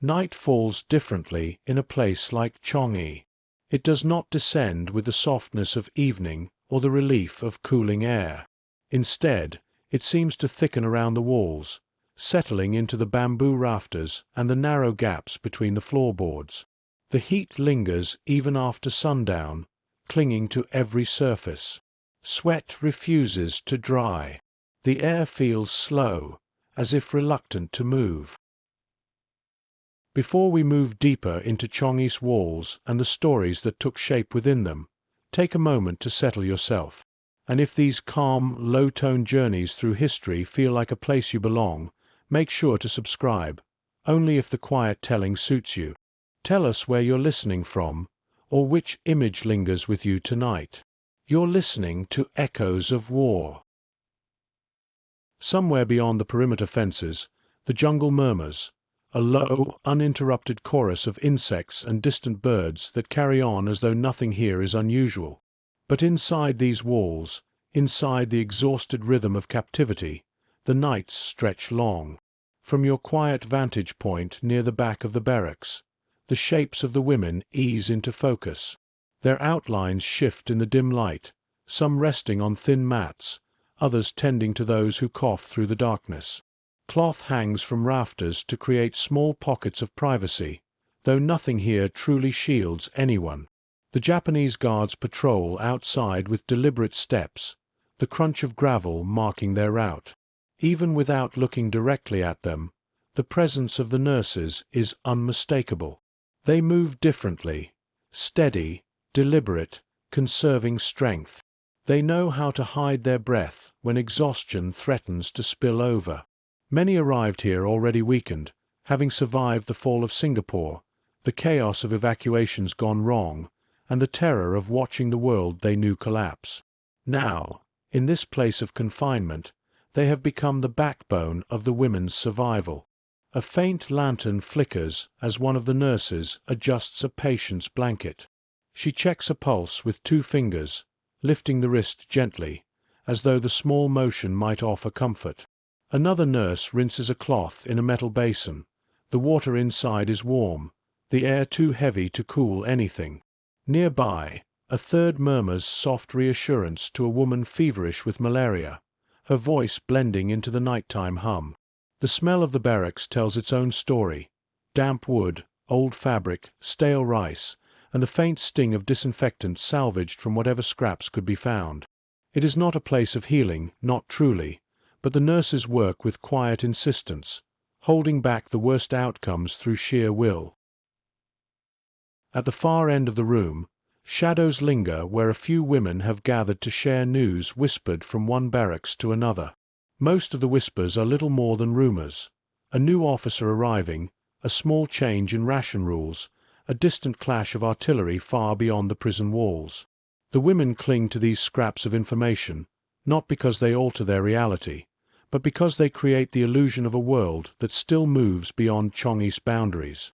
Night falls differently in a place like Changi. It does not descend with the softness of evening or the relief of cooling air. Instead, it seems to thicken around the walls, settling into the bamboo rafters and the narrow gaps between the floorboards. The heat lingers even after sundown, clinging to every surface. Sweat refuses to dry. The air feels slow, as if reluctant to move. Before we move deeper into Changi's walls and the stories that took shape within them, take a moment to settle yourself. And if these calm, low-tone journeys through history feel like a place you belong, make sure to subscribe, only if the quiet telling suits you. Tell us where you're listening from, or which image lingers with you tonight. You're listening to Echoes of War. Somewhere beyond the perimeter fences, the jungle murmurs, a low, uninterrupted chorus of insects and distant birds that carry on as though nothing here is unusual. But inside these walls, inside the exhausted rhythm of captivity, the nights stretch long. From your quiet vantage point near the back of the barracks, the shapes of the women ease into focus. Their outlines shift in the dim light, some resting on thin mats, others tending to those who cough through the darkness. Cloth hangs from rafters to create small pockets of privacy, though nothing here truly shields anyone. The Japanese guards patrol outside with deliberate steps, the crunch of gravel marking their route. Even without looking directly at them, the presence of the nurses is unmistakable. They move differently, steady, deliberate, conserving strength. They know how to hide their breath when exhaustion threatens to spill over. Many arrived here already weakened, having survived the fall of Singapore, the chaos of evacuations gone wrong, and the terror of watching the world they knew collapse. Now, in this place of confinement, they have become the backbone of the women's survival. A faint lantern flickers as one of the nurses adjusts a patient's blanket. She checks a pulse with 2 fingers, lifting the wrist gently, as though the small motion might offer comfort. Another nurse rinses a cloth in a metal basin. The water inside is warm, the air too heavy to cool anything. Nearby, a third murmurs soft reassurance to a woman feverish with malaria, her voice blending into the nighttime hum. The smell of the barracks tells its own story: damp wood, old fabric, stale rice, and the faint sting of disinfectant salvaged from whatever scraps could be found. It is not a place of healing, not truly, but the nurses work with quiet insistence, holding back the worst outcomes through sheer will. At the far end of the room, shadows linger where a few women have gathered to share news whispered from one barracks to another. Most of the whispers are little more than rumors: a new officer arriving, a small change in ration rules, a distant clash of artillery far beyond the prison walls. The women cling to these scraps of information, not because they alter their reality, but because they create the illusion of a world that still moves beyond Changi's boundaries.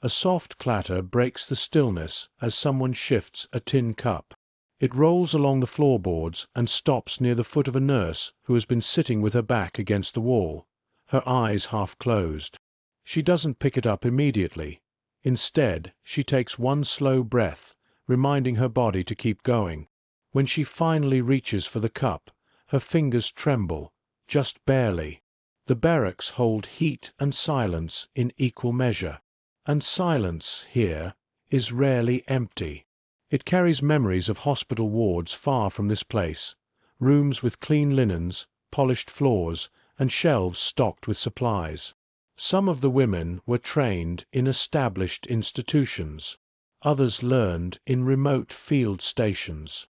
A soft clatter breaks the stillness as someone shifts a tin cup. It rolls along the floorboards and stops near the foot of a nurse who has been sitting with her back against the wall, her eyes half closed. She doesn't pick it up immediately. Instead, she takes one slow breath, reminding her body to keep going. When she finally reaches for the cup, her fingers tremble, just barely. The barracks hold heat and silence in equal measure. And silence, here, is rarely empty. It carries memories of hospital wards far from this place, rooms with clean linens, polished floors, and shelves stocked with supplies. Some of the women were trained in established institutions. Others learned in remote field stations.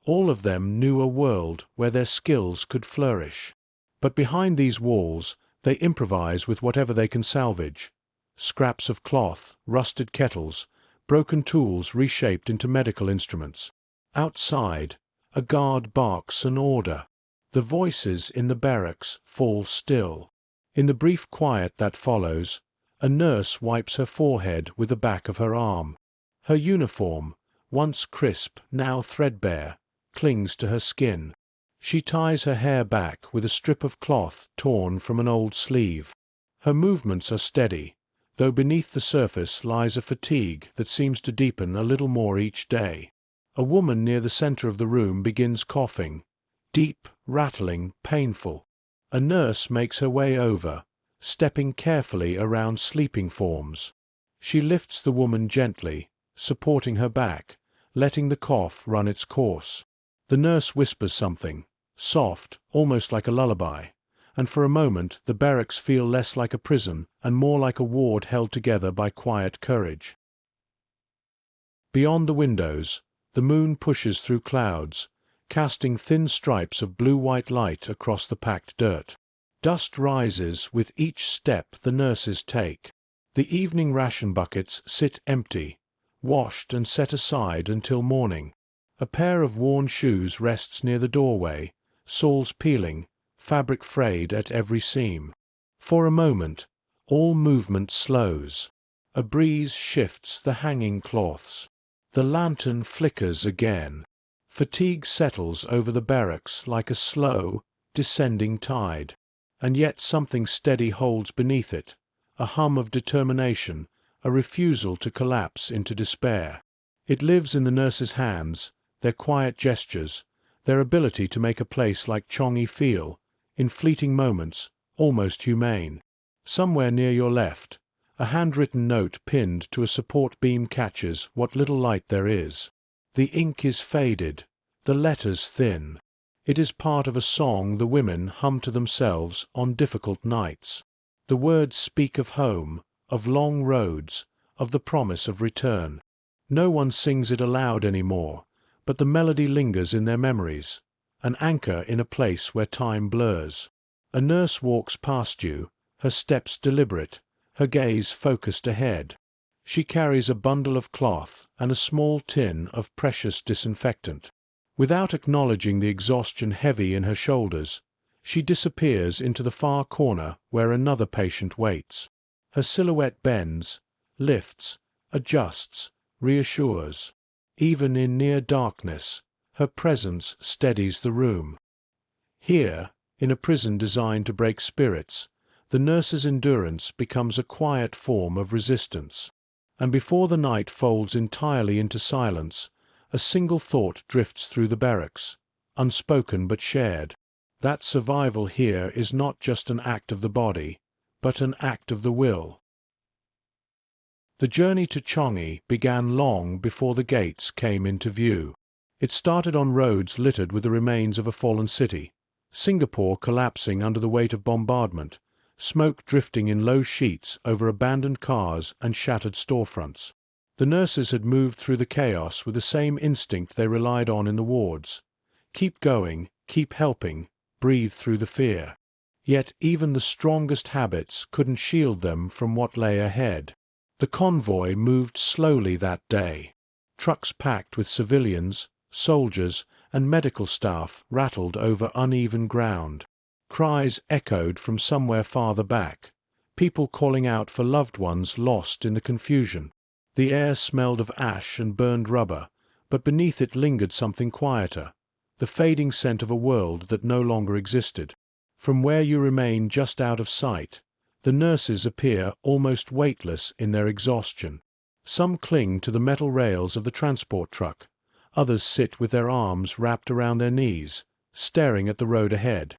All of them knew a world where their skills could flourish. But behind these walls, they improvise with whatever they can salvage: scraps of cloth, rusted kettles, broken tools reshaped into medical instruments. Outside, a guard barks an order. The voices in the barracks fall still. In the brief quiet that follows, a nurse wipes her forehead with the back of her arm. Her uniform, once crisp, now threadbare, clings to her skin. She ties her hair back with a strip of cloth torn from an old sleeve. Her movements are steady, though beneath the surface lies a fatigue that seems to deepen a little more each day. A woman near the center of the room begins coughing, deep, rattling, painful. A nurse makes her way over, stepping carefully around sleeping forms. She lifts the woman gently, supporting her back, letting the cough run its course. The nurse whispers something, soft, almost like a lullaby, and for a moment the barracks feel less like a prison and more like a ward held together by quiet courage. Beyond the windows, the moon pushes through clouds, casting thin stripes of blue-white light across the packed dirt. Dust rises with each step the nurses take. The evening ration buckets sit empty, washed and set aside until morning. A pair of worn shoes rests near the doorway, soles peeling, fabric frayed at every seam. For a moment, all movement slows. A breeze shifts the hanging cloths. The lantern flickers again. Fatigue settles over the barracks like a slow, descending tide. And yet something steady holds beneath it, a hum of determination, a refusal to collapse into despair. It lives in the nurses' hands, their quiet gestures, their ability to make a place like Changi feel, in fleeting moments, almost humane. Somewhere near your left, a handwritten note pinned to a support beam catches what little light there is. The ink is faded, the letters thin. It is part of a song the women hum to themselves on difficult nights. The words speak of home, of long roads, of the promise of return. No one sings it aloud anymore, but the melody lingers in their memories, an anchor in a place where time blurs. A nurse walks past you, her steps deliberate, her gaze focused ahead. She carries a bundle of cloth and a small tin of precious disinfectant. Without acknowledging the exhaustion heavy in her shoulders, she disappears into the far corner where another patient waits. Her silhouette bends, lifts, adjusts, reassures. Even in near darkness, her presence steadies the room. Here, in a prison designed to break spirits, the nurse's endurance becomes a quiet form of resistance. And before the night folds entirely into silence, a single thought drifts through the barracks, unspoken but shared. That survival here is not just an act of the body, but an act of the will. The journey to Changi began long before the gates came into view. It started on roads littered with the remains of a fallen city, Singapore collapsing under the weight of bombardment, smoke drifting in low sheets over abandoned cars and shattered storefronts. The nurses had moved through the chaos with the same instinct they relied on in the wards. Keep going, keep helping, breathe through the fear. Yet even the strongest habits couldn't shield them from what lay ahead. The convoy moved slowly that day. Trucks packed with civilians, soldiers, and medical staff rattled over uneven ground. Cries echoed from somewhere farther back, people calling out for loved ones lost in the confusion. The air smelled of ash and burned rubber, but beneath it lingered something quieter, the fading scent of a world that no longer existed. From where you remain just out of sight, the nurses appear almost weightless in their exhaustion. Some cling to the metal rails of the transport truck, others sit with their arms wrapped around their knees, staring at the road ahead.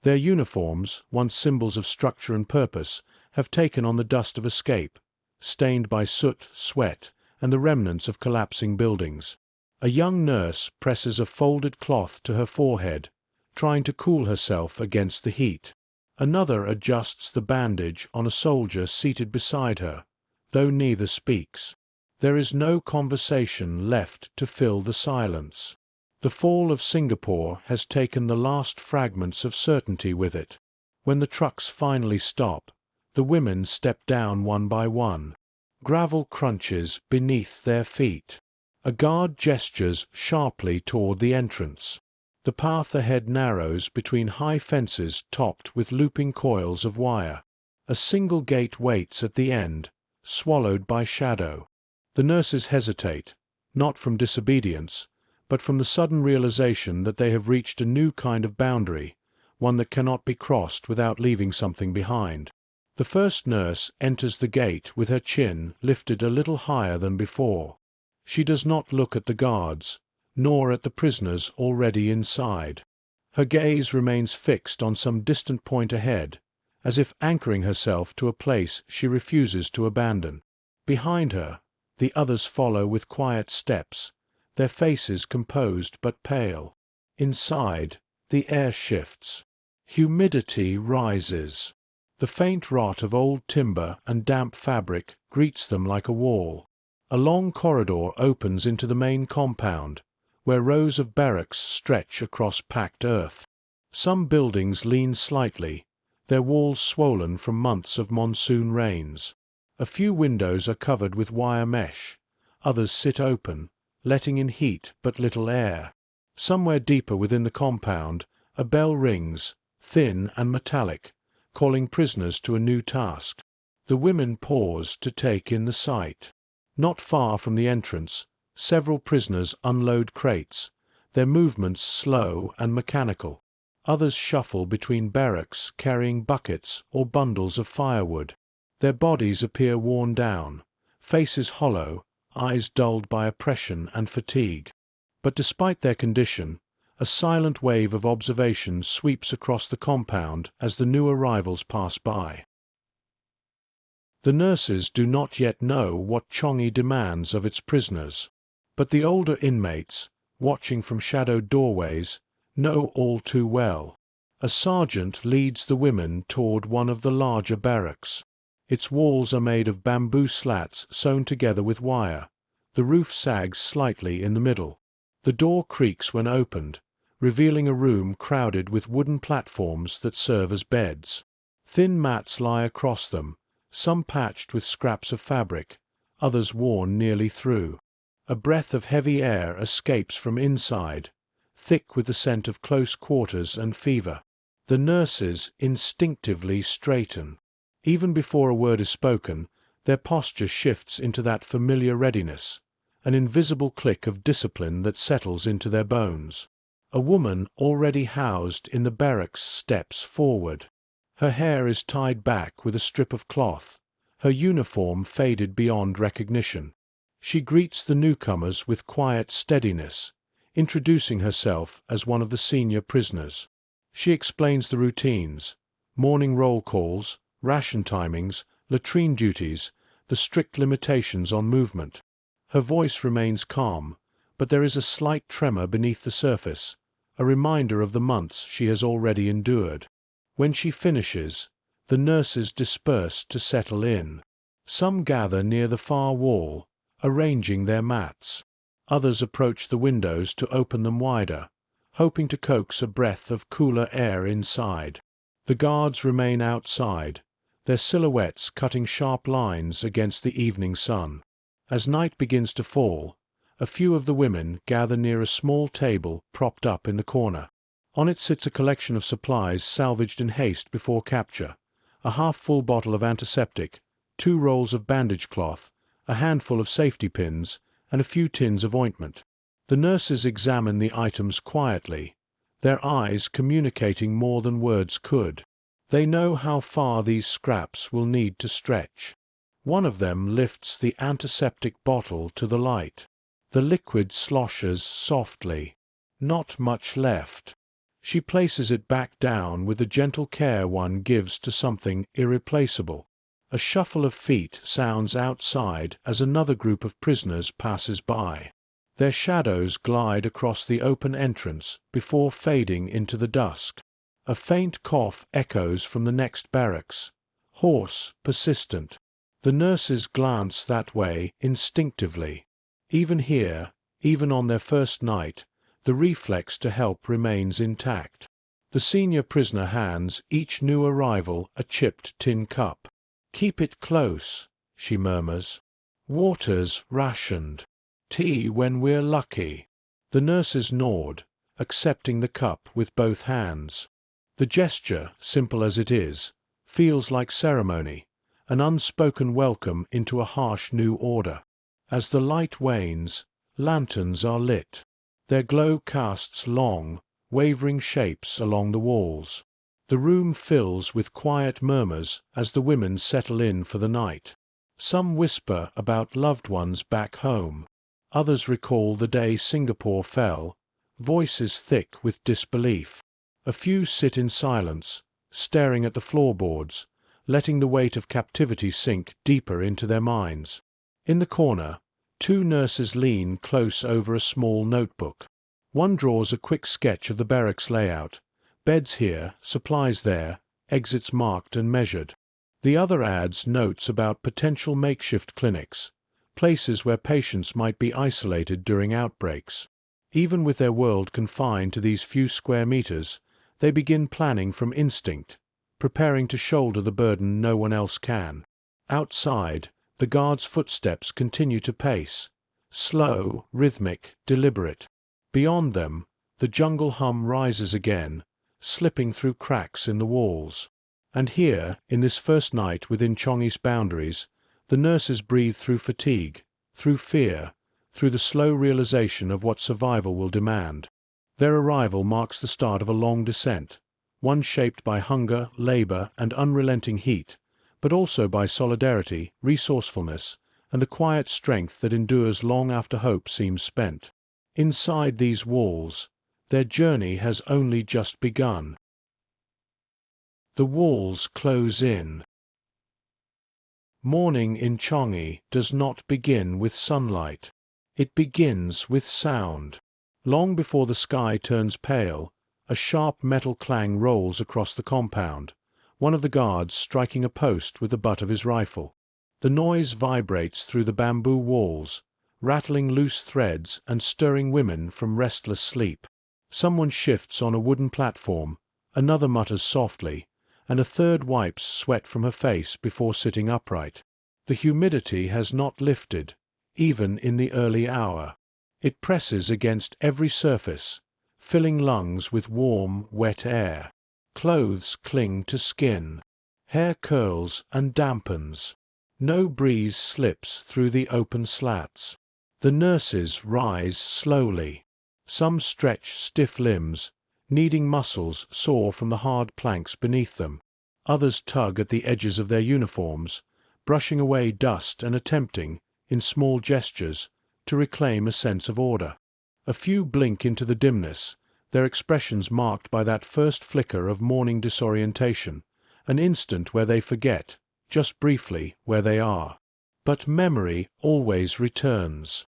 Their uniforms, once symbols of structure and purpose, have taken on the dust of escape, stained by soot, sweat, and the remnants of collapsing buildings. A young nurse presses a folded cloth to her forehead, trying to cool herself against the heat. Another adjusts the bandage on a soldier seated beside her, though neither speaks. There is no conversation left to fill the silence. The fall of Singapore has taken the last fragments of certainty with it. When the trucks finally stop, the women step down one by one. Gravel crunches beneath their feet. A guard gestures sharply toward the entrance. The path ahead narrows between high fences topped with looping coils of wire. A single gate waits at the end, swallowed by shadow. The nurses hesitate, not from disobedience, but from the sudden realization that they have reached a new kind of boundary, one that cannot be crossed without leaving something behind. The first nurse enters the gate with her chin lifted a little higher than before. She does not look at the guards, nor at the prisoners already inside. Her gaze remains fixed on some distant point ahead, as if anchoring herself to a place she refuses to abandon. Behind her, the others follow with quiet steps, their faces composed but pale. Inside, the air shifts. Humidity rises. The faint rot of old timber and damp fabric greets them like a wall. A long corridor opens into the main compound, where rows of barracks stretch across packed earth. Some buildings lean slightly, their walls swollen from months of monsoon rains. A few windows are covered with wire mesh, others sit open, letting in heat but little air. Somewhere deeper within the compound, a bell rings, thin and metallic, calling prisoners to a new task. The women pause to take in the sight. Not far from the entrance, several prisoners unload crates, their movements slow and mechanical. Others shuffle between barracks carrying buckets or bundles of firewood. Their bodies appear worn down, faces hollow, eyes dulled by oppression and fatigue. But despite their condition, a silent wave of observation sweeps across the compound as the new arrivals pass by. The nurses do not yet know what Changi demands of its prisoners, but the older inmates, watching from shadowed doorways, know all too well. A sergeant leads the women toward one of the larger barracks. Its walls are made of bamboo slats sewn together with wire. The roof sags slightly in the middle. The door creaks when opened, revealing a room crowded with wooden platforms that serve as beds. Thin mats lie across them, some patched with scraps of fabric, others worn nearly through. A breath of heavy air escapes from inside, thick with the scent of close quarters and fever. The nurses instinctively straighten. Even before a word is spoken, their posture shifts into that familiar readiness, an invisible click of discipline that settles into their bones. A woman already housed in the barracks steps forward. Her hair is tied back with a strip of cloth, her uniform faded beyond recognition. She greets the newcomers with quiet steadiness, introducing herself as one of the senior prisoners. She explains the routines: morning roll calls, ration timings, latrine duties, the strict limitations on movement. Her voice remains calm, but there is a slight tremor beneath the surface, a reminder of the months she has already endured. When she finishes, the nurses disperse to settle in. Some gather near the far wall, arranging their mats. Others approach the windows to open them wider, hoping to coax a breath of cooler air inside. The guards remain outside, their silhouettes cutting sharp lines against the evening sun. As night begins to fall, a few of the women gather near a small table propped up in the corner. On it sits a collection of supplies salvaged in haste before capture: a half-full bottle of antiseptic, 2 rolls of bandage cloth, a handful of safety pins, and a few tins of ointment. The nurses examine the items quietly, their eyes communicating more than words could. They know how far these scraps will need to stretch. One of them lifts the antiseptic bottle to the light. The liquid sloshes softly. Not much left. She places it back down with the gentle care one gives to something irreplaceable. A shuffle of feet sounds outside as another group of prisoners passes by. Their shadows glide across the open entrance before fading into the dusk. A faint cough echoes from the next barracks, hoarse, persistent. The nurses glance that way instinctively. Even here, even on their first night, the reflex to help remains intact. The senior prisoner hands each new arrival a chipped tin cup. "Keep it close," she murmurs. "Water's rationed. Tea when we're lucky." The nurses nod, accepting the cup with both hands. The gesture, simple as it is, feels like ceremony, an unspoken welcome into a harsh new order. As the light wanes, lanterns are lit. Their glow casts long, wavering shapes along the walls. The room fills with quiet murmurs as the women settle in for the night. Some whisper about loved ones back home. Others recall the day Singapore fell, voices thick with disbelief. A few sit in silence, staring at the floorboards, letting the weight of captivity sink deeper into their minds. In the corner, two nurses lean close over a small notebook. One draws a quick sketch of the barracks layout. Beds here, supplies there, exits marked and measured. The other adds notes about potential makeshift clinics, places where patients might be isolated during outbreaks. Even with their world confined to these few square meters, they begin planning from instinct, preparing to shoulder the burden no one else can. Outside, the guards' footsteps continue to pace, slow, rhythmic, deliberate. Beyond them, the jungle hum rises again, slipping through cracks in the walls. And here, in this first night within Changi's boundaries, the nurses breathe through fatigue, through fear, through the slow realization of what survival will demand. Their arrival marks the start of a long descent, one shaped by hunger, labor, and unrelenting heat, but also by solidarity, resourcefulness, and the quiet strength that endures long after hope seems spent. Inside these walls, their journey has only just begun. The walls close in. Morning in Changi does not begin with sunlight. It begins with sound. Long before the sky turns pale, a sharp metal clang rolls across the compound, one of the guards striking a post with the butt of his rifle. The noise vibrates through the bamboo walls, rattling loose threads and stirring women from restless sleep. Someone shifts on a wooden platform, another mutters softly, and a third wipes sweat from her face before sitting upright. The humidity has not lifted, even in the early hour. It presses against every surface, filling lungs with warm, wet air. Clothes cling to skin. Hair curls and dampens. No breeze slips through the open slats. The nurses rise slowly. Some stretch stiff limbs, kneading muscles sore from the hard planks beneath them. Others tug at the edges of their uniforms, brushing away dust and attempting, in small gestures, to reclaim a sense of order. A few blink into the dimness, their expressions marked by that first flicker of morning disorientation, an instant where they forget, just briefly, where they are. But memory always returns.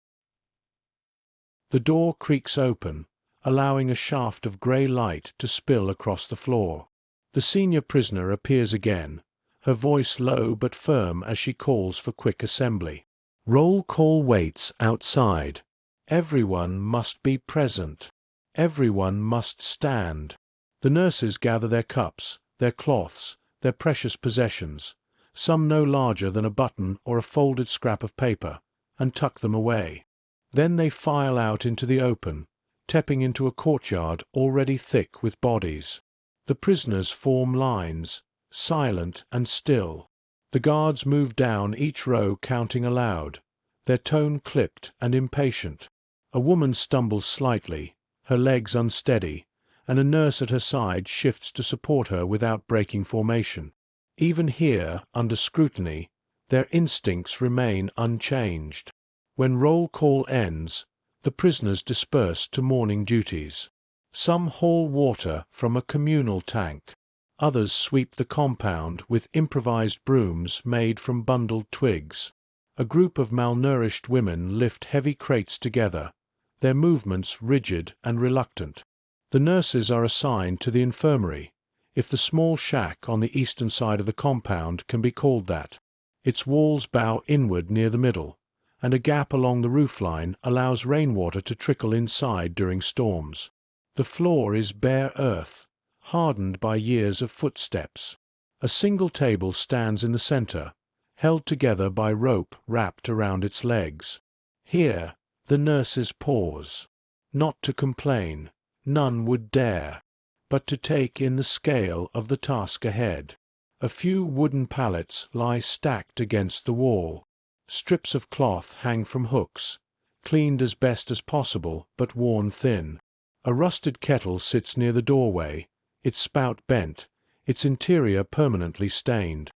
The door creaks open, allowing a shaft of grey light to spill across the floor. The senior prisoner appears again, her voice low but firm as she calls for quick assembly. Roll call waits outside. Everyone must be present. Everyone must stand. The nurses gather their cups, their cloths, their precious possessions, some no larger than a button or a folded scrap of paper, and tuck them away. Then they file out into the open, stepping into a courtyard already thick with bodies. The prisoners form lines, silent and still. The guards move down each row counting aloud, their tone clipped and impatient. A woman stumbles slightly, her legs unsteady, and a nurse at her side shifts to support her without breaking formation. Even here, under scrutiny, their instincts remain unchanged. When roll call ends, the prisoners disperse to morning duties. Some haul water from a communal tank. Others sweep the compound with improvised brooms made from bundled twigs. A group of malnourished women lift heavy crates together, their movements rigid and reluctant. The nurses are assigned to the infirmary, if the small shack on the eastern side of the compound can be called that. Its walls bow inward near the middle, and a gap along the roofline allows rainwater to trickle inside during storms. The floor is bare earth, hardened by years of footsteps. A single table stands in the center, held together by rope wrapped around its legs. Here, the nurses pause, not to complain, none would dare, but to take in the scale of the task ahead. A few wooden pallets lie stacked against the wall. Strips of cloth hang from hooks, cleaned as best as possible but worn thin. A rusted kettle sits near the doorway, its spout bent, its interior permanently stained.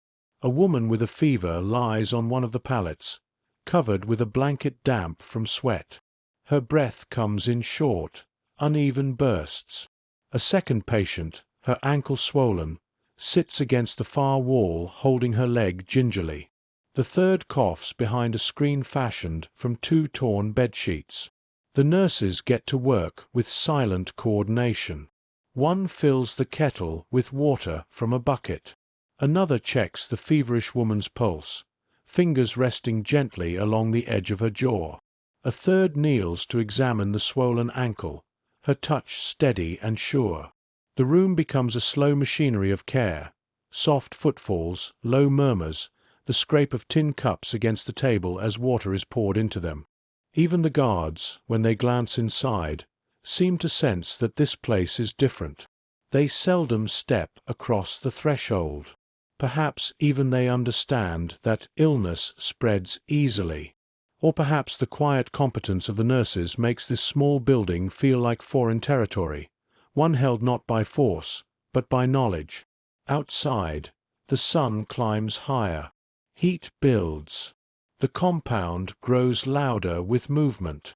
A woman with a fever lies on one of the pallets, covered with a blanket damp from sweat. Her breath comes in short, uneven bursts. A second patient, her ankle swollen, sits against the far wall holding her leg gingerly. The third coughs behind a screen fashioned from 2 torn bedsheets. The nurses get to work with silent coordination. One fills the kettle with water from a bucket. Another checks the feverish woman's pulse, fingers resting gently along the edge of her jaw. A third kneels to examine the swollen ankle, her touch steady and sure. The room becomes a slow machinery of care. Soft footfalls, low murmurs, the scrape of tin cups against the table as water is poured into them. Even the guards, when they glance inside, seem to sense that this place is different. They seldom step across the threshold. Perhaps even they understand that illness spreads easily. Or perhaps the quiet competence of the nurses makes this small building feel like foreign territory, one held not by force, but by knowledge. Outside, the sun climbs higher. Heat builds. The compound grows louder with movement.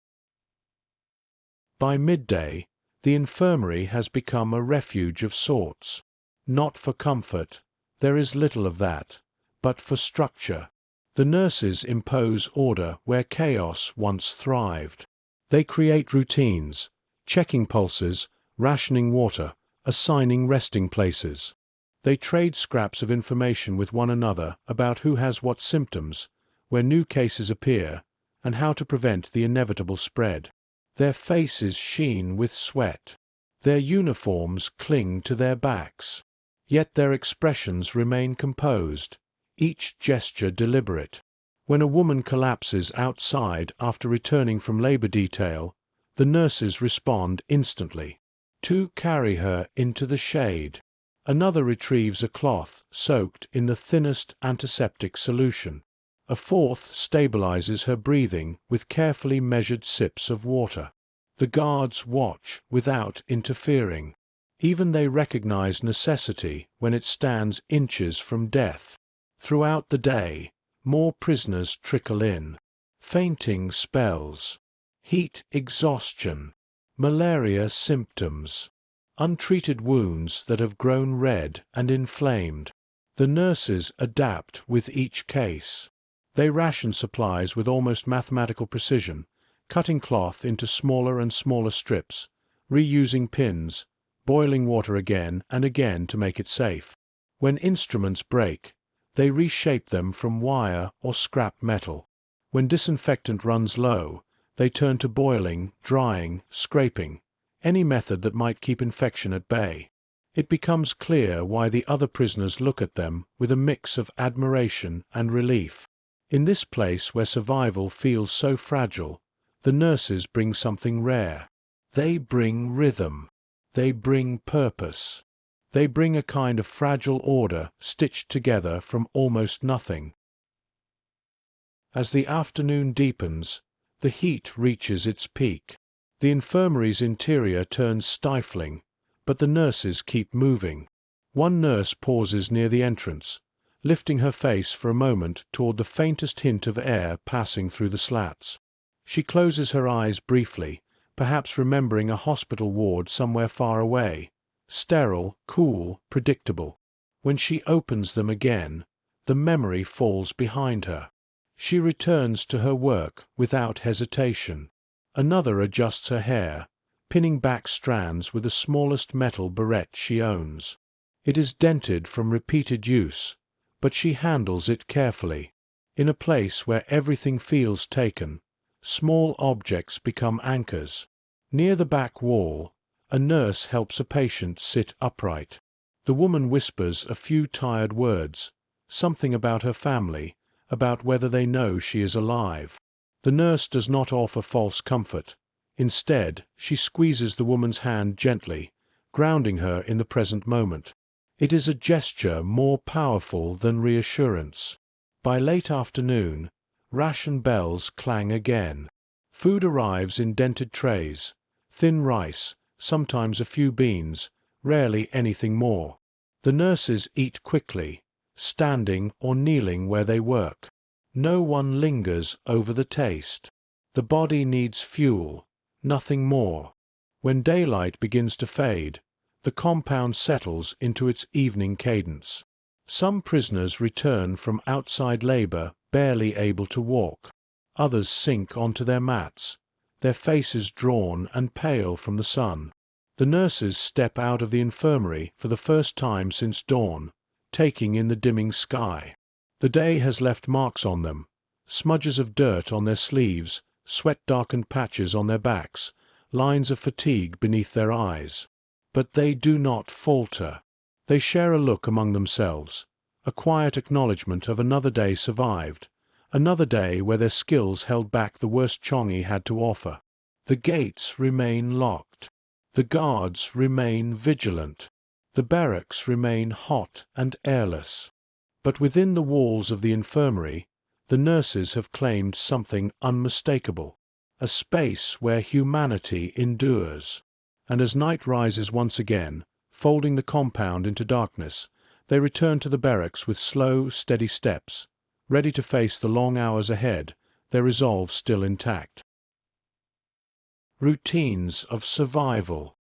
By midday, the infirmary has become a refuge of sorts. Not for comfort, there is little of that, but for structure. The nurses impose order where chaos once thrived. They create routines, checking pulses, rationing water, assigning resting places. They trade scraps of information with one another about who has what symptoms, where new cases appear, and how to prevent the inevitable spread. Their faces sheen with sweat. Their uniforms cling to their backs. Yet their expressions remain composed, each gesture deliberate. When a woman collapses outside after returning from labor detail, the nurses respond instantly. 2 carry her into the shade. Another retrieves a cloth soaked in the thinnest antiseptic solution. A fourth stabilizes her breathing with carefully measured sips of water. The guards watch without interfering. Even they recognize necessity when it stands inches from death. Throughout the day, more prisoners trickle in. Fainting spells, heat exhaustion, malaria symptoms, untreated wounds that have grown red and inflamed. The nurses adapt with each case. They ration supplies with almost mathematical precision, cutting cloth into smaller and smaller strips, reusing pins, boiling water again and again to make it safe. When instruments break, they reshape them from wire or scrap metal. When disinfectant runs low, they turn to boiling, drying, scraping, any method that might keep infection at bay. It becomes clear why the other prisoners look at them with a mix of admiration and relief. In this place where survival feels so fragile, the nurses bring something rare. They bring rhythm. They bring purpose. They bring a kind of fragile order stitched together from almost nothing. As the afternoon deepens, the heat reaches its peak. The infirmary's interior turns stifling, but the nurses keep moving. One nurse pauses near the entrance, lifting her face for a moment toward the faintest hint of air passing through the slats. She closes her eyes briefly, perhaps remembering a hospital ward somewhere far away, sterile, cool, predictable. When she opens them again, the memory falls behind her. She returns to her work without hesitation. Another adjusts her hair, pinning back strands with the smallest metal barrette she owns. It is dented from repeated use, but she handles it carefully. In a place where everything feels taken, small objects become anchors. Near the back wall, a nurse helps a patient sit upright. The woman whispers a few tired words, something about her family, about whether they know she is alive. The nurse does not offer false comfort. Instead, she squeezes the woman's hand gently, grounding her in the present moment. It is a gesture more powerful than reassurance. By late afternoon, ration bells clang again. Food arrives in dented trays, thin rice, sometimes a few beans, rarely anything more. The nurses eat quickly, standing or kneeling where they work. No one lingers over the taste. The body needs fuel, nothing more. When daylight begins to fade, the compound settles into its evening cadence. Some prisoners return from outside labor barely able to walk. Others sink onto their mats, their faces drawn and pale from the sun. The nurses step out of the infirmary for the first time since dawn, taking in the dimming sky. The day has left marks on them, smudges of dirt on their sleeves, sweat-darkened patches on their backs, lines of fatigue beneath their eyes. But they do not falter. They share a look among themselves, a quiet acknowledgement of another day survived, another day where their skills held back the worst Changi had to offer. The gates remain locked. The guards remain vigilant. The barracks remain hot and airless. But within the walls of the infirmary, the nurses have claimed something unmistakable, a space where humanity endures. And as night rises once again, folding the compound into darkness, they return to the barracks with slow, steady steps, ready to face the long hours ahead, their resolve still intact. Routines of survival.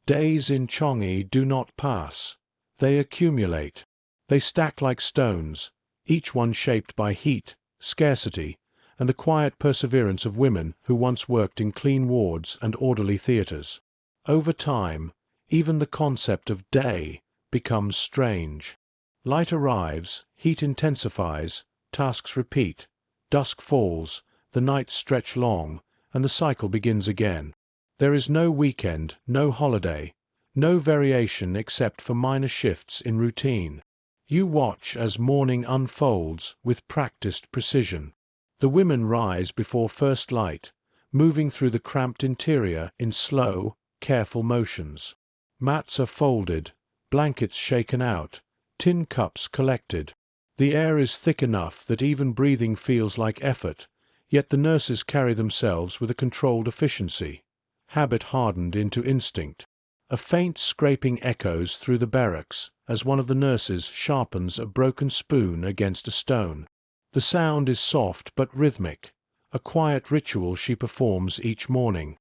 Days in Changi do not pass. They accumulate. They stack like stones, each one shaped by heat, scarcity, and the quiet perseverance of women who once worked in clean wards and orderly theaters. Over time, even the concept of day becomes strange. Light arrives, heat intensifies, tasks repeat, dusk falls, the nights stretch long, and the cycle begins again. There is no weekend, no holiday, no variation except for minor shifts in routine. You watch as morning unfolds with practiced precision. The women rise before first light, moving through the cramped interior in slow, careful motions. Mats are folded, blankets shaken out, tin cups collected. The air is thick enough that even breathing feels like effort, yet the nurses carry themselves with a controlled efficiency, habit hardened into instinct. A faint scraping echoes through the barracks as one of the nurses sharpens a broken spoon against a stone. The sound is soft but rhythmic, a quiet ritual she performs each morning.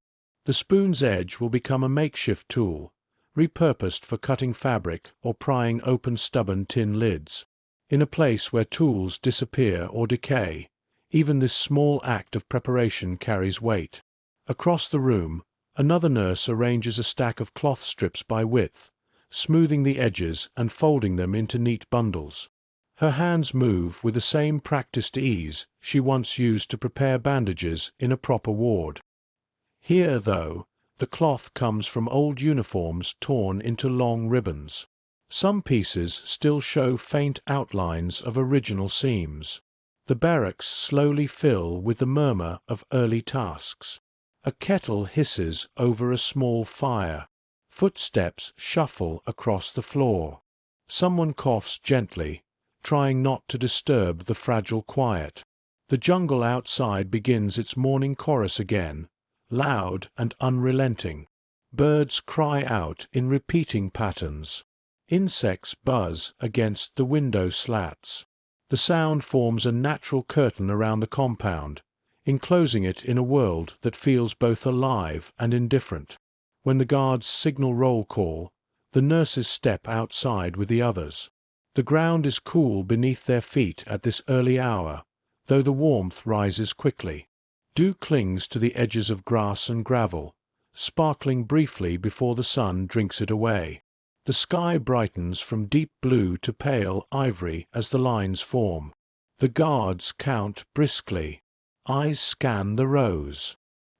The spoon's edge will become a makeshift tool, repurposed for cutting fabric or prying open stubborn tin lids. In a place where tools disappear or decay, even this small act of preparation carries weight. Across the room, another nurse arranges a stack of cloth strips by width, smoothing the edges and folding them into neat bundles. Her hands move with the same practiced ease she once used to prepare bandages in a proper ward. Here, though, the cloth comes from old uniforms torn into long ribbons. Some pieces still show faint outlines of original seams. The barracks slowly fill with the murmur of early tasks. A kettle hisses over a small fire. Footsteps shuffle across the floor. Someone coughs gently, trying not to disturb the fragile quiet. The jungle outside begins its morning chorus again, loud and unrelenting. Birds cry out in repeating patterns. Insects buzz against the window slats. The sound forms a natural curtain around the compound, enclosing it in a world that feels both alive and indifferent. When the guards signal roll call, the nurses step outside with the others. The ground is cool beneath their feet at this early hour, though the warmth rises quickly. Dew clings to the edges of grass and gravel, sparkling briefly before the sun drinks it away. The sky brightens from deep blue to pale ivory as the lines form. The guards count briskly. Eyes scan the rows.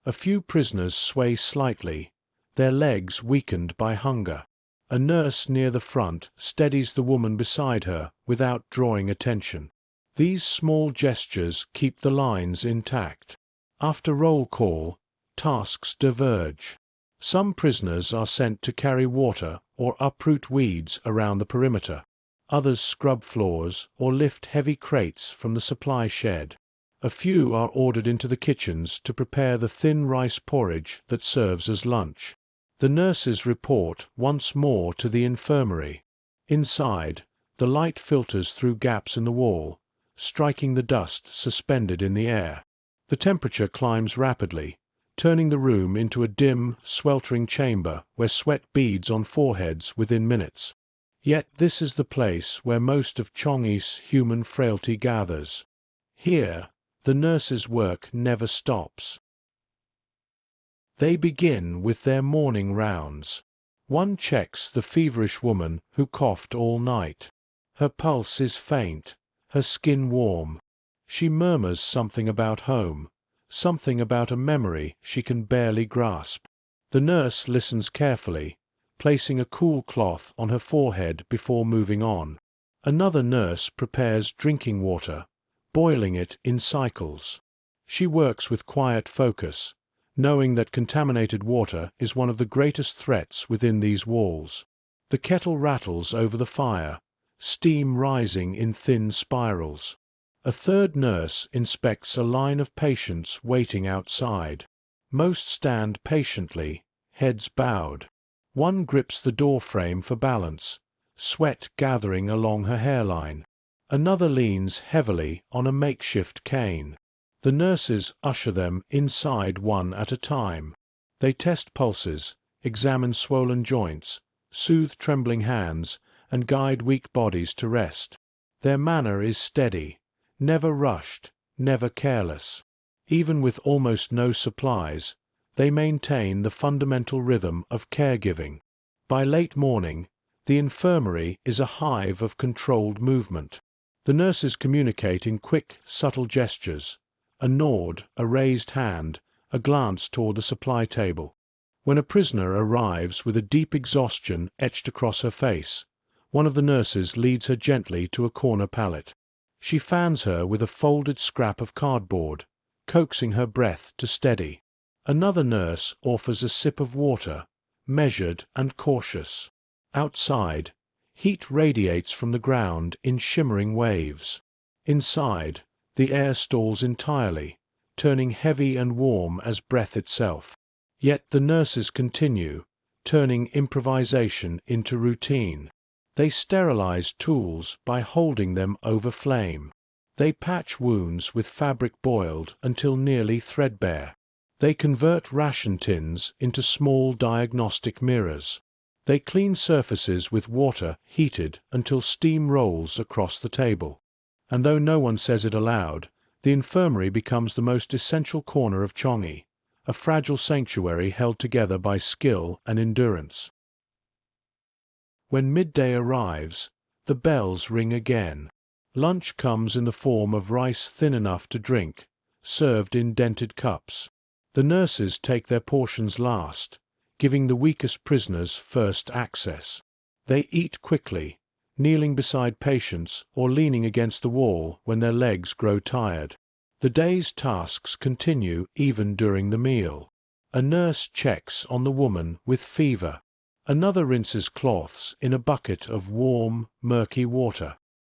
A few prisoners sway slightly, their legs weakened by hunger. A nurse near the front steadies the woman beside her without drawing attention. These small gestures keep the lines intact. After roll call, tasks diverge. Some prisoners are sent to carry water or uproot weeds around the perimeter. Others scrub floors or lift heavy crates from the supply shed. A few are ordered into the kitchens to prepare the thin rice porridge that serves as lunch. The nurses report once more to the infirmary. Inside, the light filters through gaps in the wall, striking the dust suspended in the air. The temperature climbs rapidly, turning the room into a dim, sweltering chamber where sweat beads on foreheads within minutes. Yet this is the place where most of Changi's human frailty gathers. Here, the nurses' work never stops. They begin with their morning rounds. One checks the feverish woman who coughed all night. Her pulse is faint, her skin warm. She murmurs something about home, something about a memory she can barely grasp. The nurse listens carefully, placing a cool cloth on her forehead before moving on. Another nurse prepares drinking water, boiling it in cycles. She works with quiet focus, knowing that contaminated water is one of the greatest threats within these walls. The kettle rattles over the fire, steam rising in thin spirals. A third nurse inspects a line of patients waiting outside. Most stand patiently, heads bowed. One grips the door frame for balance, sweat gathering along her hairline. Another leans heavily on a makeshift cane. The nurses usher them inside one at a time. They test pulses, examine swollen joints, soothe trembling hands, and guide weak bodies to rest. Their manner is steady, never rushed, never careless. Even with almost no supplies, they maintain the fundamental rhythm of caregiving. By late morning, the infirmary is a hive of controlled movement. The nurses communicate in quick, subtle gestures. A nod, a raised hand, a glance toward the supply table. When a prisoner arrives with a deep exhaustion etched across her face, one of the nurses leads her gently to a corner pallet. She fans her with a folded scrap of cardboard, coaxing her breath to steady. Another nurse offers a sip of water, measured and cautious. Outside, heat radiates from the ground in shimmering waves. Inside, the air stalls entirely, turning heavy and warm as breath itself. Yet the nurses continue, turning improvisation into routine. They sterilize tools by holding them over flame. They patch wounds with fabric boiled until nearly threadbare. They convert ration tins into small diagnostic mirrors. They clean surfaces with water heated until steam rolls across the table. And though no one says it aloud, the infirmary becomes the most essential corner of Changi, a fragile sanctuary held together by skill and endurance. When midday arrives, the bells ring again. Lunch comes in the form of rice thin enough to drink, served in dented cups. The nurses take their portions last, giving the weakest prisoners first access. They eat quickly, kneeling beside patients or leaning against the wall when their legs grow tired. The day's tasks continue even during the meal. A nurse checks on the woman with fever. Another rinses cloths in a bucket of warm, murky water.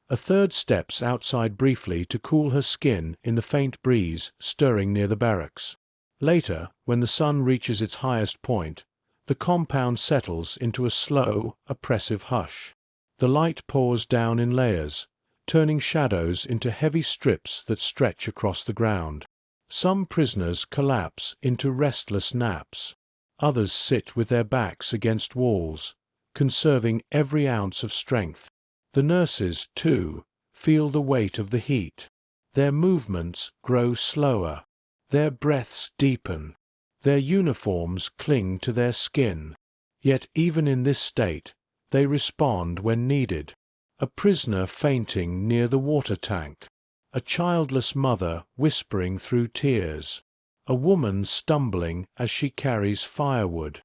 A third steps outside briefly to cool her skin in the faint breeze stirring near the barracks. Later, when the sun reaches its highest point, the compound settles into a slow, oppressive hush. The light pours down in layers, turning shadows into heavy strips that stretch across the ground. Some prisoners collapse into restless naps. Others sit with their backs against walls, conserving every ounce of strength. The nurses, too, feel the weight of the heat. Their movements grow slower. Their breaths deepen. Their uniforms cling to their skin. Yet even in this state, they respond when needed. A prisoner fainting near the water tank. A childless mother whispering through tears. A woman stumbling as she carries firewood.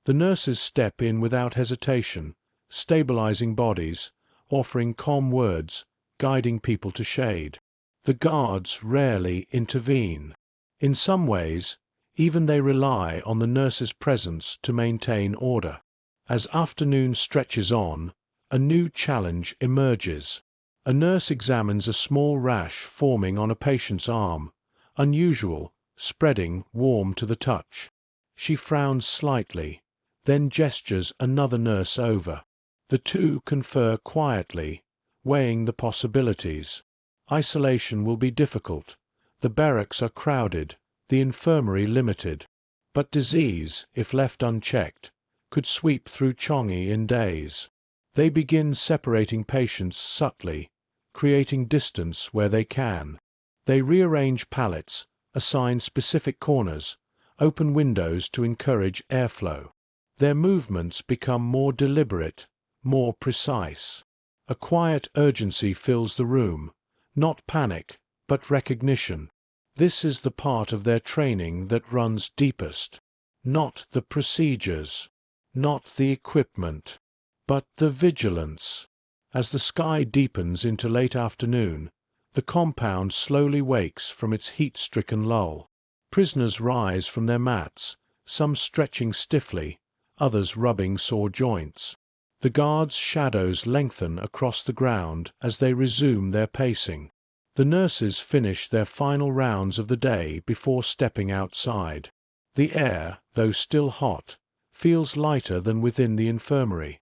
The nurses step in without hesitation, stabilizing bodies, offering calm words, guiding people to shade. The guards rarely intervene. In some ways, even they rely on the nurse's presence to maintain order. As afternoon stretches on, a new challenge emerges. A nurse examines a small rash forming on a patient's arm, unusual, spreading, warm to the touch. She frowns slightly, then gestures another nurse over. The two confer quietly, weighing the possibilities. Isolation will be difficult. The barracks are crowded, the infirmary limited. But disease, if left unchecked, could sweep through Changi in days. They begin separating patients subtly, creating distance where they can. They rearrange pallets, assign specific corners, open windows to encourage airflow. Their movements become more deliberate, more precise. A quiet urgency fills the room, not panic, but recognition. This is the part of their training that runs deepest. Not the procedures, not the equipment, but the vigilance. As the sky deepens into late afternoon, the compound slowly wakes from its heat-stricken lull. Prisoners rise from their mats, some stretching stiffly, others rubbing sore joints. The guards' shadows lengthen across the ground as they resume their pacing. The nurses finish their final rounds of the day before stepping outside. The air, though still hot, feels lighter than within the infirmary.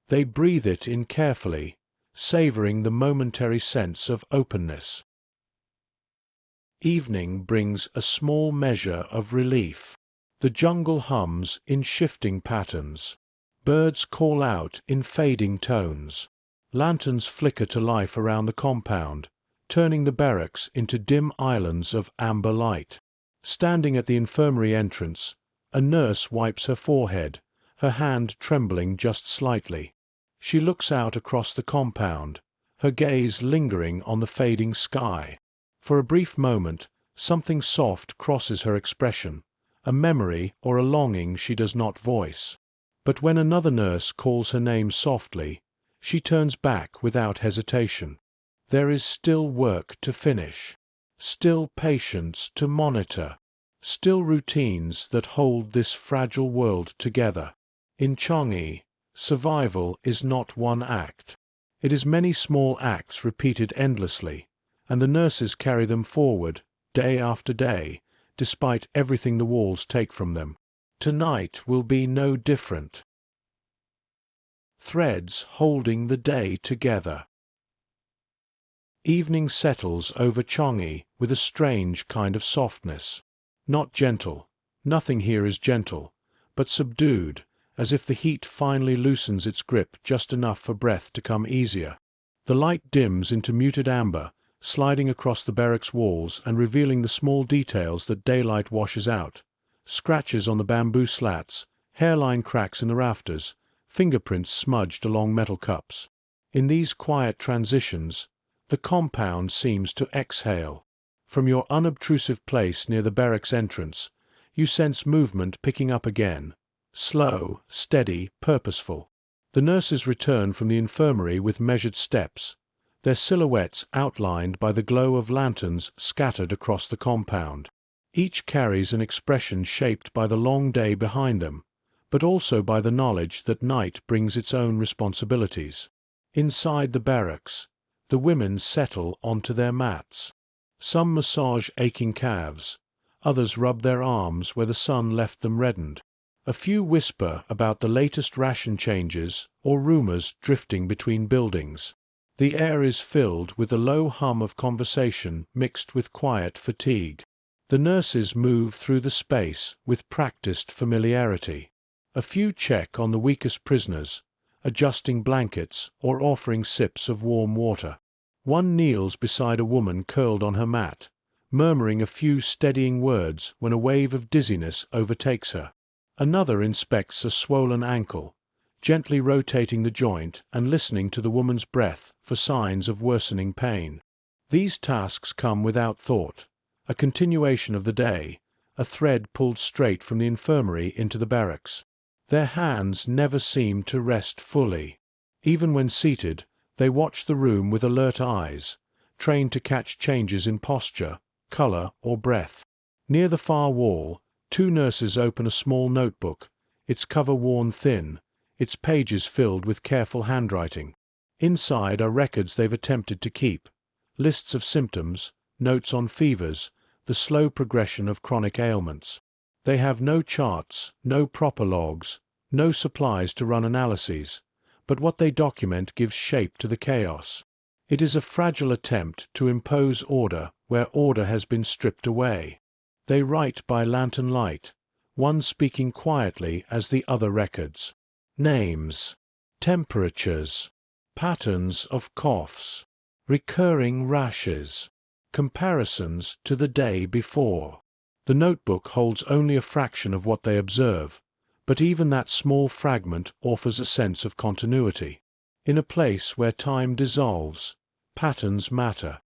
They breathe it in carefully, savoring the momentary sense of openness. Evening brings a small measure of relief. The jungle hums in shifting patterns. Birds call out in fading tones. Lanterns flicker to life around the compound, turning the barracks into dim islands of amber light. Standing at the infirmary entrance, a nurse wipes her forehead, her hand trembling just slightly. She looks out across the compound, her gaze lingering on the fading sky. For a brief moment, something soft crosses her expression, a memory or a longing she does not voice. But when another nurse calls her name softly, she turns back without hesitation. There is still work to finish, still patients to monitor, still routines that hold this fragile world together. In Changi, survival is not one act. It is many small acts repeated endlessly, and the nurses carry them forward, day after day, despite everything the walls take from them. Tonight will be no different. Threads holding the day together. Evening settles over Changi with a strange kind of softness. Not gentle, nothing here is gentle, but subdued, as if the heat finally loosens its grip just enough for breath to come easier. The light dims into muted amber, sliding across the barracks walls and revealing the small details that daylight washes out. Scratches on the bamboo slats, hairline cracks in the rafters, fingerprints smudged along metal cups. In these quiet transitions, the compound seems to exhale. From your unobtrusive place near the barracks entrance, you sense movement picking up again. Slow, steady, purposeful. The nurses return from the infirmary with measured steps, their silhouettes outlined by the glow of lanterns scattered across the compound. Each carries an expression shaped by the long day behind them, but also by the knowledge that night brings its own responsibilities. Inside the barracks, the women settle onto their mats. Some massage aching calves, others rub their arms where the sun left them reddened. A few whisper about the latest ration changes or rumors drifting between buildings. The air is filled with a low hum of conversation mixed with quiet fatigue. The nurses move through the space with practiced familiarity. A few check on the weakest prisoners, adjusting blankets or offering sips of warm water. One kneels beside a woman curled on her mat, murmuring a few steadying words when a wave of dizziness overtakes her. Another inspects a swollen ankle, gently rotating the joint and listening to the woman's breath for signs of worsening pain. These tasks come without thought, a continuation of the day, a thread pulled straight from the infirmary into the barracks. Their hands never seem to rest fully. Even when seated, they watch the room with alert eyes, trained to catch changes in posture, color, or breath. Near the far wall, two nurses open a small notebook, its cover worn thin, its pages filled with careful handwriting. Inside are records they've attempted to keep, lists of symptoms, notes on fevers, the slow progression of chronic ailments. They have no charts, no proper logs, no supplies to run analyses, but what they document gives shape to the chaos. It is a fragile attempt to impose order where order has been stripped away. They write by lantern light, one speaking quietly as the other records. Names, temperatures, patterns of coughs, recurring rashes, comparisons to the day before. The notebook holds only a fraction of what they observe, but even that small fragment offers a sense of continuity. In a place where time dissolves, patterns matter.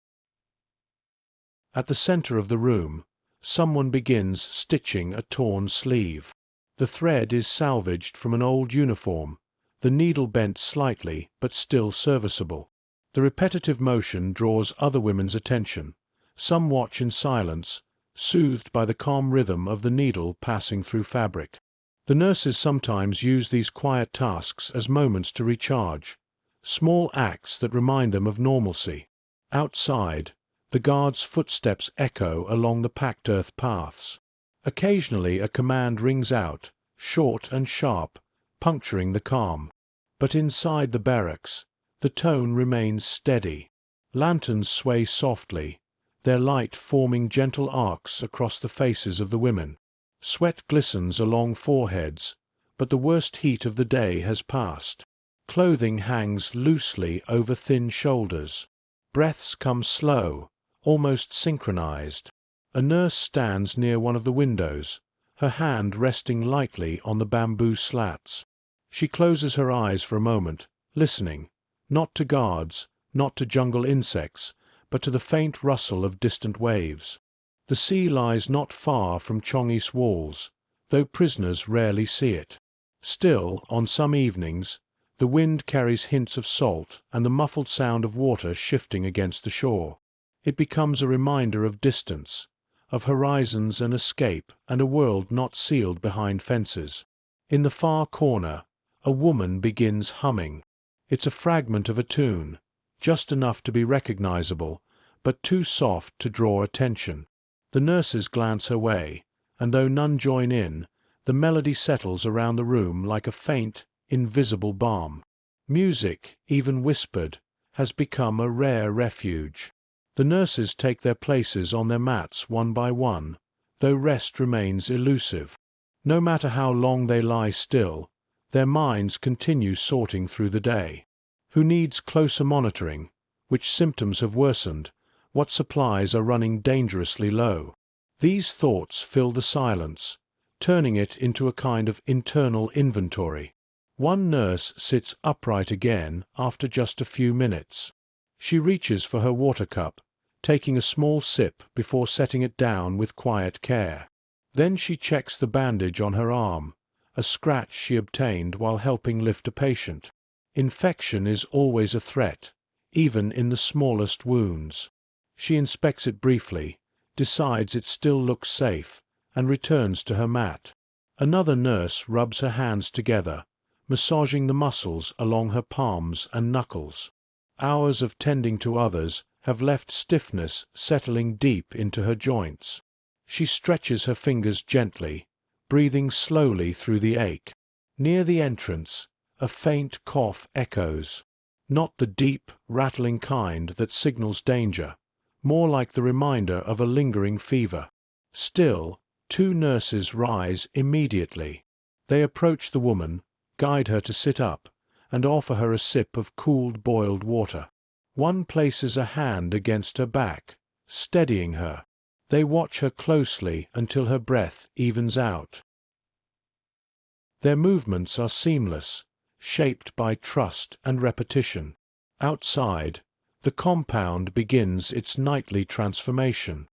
At the center of the room, someone begins stitching a torn sleeve. The thread is salvaged from an old uniform, the needle bent slightly but still serviceable. The repetitive motion draws other women's attention. Some watch in silence, soothed by the calm rhythm of the needle passing through fabric. The nurses sometimes use these quiet tasks as moments to recharge, small acts that remind them of normalcy. Outside, the guards' footsteps echo along the packed earth paths. Occasionally a command rings out, short and sharp, puncturing the calm. But inside the barracks, the tone remains steady. Lanterns sway softly, their light forming gentle arcs across the faces of the women. Sweat glistens along foreheads, but the worst heat of the day has passed. Clothing hangs loosely over thin shoulders. Breaths come slow, almost synchronized. A nurse stands near one of the windows, her hand resting lightly on the bamboo slats. She closes her eyes for a moment, listening, not to guards, not to jungle insects, but to the faint rustle of distant waves. The sea lies not far from Changi's walls, though prisoners rarely see it. Still, on some evenings, the wind carries hints of salt and the muffled sound of water shifting against the shore. It becomes a reminder of distance, of horizons and escape and a world not sealed behind fences. In the far corner, a woman begins humming. It's a fragment of a tune, just enough to be recognizable, but too soft to draw attention. The nurses glance her way, and though none join in, the melody settles around the room like a faint, invisible balm. Music, even whispered, has become a rare refuge. The nurses take their places on their mats one by one, though rest remains elusive. No matter how long they lie still, their minds continue sorting through the day. Who needs closer monitoring? Which symptoms have worsened? What supplies are running dangerously low? These thoughts fill the silence, turning it into a kind of internal inventory. One nurse sits upright again after just a few minutes. She reaches for her water cup, taking a small sip before setting it down with quiet care. Then she checks the bandage on her arm, a scratch she obtained while helping lift a patient. Infection is always a threat, even in the smallest wounds. She inspects it briefly, decides it still looks safe, and returns to her mat. Another nurse rubs her hands together, massaging the muscles along her palms and knuckles. Hours of tending to others have left stiffness settling deep into her joints. She stretches her fingers gently, breathing slowly through the ache. Near the entrance, a faint cough echoes, not the deep, rattling kind that signals danger, more like the reminder of a lingering fever. Still, two nurses rise immediately. They approach the woman, guide her to sit up, and offer her a sip of cooled boiled water. One places a hand against her back, steadying her. They watch her closely until her breath evens out. Their movements are seamless, shaped by trust and repetition. Outside, the compound begins its nightly transformation.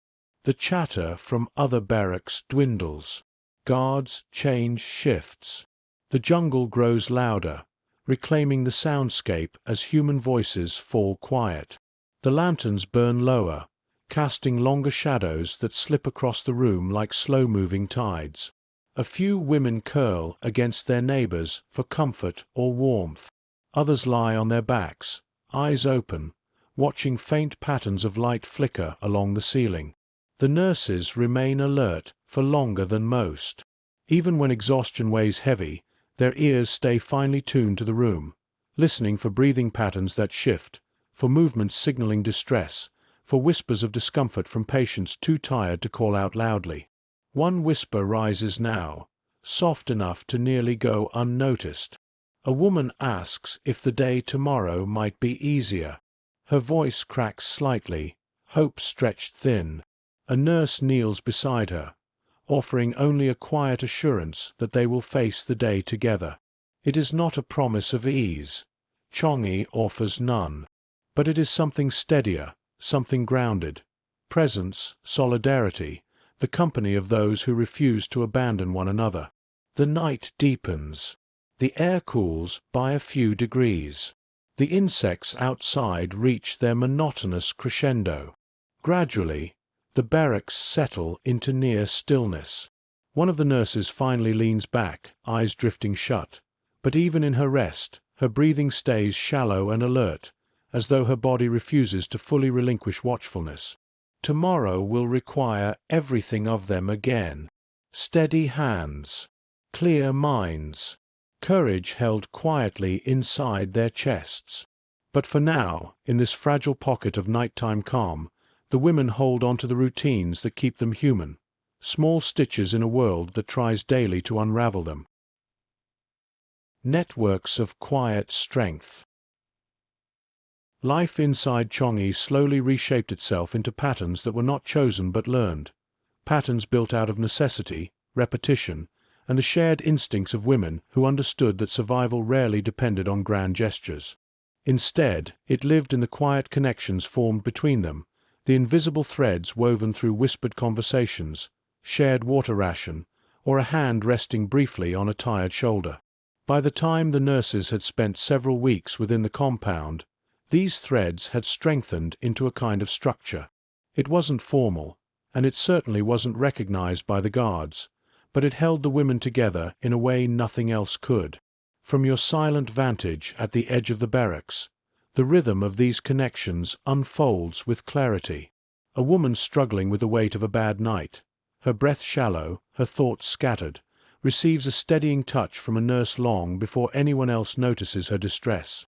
The chatter from other barracks dwindles. Guards change shifts. The jungle grows louder, reclaiming the soundscape as human voices fall quiet. The lanterns burn lower, casting longer shadows that slip across the room like slow-moving tides. A few women curl against their neighbors for comfort or warmth. Others lie on their backs, eyes open, watching faint patterns of light flicker along the ceiling. The nurses remain alert for longer than most. Even when exhaustion weighs heavy, Their ears stay finely tuned to the room, listening for breathing patterns that shift, for movements signaling distress, for whispers of discomfort from patients too tired to call out loudly. One whisper rises now, soft enough to nearly go unnoticed. A woman asks if the day tomorrow might be easier. Her voice cracks slightly, hope stretched thin. A nurse kneels beside her, offering only a quiet assurance that they will face the day together. It is not a promise of ease. Changi offers none. But it is something steadier, something grounded. Presence, solidarity, the company of those who refuse to abandon one another. The night deepens. The air cools by a few degrees. The insects outside reach their monotonous crescendo. Gradually, the barracks settle into near stillness. One of the nurses finally leans back, eyes drifting shut. But even in her rest, her breathing stays shallow and alert, as though her body refuses to fully relinquish watchfulness. Tomorrow will require everything of them again. Steady hands, clear minds, courage held quietly inside their chests. But for now, in this fragile pocket of nighttime calm, the women hold on to the routines that keep them human, small stitches in a world that tries daily to unravel them. Networks of quiet strength. Life inside Changi slowly reshaped itself into patterns that were not chosen but learned, patterns built out of necessity, repetition, and the shared instincts of women who understood that survival rarely depended on grand gestures. Instead, it lived in the quiet connections formed between them, the invisible threads woven through whispered conversations, shared water ration, or a hand resting briefly on a tired shoulder. By the time the nurses had spent several weeks within the compound, these threads had strengthened into a kind of structure. It wasn't formal, and it certainly wasn't recognized by the guards, but it held the women together in a way nothing else could. From your silent vantage at the edge of the barracks, the rhythm of these connections unfolds with clarity. A woman struggling with the weight of a bad night, her breath shallow, her thoughts scattered, receives a steadying touch from a nurse long before anyone else notices her distress.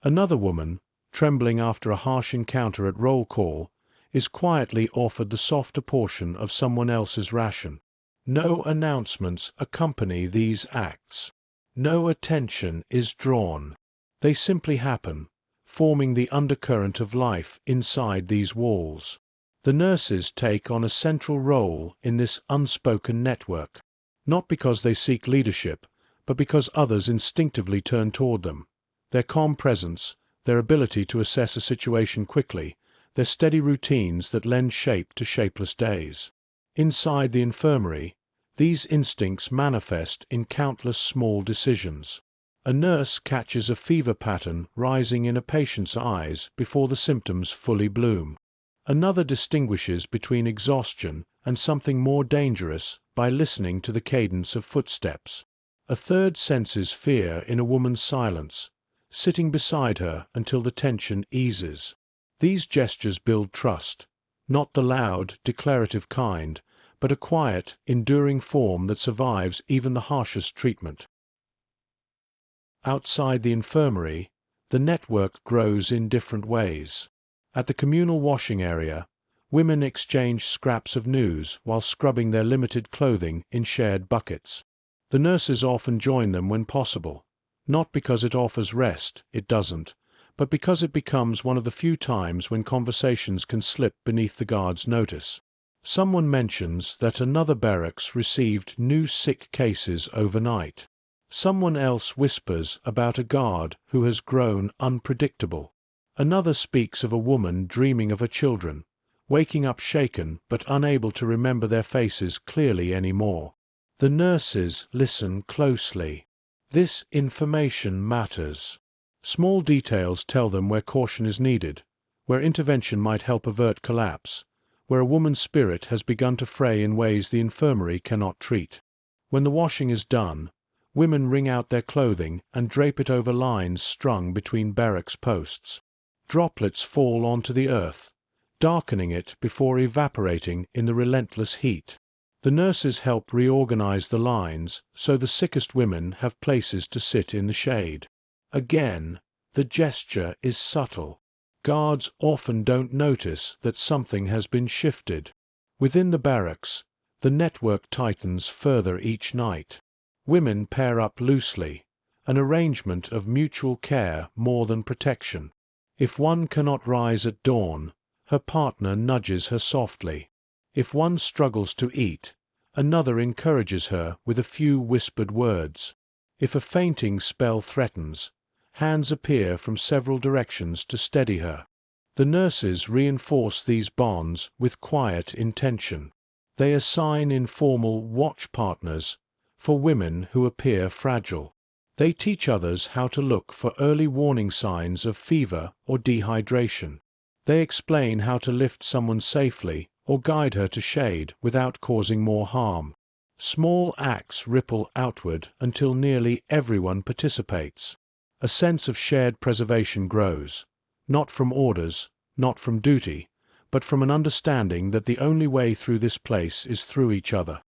Another woman, trembling after a harsh encounter at roll call, is quietly offered the softer portion of someone else's ration. No announcements accompany these acts. No attention is drawn. They simply happen, forming the undercurrent of life inside these walls. The nurses take on a central role in this unspoken network, not because they seek leadership, but because others instinctively turn toward them. Their calm presence, their ability to assess a situation quickly, their steady routines that lend shape to shapeless days. Inside the infirmary, these instincts manifest in countless small decisions. A nurse catches a fever pattern rising in a patient's eyes before the symptoms fully bloom. Another distinguishes between exhaustion and something more dangerous by listening to the cadence of footsteps. A third senses fear in a woman's silence, sitting beside her until the tension eases. These gestures build trust, not the loud, declarative kind, but a quiet, enduring form that survives even the harshest treatment. Outside the infirmary, the network grows in different ways. At the communal washing area, women exchange scraps of news while scrubbing their limited clothing in shared buckets. The nurses often join them when possible, not because it offers rest, it doesn't, but because it becomes one of the few times when conversations can slip beneath the guard's notice. Someone mentions that another barracks received new sick cases overnight. Someone else whispers about a guard who has grown unpredictable. Another speaks of a woman dreaming of her children, waking up shaken but unable to remember their faces clearly anymore. The nurses listen closely. This information matters. Small details tell them where caution is needed, where intervention might help avert collapse, where a woman's spirit has begun to fray in ways the infirmary cannot treat. When the washing is done, women wring out their clothing and drape it over lines strung between barracks posts. Droplets fall onto the earth, darkening it before evaporating in the relentless heat. The nurses help reorganize the lines so the sickest women have places to sit in the shade. Again, the gesture is subtle. Guards often don't notice that something has been shifted. Within the barracks, the network tightens further each night. Women pair up loosely, an arrangement of mutual care more than protection. If one cannot rise at dawn, her partner nudges her softly. If one struggles to eat, another encourages her with a few whispered words. If a fainting spell threatens, hands appear from several directions to steady her. The nurses reinforce these bonds with quiet intention. They assign informal watch partners for women who appear fragile. They teach others how to look for early warning signs of fever or dehydration. They explain how to lift someone safely or guide her to shade without causing more harm. Small acts ripple outward until nearly everyone participates. A sense of shared preservation grows, not from orders, not from duty, but from an understanding that the only way through this place is through each other.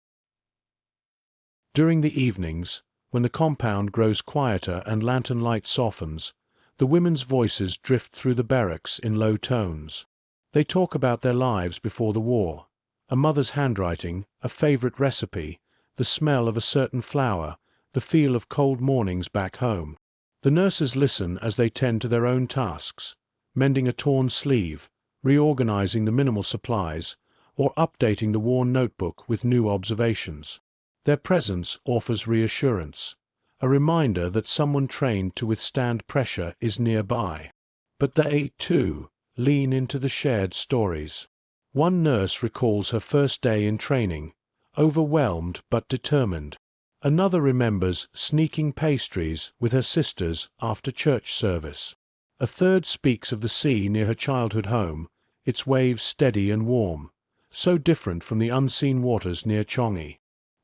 During the evenings, when the compound grows quieter and lantern light softens, the women's voices drift through the barracks in low tones. They talk about their lives before the war, a mother's handwriting, a favorite recipe, the smell of a certain flower, the feel of cold mornings back home. The nurses listen as they tend to their own tasks, mending a torn sleeve, reorganizing the minimal supplies, or updating the worn notebook with new observations. Their presence offers reassurance, a reminder that someone trained to withstand pressure is nearby. But they, too, lean into the shared stories. One nurse recalls her first day in training, overwhelmed but determined. Another remembers sneaking pastries with her sisters after church service. A third speaks of the sea near her childhood home, its waves steady and warm, so different from the unseen waters near Changi.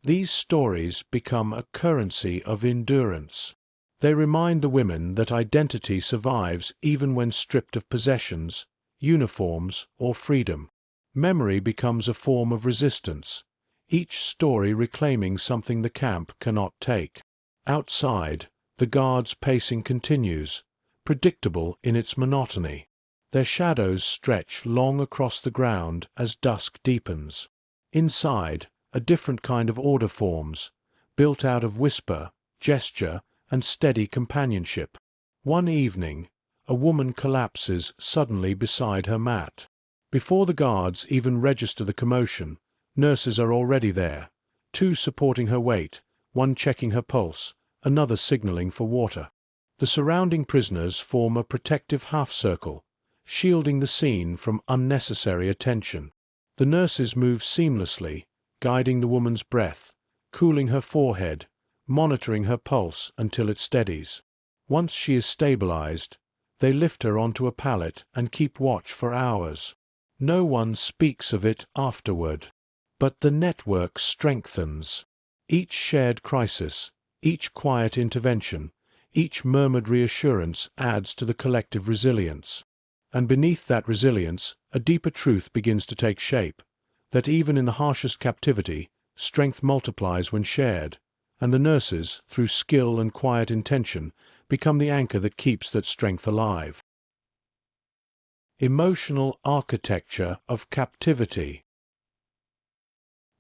These stories become a currency of endurance. They remind the women that identity survives even when stripped of possessions, uniforms, or freedom. Memory becomes a form of resistance, each story reclaiming something the camp cannot take. Outside, the guards' pacing continues, predictable in its monotony. Their shadows stretch long across the ground as dusk deepens. Inside, a different kind of order forms, built out of whisper, gesture, and steady companionship. One evening, a woman collapses suddenly beside her mat. Before the guards even register the commotion, nurses are already there, two supporting her weight, one checking her pulse, another signaling for water. The surrounding prisoners form a protective half-circle, shielding the scene from unnecessary attention. The nurses move seamlessly, guiding the woman's breath, cooling her forehead, monitoring her pulse until it steadies. Once she is stabilized, they lift her onto a pallet and keep watch for hours. No one speaks of it afterward. But the network strengthens. Each shared crisis, each quiet intervention, each murmured reassurance adds to the collective resilience. And beneath that resilience, a deeper truth begins to take shape, that even in the harshest captivity, strength multiplies when shared, and the nurses, through skill and quiet intention, become the anchor that keeps that strength alive. Emotional architecture of captivity.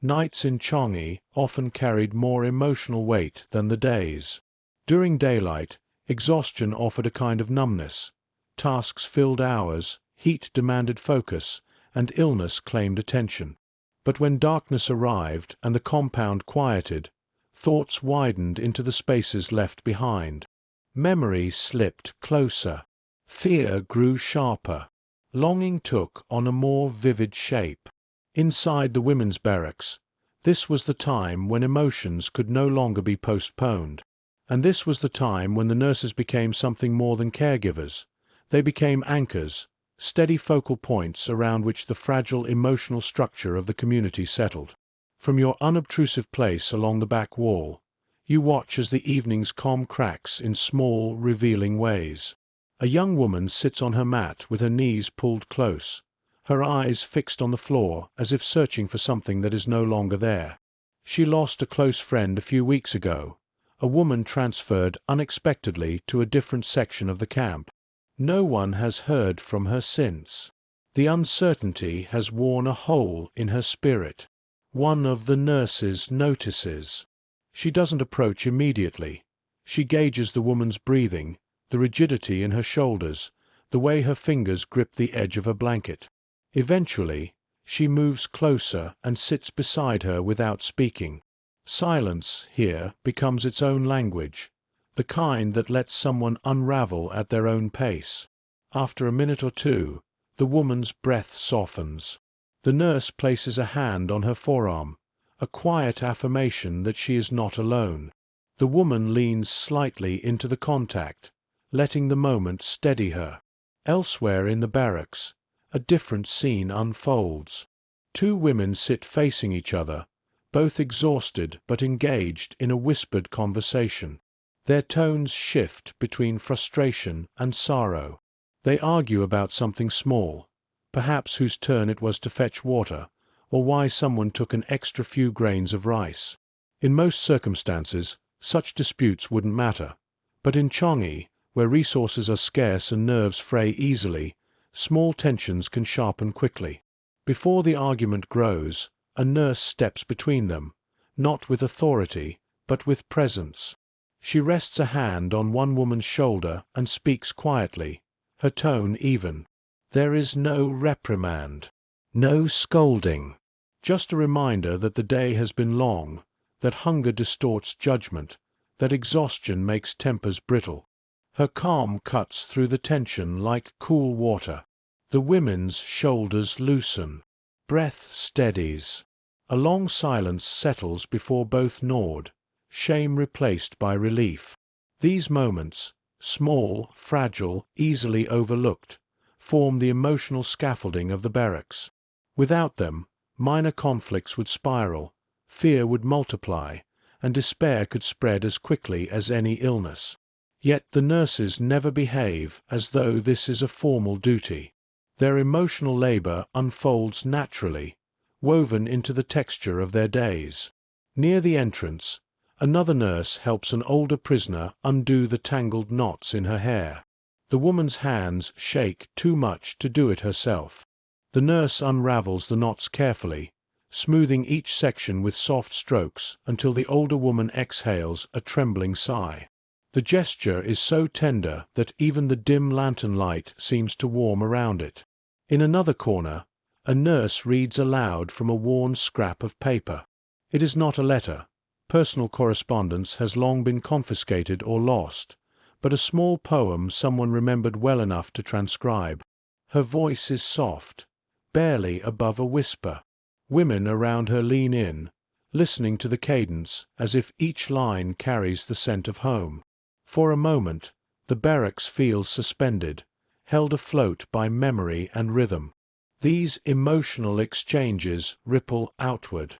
Nights in Changi often carried more emotional weight than the days. During daylight, exhaustion offered a kind of numbness. Tasks filled hours, heat demanded focus, and illness claimed attention. But when darkness arrived and the compound quieted, thoughts widened into the spaces left behind. Memory slipped closer. Fear grew sharper. Longing took on a more vivid shape. Inside the women's barracks, this was the time when emotions could no longer be postponed. And this was the time when the nurses became something more than caregivers. They became anchors, steady focal points around which the fragile emotional structure of the community settled. From your unobtrusive place along the back wall, you watch as the evening's calm cracks in small, revealing ways. A young woman sits on her mat with her knees pulled close, her eyes fixed on the floor as if searching for something that is no longer there. She lost a close friend a few weeks ago, a woman transferred unexpectedly to a different section of the camp. No one has heard from her since. The uncertainty has worn a hole in her spirit. One of the nurses notices. She doesn't approach immediately. She gauges the woman's breathing, the rigidity in her shoulders, the way her fingers grip the edge of her blanket. Eventually, she moves closer and sits beside her without speaking. Silence here becomes its own language, the kind that lets someone unravel at their own pace. After a minute or two, the woman's breath softens. The nurse places a hand on her forearm, a quiet affirmation that she is not alone. The woman leans slightly into the contact, letting the moment steady her. Elsewhere in the barracks, a different scene unfolds. Two women sit facing each other, both exhausted but engaged in a whispered conversation. Their tones shift between frustration and sorrow. They argue about something small, perhaps whose turn it was to fetch water, or why someone took an extra few grains of rice. In most circumstances, such disputes wouldn't matter. But in Changi, where resources are scarce and nerves fray easily, small tensions can sharpen quickly. Before the argument grows, a nurse steps between them, not with authority, but with presence. She rests a hand on one woman's shoulder and speaks quietly, her tone even. There is no reprimand, no scolding, just a reminder that the day has been long, that hunger distorts judgment, that exhaustion makes tempers brittle. Her calm cuts through the tension like cool water. The women's shoulders loosen. Breath steadies. A long silence settles before both nod, shame replaced by relief. These moments, small, fragile, easily overlooked, form the emotional scaffolding of the barracks. Without them, minor conflicts would spiral, fear would multiply, and despair could spread as quickly as any illness. Yet the nurses never behave as though this is a formal duty. Their emotional labor unfolds naturally, woven into the texture of their days. Near the entrance, another nurse helps an older prisoner undo the tangled knots in her hair. The woman's hands shake too much to do it herself. The nurse unravels the knots carefully, smoothing each section with soft strokes until the older woman exhales a trembling sigh. The gesture is so tender that even the dim lantern light seems to warm around it. In another corner, a nurse reads aloud from a worn scrap of paper. It is not a letter. Personal correspondence has long been confiscated or lost, but a small poem someone remembered well enough to transcribe. Her voice is soft, barely above a whisper. Women around her lean in, listening to the cadence as if each line carries the scent of home. For a moment, the barracks feels suspended, held afloat by memory and rhythm. These emotional exchanges ripple outward.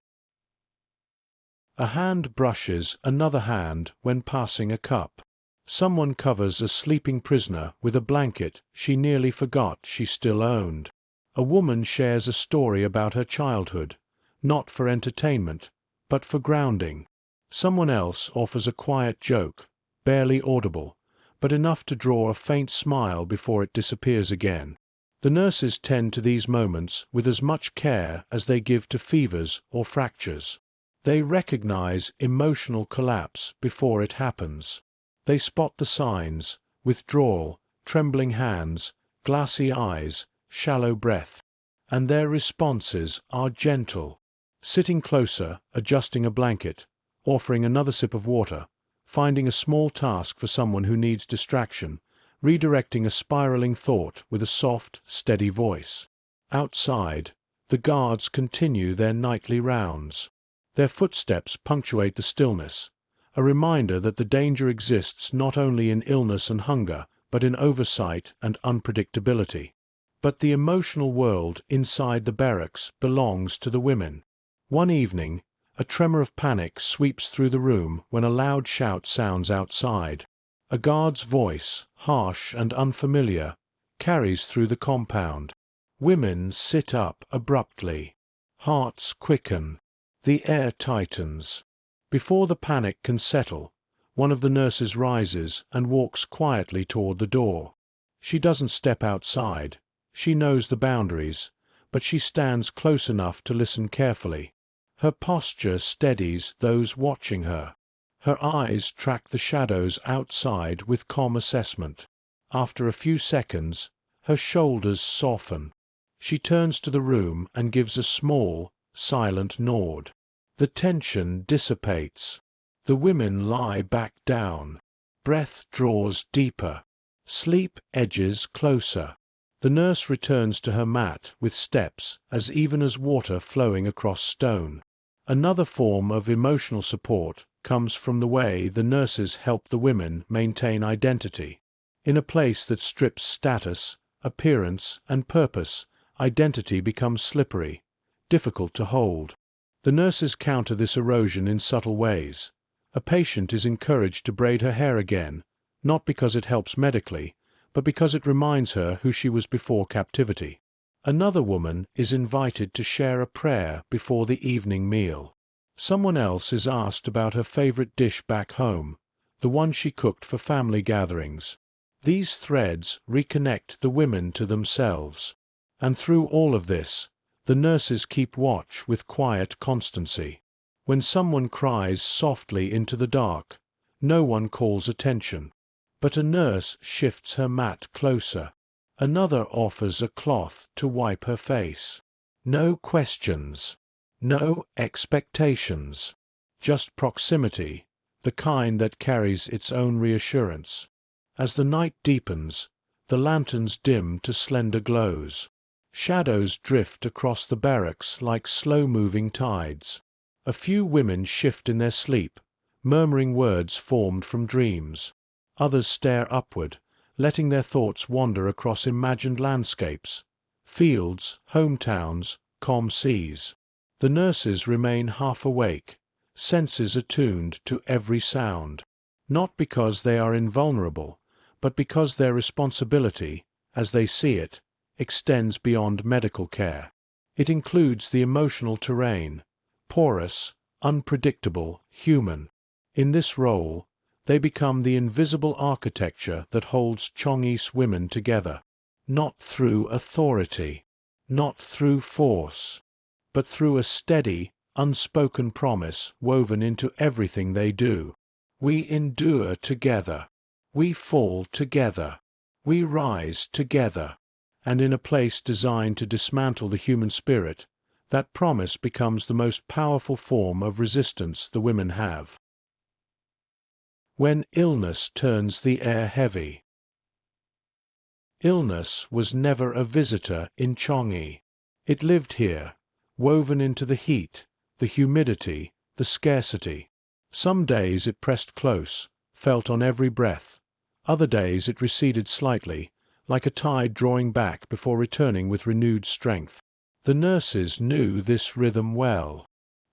A hand brushes another hand when passing a cup. Someone covers a sleeping prisoner with a blanket she nearly forgot she still owned. A woman shares a story about her childhood, not for entertainment, but for grounding. Someone else offers a quiet joke, barely audible, but enough to draw a faint smile before it disappears again. The nurses tend to these moments with as much care as they give to fevers or fractures. They recognize emotional collapse before it happens. They spot the signs: withdrawal, trembling hands, glassy eyes, shallow breath. And their responses are gentle. Sitting closer, adjusting a blanket, offering another sip of water, finding a small task for someone who needs distraction, redirecting a spiraling thought with a soft, steady voice. Outside, the guards continue their nightly rounds. Their footsteps punctuate the stillness, a reminder that the danger exists not only in illness and hunger, but in oversight and unpredictability. But the emotional world inside the barracks belongs to the women. One evening, a tremor of panic sweeps through the room when a loud shout sounds outside. A guard's voice, harsh and unfamiliar, carries through the compound. Women sit up abruptly. Hearts quicken. The air tightens. Before the panic can settle, one of the nurses rises and walks quietly toward the door. She doesn't step outside. She knows the boundaries, but she stands close enough to listen carefully. Her posture steadies those watching her. Her eyes track the shadows outside with calm assessment. After a few seconds, her shoulders soften. She turns to the room and gives a small, silent nod. The tension dissipates. The women lie back down. Breath draws deeper. Sleep edges closer. The nurse returns to her mat with steps as even as water flowing across stone. Another form of emotional support comes from the way the nurses help the women maintain identity. In a place that strips status, appearance, and purpose, identity becomes slippery, difficult to hold. The nurses counter this erosion in subtle ways. A patient is encouraged to braid her hair again, not because it helps medically, but because it reminds her who she was before captivity. Another woman is invited to share a prayer before the evening meal. Someone else is asked about her favorite dish back home, the one she cooked for family gatherings. These threads reconnect the women to themselves. And through all of this, the nurses keep watch with quiet constancy. When someone cries softly into the dark, no one calls attention. But a nurse shifts her mat closer. Another offers a cloth to wipe her face. No questions. No expectations. Just proximity, the kind that carries its own reassurance. As the night deepens, the lanterns dim to slender glows. Shadows drift across the barracks like slow-moving tides. A few women shift in their sleep, murmuring words formed from dreams. Others stare upward, letting their thoughts wander across imagined landscapes, fields, hometowns, calm seas. The nurses remain half awake, senses attuned to every sound. Not because they are invulnerable, but because their responsibility, as they see it, extends beyond medical care. It includes the emotional terrain, porous, unpredictable, human. In this role, they become the invisible architecture that holds Changi's women together. Not through authority, not through force, but through a steady, unspoken promise woven into everything they do. We endure together. We fall together. We rise together. And in a place designed to dismantle the human spirit, that promise becomes the most powerful form of resistance the women have. When illness turns the air heavy. Illness was never a visitor in Changi. It lived here, woven into the heat, the humidity, the scarcity. Some days it pressed close, felt on every breath. Other days it receded slightly, like a tide drawing back before returning with renewed strength. The nurses knew this rhythm well.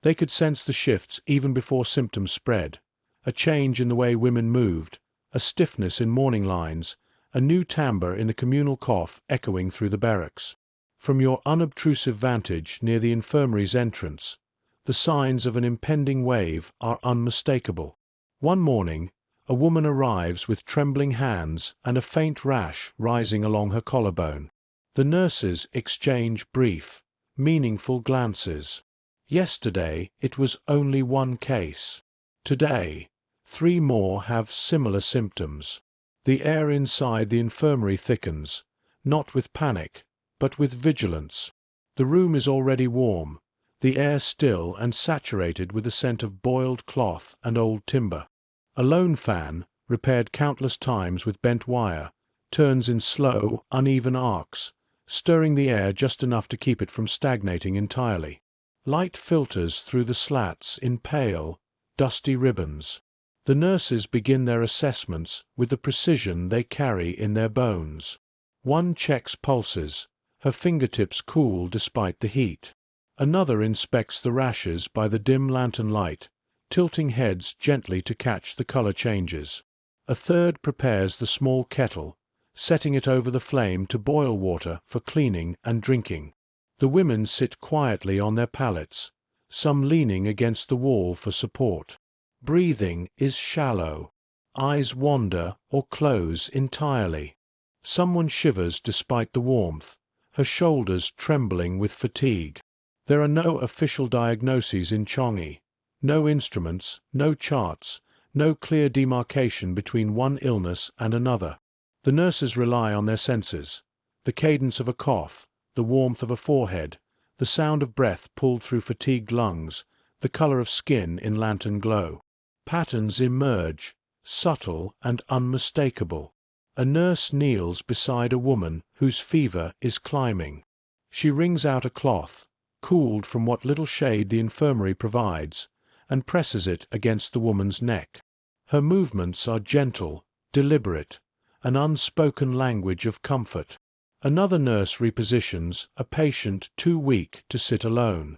They could sense the shifts even before symptoms spread. A change in the way women moved, a stiffness in morning lines, a new timbre in the communal cough echoing through the barracks. From your unobtrusive vantage near the infirmary's entrance, the signs of an impending wave are unmistakable. One morning, a woman arrives with trembling hands and a faint rash rising along her collarbone. The nurses exchange brief, meaningful glances. Yesterday it was only one case. Today, 3 more have similar symptoms. The air inside the infirmary thickens, not with panic, but with vigilance. The room is already warm, the air still and saturated with the scent of boiled cloth and old timber. A lone fan, repaired countless times with bent wire, turns in slow, uneven arcs, stirring the air just enough to keep it from stagnating entirely. Light filters through the slats in pale, dusty ribbons. The nurses begin their assessments with the precision they carry in their bones. One checks pulses, her fingertips cool despite the heat. Another inspects the rashes by the dim lantern light, tilting heads gently to catch the color changes. A third prepares the small kettle, setting it over the flame to boil water for cleaning and drinking. The women sit quietly on their pallets, some leaning against the wall for support. Breathing is shallow. Eyes wander or close entirely. Someone shivers despite the warmth, her shoulders trembling with fatigue. There are no official diagnoses in Changi. No instruments, no charts, no clear demarcation between one illness and another. The nurses rely on their senses. The cadence of a cough, the warmth of a forehead, the sound of breath pulled through fatigued lungs, the color of skin in lantern glow. Patterns emerge, subtle and unmistakable. A nurse kneels beside a woman whose fever is climbing. She wrings out a cloth, cooled from what little shade the infirmary provides, and presses it against the woman's neck. Her movements are gentle, deliberate, an unspoken language of comfort. Another nurse repositions a patient too weak to sit alone.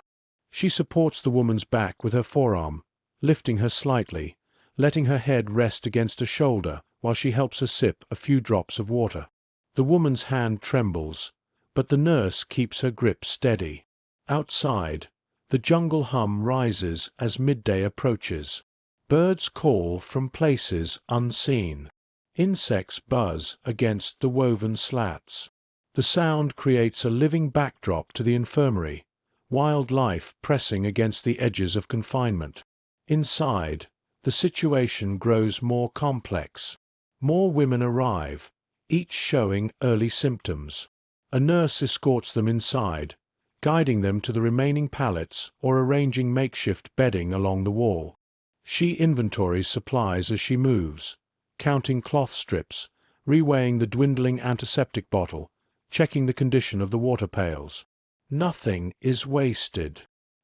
She supports the woman's back with her forearm, lifting her slightly, letting her head rest against a shoulder while she helps her sip a few drops of water. The woman's hand trembles, but the nurse keeps her grip steady. Outside, the jungle hum rises as midday approaches. Birds call from places unseen. Insects buzz against the woven slats. The sound creates a living backdrop to the infirmary, wildlife pressing against the edges of confinement. Inside, the situation grows more complex. More women arrive, each showing early symptoms. A nurse escorts them inside, guiding them to the remaining pallets or arranging makeshift bedding along the wall. She inventories supplies as she moves, counting cloth strips, reweighing the dwindling antiseptic bottle, checking the condition of the water pails. Nothing is wasted.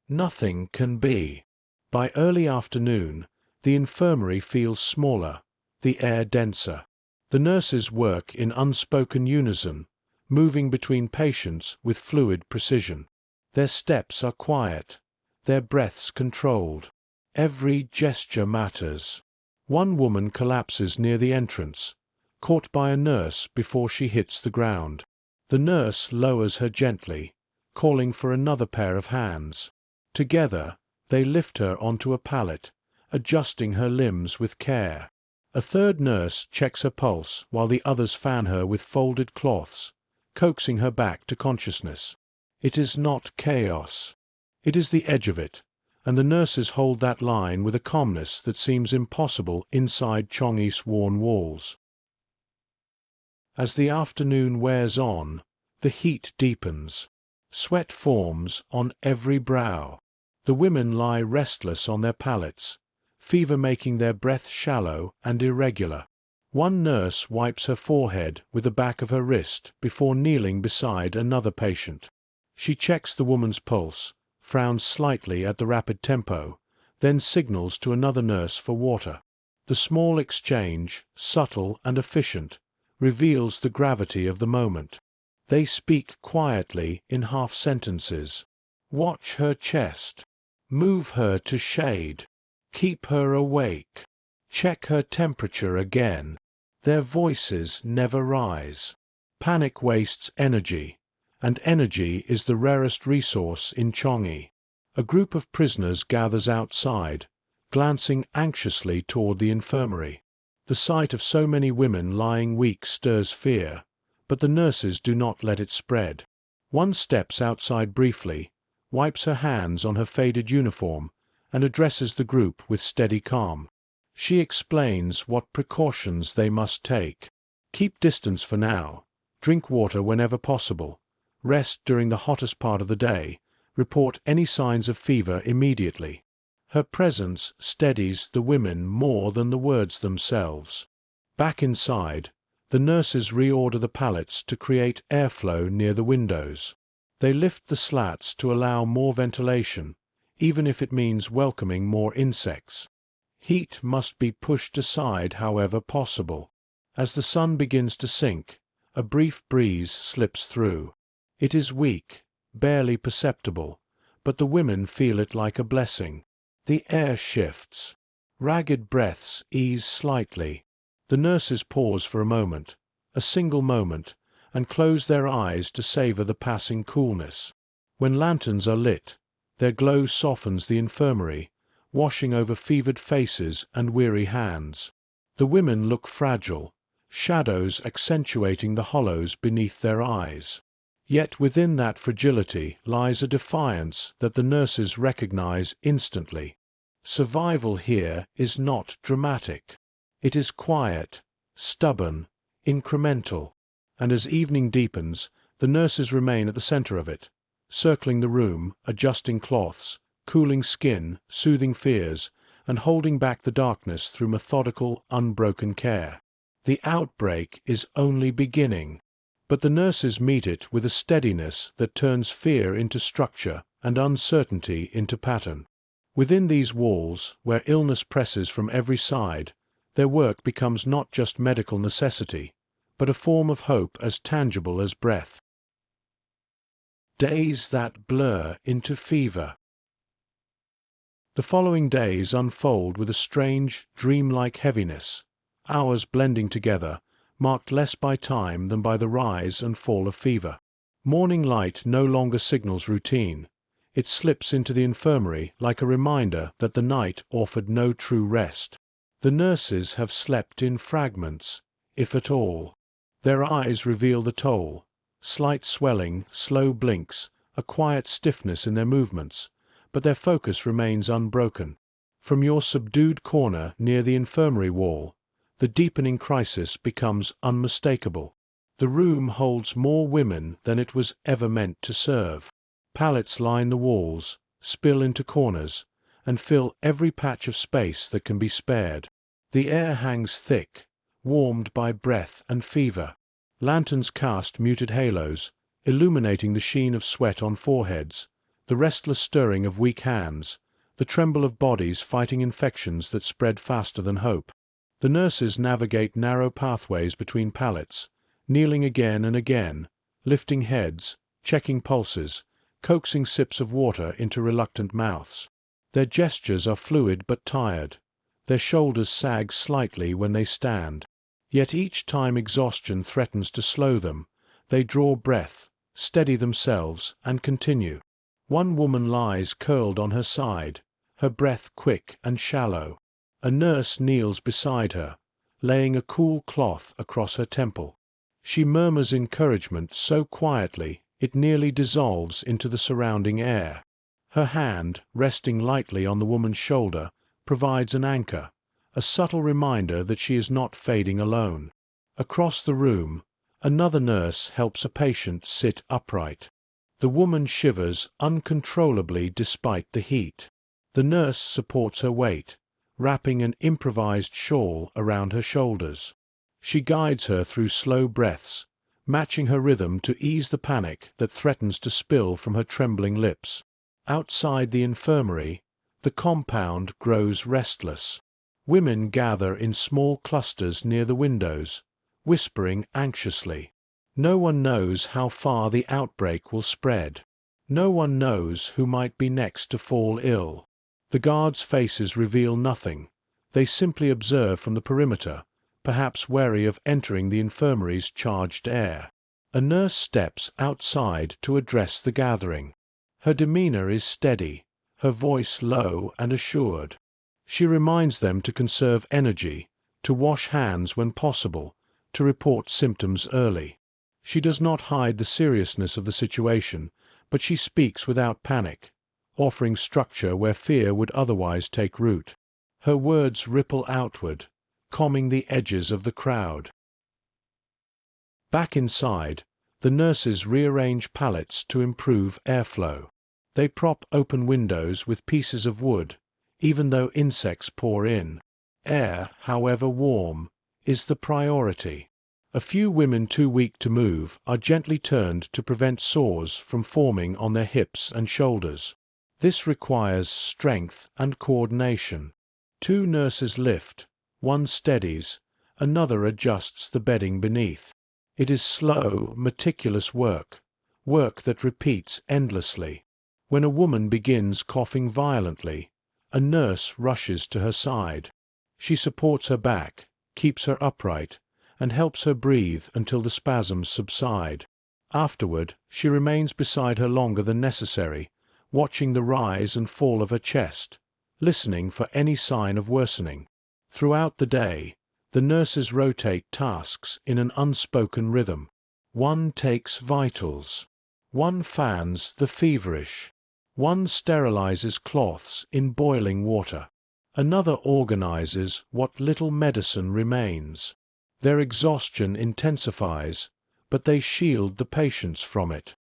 Nothing can be. By early afternoon, the infirmary feels smaller, the air denser. The nurses work in unspoken unison, moving between patients with fluid precision. Their steps are quiet, their breaths controlled. Every gesture matters. One woman collapses near the entrance, caught by a nurse before she hits the ground. The nurse lowers her gently, calling for another pair of hands. Together, they lift her onto a pallet, adjusting her limbs with care. A third nurse checks her pulse while the others fan her with folded cloths, coaxing her back to consciousness. It is not chaos. It is the edge of it, and the nurses hold that line with a calmness that seems impossible inside Changi's worn walls. As the afternoon wears on, the heat deepens. Sweat forms on every brow. The women lie restless on their pallets, fever making their breath shallow and irregular. One nurse wipes her forehead with the back of her wrist before kneeling beside another patient. She checks the woman's pulse, frowns slightly at the rapid tempo, then signals to another nurse for water. The small exchange, subtle and efficient, reveals the gravity of the moment. They speak quietly in half sentences. Watch her chest. Move her to shade. Keep her awake. Check her temperature again. Their voices never rise. Panic wastes energy, and energy is the rarest resource in Changi. A group of prisoners gathers outside, glancing anxiously toward the infirmary. The sight of so many women lying weak stirs fear, but the nurses do not let it spread. One steps outside briefly, wipes her hands on her faded uniform, and addresses the group with steady calm. She explains what precautions they must take. Keep distance for now, drink water whenever possible, rest during the hottest part of the day, report any signs of fever immediately. Her presence steadies the women more than the words themselves. Back inside, the nurses reorder the pallets to create airflow near the windows. They lift the slats to allow more ventilation, even if it means welcoming more insects. Heat must be pushed aside however possible. As the sun begins to sink, a brief breeze slips through. It is weak, barely perceptible, but the women feel it like a blessing. The air shifts. Ragged breaths ease slightly. The nurses pause for a moment, a single moment, and close their eyes to savor the passing coolness. When lanterns are lit, Their glow softens the infirmary, washing over fevered faces and weary hands. The women look fragile, shadows accentuating the hollows beneath their eyes. Yet within that fragility lies a defiance that the nurses recognize instantly. Survival here is not dramatic. It is quiet, stubborn, incremental. And as evening deepens, the nurses remain at the center of it, circling the room, adjusting cloths, cooling skin, soothing fears, and holding back the darkness through methodical, unbroken care. The outbreak is only beginning, but the nurses meet it with a steadiness that turns fear into structure and uncertainty into pattern. Within these walls, where illness presses from every side, their work becomes not just medical necessity, but a form of hope as tangible as breath. Days that blur into fever. The following days unfold with a strange, dreamlike heaviness, hours blending together, marked less by time than by the rise and fall of fever. Morning light no longer signals routine. It slips into the infirmary like a reminder that the night offered no true rest. The nurses have slept in fragments, if at all. Their eyes reveal the toll: slight swelling, slow blinks, a quiet stiffness in their movements, but their focus remains unbroken. From your subdued corner near the infirmary wall, the deepening crisis becomes unmistakable. The room holds more women than it was ever meant to serve. Pallets line the walls, spill into corners, and fill every patch of space that can be spared. The air hangs thick, warmed by breath and fever. Lanterns cast muted halos, illuminating the sheen of sweat on foreheads, the restless stirring of weak hands, the tremble of bodies fighting infections that spread faster than hope. The nurses navigate narrow pathways between pallets, kneeling again and again, lifting heads, checking pulses, coaxing sips of water into reluctant mouths. Their gestures are fluid but tired. Their shoulders sag slightly when they stand. Yet each time exhaustion threatens to slow them, they draw breath, steady themselves, and continue. One woman lies curled on her side, her breath quick and shallow. A nurse kneels beside her, laying a cool cloth across her temple. She murmurs encouragement so quietly it nearly dissolves into the surrounding air. Her hand, resting lightly on the woman's shoulder, provides an anchor, a subtle reminder that she is not fading alone. Across the room, another nurse helps a patient sit upright. The woman shivers uncontrollably despite the heat. The nurse supports her weight, wrapping an improvised shawl around her shoulders. She guides her through slow breaths, matching her rhythm to ease the panic that threatens to spill from her trembling lips. Outside the infirmary, the compound grows restless. Women gather in small clusters near the windows, whispering anxiously. No one knows how far the outbreak will spread. No one knows who might be next to fall ill. The guards' faces reveal nothing. They simply observe from the perimeter, perhaps wary of entering the infirmary's charged air. A nurse steps outside to address the gathering. Her demeanor is steady, her voice low and assured. She reminds them to conserve energy, to wash hands when possible, to report symptoms early. She does not hide the seriousness of the situation, but she speaks without panic, offering structure where fear would otherwise take root. Her words ripple outward, calming the edges of the crowd. Back inside, the nurses rearrange pallets to improve airflow. They prop open windows with pieces of wood, even though insects pour in. Air, however warm, is the priority. A few women too weak to move are gently turned to prevent sores from forming on their hips and shoulders. This requires strength and coordination. Two nurses lift, one steadies, another adjusts the bedding beneath. It is slow, meticulous work that repeats endlessly. When a woman begins coughing violently, a nurse rushes to her side. She supports her back, keeps her upright, and helps her breathe until the spasms subside. Afterward, she remains beside her longer than necessary, watching the rise and fall of her chest, listening for any sign of worsening. Throughout the day, the nurses rotate tasks in an unspoken rhythm. One takes vitals. One fans the feverish. One sterilizes cloths in boiling water. Another organizes what little medicine remains. Their exhaustion intensifies, but they shield the patients from it.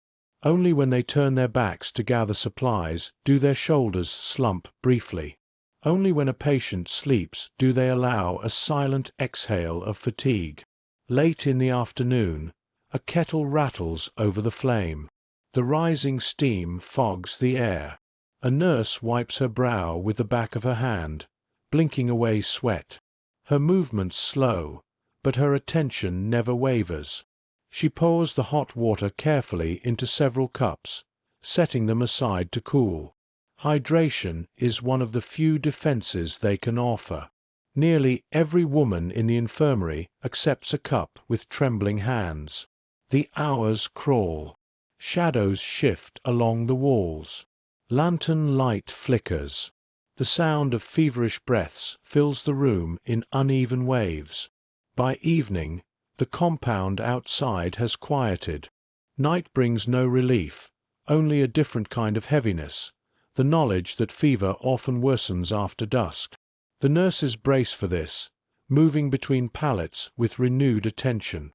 Only when they turn their backs to gather supplies do their shoulders slump briefly. Only when a patient sleeps do they allow a silent exhale of fatigue. Late in the afternoon, a kettle rattles over the flame. The rising steam fogs the air. A nurse wipes her brow with the back of her hand, blinking away sweat. Her movements slow, but her attention never wavers. She pours the hot water carefully into several cups, setting them aside to cool. Hydration is one of the few defenses they can offer. Nearly every woman in the infirmary accepts a cup with trembling hands. The hours crawl. Shadows shift along the walls. Lantern light flickers. The sound of feverish breaths fills the room in uneven waves. By evening, the compound outside has quieted. Night brings no relief, only a different kind of heaviness, the knowledge that fever often worsens after dusk. The nurses brace for this, moving between pallets with renewed attention.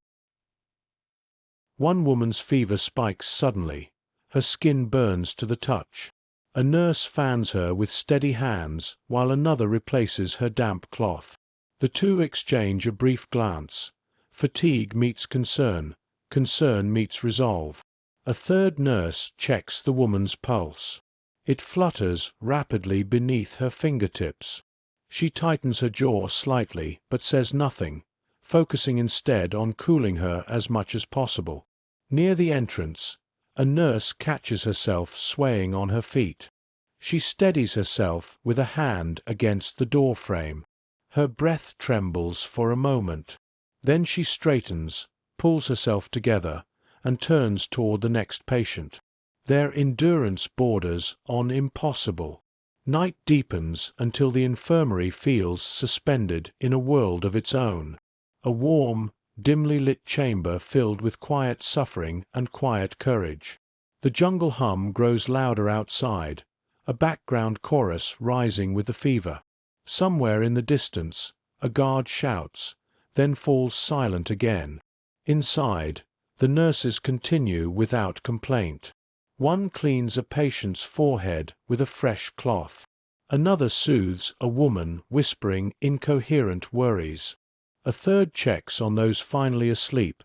One woman's fever spikes suddenly. Her skin burns to the touch. A nurse fans her with steady hands while another replaces her damp cloth. The two exchange a brief glance. Fatigue meets concern. Concern meets resolve. A third nurse checks the woman's pulse. It flutters rapidly beneath her fingertips. She tightens her jaw slightly but says nothing, focusing instead on cooling her as much as possible. Near the entrance, a nurse catches herself swaying on her feet. She steadies herself with a hand against the doorframe. Her breath trembles for a moment. Then she straightens, pulls herself together, and turns toward the next patient. Their endurance borders on impossible. Night deepens until the infirmary feels suspended in a world of its own. A warm, dimly lit chamber filled with quiet suffering and quiet courage. The jungle hum grows louder outside, a background chorus rising with the fever. Somewhere in the distance, a guard shouts, then falls silent again. Inside, the nurses continue without complaint. One cleans a patient's forehead with a fresh cloth. Another soothes a woman whispering incoherent worries. A third checks on those finally asleep,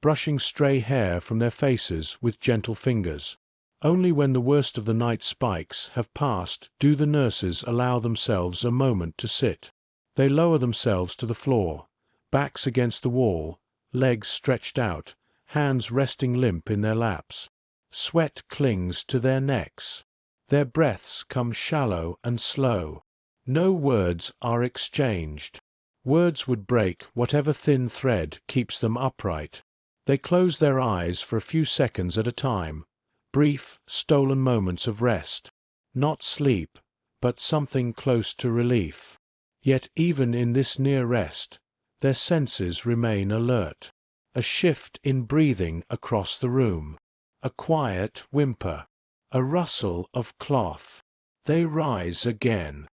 brushing stray hair from their faces with gentle fingers. Only when the worst of the night spikes have passed do the nurses allow themselves a moment to sit. They lower themselves to the floor, backs against the wall, legs stretched out, hands resting limp in their laps. Sweat clings to their necks. Their breaths come shallow and slow. No words are exchanged. Words would break whatever thin thread keeps them upright. They close their eyes for a few seconds at a time, brief, stolen moments of rest. Not sleep, but something close to relief. Yet even in this near rest, their senses remain alert. A shift in breathing across the room. A quiet whimper. A rustle of cloth. They rise again.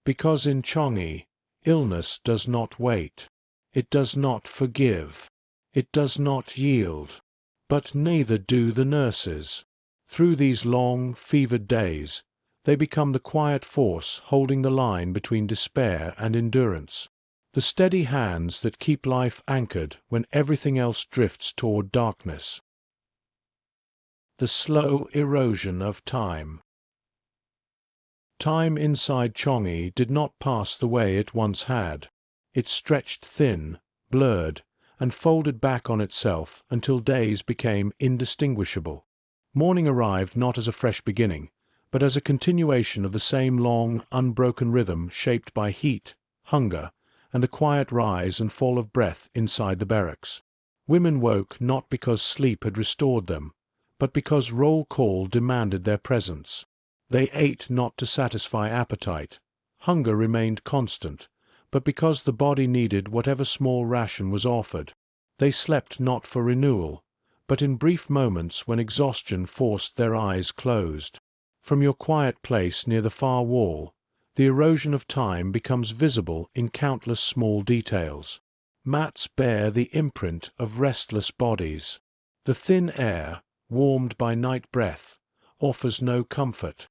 Because in Changi, illness does not wait. It does not forgive. It does not yield. But neither do the nurses. Through these long, fevered days, they become the quiet force holding the line between despair and endurance. The steady hands that keep life anchored when everything else drifts toward darkness. The slow erosion of time. Time inside Changi did not pass the way it once had. It stretched thin, blurred, and folded back on itself until days became indistinguishable. Morning arrived not as a fresh beginning, but as a continuation of the same long, unbroken rhythm shaped by heat, hunger, and the quiet rise and fall of breath inside the barracks. Women woke not because sleep had restored them, but because roll call demanded their presence. They ate not to satisfy appetite. Hunger remained constant, but because the body needed whatever small ration was offered. They slept not for renewal, but in brief moments when exhaustion forced their eyes closed. From your quiet place near the far wall, the erosion of time becomes visible in countless small details. Mats bear the imprint of restless bodies. The thin air, warmed by night breath, offers no comfort.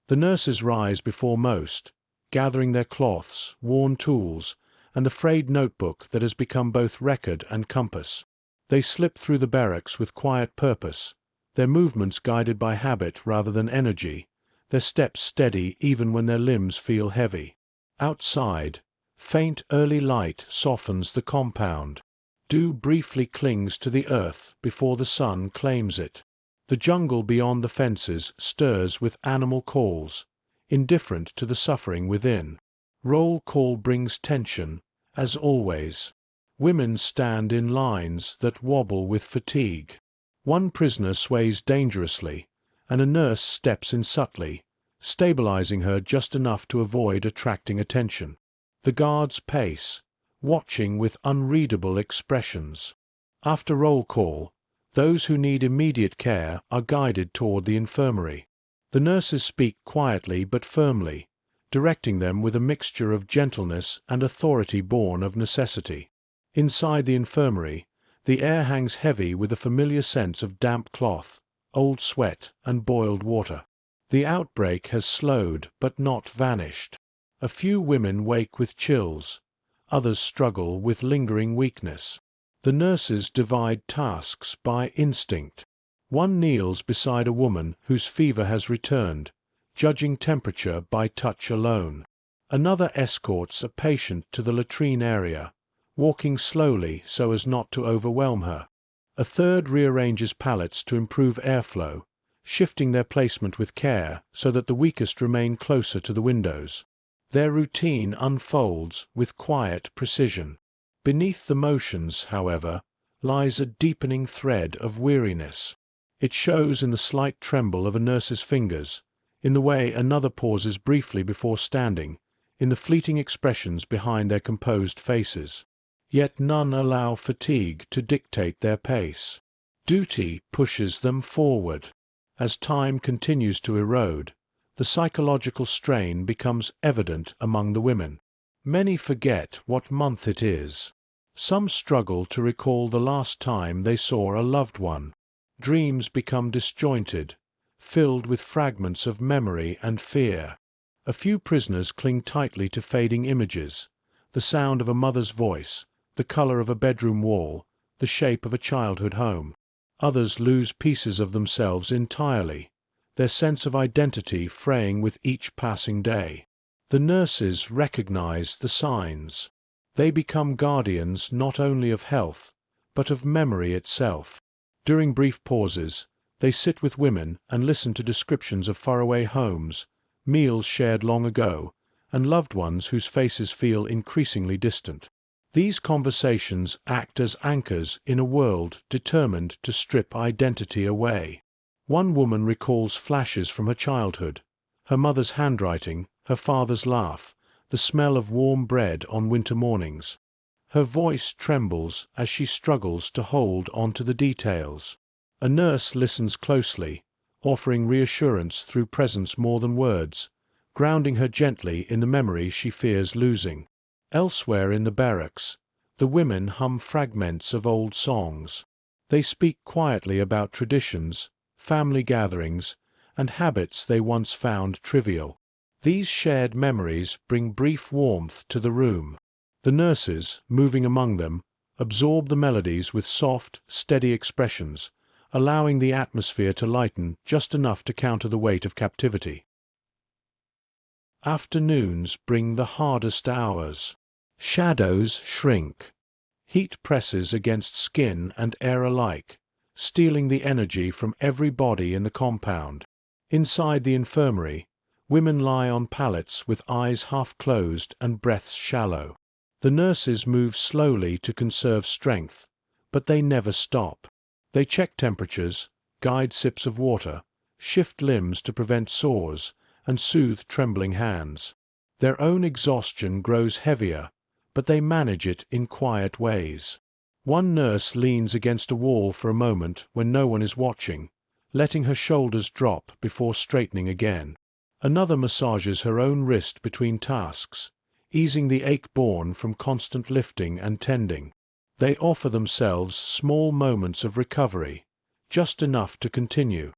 The nurses rise before most, gathering their cloths, worn tools, and the frayed notebook that has become both record and compass. They slip through the barracks with quiet purpose, their movements guided by habit rather than energy, their steps steady even when their limbs feel heavy. Outside, faint early light softens the compound. Dew briefly clings to the earth before the sun claims it. The jungle beyond the fences stirs with animal calls, indifferent to the suffering within. Roll call brings tension, as always. Women stand in lines that wobble with fatigue. One prisoner sways dangerously, and a nurse steps in subtly, stabilizing her just enough to avoid attracting attention. The guards pace, watching with unreadable expressions. After roll call, those who need immediate care are guided toward the infirmary. The nurses speak quietly but firmly, directing them with a mixture of gentleness and authority born of necessity. Inside the infirmary, the air hangs heavy with a familiar sense of damp cloth, old sweat, and boiled water. The outbreak has slowed but not vanished. A few women wake with chills, others struggle with lingering weakness. The nurses divide tasks by instinct. One kneels beside a woman whose fever has returned, judging temperature by touch alone. Another escorts a patient to the latrine area, walking slowly so as not to overwhelm her. A third rearranges pallets to improve airflow, shifting their placement with care so that the weakest remain closer to the windows. Their routine unfolds with quiet precision. Beneath the motions, however, lies a deepening thread of weariness. It shows in the slight tremble of a nurse's fingers, in the way another pauses briefly before standing, in the fleeting expressions behind their composed faces. Yet none allow fatigue to dictate their pace. Duty pushes them forward. As time continues to erode, the psychological strain becomes evident among the women. Many forget what month it is. Some struggle to recall the last time they saw a loved one. Dreams become disjointed, filled with fragments of memory and fear. A few prisoners cling tightly to fading images, the sound of a mother's voice, the color of a bedroom wall, the shape of a childhood home. Others lose pieces of themselves entirely, their sense of identity fraying with each passing day. The nurses recognize the signs. They become guardians not only of health, but of memory itself. During brief pauses, they sit with women and listen to descriptions of faraway homes, meals shared long ago, and loved ones whose faces feel increasingly distant. These conversations act as anchors in a world determined to strip identity away. One woman recalls flashes from her childhood, her mother's handwriting, her father's laugh, the smell of warm bread on winter mornings. Her voice trembles as she struggles to hold onto the details. A nurse listens closely, offering reassurance through presence more than words, grounding her gently in the memory she fears losing. Elsewhere in the barracks, the women hum fragments of old songs. They speak quietly about traditions, family gatherings, and habits they once found trivial. These shared memories bring brief warmth to the room. The nurses, moving among them, absorb the melodies with soft, steady expressions, allowing the atmosphere to lighten just enough to counter the weight of captivity. Afternoons bring the hardest hours. Shadows shrink. Heat presses against skin and air alike, stealing the energy from every body in the compound. Inside the infirmary, women lie on pallets with eyes half closed and breaths shallow. The nurses move slowly to conserve strength, but they never stop. They check temperatures, guide sips of water, shift limbs to prevent sores, and soothe trembling hands. Their own exhaustion grows heavier, but they manage it in quiet ways. One nurse leans against a wall for a moment when no one is watching, letting her shoulders drop before straightening again. Another massages her own wrist between tasks, easing the ache born from constant lifting and tending. They offer themselves small moments of recovery, just enough to continue.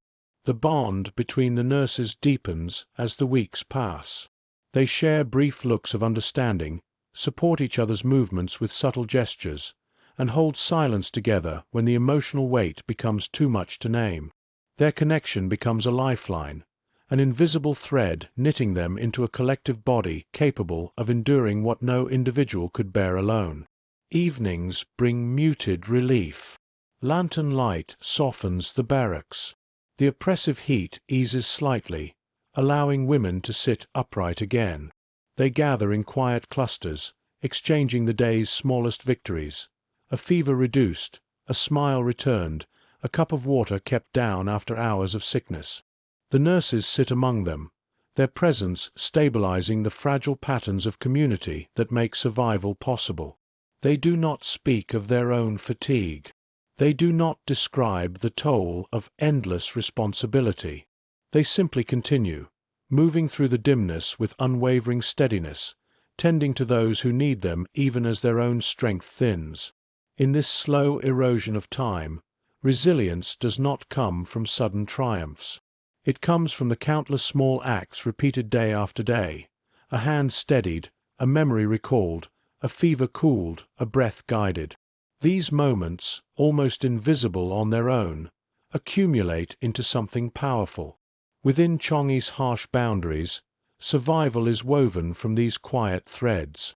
The bond between the nurses deepens as the weeks pass. They share brief looks of understanding, support each other's movements with subtle gestures, and hold silence together when the emotional weight becomes too much to name. Their connection becomes a lifeline, an invisible thread knitting them into a collective body capable of enduring what no individual could bear alone. Evenings bring muted relief. Lantern light softens the barracks. The oppressive heat eases slightly, allowing women to sit upright again. They gather in quiet clusters, exchanging the day's smallest victories. A fever reduced, a smile returned, a cup of water kept down after hours of sickness. The nurses sit among them, their presence stabilizing the fragile patterns of community that make survival possible. They do not speak of their own fatigue. They do not describe the toll of endless responsibility. They simply continue, moving through the dimness with unwavering steadiness, tending to those who need them even as their own strength thins. In this slow erosion of time, resilience does not come from sudden triumphs. It comes from the countless small acts repeated day after day, a hand steadied, a memory recalled, a fever cooled, a breath guided. These moments, almost invisible on their own, accumulate into something powerful. Within Changi's harsh boundaries, survival is woven from these quiet threads.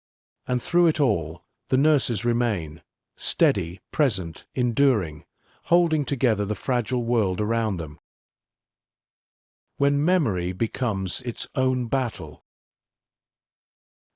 And through it all, the nurses remain, steady, present, enduring, holding together the fragile world around them. When memory becomes its own battle.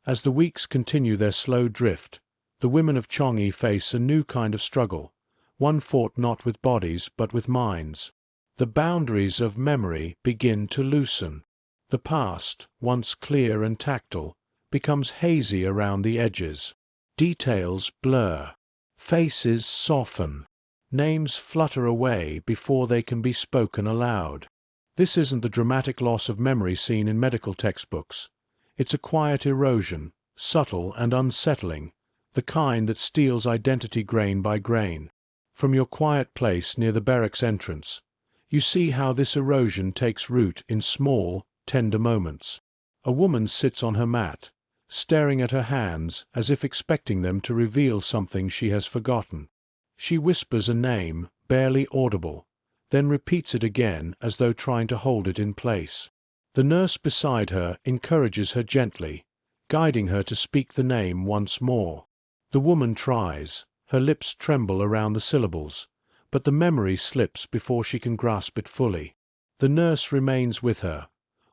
As the weeks continue their slow drift, the women of Changi face a new kind of struggle, one fought not with bodies but with minds. The boundaries of memory begin to loosen. The past, once clear and tactile, becomes hazy around the edges. Details blur. Faces soften. Names flutter away before they can be spoken aloud. This isn't the dramatic loss of memory seen in medical textbooks. It's a quiet erosion, subtle and unsettling, the kind that steals identity grain by grain. From your quiet place near the barracks entrance, you see how this erosion takes root in small, tender moments. A woman sits on her mat, staring at her hands as if expecting them to reveal something she has forgotten. She whispers a name, barely audible, then repeats it again as though trying to hold it in place. The nurse beside her encourages her gently, guiding her to speak the name once more. The woman tries, her lips tremble around the syllables, but the memory slips before she can grasp it fully. The nurse remains with her,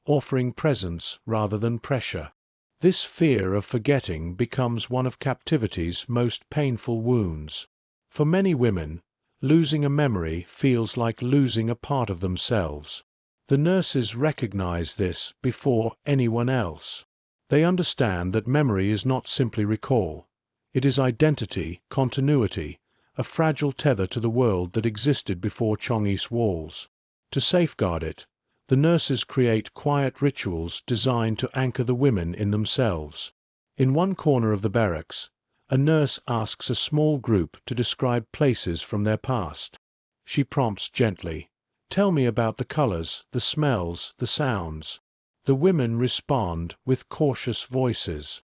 offering presence rather than pressure. This fear of forgetting becomes one of captivity's most painful wounds. For many women, losing a memory feels like losing a part of themselves. The nurses recognize this before anyone else. They understand that memory is not simply recall. It is identity, continuity, a fragile tether to the world that existed before Changi's walls. To safeguard it, the nurses create quiet rituals designed to anchor the women in themselves. In one corner of the barracks, a nurse asks a small group to describe places from their past. She prompts gently, "Tell me about the colors, the smells, the sounds." The women respond with cautious voices.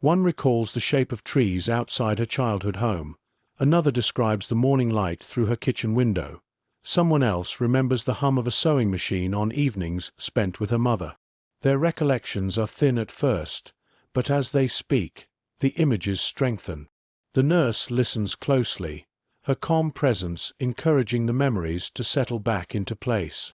One recalls the shape of trees outside her childhood home. Another describes the morning light through her kitchen window. Someone else remembers the hum of a sewing machine on evenings spent with her mother. Their recollections are thin at first, but as they speak, the images strengthen. The nurse listens closely, her calm presence encouraging the memories to settle back into place.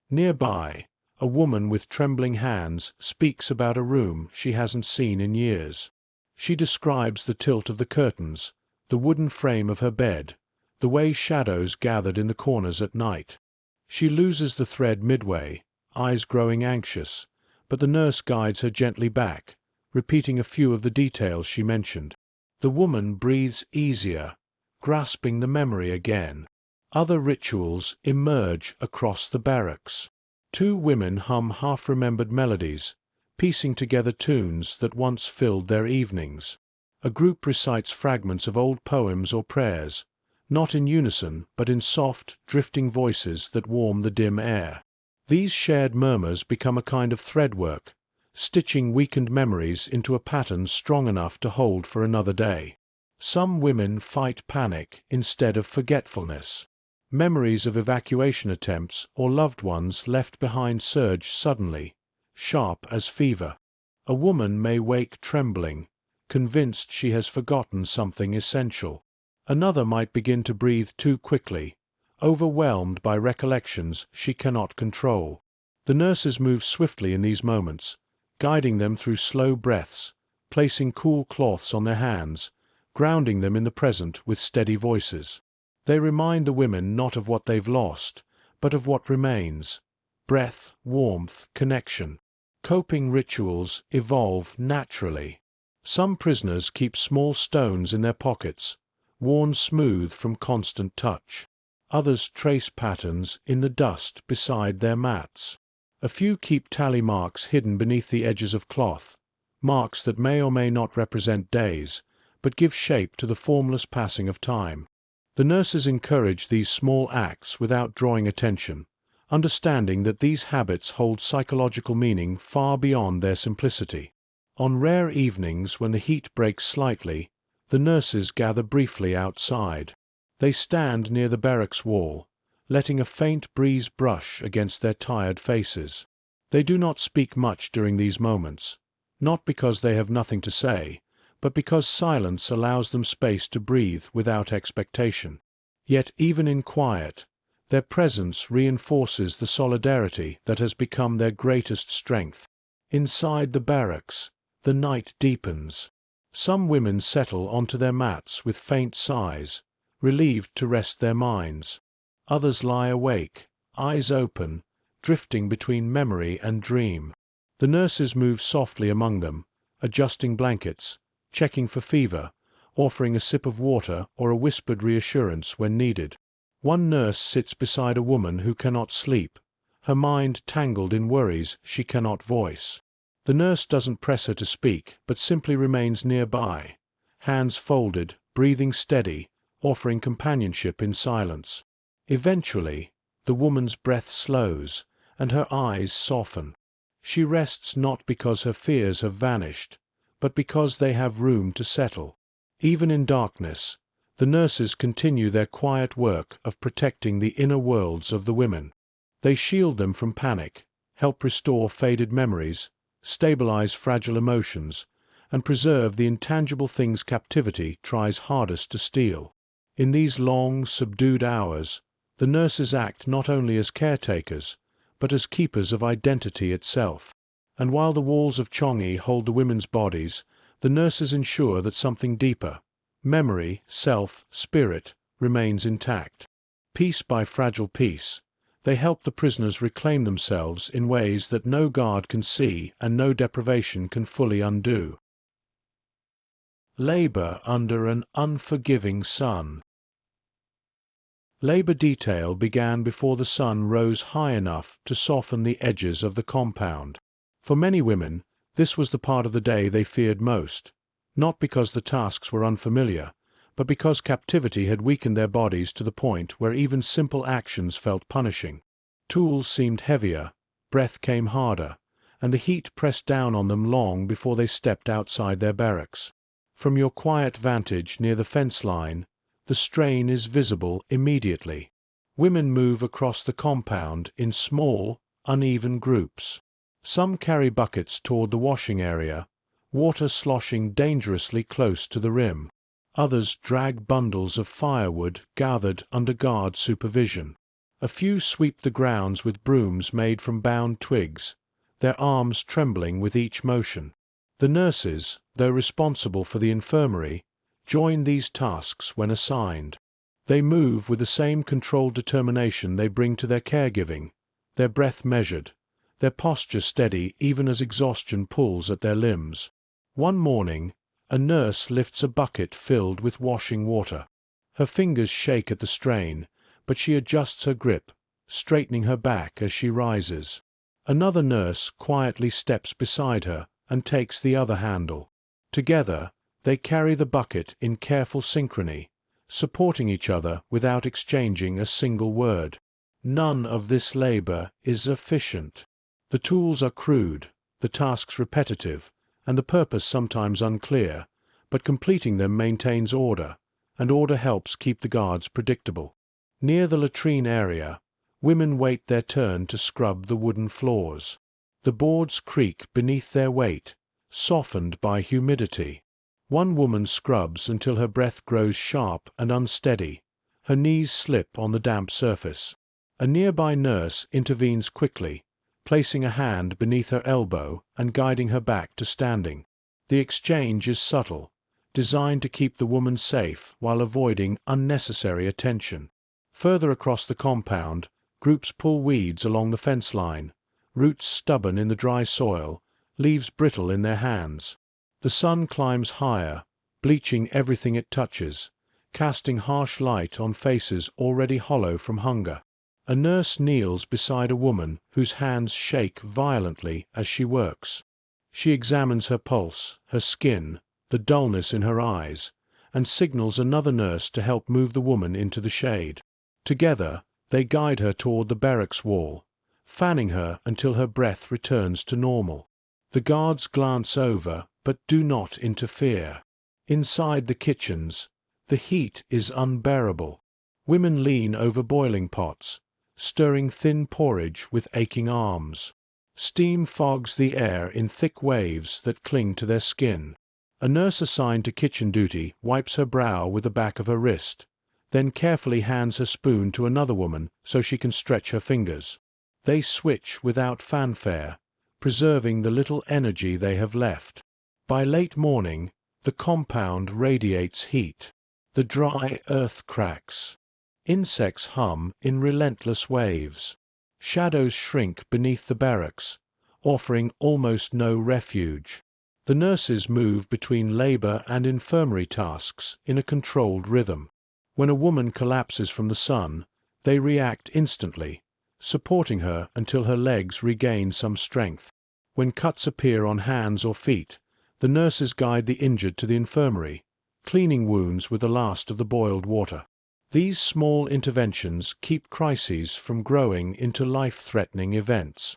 Nearby, a woman with trembling hands speaks about a room she hasn't seen in years. She describes the tilt of the curtains, the wooden frame of her bed, the way shadows gathered in the corners at night. She loses the thread midway, eyes growing anxious, but the nurse guides her gently back, repeating a few of the details she mentioned. The woman breathes easier, grasping the memory again. Other rituals emerge across the barracks. Two women hum half-remembered melodies, piecing together tunes that once filled their evenings. A group recites fragments of old poems or prayers, not in unison but in soft, drifting voices that warm the dim air. These shared murmurs become a kind of threadwork, stitching weakened memories into a pattern strong enough to hold for another day. Some women fight panic instead of forgetfulness. Memories of evacuation attempts or loved ones left behind surge suddenly, sharp as fever. A woman may wake trembling, convinced she has forgotten something essential. Another might begin to breathe too quickly, overwhelmed by recollections she cannot control. The nurses move swiftly in these moments, guiding them through slow breaths, placing cool cloths on their hands, grounding them in the present with steady voices. They remind the women not of what they've lost, but of what remains: breath, warmth, connection. Coping rituals evolve naturally. Some prisoners keep small stones in their pockets, worn smooth from constant touch. Others trace patterns in the dust beside their mats. A few keep tally marks hidden beneath the edges of cloth, marks that may or may not represent days, but give shape to the formless passing of time. The nurses encourage these small acts without drawing attention, understanding that these habits hold psychological meaning far beyond their simplicity. On rare evenings when the heat breaks slightly, the nurses gather briefly outside. They stand near the barracks wall, letting a faint breeze brush against their tired faces. They do not speak much during these moments, not because they have nothing to say, but because silence allows them space to breathe without expectation. Yet even in quiet, their presence reinforces the solidarity that has become their greatest strength. Inside the barracks, the night deepens. Some women settle onto their mats with faint sighs, relieved to rest their minds. Others lie awake, eyes open, drifting between memory and dream. The nurses move softly among them, adjusting blankets, checking for fever, offering a sip of water or a whispered reassurance when needed. One nurse sits beside a woman who cannot sleep, her mind tangled in worries she cannot voice. The nurse doesn't press her to speak, but simply remains nearby, hands folded, breathing steady, offering companionship in silence. Eventually, the woman's breath slows, and her eyes soften. She rests not because her fears have vanished, but because they have room to settle. Even in darkness, the nurses continue their quiet work of protecting the inner worlds of the women. They shield them from panic, help restore faded memories, stabilize fragile emotions, and preserve the intangible things captivity tries hardest to steal. In these long, subdued hours, the nurses act not only as caretakers, but as keepers of identity itself. And while the walls of Changi hold the women's bodies, the nurses ensure that something deeper, memory, self, spirit, remains intact. Piece by fragile piece, they help the prisoners reclaim themselves in ways that no guard can see and no deprivation can fully undo. Labor under an unforgiving sun. Labor detail began before the sun rose high enough to soften the edges of the compound. For many women, this was the part of the day they feared most, not because the tasks were unfamiliar, but because captivity had weakened their bodies to the point where even simple actions felt punishing. Tools seemed heavier, breath came harder, and the heat pressed down on them long before they stepped outside their barracks. From your quiet vantage near the fence line, the strain is visible immediately. Women move across the compound in small, uneven groups. Some carry buckets toward the washing area, water sloshing dangerously close to the rim. Others drag bundles of firewood gathered under guard supervision. A few sweep the grounds with brooms made from bound twigs, their arms trembling with each motion. The nurses, though responsible for the infirmary, join these tasks when assigned. They move with the same controlled determination they bring to their caregiving, their breath measured, their posture steady even as exhaustion pulls at their limbs. One morning, a nurse lifts a bucket filled with washing water. Her fingers shake at the strain, but she adjusts her grip, straightening her back as she rises. Another nurse quietly steps beside her and takes the other handle. Together, they carry the bucket in careful synchrony, supporting each other without exchanging a single word. None of this labor is efficient. The tools are crude, the tasks repetitive, and the purpose sometimes unclear, but completing them maintains order, and order helps keep the guards predictable. Near the latrine area, women wait their turn to scrub the wooden floors. The boards creak beneath their weight, softened by humidity. One woman scrubs until her breath grows sharp and unsteady. Her knees slip on the damp surface. A nearby nurse intervenes quickly, placing a hand beneath her elbow and guiding her back to standing. The exchange is subtle, designed to keep the woman safe while avoiding unnecessary attention. Further across the compound, groups pull weeds along the fence line, roots stubborn in the dry soil, leaves brittle in their hands. The sun climbs higher, bleaching everything it touches, casting harsh light on faces already hollow from hunger. A nurse kneels beside a woman whose hands shake violently as she works. She examines her pulse, her skin, the dullness in her eyes, and signals another nurse to help move the woman into the shade. Together, they guide her toward the barracks wall, fanning her until her breath returns to normal. The guards glance over but do not interfere. Inside the kitchens, the heat is unbearable. Women lean over boiling pots, stirring thin porridge with aching arms. Steam fogs the air in thick waves that cling to their skin. A nurse assigned to kitchen duty wipes her brow with the back of her wrist, then carefully hands her spoon to another woman so she can stretch her fingers. They switch without fanfare, preserving the little energy they have left. By late morning, the compound radiates heat. The dry earth cracks. Insects hum in relentless waves. Shadows shrink beneath the barracks, offering almost no refuge. The nurses move between labor and infirmary tasks in a controlled rhythm. When a woman collapses from the sun, they react instantly, supporting her until her legs regain some strength. When cuts appear on hands or feet, the nurses guide the injured to the infirmary, cleaning wounds with the last of the boiled water. These small interventions keep crises from growing into life-threatening events.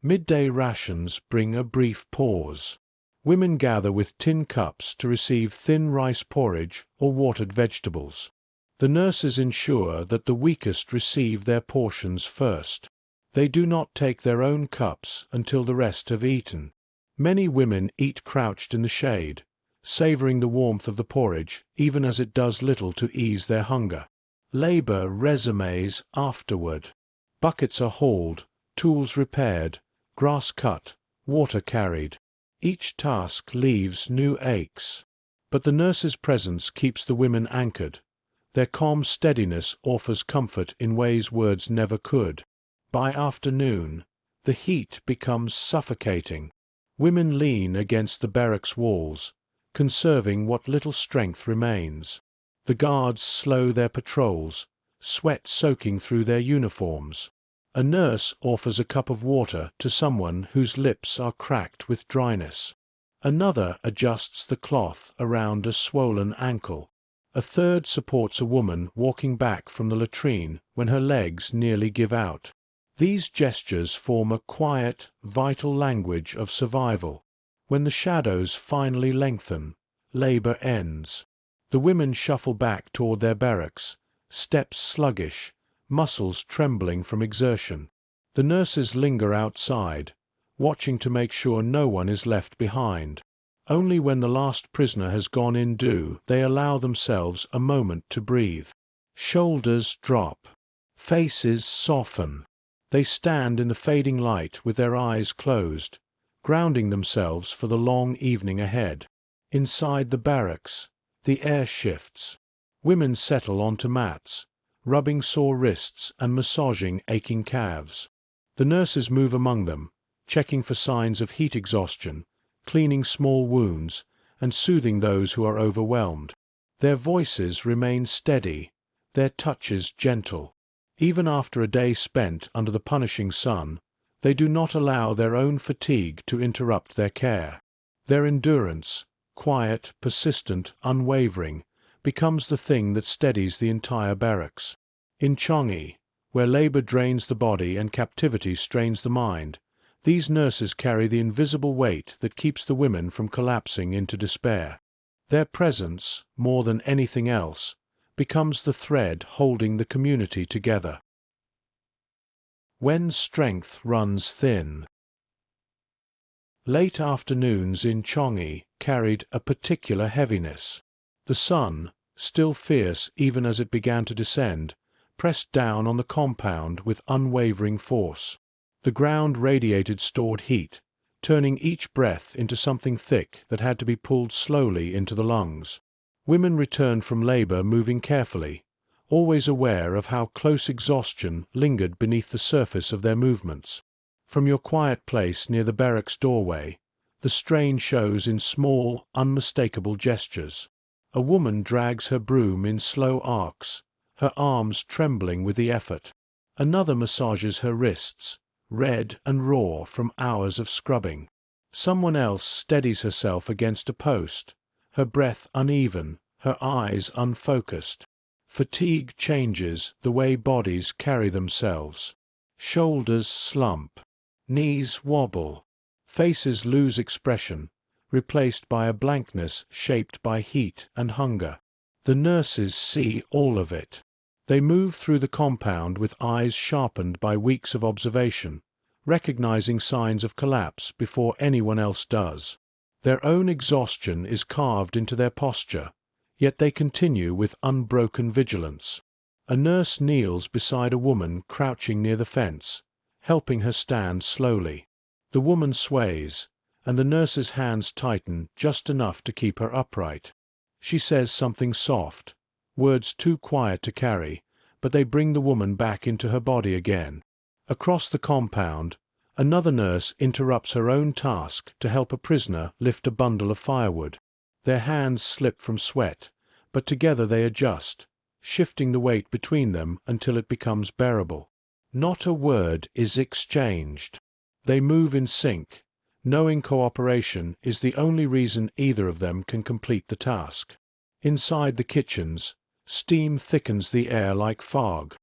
Midday rations bring a brief pause. Women gather with tin cups to receive thin rice porridge or watered vegetables. The nurses ensure that the weakest receive their portions first. They do not take their own cups until the rest have eaten. Many women eat crouched in the shade, savoring the warmth of the porridge even as it does little to ease their hunger. Labor resumes afterward. Buckets are hauled, tools repaired, grass cut, water carried. Each task leaves new aches. But the nurse's presence keeps the women anchored. Their calm steadiness offers comfort in ways words never could. By afternoon, the heat becomes suffocating. Women lean against the barracks walls, conserving what little strength remains. The guards slow their patrols, sweat soaking through their uniforms. A nurse offers a cup of water to someone whose lips are cracked with dryness. Another adjusts the cloth around a swollen ankle. A third supports a woman walking back from the latrine when her legs nearly give out. These gestures form a quiet, vital language of survival. When the shadows finally lengthen, labor ends. The women shuffle back toward their barracks, steps sluggish, muscles trembling from exertion. The nurses linger outside, watching to make sure no one is left behind. Only when the last prisoner has gone in do they allow themselves a moment to breathe. Shoulders drop. Faces soften. They stand in the fading light with their eyes closed, grounding themselves for the long evening ahead. Inside the barracks, the air shifts. Women settle onto mats, rubbing sore wrists and massaging aching calves. The nurses move among them, checking for signs of heat exhaustion, cleaning small wounds, and soothing those who are overwhelmed. Their voices remain steady, their touches gentle. Even after a day spent under the punishing sun, they do not allow their own fatigue to interrupt their care. Their endurance, quiet, persistent, unwavering, becomes the thing that steadies the entire barracks. In Changi, where labor drains the body and captivity strains the mind, these nurses carry the invisible weight that keeps the women from collapsing into despair. Their presence, more than anything else, becomes the thread holding the community together. When strength runs thin. Late afternoons in Changi carried a particular heaviness. The sun, still fierce even as it began to descend, pressed down on the compound with unwavering force. The ground radiated stored heat, turning each breath into something thick that had to be pulled slowly into the lungs. Women returned from labor moving carefully, always aware of how close exhaustion lingered beneath the surface of their movements. From your quiet place near the barracks doorway, the strain shows in small, unmistakable gestures. A woman drags her broom in slow arcs, her arms trembling with the effort. Another massages her wrists, red and raw from hours of scrubbing. Someone else steadies herself against a post, her breath uneven, her eyes unfocused. Fatigue changes the way bodies carry themselves. Shoulders slump, knees wobble, faces lose expression, replaced by a blankness shaped by heat and hunger. The nurses see all of it. They move through the compound with eyes sharpened by weeks of observation, recognizing signs of collapse before anyone else does. Their own exhaustion is carved into their posture, yet they continue with unbroken vigilance. A nurse kneels beside a woman crouching near the fence, helping her stand slowly. The woman sways, and the nurse's hands tighten just enough to keep her upright. She says something soft, words too quiet to carry, but they bring the woman back into her body again. Across the compound, another nurse interrupts her own task to help a prisoner lift a bundle of firewood. Their hands slip from sweat, but together they adjust, shifting the weight between them until it becomes bearable. Not a word is exchanged. They move in sync, knowing cooperation is the only reason either of them can complete the task. Inside the kitchens, steam thickens the air like fog.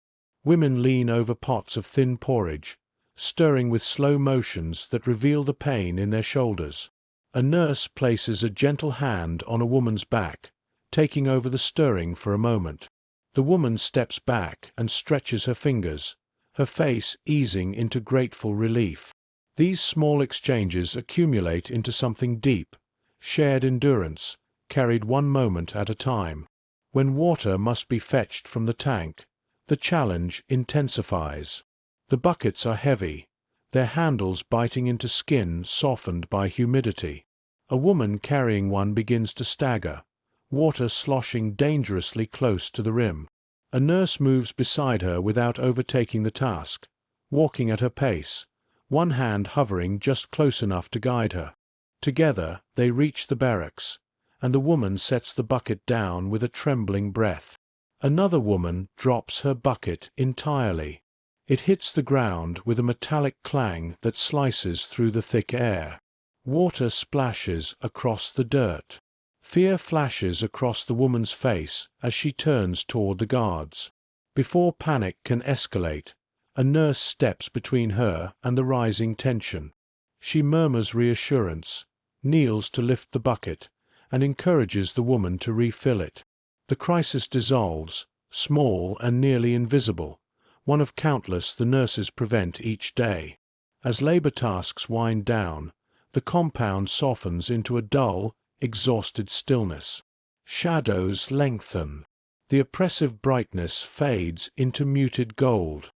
Women lean over pots of thin porridge, stirring with slow motions that reveal the pain in their shoulders. A nurse places a gentle hand on a woman's back, taking over the stirring for a moment. The woman steps back and stretches her fingers, her face easing into grateful relief. These small exchanges accumulate into something deep, shared endurance, carried one moment at a time. When water must be fetched from the tank, the challenge intensifies. The buckets are heavy, their handles biting into skin softened by humidity. A woman carrying one begins to stagger, water sloshing dangerously close to the rim. A nurse moves beside her without overtaking the task, walking at her pace, one hand hovering just close enough to guide her. Together they reach the barracks, and the woman sets the bucket down with a trembling breath. Another woman drops her bucket entirely. It hits the ground with a metallic clang that slices through the thick air. Water splashes across the dirt. Fear flashes across the woman's face as she turns toward the guards. Before panic can escalate, a nurse steps between her and the rising tension. She murmurs reassurance, kneels to lift the bucket, and encourages the woman to refill it. The crisis dissolves, small and nearly invisible, one of countless the nurses prevent each day. As labor tasks wind down, the compound softens into a dull, exhausted stillness. Shadows lengthen. The oppressive brightness fades into muted gold.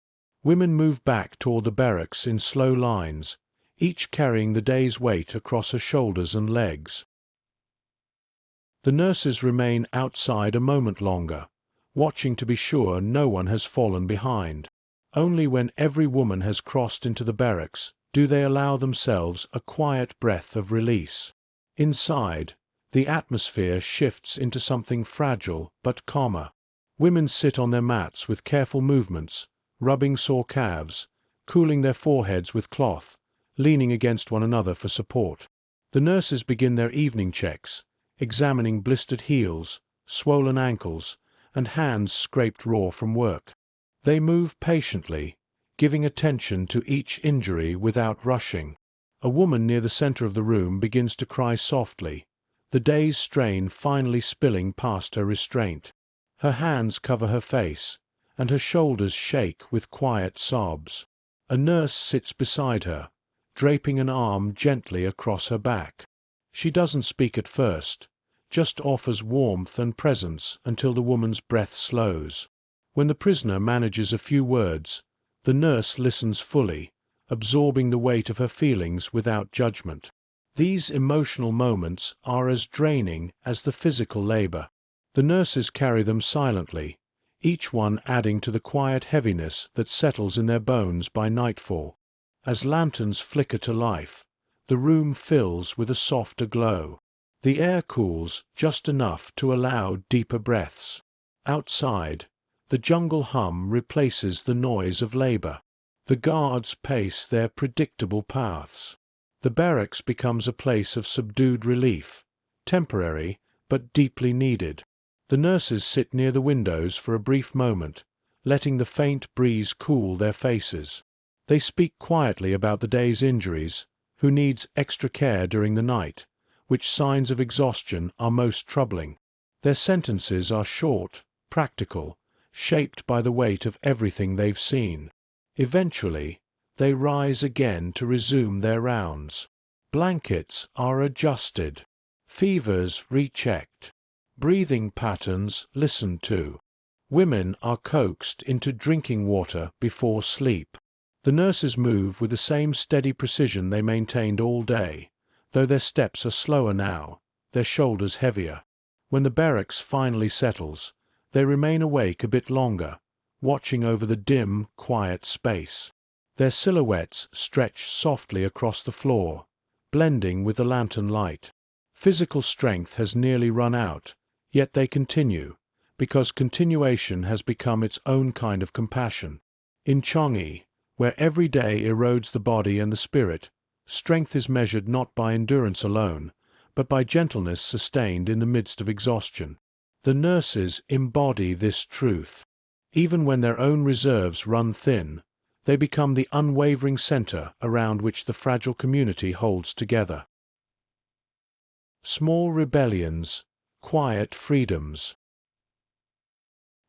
Women move back toward the barracks in slow lines, each carrying the day's weight across her shoulders and legs. The nurses remain outside a moment longer, watching to be sure no one has fallen behind. Only when every woman has crossed into the barracks do they allow themselves a quiet breath of release. Inside, the atmosphere shifts into something fragile but calmer. Women sit on their mats with careful movements, rubbing sore calves, cooling their foreheads with cloth, leaning against one another for support. The nurses begin their evening checks, examining blistered heels, swollen ankles, and hands scraped raw from work. They move patiently, giving attention to each injury without rushing. A woman near the center of the room begins to cry softly, the day's strain finally spilling past her restraint. Her hands cover her face, and her shoulders shake with quiet sobs. A nurse sits beside her, draping an arm gently across her back. She doesn't speak at first, just offers warmth and presence until the woman's breath slows. When the prisoner manages a few words, the nurse listens fully, absorbing the weight of her feelings without judgment. These emotional moments are as draining as the physical labor. The nurses carry them silently, each one adding to the quiet heaviness that settles in their bones by nightfall. As lanterns flicker to life, the room fills with a softer glow. The air cools just enough to allow deeper breaths. Outside, the jungle hum replaces the noise of labor. The guards pace their predictable paths. The barracks becomes a place of subdued relief, temporary but deeply needed. The nurses sit near the windows for a brief moment, letting the faint breeze cool their faces. They speak quietly about the day's injuries, who needs extra care during the night, which signs of exhaustion are most troubling. Their sentences are short, practical, shaped by the weight of everything they've seen. Eventually, they rise again to resume their rounds. Blankets are adjusted, fevers rechecked, breathing patterns listened to. Women are coaxed into drinking water before sleep. The nurses move with the same steady precision they maintained all day, though their steps are slower now, their shoulders heavier. When the barracks finally settles, they remain awake a bit longer, watching over the dim, quiet space. Their silhouettes stretch softly across the floor, blending with the lantern light. Physical strength has nearly run out, yet they continue, because continuation has become its own kind of compassion. In Changi, where every day erodes the body and the spirit, strength is measured not by endurance alone, but by gentleness sustained in the midst of exhaustion. The nurses embody this truth. Even when their own reserves run thin, they become the unwavering center around which the fragile community holds together. Small rebellions, quiet freedoms.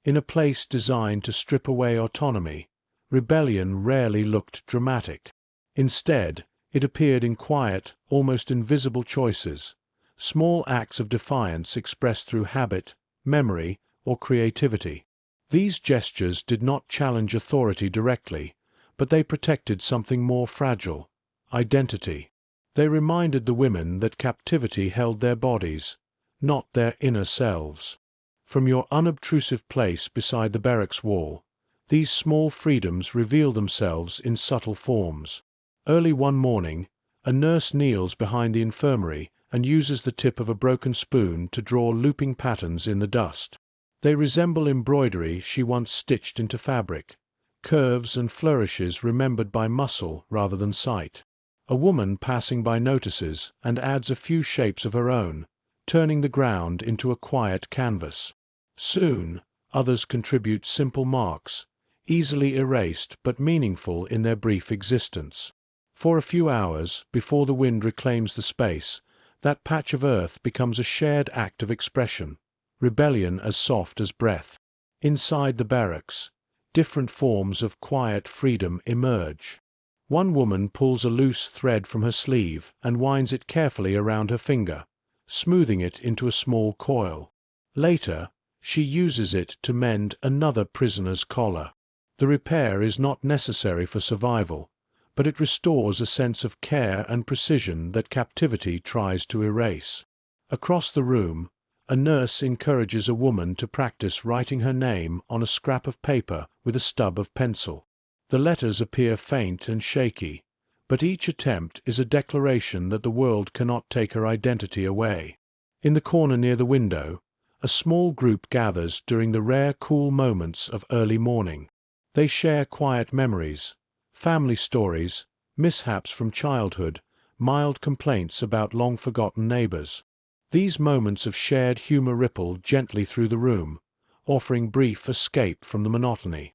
In a place designed to strip away autonomy, rebellion rarely looked dramatic. Instead, it appeared in quiet, almost invisible choices, small acts of defiance expressed through habit, memory, or creativity. These gestures did not challenge authority directly, but they protected something more fragile: identity. They reminded the women that captivity held their bodies, not their inner selves. From your unobtrusive place beside the barracks wall, these small freedoms reveal themselves in subtle forms. Early one morning, a nurse kneels behind the infirmary and uses the tip of a broken spoon to draw looping patterns in the dust. They resemble embroidery she once stitched into fabric, curves and flourishes remembered by muscle rather than sight. A woman passing by notices and adds a few shapes of her own, turning the ground into a quiet canvas. Soon, others contribute simple marks, easily erased but meaningful in their brief existence. For a few hours, before the wind reclaims the space, that patch of earth becomes a shared act of expression, rebellion as soft as breath. Inside the barracks, different forms of quiet freedom emerge. One woman pulls a loose thread from her sleeve and winds it carefully around her finger, smoothing it into a small coil. Later, she uses it to mend another prisoner's collar. The repair is not necessary for survival, but it restores a sense of care and precision that captivity tries to erase. Across the room, a nurse encourages a woman to practice writing her name on a scrap of paper with a stub of pencil. The letters appear faint and shaky, but each attempt is a declaration that the world cannot take her identity away. In the corner near the window, a small group gathers during the rare cool moments of early morning. They share quiet memories, family stories, mishaps from childhood, mild complaints about long-forgotten neighbors. These moments of shared humor ripple gently through the room, offering brief escape from the monotony.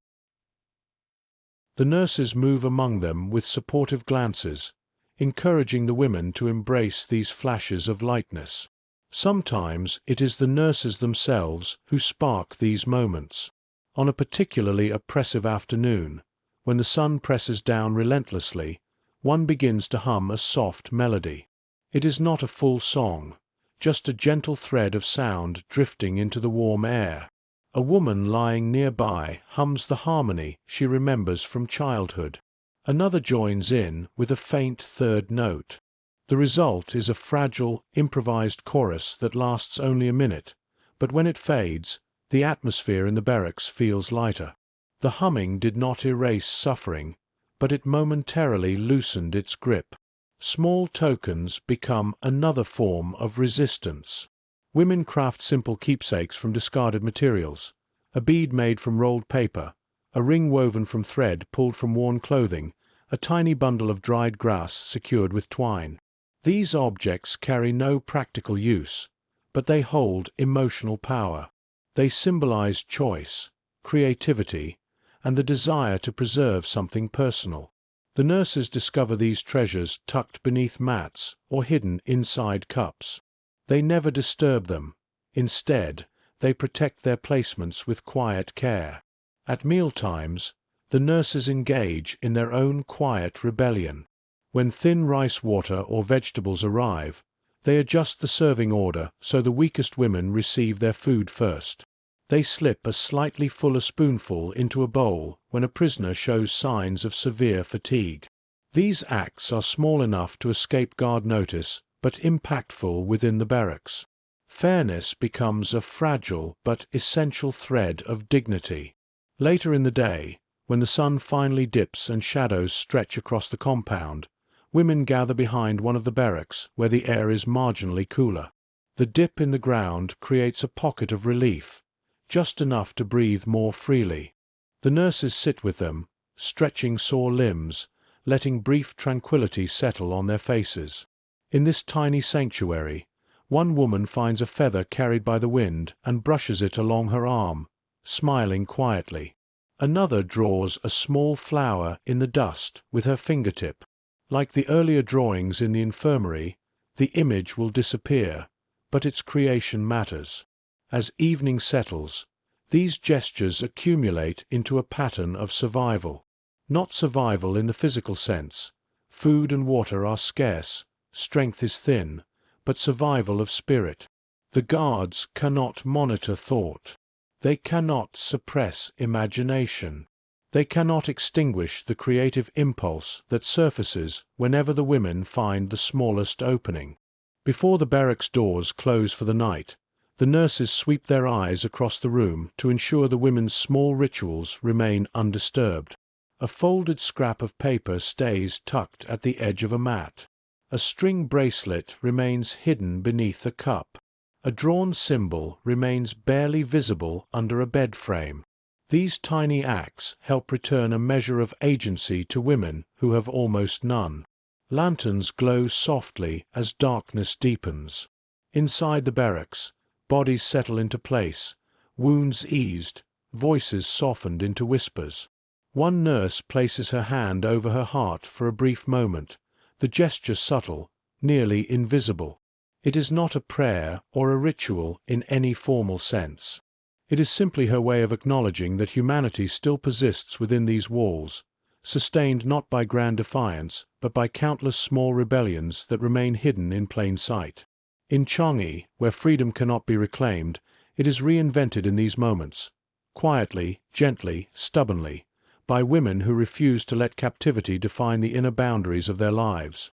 The nurses move among them with supportive glances, encouraging the women to embrace these flashes of lightness. Sometimes it is the nurses themselves who spark these moments. On a particularly oppressive afternoon, when the sun presses down relentlessly, one begins to hum a soft melody. It is not a full song, just a gentle thread of sound drifting into the warm air. A woman lying nearby hums the harmony she remembers from childhood. Another joins in with a faint third note. The result is a fragile, improvised chorus that lasts only a minute, but when it fades, the atmosphere in the barracks feels lighter. The humming did not erase suffering, but it momentarily loosened its grip. Small tokens become another form of resistance. Women craft simple keepsakes from discarded materials, a bead made from rolled paper, a ring woven from thread pulled from worn clothing, a tiny bundle of dried grass secured with twine. These objects carry no practical use, but they hold emotional power. They symbolize choice, creativity, and the desire to preserve something personal. The nurses discover these treasures tucked beneath mats or hidden inside cups. They never disturb them. Instead, they protect their placements with quiet care. At mealtimes, the nurses engage in their own quiet rebellion. When thin rice water or vegetables arrive, they adjust the serving order so the weakest women receive their food first. They slip a slightly fuller spoonful into a bowl when a prisoner shows signs of severe fatigue. These acts are small enough to escape guard notice, but impactful within the barracks. Fairness becomes a fragile but essential thread of dignity. Later in the day, when the sun finally dips and shadows stretch across the compound, women gather behind one of the barracks where the air is marginally cooler. The dip in the ground creates a pocket of relief, just enough to breathe more freely. The nurses sit with them, stretching sore limbs, letting brief tranquility settle on their faces. In this tiny sanctuary, one woman finds a feather carried by the wind and brushes it along her arm, smiling quietly. Another draws a small flower in the dust with her fingertip. Like the earlier drawings in the infirmary, the image will disappear, but its creation matters. As evening settles, these gestures accumulate into a pattern of survival. Not survival in the physical sense. Food and water are scarce, strength is thin, but survival of spirit. The guards cannot monitor thought. They cannot suppress imagination. They cannot extinguish the creative impulse that surfaces whenever the women find the smallest opening. Before the barracks doors close for the night, the nurses sweep their eyes across the room to ensure the women's small rituals remain undisturbed. A folded scrap of paper stays tucked at the edge of a mat. A string bracelet remains hidden beneath a cup. A drawn symbol remains barely visible under a bed frame. These tiny acts help return a measure of agency to women who have almost none. Lanterns glow softly as darkness deepens. Inside the barracks, bodies settle into place, wounds eased, voices softened into whispers. One nurse places her hand over her heart for a brief moment, the gesture subtle, nearly invisible. It is not a prayer or a ritual in any formal sense. It is simply her way of acknowledging that humanity still persists within these walls, sustained not by grand defiance, but by countless small rebellions that remain hidden in plain sight. In Changi, where freedom cannot be reclaimed, it is reinvented in these moments, quietly, gently, stubbornly, by women who refuse to let captivity define the inner boundaries of their lives.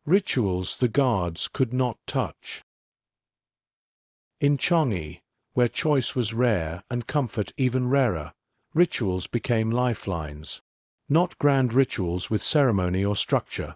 Rituals the guards could not touch. In Changi, where choice was rare and comfort even rarer, Rituals became lifelines. Not grand rituals with ceremony or structure,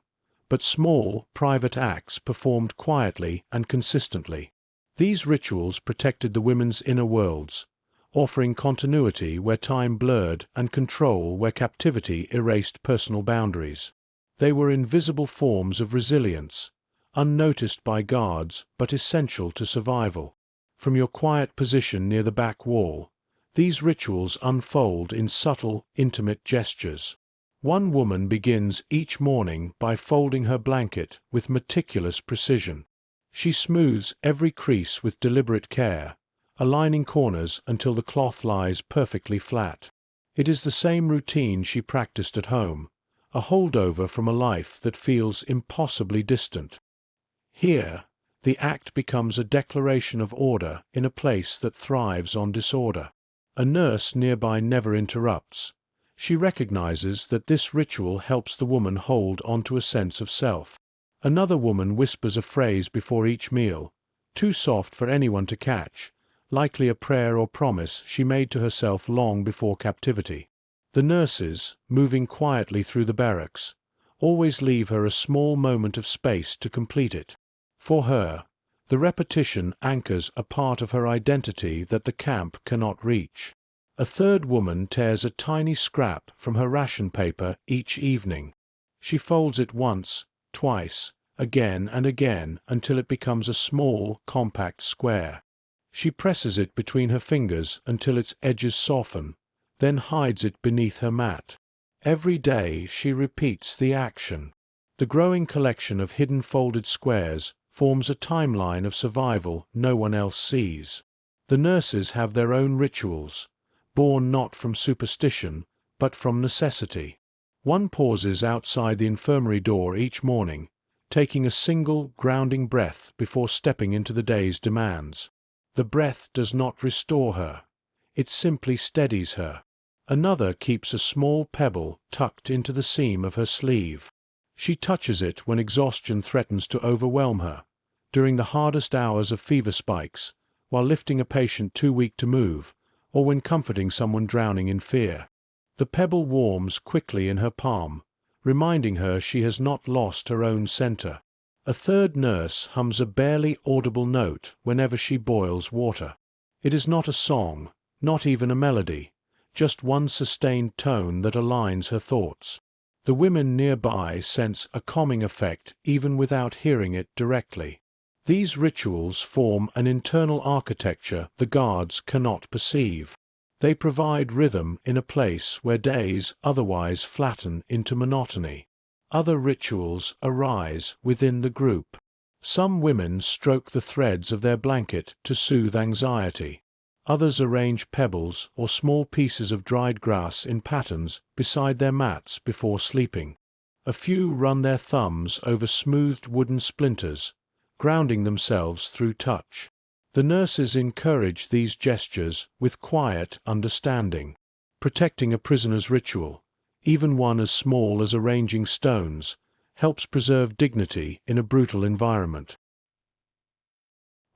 but small, private acts performed quietly and consistently. These rituals protected the women's inner worlds, offering continuity where time blurred and control where captivity erased personal boundaries. They were invisible forms of resilience, unnoticed by guards but essential to survival. From your quiet position near the back wall, these rituals unfold in subtle, intimate gestures. One woman begins each morning by folding her blanket with meticulous precision. She smooths every crease with deliberate care, aligning corners until the cloth lies perfectly flat. It is the same routine she practiced at home, a holdover from a life that feels impossibly distant. Here, the act becomes a declaration of order in a place that thrives on disorder. A nurse nearby never interrupts. She recognizes that this ritual helps the woman hold onto a sense of self. Another woman whispers a phrase before each meal, too soft for anyone to catch, likely a prayer or promise she made to herself long before captivity. The nurses, moving quietly through the barracks, always leave her a small moment of space to complete it. For her, the repetition anchors a part of her identity that the camp cannot reach. A third woman tears a tiny scrap from her ration paper each evening. She folds it once, twice, again and again until it becomes a small, compact square. She presses it between her fingers until its edges soften, then hides it beneath her mat. Every day she repeats the action. The growing collection of hidden folded squares forms a timeline of survival no one else sees. The nurses have their own rituals, born not from superstition, but from necessity. One pauses outside the infirmary door each morning, taking a single, grounding breath before stepping into the day's demands. The breath does not restore her. It simply steadies her. Another keeps a small pebble tucked into the seam of her sleeve. She touches it when exhaustion threatens to overwhelm her, during the hardest hours of fever spikes, while lifting a patient too weak to move, or when comforting someone drowning in fear. The pebble warms quickly in her palm, reminding her she has not lost her own center. A third nurse hums a barely audible note whenever she boils water. It is not a song, not even a melody, just one sustained tone that aligns her thoughts. The women nearby sense a calming effect even without hearing it directly. These rituals form an internal architecture the guards cannot perceive. They provide rhythm in a place where days otherwise flatten into monotony. Other rituals arise within the group. Some women stroke the threads of their blanket to soothe anxiety. Others arrange pebbles or small pieces of dried grass in patterns beside their mats before sleeping. A few run their thumbs over smoothed wooden splinters, grounding themselves through touch. The nurses encourage these gestures with quiet understanding. Protecting a prisoner's ritual, even one as small as arranging stones, helps preserve dignity in a brutal environment.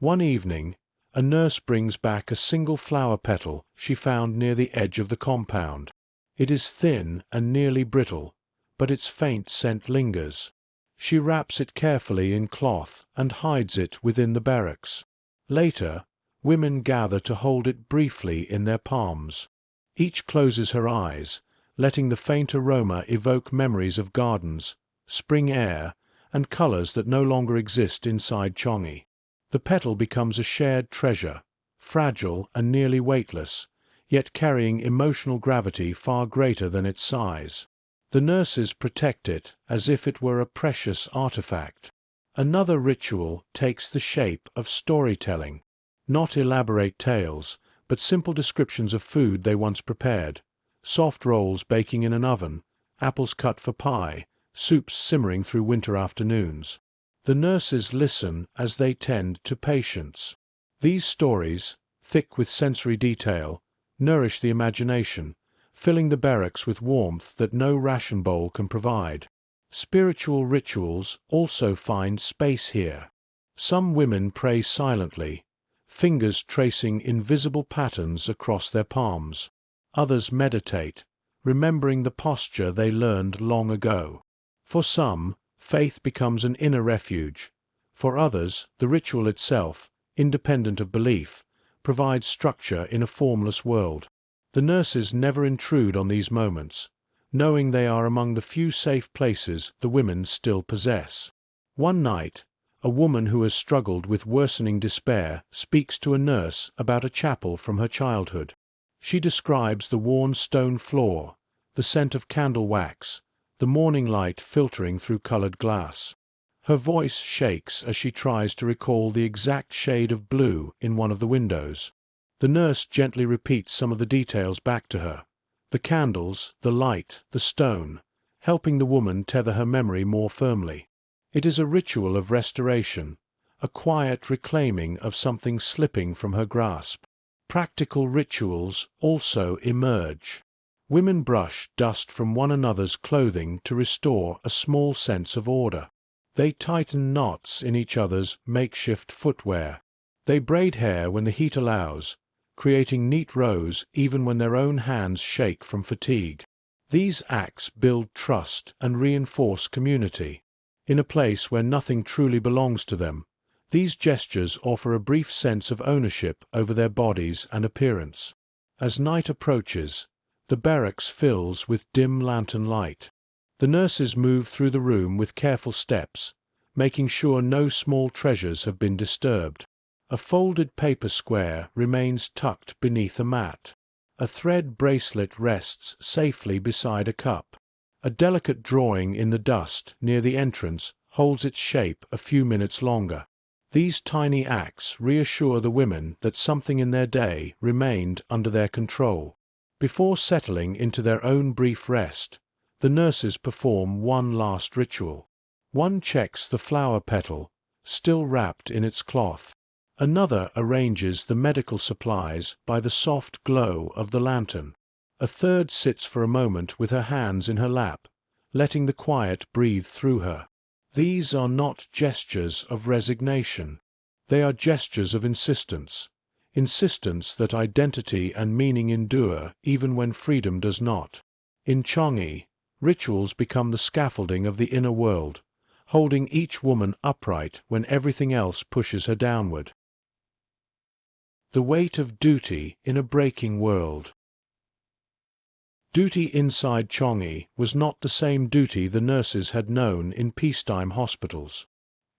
One evening, a nurse brings back a single flower petal she found near the edge of the compound. It is thin and nearly brittle, but its faint scent lingers. She wraps it carefully in cloth and hides it within the barracks. Later, women gather to hold it briefly in their palms. Each closes her eyes, letting the faint aroma evoke memories of gardens, spring air, and colors that no longer exist inside Changi. The petal becomes a shared treasure, fragile and nearly weightless, yet carrying emotional gravity far greater than its size. The nurses protect it as if it were a precious artifact. Another ritual takes the shape of storytelling. Not elaborate tales, but simple descriptions of food they once prepared. Soft rolls baking in an oven, apples cut for pie, soups simmering through winter afternoons. The nurses listen as they tend to patients. These stories, thick with sensory detail, nourish the imagination, filling the barracks with warmth that no ration bowl can provide. Spiritual rituals also find space here. Some women pray silently, fingers tracing invisible patterns across their palms. Others meditate, remembering the posture they learned long ago. For some, faith becomes an inner refuge. For others, the ritual itself, independent of belief, provides structure in a formless world. The nurses never intrude on these moments, knowing they are among the few safe places the women still possess. One night, a woman who has struggled with worsening despair speaks to a nurse about a chapel from her childhood. She describes the worn stone floor, the scent of candle wax, the morning light filtering through colored glass. Her voice shakes as she tries to recall the exact shade of blue in one of the windows. The nurse gently repeats some of the details back to her: the candles, the light, the stone, helping the woman tether her memory more firmly. It is a ritual of restoration, a quiet reclaiming of something slipping from her grasp. Practical rituals also emerge. Women brush dust from one another's clothing to restore a small sense of order. They tighten knots in each other's makeshift footwear. They braid hair when the heat allows, creating neat rows even when their own hands shake from fatigue. These acts build trust and reinforce community. In a place where nothing truly belongs to them, these gestures offer a brief sense of ownership over their bodies and appearance. As night approaches, the barracks fills with dim lantern light. The nurses move through the room with careful steps, making sure no small treasures have been disturbed. A folded paper square remains tucked beneath a mat. A thread bracelet rests safely beside a cup. A delicate drawing in the dust near the entrance holds its shape a few minutes longer. These tiny acts reassure the women that something in their day remained under their control. Before settling into their own brief rest, the nurses perform one last ritual. One checks the flower petal, still wrapped in its cloth. Another arranges the medical supplies by the soft glow of the lantern. A third sits for a moment with her hands in her lap, letting the quiet breathe through her. These are not gestures of resignation. They are gestures of insistence. Insistence that identity and meaning endure even when freedom does not. In Changi, rituals become the scaffolding of the inner world, holding each woman upright when everything else pushes her downward. The weight of duty in a breaking world. Duty inside Changi was not the same duty the nurses had known in peacetime hospitals.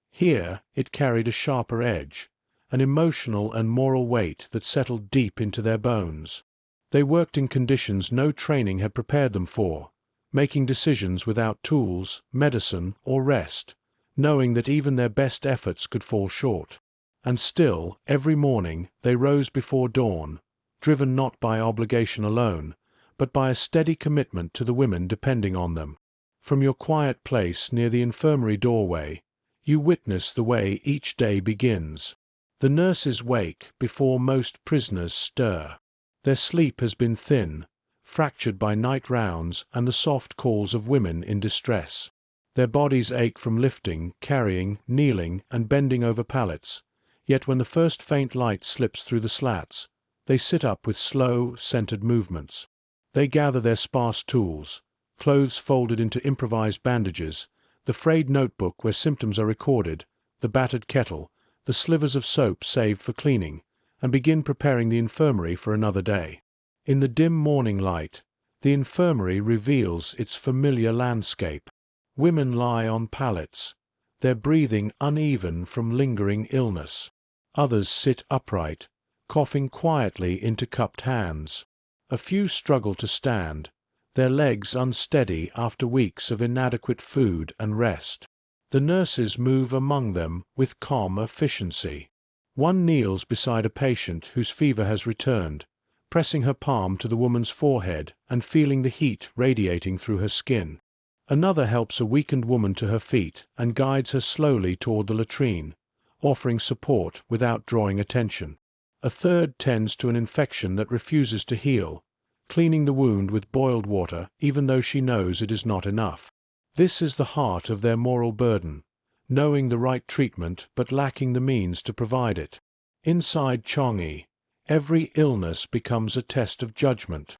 Here it carried a sharper edge, an emotional and moral weight that settled deep into their bones. They worked in conditions no training had prepared them for, making decisions without tools, medicine, or rest, knowing that even their best efforts could fall short. And still, every morning, they rose before dawn, driven not by obligation alone, but by a steady commitment to the women depending on them. From your quiet place near the infirmary doorway, you witness the way each day begins. The nurses wake before most prisoners stir. Their sleep has been thin, fractured by night rounds and the soft calls of women in distress. Their bodies ache from lifting, carrying, kneeling, and bending over pallets, yet when the first faint light slips through the slats, they sit up with slow, centered movements. They gather their sparse tools, clothes folded into improvised bandages, the frayed notebook where symptoms are recorded, the battered kettle, the slivers of soap saved for cleaning, and begin preparing the infirmary for another day. In the dim morning light, the infirmary reveals its familiar landscape. Women lie on pallets, their breathing uneven from lingering illness. Others sit upright, coughing quietly into cupped hands. A few struggle to stand, their legs unsteady after weeks of inadequate food and rest. The nurses move among them with calm efficiency. One kneels beside a patient whose fever has returned, pressing her palm to the woman's forehead and feeling the heat radiating through her skin. Another helps a weakened woman to her feet and guides her slowly toward the latrine, offering support without drawing attention. A third tends to an infection that refuses to heal, cleaning the wound with boiled water even though she knows it is not enough. This is the heart of their moral burden, knowing the right treatment but lacking the means to provide it. Inside Changi, every illness becomes a test of judgment.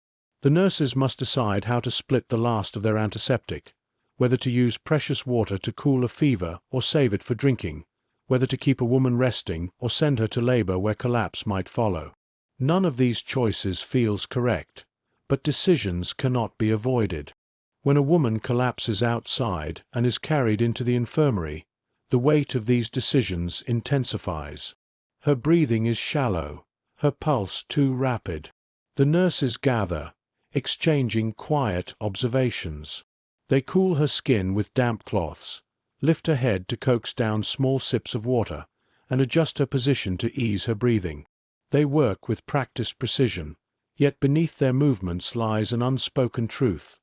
The nurses must decide how to split the last of their antiseptic, whether to use precious water to cool a fever or save it for drinking, whether to keep a woman resting or send her to labor where collapse might follow. None of these choices feels correct, but decisions cannot be avoided. When a woman collapses outside and is carried into the infirmary, the weight of these decisions intensifies. Her breathing is shallow, her pulse too rapid. The nurses gather, exchanging quiet observations. They cool her skin with damp cloths, lift her head to coax down small sips of water, and adjust her position to ease her breathing. They work with practiced precision, yet beneath their movements lies an unspoken truth.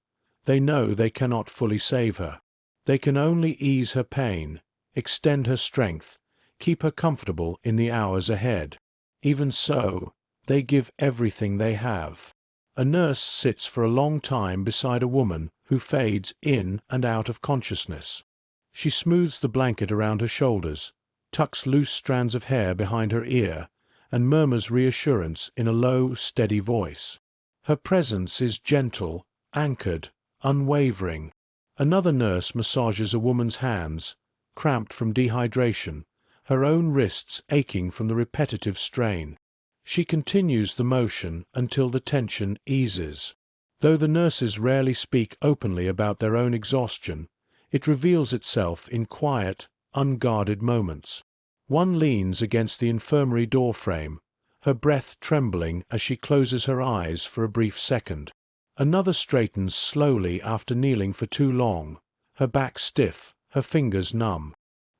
They know they cannot fully save her. They can only ease her pain, extend her strength, keep her comfortable in the hours ahead. Even so, they give everything they have. A nurse sits for a long time beside a woman who fades in and out of consciousness. She smooths the blanket around her shoulders, tucks loose strands of hair behind her ear, and murmurs reassurance in a low, steady voice. Her presence is gentle, anchored, unwavering. Another nurse massages a woman's hands, cramped from dehydration, her own wrists aching from the repetitive strain. She continues the motion until the tension eases. Though the nurses rarely speak openly about their own exhaustion, it reveals itself in quiet, unguarded moments. One leans against the infirmary doorframe, her breath trembling as she closes her eyes for a brief second. Another straightens slowly after kneeling for too long, her back stiff, her fingers numb.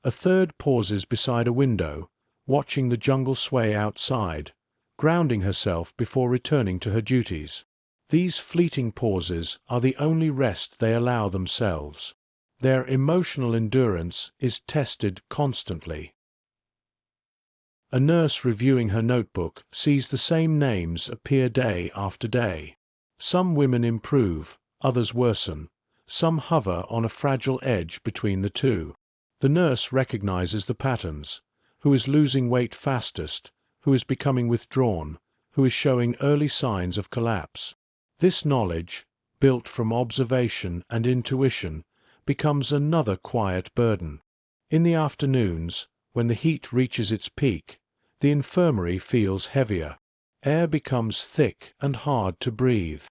A third pauses beside a window, watching the jungle sway outside, grounding herself before returning to her duties. These fleeting pauses are the only rest they allow themselves. Their emotional endurance is tested constantly. A nurse reviewing her notebook sees the same names appear day after day. Some women improve, others worsen. Some hover on a fragile edge between the two. The nurse recognizes the patterns: who is losing weight fastest, who is becoming withdrawn, who is showing early signs of collapse. This knowledge, built from observation and intuition, becomes another quiet burden. In the afternoons, when the heat reaches its peak, the infirmary feels heavier. Air becomes thick and hard to breathe.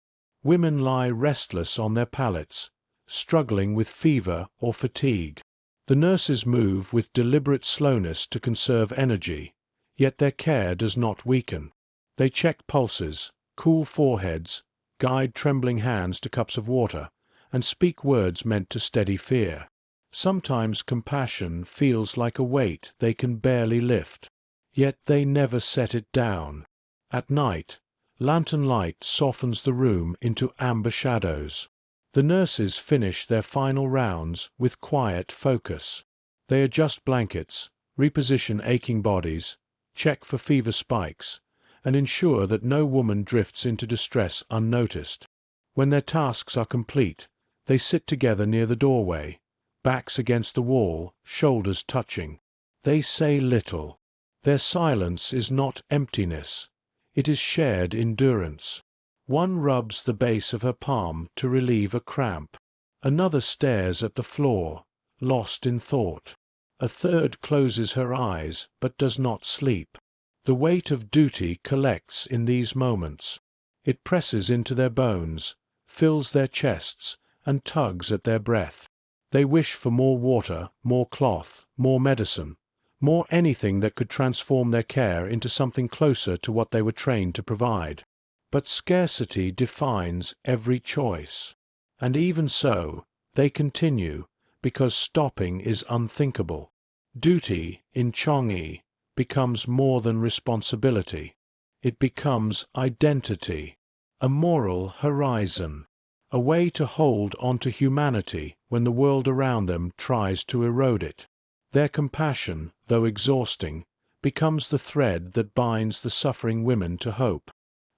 Women lie restless on their pallets, struggling with fever or fatigue. The nurses move with deliberate slowness to conserve energy, yet their care does not weaken. They check pulses, cool foreheads, guide trembling hands to cups of water, and speak words meant to steady fear. Sometimes compassion feels like a weight they can barely lift, yet they never set it down. At night, lantern light softens the room into amber shadows. The nurses finish their final rounds with quiet focus. They adjust blankets, reposition aching bodies, check for fever spikes, and ensure that no woman drifts into distress unnoticed. When their tasks are complete, they sit together near the doorway, backs against the wall, shoulders touching. They say little. Their silence is not emptiness. It is shared endurance. One rubs the base of her palm to relieve a cramp. Another stares at the floor, lost in thought. A third closes her eyes but does not sleep. The weight of duty collects in these moments. It presses into their bones, fills their chests, and tugs at their breath. They wish for more water, more cloth, more medicine, more anything that could transform their care into something closer to what they were trained to provide. But scarcity defines every choice. And even so, they continue, because stopping is unthinkable. Duty, in Changi, becomes more than responsibility. It becomes identity, a moral horizon, a way to hold onto humanity when the world around them tries to erode it. Their compassion, though exhausting, becomes the thread that binds the suffering women to hope.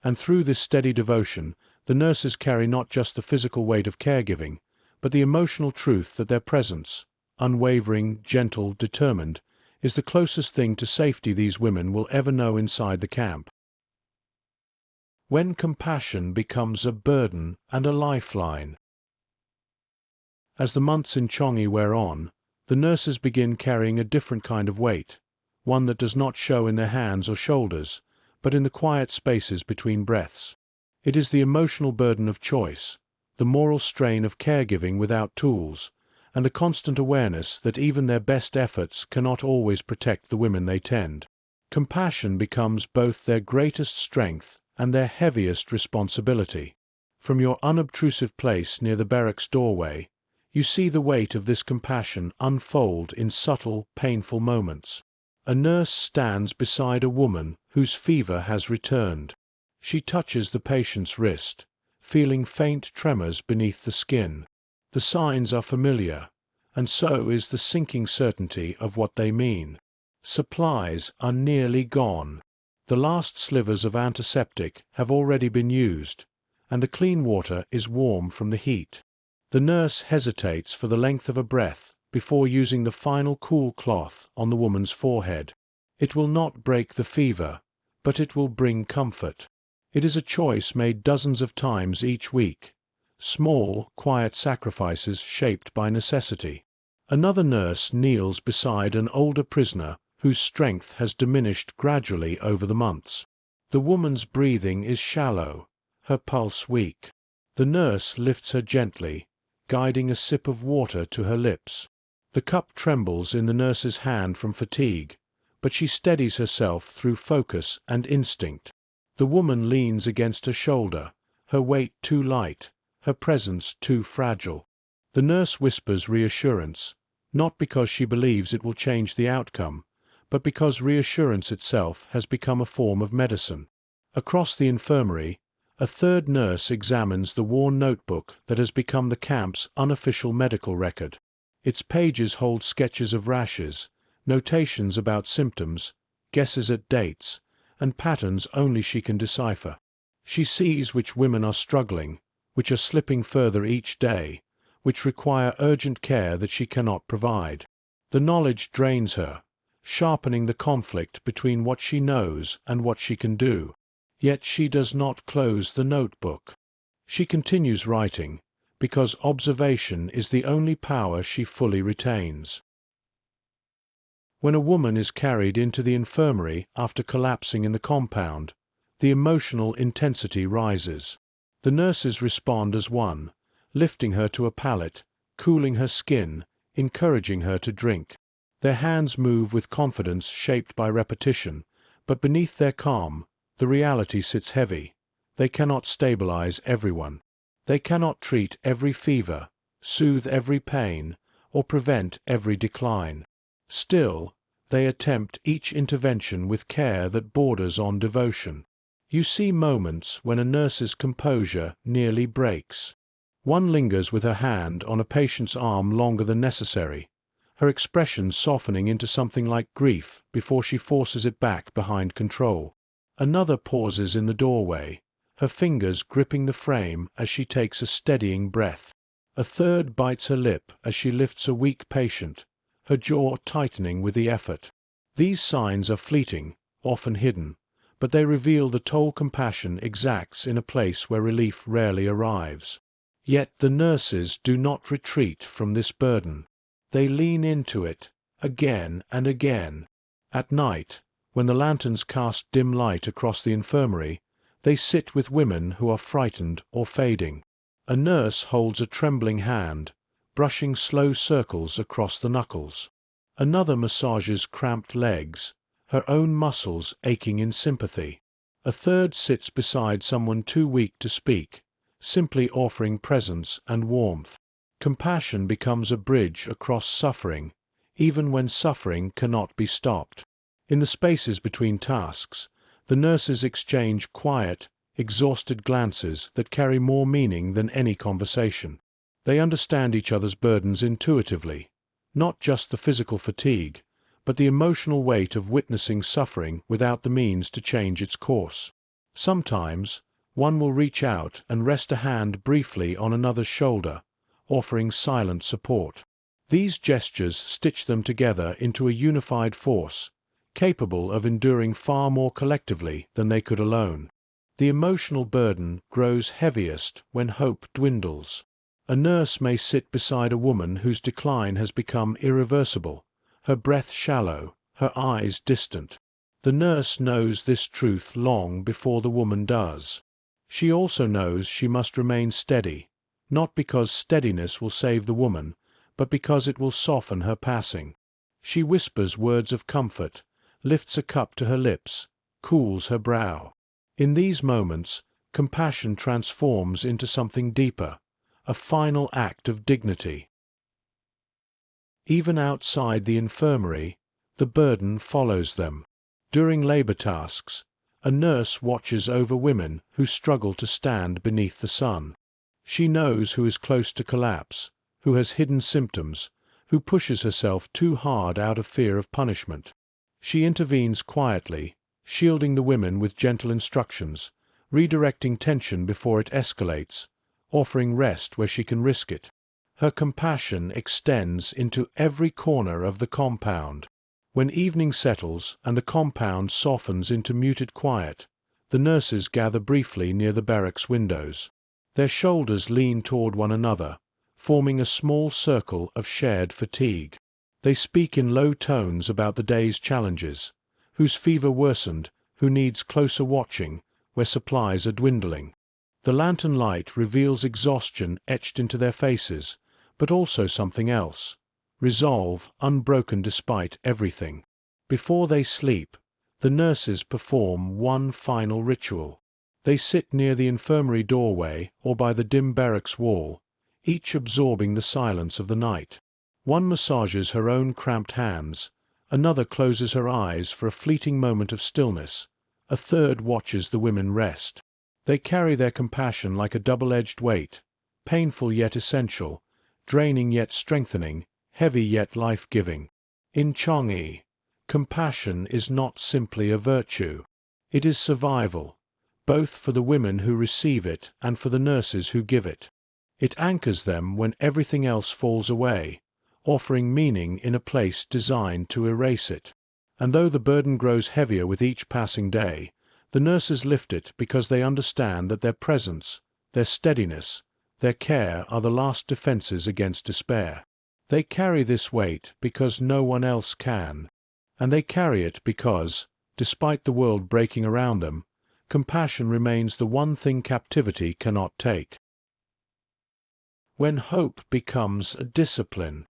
And through this steady devotion, the nurses carry not just the physical weight of caregiving, but the emotional truth that their presence, unwavering, gentle, determined, is the closest thing to safety these women will ever know inside the camp. when compassion becomes a burden and a lifeline. As the months in Changi wear on, the nurses begin carrying a different kind of weight, one that does not show in their hands or shoulders, but in the quiet spaces between breaths. It is the emotional burden of choice, the moral strain of caregiving without tools, and the constant awareness that even their best efforts cannot always protect the women they tend. Compassion becomes both their greatest strength and their heaviest responsibility. From your unobtrusive place near the barracks doorway, you see the weight of this compassion unfold in subtle, painful moments. A nurse stands beside a woman whose fever has returned. She touches the patient's wrist, feeling faint tremors beneath the skin. The signs are familiar, and so is the sinking certainty of what they mean. Supplies are nearly gone. The last slivers of antiseptic have already been used, and the clean water is warm from the heat. The nurse hesitates for the length of a breath before using the final cool cloth on the woman's forehead. It will not break the fever, but it will bring comfort. It is a choice made dozens of times each week, small, quiet sacrifices shaped by necessity. Another nurse kneels beside an older prisoner whose strength has diminished gradually over the months. The woman's breathing is shallow, her pulse weak. The nurse lifts her gently, guiding a sip of water to her lips. The cup trembles in the nurse's hand from fatigue, but she steadies herself through focus and instinct. The woman leans against her shoulder, her weight too light, her presence too fragile. The nurse whispers reassurance, not because she believes it will change the outcome, but because reassurance itself has become a form of medicine. Across the infirmary, a third nurse examines the worn notebook that has become the camp's unofficial medical record. Its pages hold sketches of rashes, notations about symptoms, guesses at dates, and patterns only she can decipher. She sees which women are struggling, which are slipping further each day, which require urgent care that she cannot provide. The knowledge drains her, sharpening the conflict between what she knows and what she can do. Yet she does not close the notebook. She continues writing, because observation is the only power she fully retains. When a woman is carried into the infirmary after collapsing in the compound, the emotional intensity rises. The nurses respond as one, lifting her to a pallet, cooling her skin, encouraging her to drink. Their hands move with confidence shaped by repetition, but beneath their calm, the reality sits heavy. They cannot stabilize everyone. They cannot treat every fever, soothe every pain, or prevent every decline. Still, they attempt each intervention with care that borders on devotion. You see moments when a nurse's composure nearly breaks. One lingers with her hand on a patient's arm longer than necessary, her expression softening into something like grief before she forces it back behind control. Another pauses in the doorway, her fingers gripping the frame as she takes a steadying breath. A third bites her lip as she lifts a weak patient, her jaw tightening with the effort. These signs are fleeting, often hidden, but they reveal the toll compassion exacts in a place where relief rarely arrives. Yet the nurses do not retreat from this burden. They lean into it, again and again. At night, when the lanterns cast dim light across the infirmary, they sit with women who are frightened or fading. A nurse holds a trembling hand, brushing slow circles across the knuckles. Another massages cramped legs, her own muscles aching in sympathy. A third sits beside someone too weak to speak, simply offering presence and warmth. Compassion becomes a bridge across suffering, even when suffering cannot be stopped. In the spaces between tasks, the nurses exchange quiet, exhausted glances that carry more meaning than any conversation. They understand each other's burdens intuitively, not just the physical fatigue, but the emotional weight of witnessing suffering without the means to change its course. Sometimes, one will reach out and rest a hand briefly on another's shoulder, offering silent support. These gestures stitch them together into a unified force, capable of enduring far more collectively than they could alone. The emotional burden grows heaviest when hope dwindles. A nurse may sit beside a woman whose decline has become irreversible, her breath shallow, her eyes distant. The nurse knows this truth long before the woman does. She also knows she must remain steady, not because steadiness will save the woman, but because it will soften her passing. She whispers words of comfort, lifts a cup to her lips, cools her brow. In these moments, compassion transforms into something deeper, a final act of dignity. Even outside the infirmary, the burden follows them. During labor tasks, a nurse watches over women who struggle to stand beneath the sun. She knows who is close to collapse, who has hidden symptoms, who pushes herself too hard out of fear of punishment. She intervenes quietly, shielding the women with gentle instructions, redirecting tension before it escalates, offering rest where she can risk it. Her compassion extends into every corner of the compound. When evening settles and the compound softens into muted quiet, the nurses gather briefly near the barracks windows. Their shoulders lean toward one another, forming a small circle of shared fatigue. They speak in low tones about the day's challenges, whose fever worsened, who needs closer watching, where supplies are dwindling. The lantern light reveals exhaustion etched into their faces, but also something else. Resolve unbroken despite everything. Before they sleep, the nurses perform one final ritual. They sit near the infirmary doorway or by the dim barracks wall, each absorbing the silence of the night. One massages her own cramped hands, another closes her eyes for a fleeting moment of stillness, a third watches the women rest. They carry their compassion like a double-edged weight, painful yet essential, draining yet strengthening, heavy yet life-giving. In Changi, compassion is not simply a virtue. It is survival, both for the women who receive it and for the nurses who give it. It anchors them when everything else falls away, offering meaning in a place designed to erase it. And though the burden grows heavier with each passing day, the nurses lift it because they understand that their presence, their steadiness, their care are the last defenses against despair. They carry this weight because no one else can, and they carry it because, despite the world breaking around them, compassion remains the one thing captivity cannot take. When hope becomes a discipline.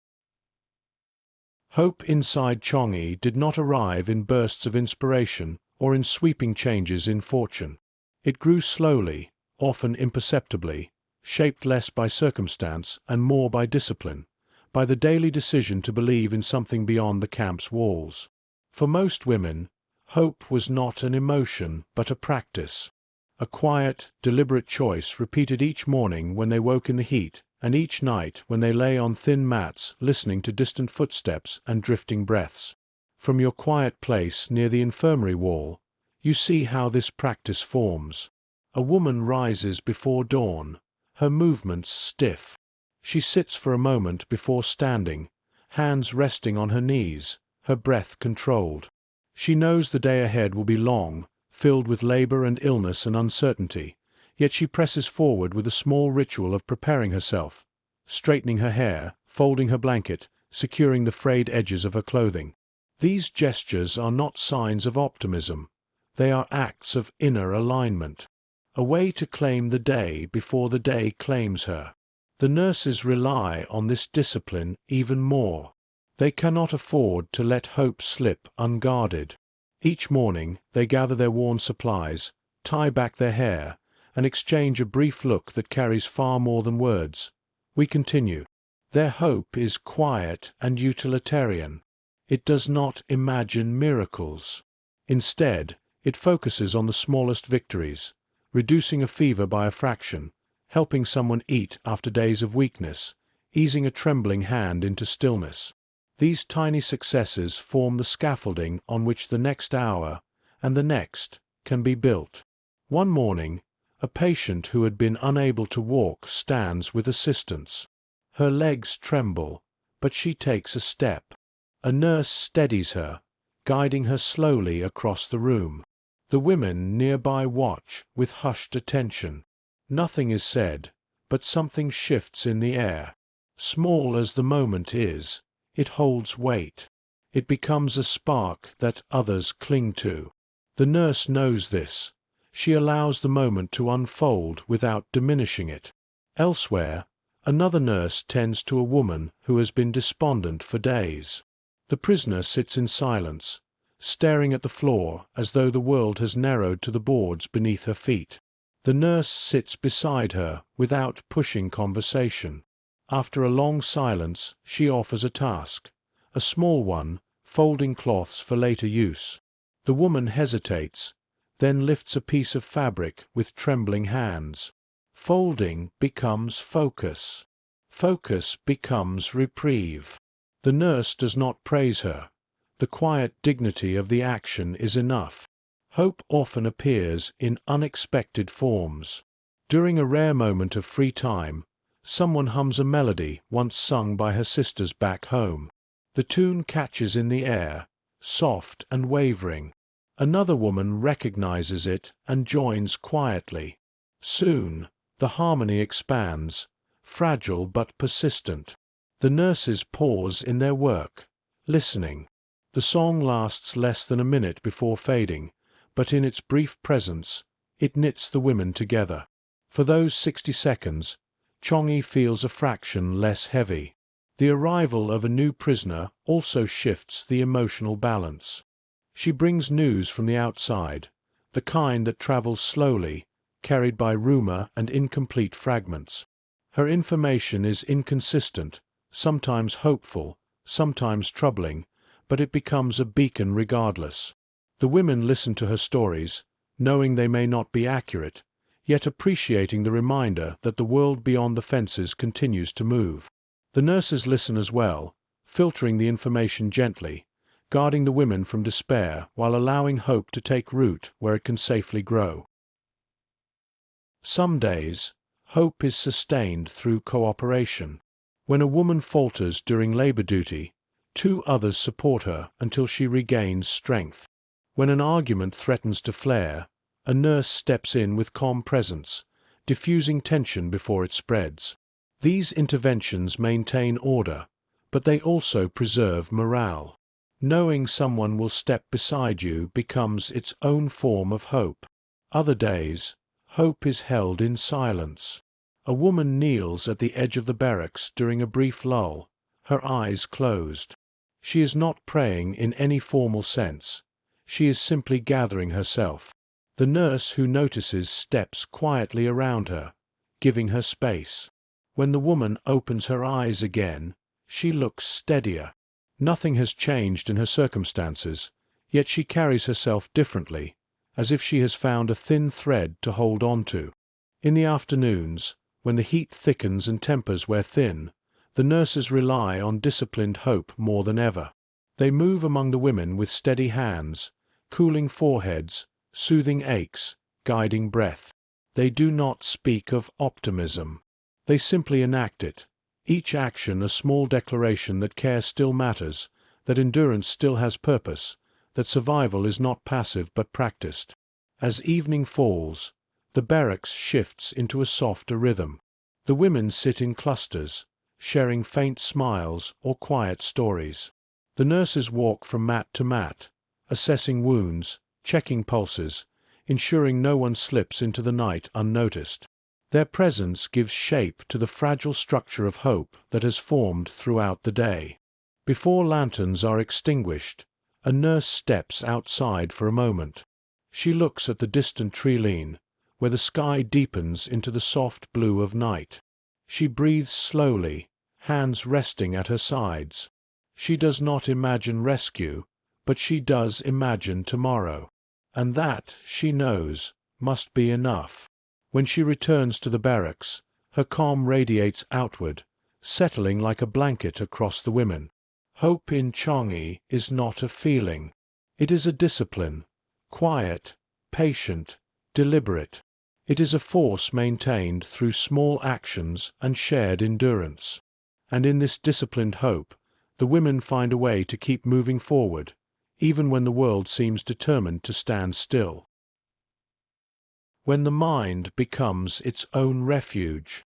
Hope inside Changi did not arrive in bursts of inspiration or in sweeping changes in fortune. It grew slowly, often imperceptibly, shaped less by circumstance and more by discipline, by the daily decision to believe in something beyond the camp's walls. For most women, hope was not an emotion but a practice, a quiet, deliberate choice repeated each morning when they woke in the heat and each night when they lay on thin mats listening to distant footsteps and drifting breaths. From your quiet place near the infirmary wall, you see how this practice forms. A woman rises before dawn, her movements stiff. She sits for a moment before standing, hands resting on her knees, her breath controlled. She knows the day ahead will be long, filled with labor and illness and uncertainty, yet she presses forward with a small ritual of preparing herself, straightening her hair, folding her blanket, securing the frayed edges of her clothing. These gestures are not signs of optimism. They are acts of inner alignment, a way to claim the day before the day claims her. The nurses rely on this discipline even more. They cannot afford to let hope slip unguarded. Each morning they gather their worn supplies, tie back their hair, and exchange a brief look that carries far more than words. We continue. Their hope is quiet and utilitarian. It does not imagine miracles. Instead, it focuses on the smallest victories, reducing a fever by a fraction, helping someone eat after days of weakness, easing a trembling hand into stillness. These tiny successes form the scaffolding on which the next hour, and the next, can be built. One morning, a patient who had been unable to walk stands with assistance. Her legs tremble, but she takes a step. A nurse steadies her, guiding her slowly across the room. The women nearby watch with hushed attention. Nothing is said, but something shifts in the air. Small as the moment is, it holds weight. It becomes a spark that others cling to. The nurse knows this. She allows the moment to unfold without diminishing it. Elsewhere, another nurse tends to a woman who has been despondent for days. The prisoner sits in silence, staring at the floor as though the world has narrowed to the boards beneath her feet. The nurse sits beside her without pushing conversation. After a long silence, she offers a task, a small one, folding cloths for later use. The woman hesitates, then lifts a piece of fabric with trembling hands. Folding becomes focus. Focus becomes reprieve. The nurse does not praise her. The quiet dignity of the action is enough. Hope often appears in unexpected forms. During a rare moment of free time, someone hums a melody once sung by her sisters back home. The tune catches in the air, soft and wavering. Another woman recognizes it and joins quietly. Soon, the harmony expands, fragile but persistent. The nurses pause in their work, listening. The song lasts less than a minute before fading, but in its brief presence, it knits the women together. For those 60 seconds, Changi feels a fraction less heavy. The arrival of a new prisoner also shifts the emotional balance. She brings news from the outside, the kind that travels slowly, carried by rumor and incomplete fragments. Her information is inconsistent, sometimes hopeful, sometimes troubling, but it becomes a beacon regardless. The women listen to her stories, knowing they may not be accurate, yet appreciating the reminder that the world beyond the fences continues to move. The nurses listen as well, filtering the information gently, guarding the women from despair while allowing hope to take root where it can safely grow. Some days, hope is sustained through cooperation. When a woman falters during labor duty, 2 others support her until she regains strength. When an argument threatens to flare, a nurse steps in with calm presence, diffusing tension before it spreads. These interventions maintain order, but they also preserve morale. Knowing someone will step beside you becomes its own form of hope. Other days, hope is held in silence. A woman kneels at the edge of the barracks during a brief lull, her eyes closed. She is not praying in any formal sense. She is simply gathering herself. The nurse who notices steps quietly around her, giving her space. When the woman opens her eyes again, she looks steadier. Nothing has changed in her circumstances, yet she carries herself differently, as if she has found a thin thread to hold on to. In the afternoons, when the heat thickens and tempers wear thin, the nurses rely on disciplined hope more than ever. They move among the women with steady hands, cooling foreheads, soothing aches, guiding breath. They do not speak of optimism. They simply enact it, each action a small declaration that care still matters, that endurance still has purpose, that survival is not passive but practiced. As evening falls, the barracks shifts into a softer rhythm. The women sit in clusters, sharing faint smiles or quiet stories. The nurses walk from mat to mat, assessing wounds, checking pulses, ensuring no one slips into the night unnoticed. Their presence gives shape to the fragile structure of hope that has formed throughout the day. Before lanterns are extinguished, a nurse steps outside for a moment. She looks at the distant tree-line, where the sky deepens into the soft blue of night. She breathes slowly, hands resting at her sides. She does not imagine rescue, but she does imagine tomorrow. And that, she knows, must be enough. When she returns to the barracks, her calm radiates outward, settling like a blanket across the women. Hope in Changi is not a feeling. It is a discipline, quiet, patient, deliberate. It is a force maintained through small actions and shared endurance. And in this disciplined hope, the women find a way to keep moving forward, even when the world seems determined to stand still. when the mind becomes its own refuge.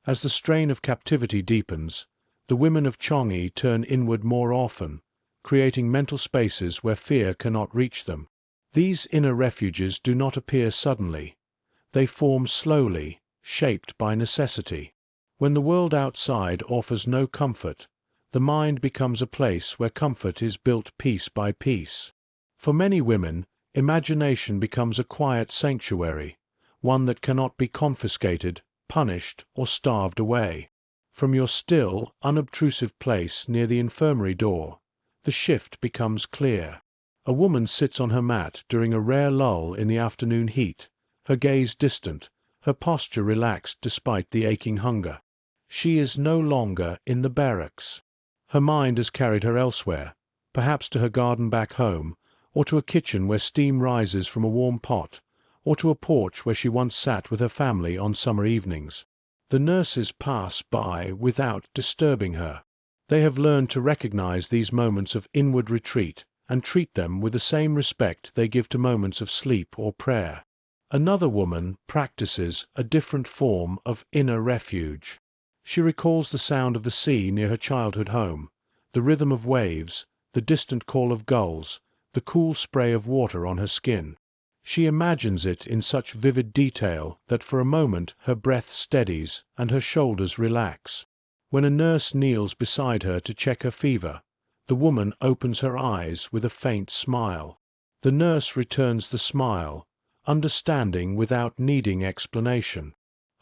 As the strain of captivity deepens, the women of Changi turn inward more often, creating mental spaces where fear cannot reach them. These inner refuges do not appear suddenly. They form slowly, shaped by necessity. When the world outside offers no comfort, the mind becomes a place where comfort is built piece by piece. For many women, imagination becomes a quiet sanctuary, one that cannot be confiscated, punished, or starved away. From your still, unobtrusive place near the infirmary door, the shift becomes clear. A woman sits on her mat during a rare lull in the afternoon heat, her gaze distant, her posture relaxed despite the aching hunger. She is no longer in the barracks. Her mind has carried her elsewhere, perhaps to her garden back home, or to a kitchen where steam rises from a warm pot, or to a porch where she once sat with her family on summer evenings. The nurses pass by without disturbing her. They have learned to recognize these moments of inward retreat and treat them with the same respect they give to moments of sleep or prayer. Another woman practices a different form of inner refuge. She recalls the sound of the sea near her childhood home, the rhythm of waves, the distant call of gulls, the cool spray of water on her skin. She imagines it in such vivid detail that for a moment her breath steadies and her shoulders relax. When a nurse kneels beside her to check her fever, the woman opens her eyes with a faint smile. The nurse returns the smile, understanding without needing explanation.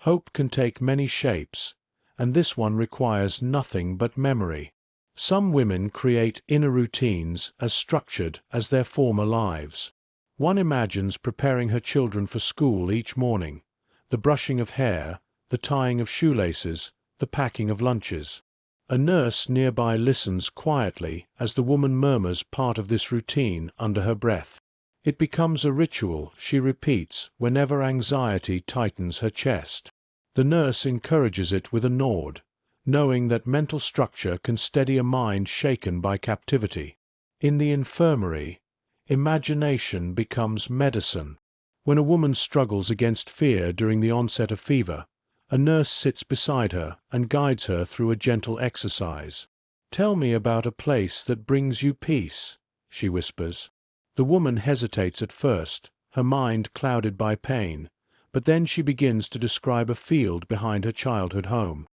Hope can take many shapes, and this one requires nothing but memory. Some women create inner routines as structured as their former lives. One imagines preparing her children for school each morning, the brushing of hair, the tying of shoelaces, the packing of lunches. A nurse nearby listens quietly as the woman murmurs part of this routine under her breath. It becomes a ritual she repeats whenever anxiety tightens her chest. The nurse encourages it with a nod, knowing that mental structure can steady a mind shaken by captivity. In the infirmary, imagination becomes medicine. When a woman struggles against fear during the onset of fever, a nurse sits beside her and guides her through a gentle exercise. "Tell me about a place that brings you peace," she whispers. The woman hesitates at first, her mind clouded by pain, but then she begins to describe a field behind her childhood home.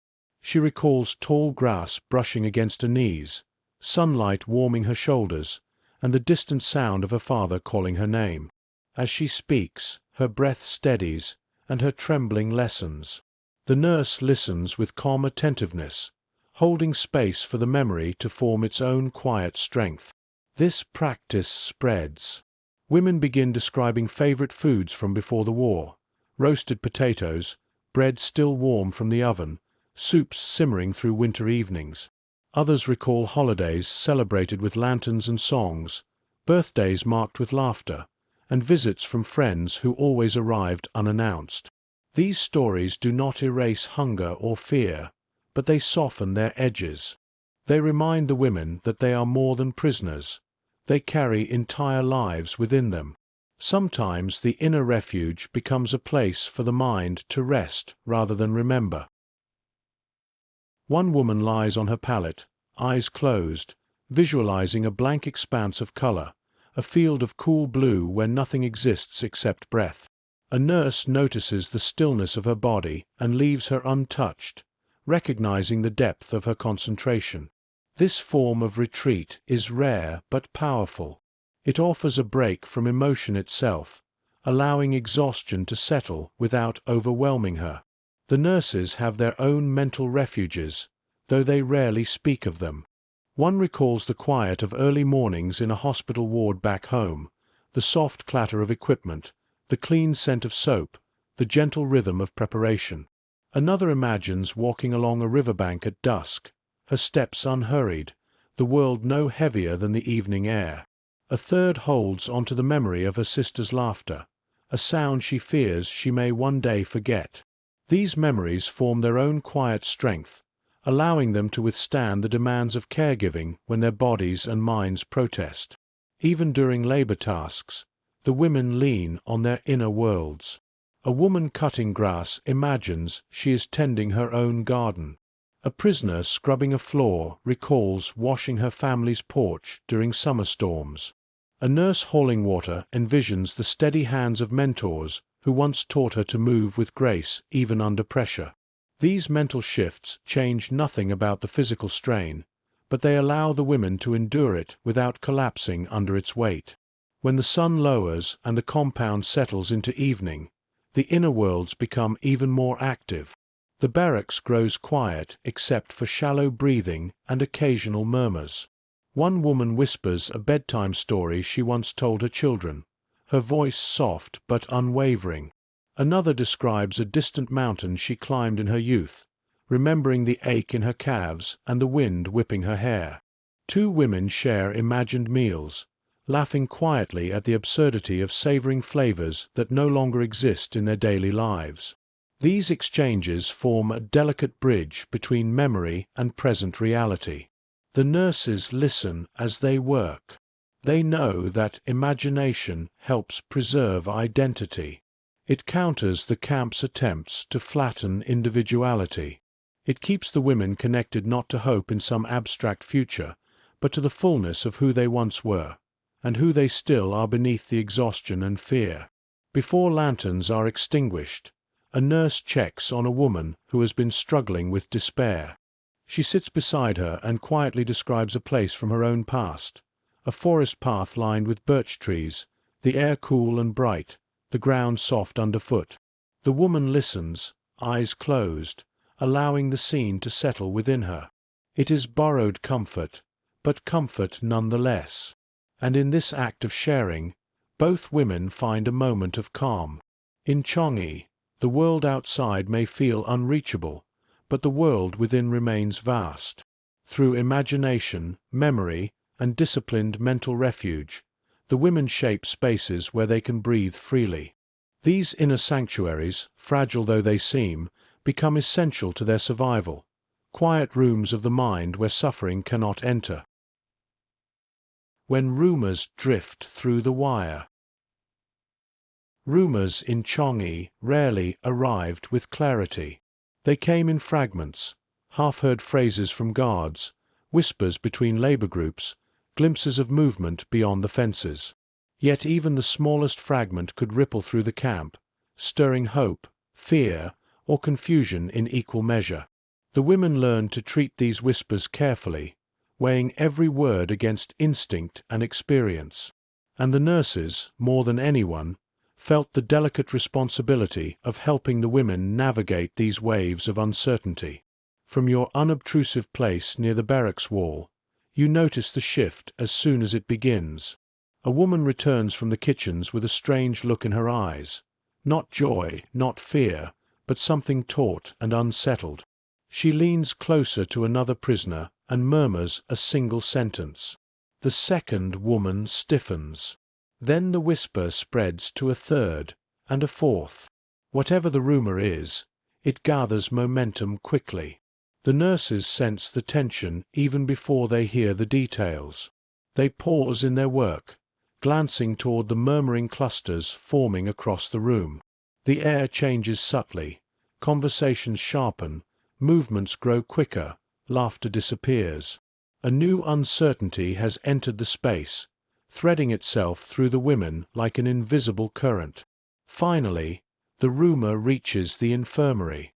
She recalls tall grass brushing against her knees, sunlight warming her shoulders, and the distant sound of her father calling her name. As she speaks, her breath steadies, and her trembling lessens. The nurse listens with calm attentiveness, holding space for the memory to form its own quiet strength. This practice spreads. Women begin describing favorite foods from before the war: roasted potatoes, bread still warm from the oven, soups simmering through winter evenings. Others recall holidays celebrated with lanterns and songs, birthdays marked with laughter, and visits from friends who always arrived unannounced. These stories do not erase hunger or fear, but they soften their edges. They remind the women that they are more than prisoners. They carry entire lives within them. Sometimes the inner refuge becomes a place for the mind to rest rather than remember. One woman lies on her pallet, eyes closed, visualizing a blank expanse of color, a field of cool blue where nothing exists except breath. A nurse notices the stillness of her body and leaves her untouched, recognizing the depth of her concentration. This form of retreat is rare but powerful. It offers a break from emotion itself, allowing exhaustion to settle without overwhelming her. The nurses have their own mental refuges, though they rarely speak of them. One recalls the quiet of early mornings in a hospital ward back home, the soft clatter of equipment, the clean scent of soap, the gentle rhythm of preparation. Another imagines walking along a riverbank at dusk, her steps unhurried, the world no heavier than the evening air. A third holds onto the memory of her sister's laughter, a sound she fears she may one day forget. These memories form their own quiet strength, allowing them to withstand the demands of caregiving when their bodies and minds protest. Even during labor tasks, the women lean on their inner worlds. A woman cutting grass imagines she is tending her own garden. A prisoner scrubbing a floor recalls washing her family's porch during summer storms. A nurse hauling water envisions the steady hands of mentors who once taught her to move with grace even under pressure. These mental shifts change nothing about the physical strain, but they allow the women to endure it without collapsing under its weight. When the sun lowers and the compound settles into evening, the inner worlds become even more active. The barracks grows quiet except for shallow breathing and occasional murmurs. One woman whispers a bedtime story she once told her children, her voice soft but unwavering. Another describes a distant mountain she climbed in her youth, remembering the ache in her calves and the wind whipping her hair. Two women share imagined meals, laughing quietly at the absurdity of savoring flavors that no longer exist in their daily lives. These exchanges form a delicate bridge between memory and present reality. The nurses listen as they work. They know that imagination helps preserve identity. It counters the camp's attempts to flatten individuality. It keeps the women connected not to hope in some abstract future, but to the fullness of who they once were, and who they still are beneath the exhaustion and fear. Before lanterns are extinguished, a nurse checks on a woman who has been struggling with despair. She sits beside her and quietly describes a place from her own past, a forest path lined with birch trees, the air cool and bright, the ground soft underfoot. The woman listens, eyes closed, allowing the scene to settle within her. It is borrowed comfort, but comfort nonetheless. And in this act of sharing, both women find a moment of calm. In Changi, the world outside may feel unreachable, but the world within remains vast. Through imagination, memory, and disciplined mental refuge, the women shape spaces where they can breathe freely. These inner sanctuaries, fragile though they seem, become essential to their survival, quiet rooms of the mind where suffering cannot enter. When rumors drift through the wire. Rumors in Changi rarely arrived with clarity. They came in fragments, half-heard phrases from guards, whispers between labor groups, glimpses of movement beyond the fences. Yet even the smallest fragment could ripple through the camp, stirring hope, fear, or confusion in equal measure. The women learned to treat these whispers carefully, weighing every word against instinct and experience. And the nurses, more than anyone, felt the delicate responsibility of helping the women navigate these waves of uncertainty. From your unobtrusive place near the barracks wall, you notice the shift as soon as it begins. A woman returns from the kitchens with a strange look in her eyes, not joy, not fear, but something taut and unsettled. She leans closer to another prisoner and murmurs a single sentence. The second woman stiffens. Then the whisper spreads to a third, and a fourth. Whatever the rumor is, it gathers momentum quickly. The nurses sense the tension even before they hear the details. They pause in their work, glancing toward the murmuring clusters forming across the room. The air changes subtly, conversations sharpen, movements grow quicker, laughter disappears. A new uncertainty has entered the space, threading itself through the women like an invisible current. Finally, the rumor reaches the infirmary.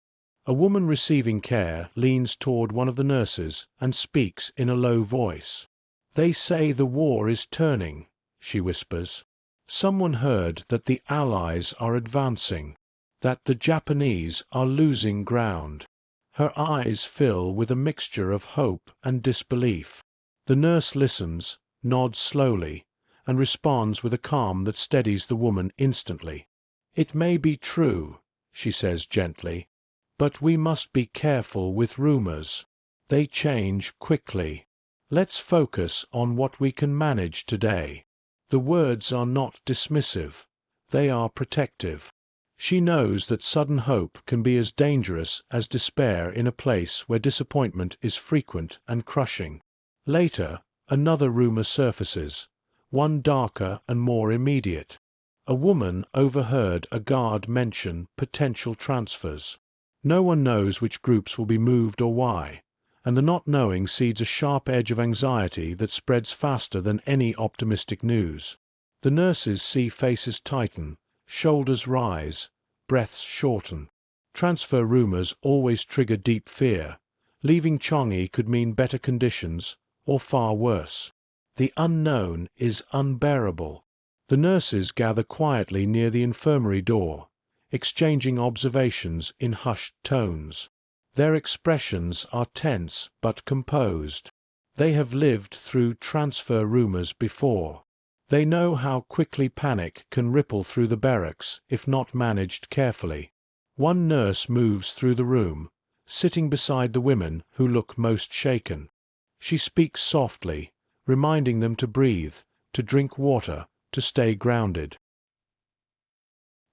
A woman receiving care leans toward one of the nurses and speaks in a low voice. "They say the war is turning," she whispers. "Someone heard that the Allies are advancing, that the Japanese are losing ground." Her eyes fill with a mixture of hope and disbelief. The nurse listens, nods slowly, and responds with a calm that steadies the woman instantly. "It may be true," she says gently, "but we must be careful with rumors. They change quickly. Let's focus on what we can manage today." The words are not dismissive. They are protective. She knows that sudden hope can be as dangerous as despair in a place where disappointment is frequent and crushing. Later, another rumor surfaces, one darker and more immediate. A woman overheard a guard mention potential transfers. No one knows which groups will be moved or why, and the not knowing seeds a sharp edge of anxiety that spreads faster than any optimistic news. The nurses see faces tighten, shoulders rise, breaths shorten. Transfer rumors always trigger deep fear. Leaving Changi could mean better conditions, or far worse. The unknown is unbearable. The nurses gather quietly near the infirmary door, exchanging observations in hushed tones. Their expressions are tense but composed. They have lived through transfer rumors before. They know how quickly panic can ripple through the barracks if not managed carefully. One nurse moves through the room, sitting beside the women who look most shaken. She speaks softly, reminding them to breathe, to drink water, to stay grounded.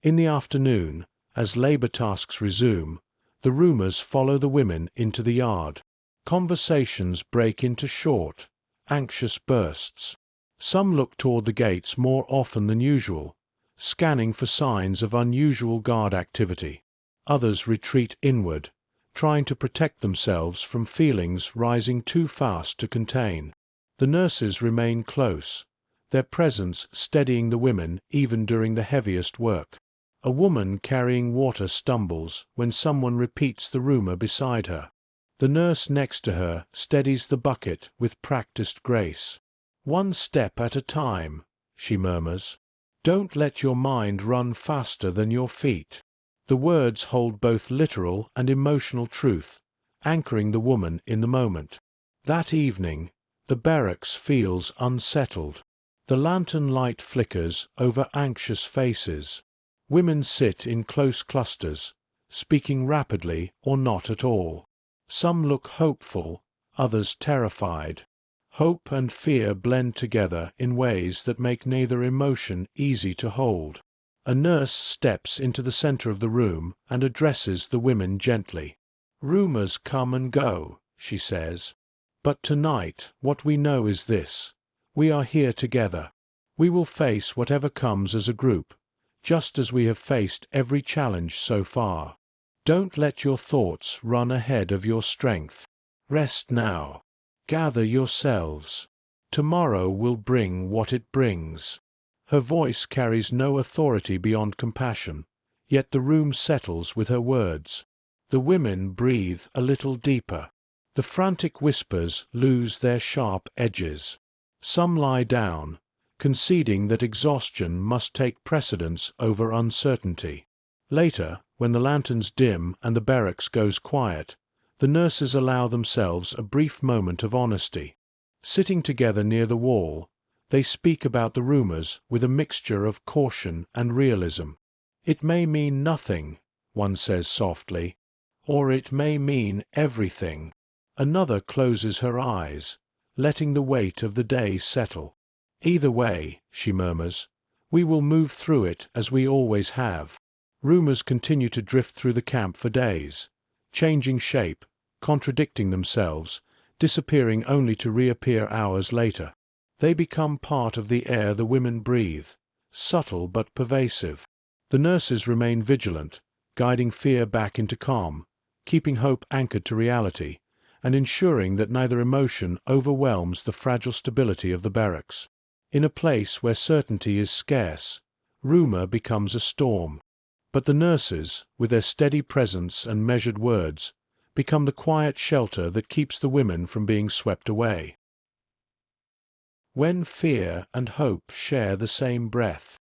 In the afternoon, as labor tasks resume, the rumors follow the women into the yard. Conversations break into short, anxious bursts. Some look toward the gates more often than usual, scanning for signs of unusual guard activity. Others retreat inward, trying to protect themselves from feelings rising too fast to contain. The nurses remain close, their presence steadying the women even during the heaviest work. A woman carrying water stumbles when someone repeats the rumor beside her. The nurse next to her steadies the bucket with practiced grace. "One step at a time," she murmurs. "Don't let your mind run faster than your feet." The words hold both literal and emotional truth, anchoring the woman in the moment. That evening, the barracks feels unsettled. The lantern light flickers over anxious faces. Women sit in close clusters, speaking rapidly or not at all. Some look hopeful, others terrified. Hope and fear blend together in ways that make neither emotion easy to hold. A nurse steps into the center of the room and addresses the women gently. "Rumors come and go," she says. "But tonight what we know is this: we are here together. We will face whatever comes as a group, just as we have faced every challenge so far. Don't let your thoughts run ahead of your strength. Rest now. Gather yourselves. Tomorrow will bring what it brings." Her voice carries no authority beyond compassion, yet the room settles with her words. The women breathe a little deeper. The frantic whispers lose their sharp edges. Some lie down, conceding that exhaustion must take precedence over uncertainty. Later, when the lanterns dim and the barracks goes quiet, the nurses allow themselves a brief moment of honesty. Sitting together near the wall, they speak about the rumors with a mixture of caution and realism. "It may mean nothing," one says softly, "or it may mean everything." Another closes her eyes, letting the weight of the day settle. "Either way," she murmurs, "we will move through it as we always have." Rumors continue to drift through the camp for days, changing shape, contradicting themselves, disappearing only to reappear hours later. They become part of the air the women breathe, subtle but pervasive. The nurses remain vigilant, guiding fear back into calm, keeping hope anchored to reality, and ensuring that neither emotion overwhelms the fragile stability of the barracks. In a place where certainty is scarce, rumor becomes a storm. But the nurses, with their steady presence and measured words, become the quiet shelter that keeps the women from being swept away. When fear and hope share the same breath.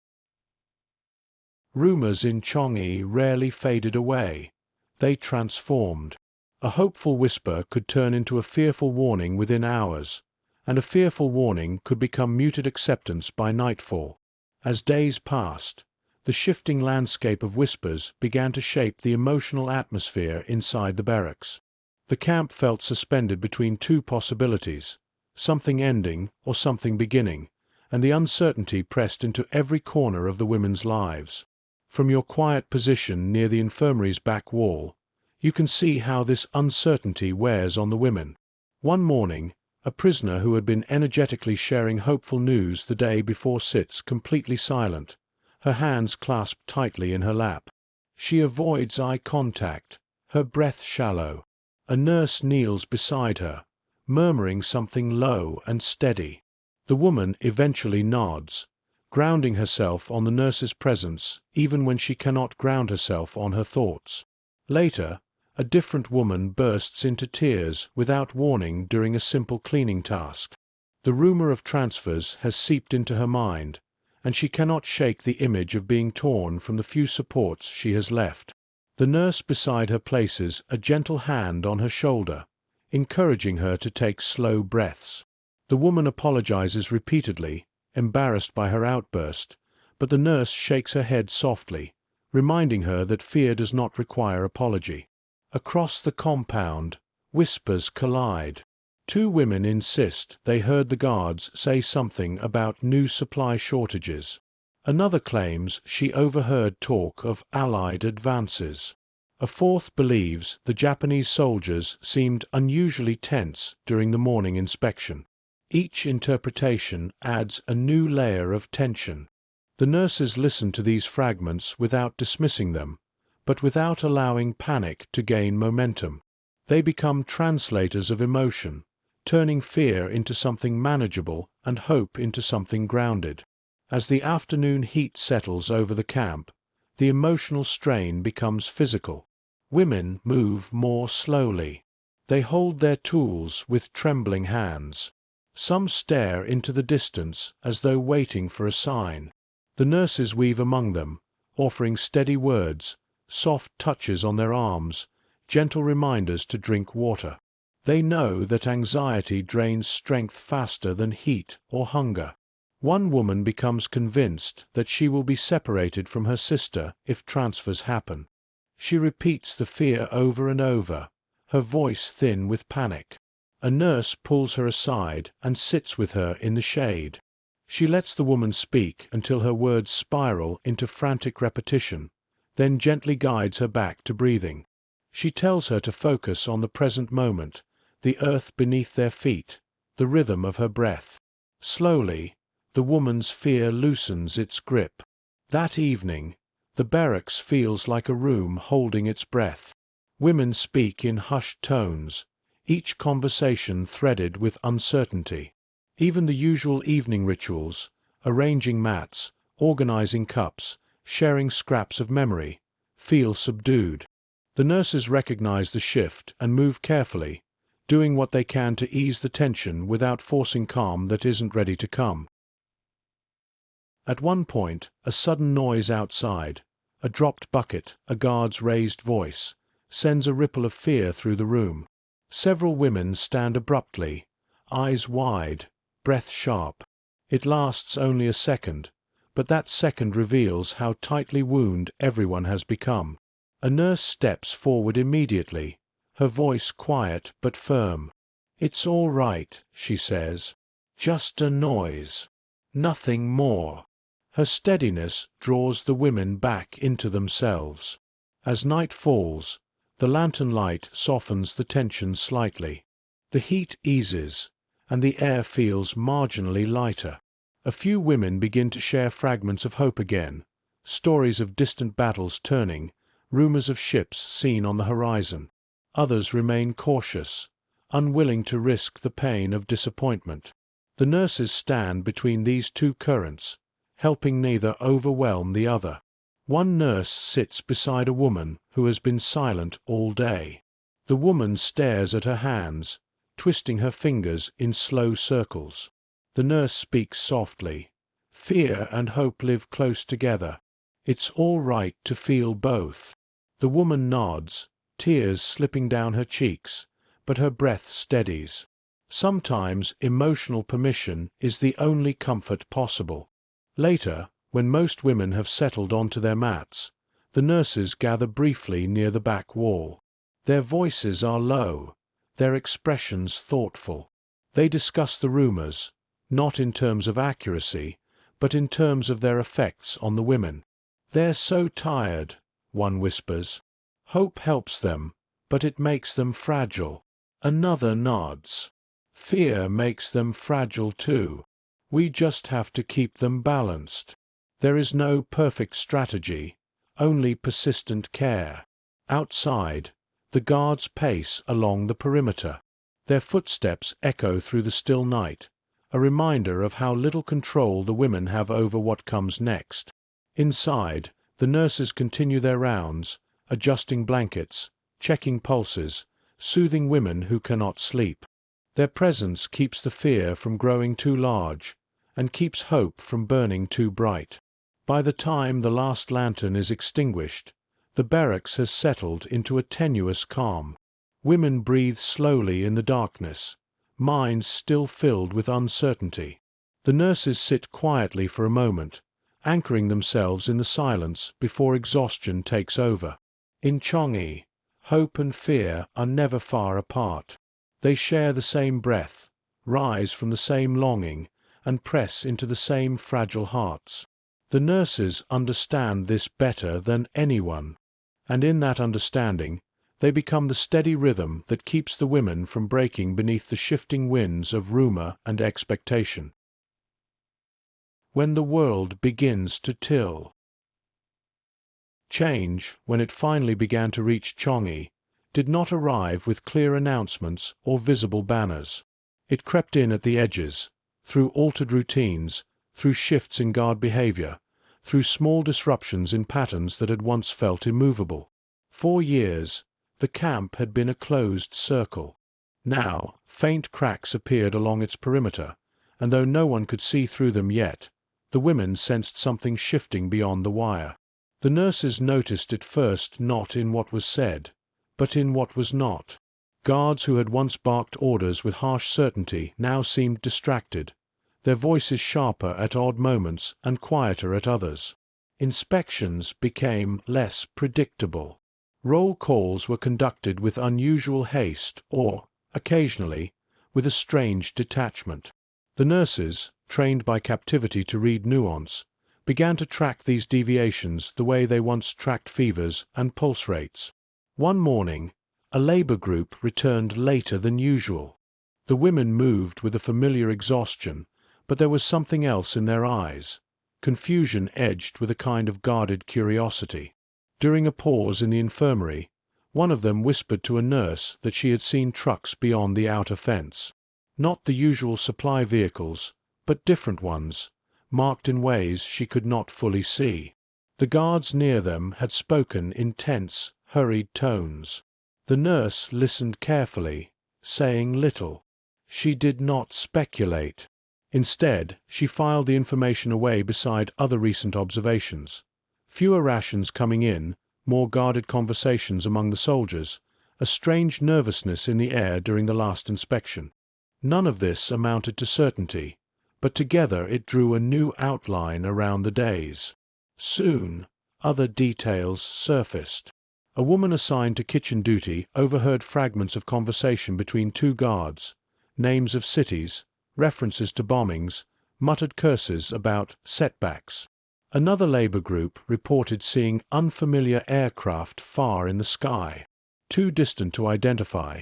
Rumors in Changi rarely faded away. They transformed. A hopeful whisper could turn into a fearful warning within hours, and a fearful warning could become muted acceptance by nightfall. As days passed, the shifting landscape of whispers began to shape the emotional atmosphere inside the barracks. The camp felt suspended between two possibilities: something ending or something beginning, and the uncertainty pressed into every corner of the women's lives. From your quiet position near the infirmary's back wall, you can see how this uncertainty wears on the women. One morning, a prisoner who had been energetically sharing hopeful news the day before sits completely silent, her hands clasped tightly in her lap. She avoids eye contact, her breath shallow. A nurse kneels beside her, murmuring something low and steady. The woman eventually nods, grounding herself on the nurse's presence even when she cannot ground herself on her thoughts. Later, a different woman bursts into tears without warning during a simple cleaning task. The rumor of transfers has seeped into her mind, and she cannot shake the image of being torn from the few supports she has left. The nurse beside her places a gentle hand on her shoulder, encouraging her to take slow breaths. The woman apologizes repeatedly, embarrassed by her outburst, but the nurse shakes her head softly, reminding her that fear does not require apology. Across the compound, whispers collide. Two women insist they heard the guards say something about new supply shortages. Another claims she overheard talk of Allied advances. A fourth believes the Japanese soldiers seemed unusually tense during the morning inspection. Each interpretation adds a new layer of tension. The nurses listen to these fragments without dismissing them, but without allowing panic to gain momentum. They become translators of emotion, turning fear into something manageable and hope into something grounded. As the afternoon heat settles over the camp, the emotional strain becomes physical. Women move more slowly. They hold their tools with trembling hands. Some stare into the distance as though waiting for a sign. The nurses weave among them, offering steady words, soft touches on their arms, gentle reminders to drink water. They know that anxiety drains strength faster than heat or hunger. One woman becomes convinced that she will be separated from her sister if transfers happen. She repeats the fear over and over, her voice thin with panic. A nurse pulls her aside and sits with her in the shade. She lets the woman speak until her words spiral into frantic repetition, then gently guides her back to breathing. She tells her to focus on the present moment, the earth beneath their feet, the rhythm of her breath. Slowly, the woman's fear loosens its grip. That evening, the barracks feels like a room holding its breath. Women speak in hushed tones, each conversation threaded with uncertainty. Even the usual evening rituals, arranging mats, organizing cups, sharing scraps of memory, feel subdued. The nurses recognize the shift and move carefully, doing what they can to ease the tension without forcing calm that isn't ready to come. At one point, a sudden noise outside, a dropped bucket, a guard's raised voice, sends a ripple of fear through the room. Several women stand abruptly, eyes wide, breath sharp. It lasts only a second, but that second reveals how tightly wounded everyone has become. A nurse steps forward immediately, her voice quiet but firm. "It's all right," she says. "Just a noise. Nothing more." Her steadiness draws the women back into themselves. As night falls, the lantern light softens the tension slightly. The heat eases, and the air feels marginally lighter. A few women begin to share fragments of hope again, stories of distant battles turning, rumors of ships seen on the horizon. Others remain cautious, unwilling to risk the pain of disappointment. The nurses stand between these two currents, helping neither overwhelm the other. One nurse sits beside a woman who has been silent all day. The woman stares at her hands, twisting her fingers in slow circles. The nurse speaks softly. "Fear and hope live close together. It's all right to feel both." The woman nods, tears slipping down her cheeks, but her breath steadies. Sometimes emotional permission is the only comfort possible. Later, when most women have settled onto their mats, the nurses gather briefly near the back wall. Their voices are low, their expressions thoughtful. They discuss the rumors, not in terms of accuracy, but in terms of their effects on the women. "They're so tired," one whispers. "Hope helps them, but it makes them fragile." Another nods. "Fear makes them fragile too. We just have to keep them balanced." There is no perfect strategy, only persistent care. Outside, the guards pace along the perimeter. Their footsteps echo through the still night, a reminder of how little control the women have over what comes next. Inside, the nurses continue their rounds, adjusting blankets, checking pulses, soothing women who cannot sleep. Their presence keeps the fear from growing too large, and keeps hope from burning too bright. By the time the last lantern is extinguished, the barracks has settled into a tenuous calm. Women breathe slowly in the darkness, minds still filled with uncertainty. The nurses sit quietly for a moment, anchoring themselves in the silence before exhaustion takes over. In Changi, hope and fear are never far apart. They share the same breath, rise from the same longing, and press into the same fragile hearts. The nurses understand this better than anyone, and in that understanding, they become the steady rhythm that keeps the women from breaking beneath the shifting winds of rumor and expectation. When the world begins to till. Change, when it finally began to reach Changi, did not arrive with clear announcements or visible banners. It crept in at the edges, through altered routines, through shifts in guard behavior, through small disruptions in patterns that had once felt immovable. 4 years, the camp had been a closed circle. Now, faint cracks appeared along its perimeter, and though no one could see through them yet, the women sensed something shifting beyond the wire. The nurses noticed it first not in what was said, but in what was not. Guards who had once barked orders with harsh certainty now seemed distracted, their voices sharper at odd moments and quieter at others. Inspections became less predictable. Roll calls were conducted with unusual haste or, occasionally, with a strange detachment. The nurses, trained by captivity to read nuance, began to track these deviations the way they once tracked fevers and pulse rates. One morning, a labor group returned later than usual. The women moved with a familiar exhaustion, but there was something else in their eyes, confusion edged with a kind of guarded curiosity. During a pause in the infirmary, one of them whispered to a nurse that she had seen trucks beyond the outer fence. Not the usual supply vehicles, but different ones, marked in ways she could not fully see. The guards near them had spoken in tense, hurried tones. The nurse listened carefully, saying little. She did not speculate. Instead, she filed the information away beside other recent observations. Fewer rations coming in, more guarded conversations among the soldiers, a strange nervousness in the air during the last inspection. None of this amounted to certainty, but together it drew a new outline around the days. Soon, other details surfaced. A woman assigned to kitchen duty overheard fragments of conversation between 2 guards, names of cities, references to bombings, muttered curses about setbacks. Another labor group reported seeing unfamiliar aircraft far in the sky, too distant to identify,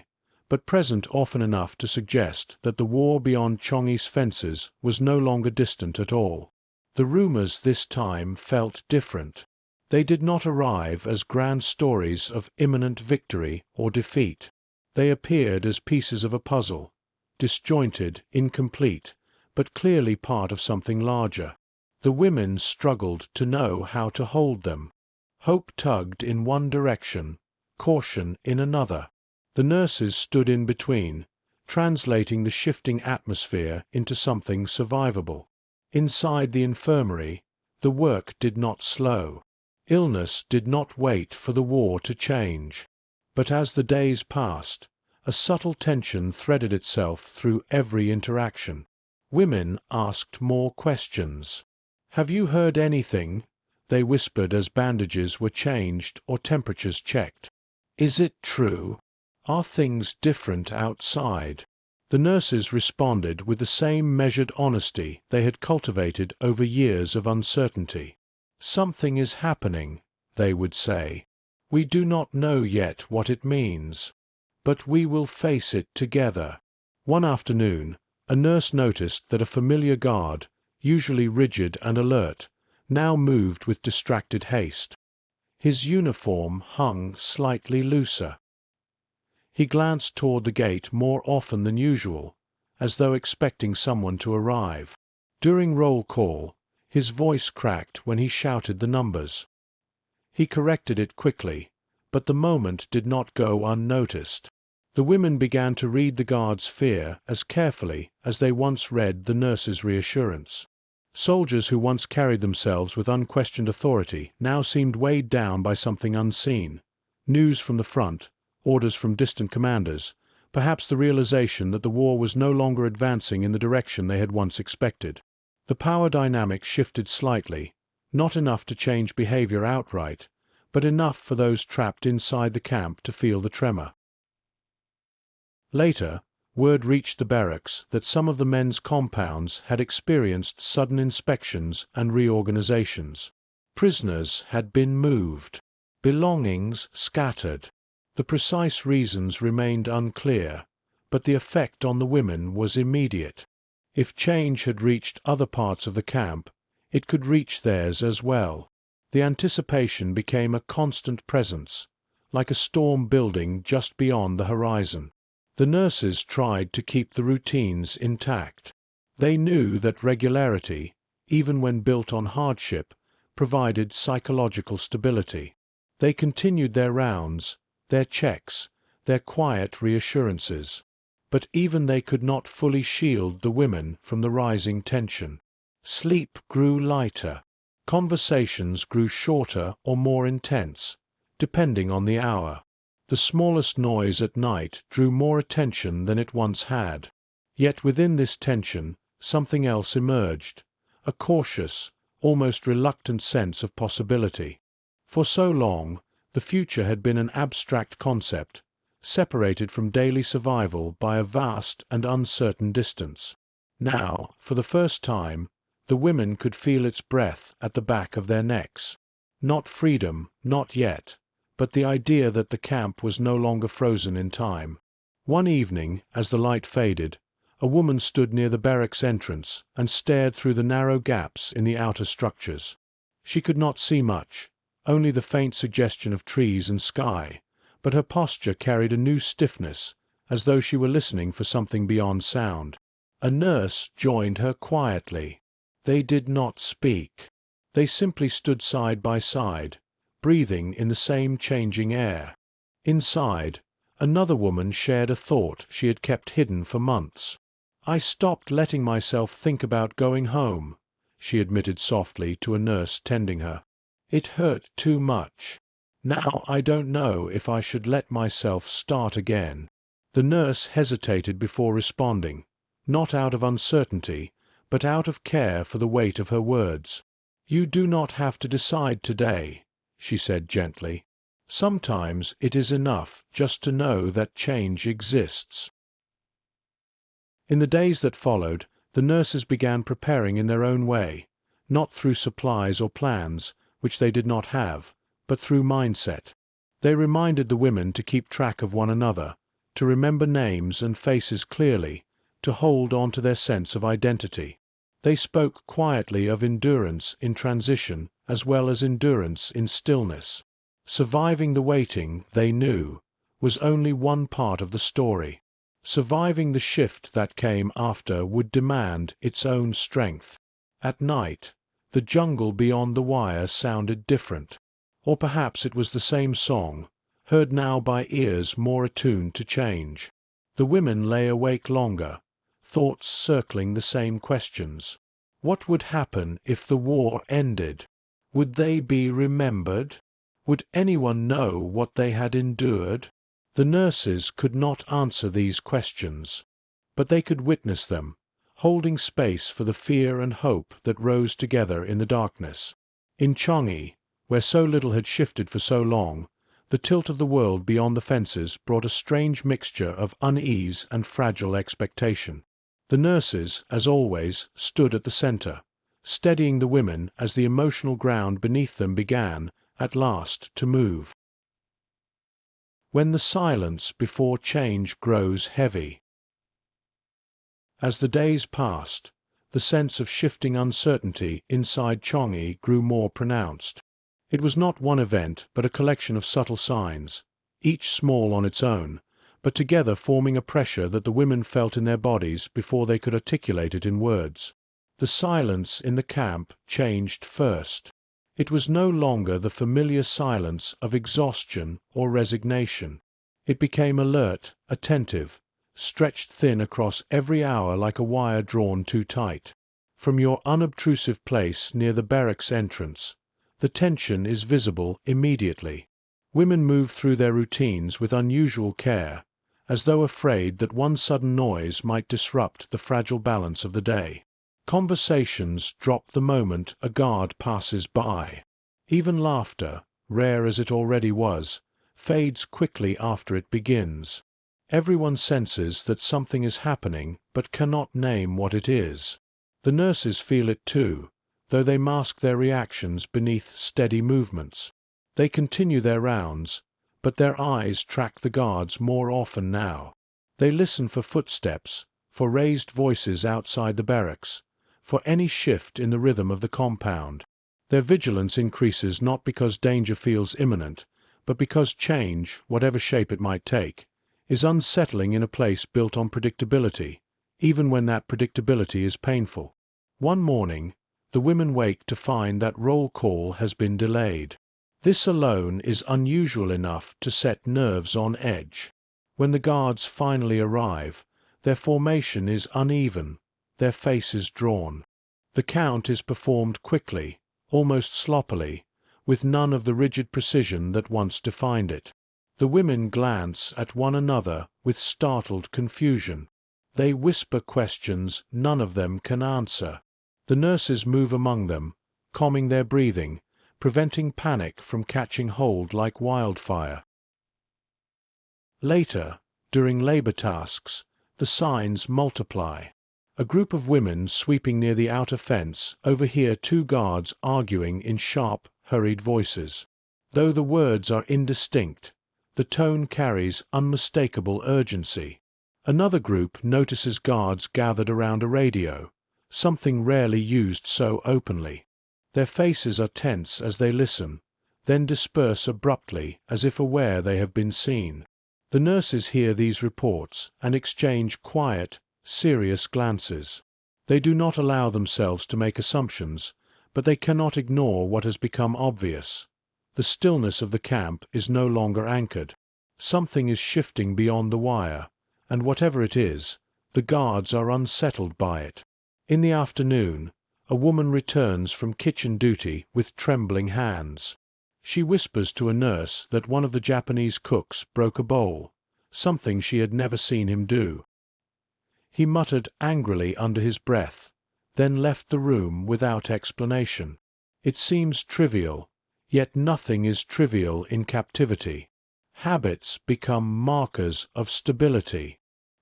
but present often enough to suggest that the war beyond Changi's fences was no longer distant at all. The rumors this time felt different. They did not arrive as grand stories of imminent victory or defeat. They appeared as pieces of a puzzle, disjointed, incomplete, but clearly part of something larger. The women struggled to know how to hold them. Hope tugged in one direction, caution in another. The nurses stood in between, translating the shifting atmosphere into something survivable. Inside the infirmary, the work did not slow. Illness did not wait for the war to change. But as the days passed, a subtle tension threaded itself through every interaction. Women asked more questions. "Have you heard anything?" they whispered as bandages were changed or temperatures checked. "Is it true? Are things different outside?" The nurses responded with the same measured honesty they had cultivated over years of uncertainty. "Something is happening," they would say. "We do not know yet what it means, but we will face it together." One afternoon, a nurse noticed that a familiar guard, usually rigid and alert, now moved with distracted haste. His uniform hung slightly looser. He glanced toward the gate more often than usual, as though expecting someone to arrive. During roll call, his voice cracked when he shouted the numbers. He corrected it quickly, but the moment did not go unnoticed. The women began to read the guard's fear as carefully as they once read the nurse's reassurance. Soldiers who once carried themselves with unquestioned authority now seemed weighed down by something unseen. News from the front, orders from distant commanders, perhaps the realization that the war was no longer advancing in the direction they had once expected. The power dynamic shifted slightly, not enough to change behavior outright, but enough for those trapped inside the camp to feel the tremor. Later, word reached the barracks that some of the men's compounds had experienced sudden inspections and reorganizations. Prisoners had been moved, belongings scattered. The precise reasons remained unclear, but the effect on the women was immediate. If change had reached other parts of the camp, it could reach theirs as well. The anticipation became a constant presence, like a storm building just beyond the horizon. The nurses tried to keep the routines intact. They knew that regularity, even when built on hardship, provided psychological stability. They continued their rounds, their checks, their quiet reassurances. But even they could not fully shield the women from the rising tension. Sleep grew lighter. Conversations grew shorter or more intense, depending on the hour. The smallest noise at night drew more attention than it once had. Yet within this tension, something else emerged, a cautious, almost reluctant sense of possibility. For so long, the future had been an abstract concept, separated from daily survival by a vast and uncertain distance. Now, for the first time, the women could feel its breath at the back of their necks. Not freedom, not yet, but the idea that the camp was no longer frozen in time. One evening, as the light faded, a woman stood near the barracks entrance and stared through the narrow gaps in the outer structures. She could not see much, only the faint suggestion of trees and sky, but her posture carried a new stiffness, as though she were listening for something beyond sound. A nurse joined her quietly. They did not speak. They simply stood side by side, breathing in the same changing air. Inside, another woman shared a thought she had kept hidden for months. "I stopped letting myself think about going home," she admitted softly to a nurse tending her. "It hurt too much. Now I don't know if I should let myself start again." The nurse hesitated before responding, not out of uncertainty, but out of care for the weight of her words. "You do not have to decide today," she said gently. "Sometimes it is enough just to know that change exists." In the days that followed, the nurses began preparing in their own way, not through supplies or plans, which they did not have, but through mindset. They reminded the women to keep track of one another, to remember names and faces clearly, to hold on to their sense of identity. They spoke quietly of endurance in transition as well as endurance in stillness. Surviving the waiting, they knew, was only one part of the story. Surviving the shift that came after would demand its own strength. At night, the jungle beyond the wire sounded different. Or perhaps it was the same song, heard now by ears more attuned to change. The women lay awake longer, thoughts circling the same questions. What would happen if the war ended? Would they be remembered? Would anyone know what they had endured? The nurses could not answer these questions, but they could witness them, holding space for the fear and hope that rose together in the darkness. In Changi, where so little had shifted for so long, the tilt of the world beyond the fences brought a strange mixture of unease and fragile expectation. The nurses, as always, stood at the center, steadying the women as the emotional ground beneath them began, at last, to move. When the silence before change grows heavy. As the days passed, the sense of shifting uncertainty inside Changi grew more pronounced. It was not one event but a collection of subtle signs, each small on its own, but together forming a pressure that the women felt in their bodies before they could articulate it in words. The silence in the camp changed first. It was no longer the familiar silence of exhaustion or resignation. It became alert, attentive, stretched thin across every hour like a wire drawn too tight. From your unobtrusive place near the barracks entrance, the tension is visible immediately. Women move through their routines with unusual care, as though afraid that one sudden noise might disrupt the fragile balance of the day. Conversations drop the moment a guard passes by. Even laughter, rare as it already was, fades quickly after it begins. Everyone senses that something is happening but cannot name what it is. The nurses feel it too, though they mask their reactions beneath steady movements. They continue their rounds, but their eyes track the guards more often now. They listen for footsteps, for raised voices outside the barracks, for any shift in the rhythm of the compound. Their vigilance increases not because danger feels imminent, but because change, whatever shape it might take, is unsettling in a place built on predictability, even when that predictability is painful. One morning, the women wake to find that roll call has been delayed. This alone is unusual enough to set nerves on edge. When the guards finally arrive, their formation is uneven, their faces drawn. The count is performed quickly, almost sloppily, with none of the rigid precision that once defined it. The women glance at one another with startled confusion. They whisper questions none of them can answer. The nurses move among them, calming their breathing, preventing panic from catching hold like wildfire. Later, during labor tasks, the signs multiply. A group of women sweeping near the outer fence overhear two guards arguing in sharp, hurried voices. Though the words are indistinct, the tone carries unmistakable urgency. Another group notices guards gathered around a radio, something rarely used so openly. Their faces are tense as they listen, then disperse abruptly as if aware they have been seen. The nurses hear these reports and exchange quiet, serious glances. They do not allow themselves to make assumptions, but they cannot ignore what has become obvious. The stillness of the camp is no longer anchored. Something is shifting beyond the wire, and whatever it is, the guards are unsettled by it. In the afternoon, a woman returns from kitchen duty with trembling hands. She whispers to a nurse that one of the Japanese cooks broke a bowl, something she had never seen him do. He muttered angrily under his breath, then left the room without explanation. It seems trivial, yet nothing is trivial in captivity. Habits become markers of stability.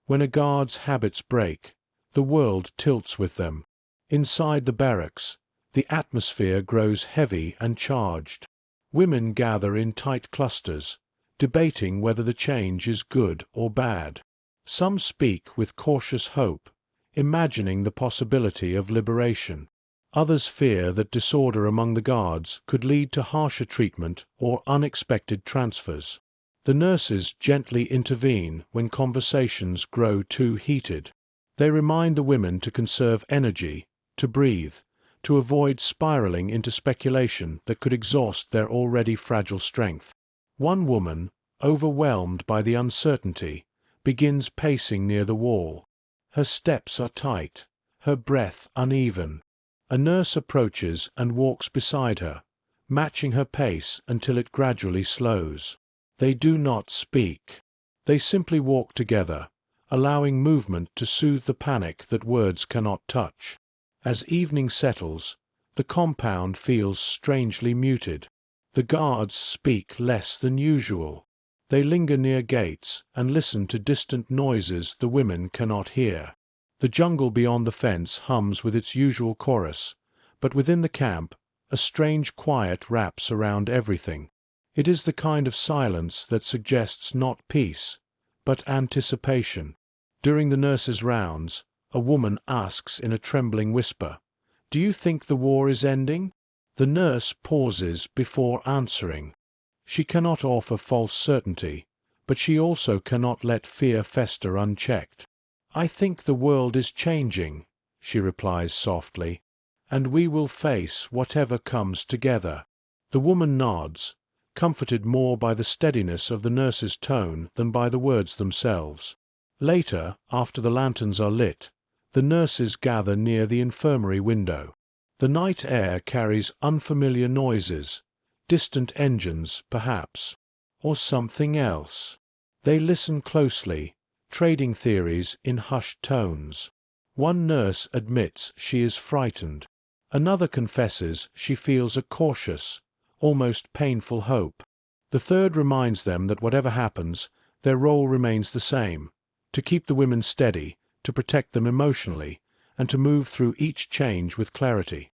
When a guard's habits break, the world tilts with them. Inside the barracks, the atmosphere grows heavy and charged. Women gather in tight clusters, debating whether the change is good or bad. Some speak with cautious hope, imagining the possibility of liberation. Others fear that disorder among the guards could lead to harsher treatment or unexpected transfers. The nurses gently intervene when conversations grow too heated. They remind the women to conserve energy, to breathe, to avoid spiraling into speculation that could exhaust their already fragile strength. One woman, overwhelmed by the uncertainty, begins pacing near the wall. Her steps are tight, her breath uneven. A nurse approaches and walks beside her, matching her pace until it gradually slows. They do not speak. They simply walk together, allowing movement to soothe the panic that words cannot touch. As evening settles, the compound feels strangely muted. The guards speak less than usual. They linger near gates and listen to distant noises the women cannot hear. The jungle beyond the fence hums with its usual chorus, but within the camp, a strange quiet wraps around everything. It is the kind of silence that suggests not peace, but anticipation. During the nurses' rounds, A woman asks in a trembling whisper. "Do you think the war is ending?" The nurse pauses before answering. She cannot offer false certainty, but she also cannot let fear fester unchecked. "I think the world is changing," she replies softly, "and we will face whatever comes together." The woman nods, comforted more by the steadiness of the nurse's tone than by the words themselves. Later, after the lanterns are lit, the nurses gather near the infirmary window. The night air carries unfamiliar noises, distant engines, perhaps, or something else. They listen closely, trading theories in hushed tones. One nurse admits she is frightened. Another confesses she feels a cautious, almost painful hope. The third reminds them that whatever happens, their role remains the same: to keep the women steady, to protect them emotionally, and to move through each change with clarity.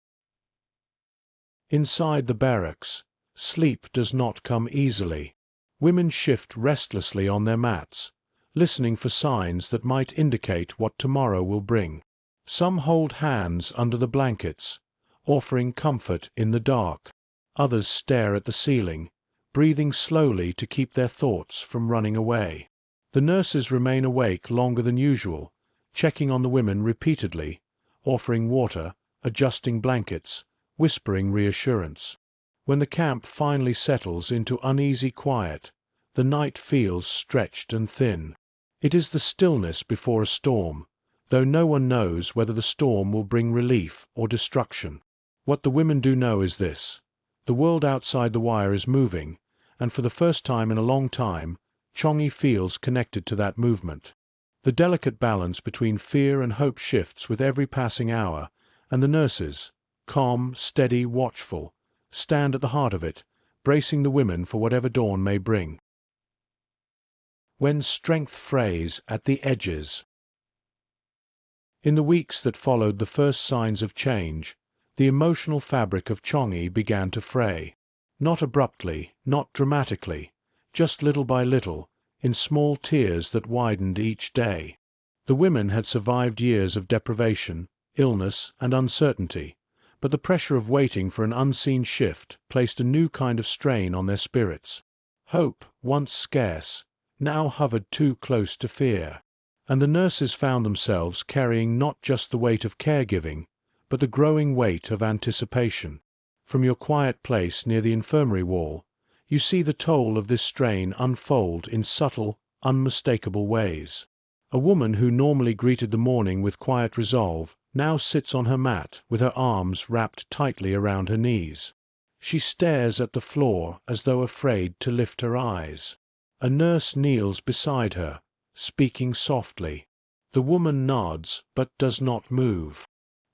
Inside the barracks, sleep does not come easily. Women shift restlessly on their mats, listening for signs that might indicate what tomorrow will bring. Some hold hands under the blankets, offering comfort in the dark. Others stare at the ceiling, breathing slowly to keep their thoughts from running away. The nurses remain awake longer than usual, checking on the women repeatedly, offering water, adjusting blankets, whispering reassurance. When the camp finally settles into uneasy quiet, the night feels stretched and thin. It is the stillness before a storm, though no one knows whether the storm will bring relief or destruction. What the women do know is this: the world outside the wire is moving, and for the first time in a long time, Changi feels connected to that movement. The delicate balance between fear and hope shifts with every passing hour, and the nurses, calm, steady, watchful, stand at the heart of it, bracing the women for whatever dawn may bring. When strength frays at the edges. In the weeks that followed the first signs of change, the emotional fabric of Changi began to fray. Not abruptly, not dramatically, just little by little, in small tears that widened each day. The women had survived years of deprivation, illness, and uncertainty, but the pressure of waiting for an unseen shift placed a new kind of strain on their spirits. Hope, once scarce, now hovered too close to fear, and the nurses found themselves carrying not just the weight of caregiving, but the growing weight of anticipation. From your quiet place near the infirmary wall, you see the toll of this strain unfold in subtle, unmistakable ways. A woman who normally greeted the morning with quiet resolve now sits on her mat with her arms wrapped tightly around her knees. She stares at the floor as though afraid to lift her eyes. A nurse kneels beside her, speaking softly. The woman nods but does not move.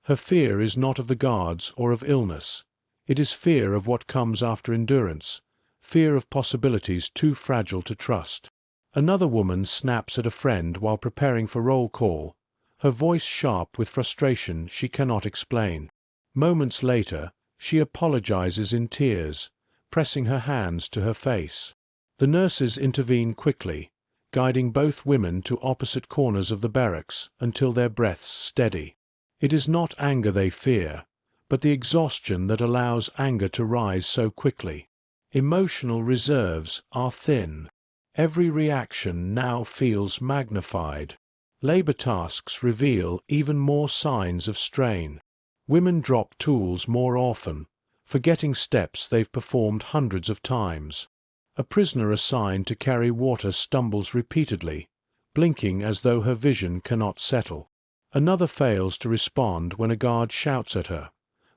Her fear is not of the guards or of illness. It is fear of what comes after endurance, fear of possibilities too fragile to trust. Another woman snaps at a friend while preparing for roll call, her voice sharp with frustration she cannot explain. Moments later, she apologizes in tears, pressing her hands to her face. The nurses intervene quickly, guiding both women to opposite corners of the barracks until their breaths steady. It is not anger they fear, but the exhaustion that allows anger to rise so quickly. Emotional reserves are thin. Every reaction now feels magnified. Labor tasks reveal even more signs of strain. Women drop tools more often, forgetting steps they've performed hundreds of times. A prisoner assigned to carry water stumbles repeatedly, blinking as though her vision cannot settle. Another fails to respond when a guard shouts at her.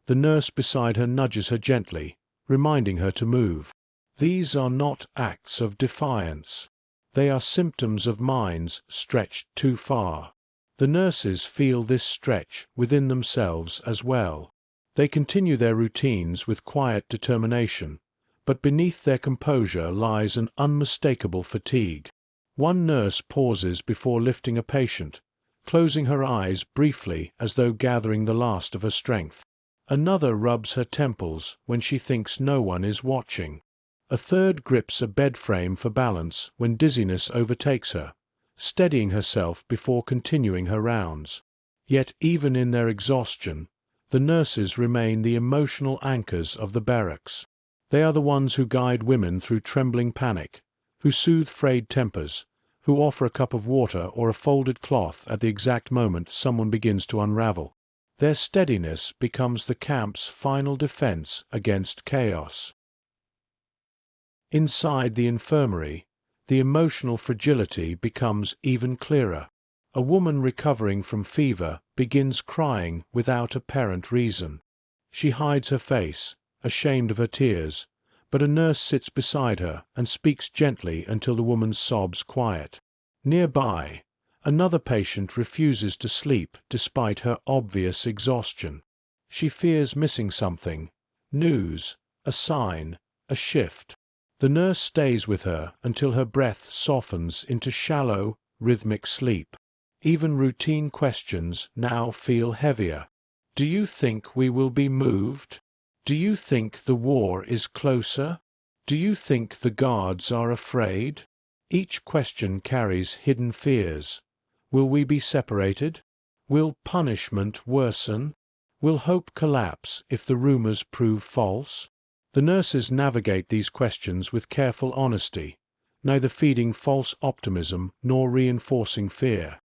The nurse beside her nudges her gently, reminding her to move. These are not acts of defiance. They are symptoms of minds stretched too far. The nurses feel this stretch within themselves as well. They continue their routines with quiet determination, but beneath their composure lies an unmistakable fatigue. One nurse pauses before lifting a patient, closing her eyes briefly as though gathering the last of her strength. Another rubs her temples when she thinks no one is watching. A third grips a bed frame for balance when dizziness overtakes her, steadying herself before continuing her rounds. Yet even in their exhaustion, the nurses remain the emotional anchors of the barracks. They are the ones who guide women through trembling panic, who soothe frayed tempers, who offer a cup of water or a folded cloth at the exact moment someone begins to unravel. Their steadiness becomes the camp's final defense against chaos. Inside the infirmary, the emotional fragility becomes even clearer. A woman recovering from fever begins crying without apparent reason. She hides her face, ashamed of her tears, but a nurse sits beside her and speaks gently until the woman's sobs quiet. Nearby, another patient refuses to sleep despite her obvious exhaustion. She fears missing something, news, a sign, a shift. The nurse stays with her until her breath softens into shallow, rhythmic sleep. Even routine questions now feel heavier. Do you think we will be moved? Do you think the war is closer? Do you think the guards are afraid? Each question carries hidden fears. Will we be separated? Will punishment worsen? Will hope collapse if the rumors prove false? The nurses navigate these questions with careful honesty, neither feeding false optimism nor reinforcing fear.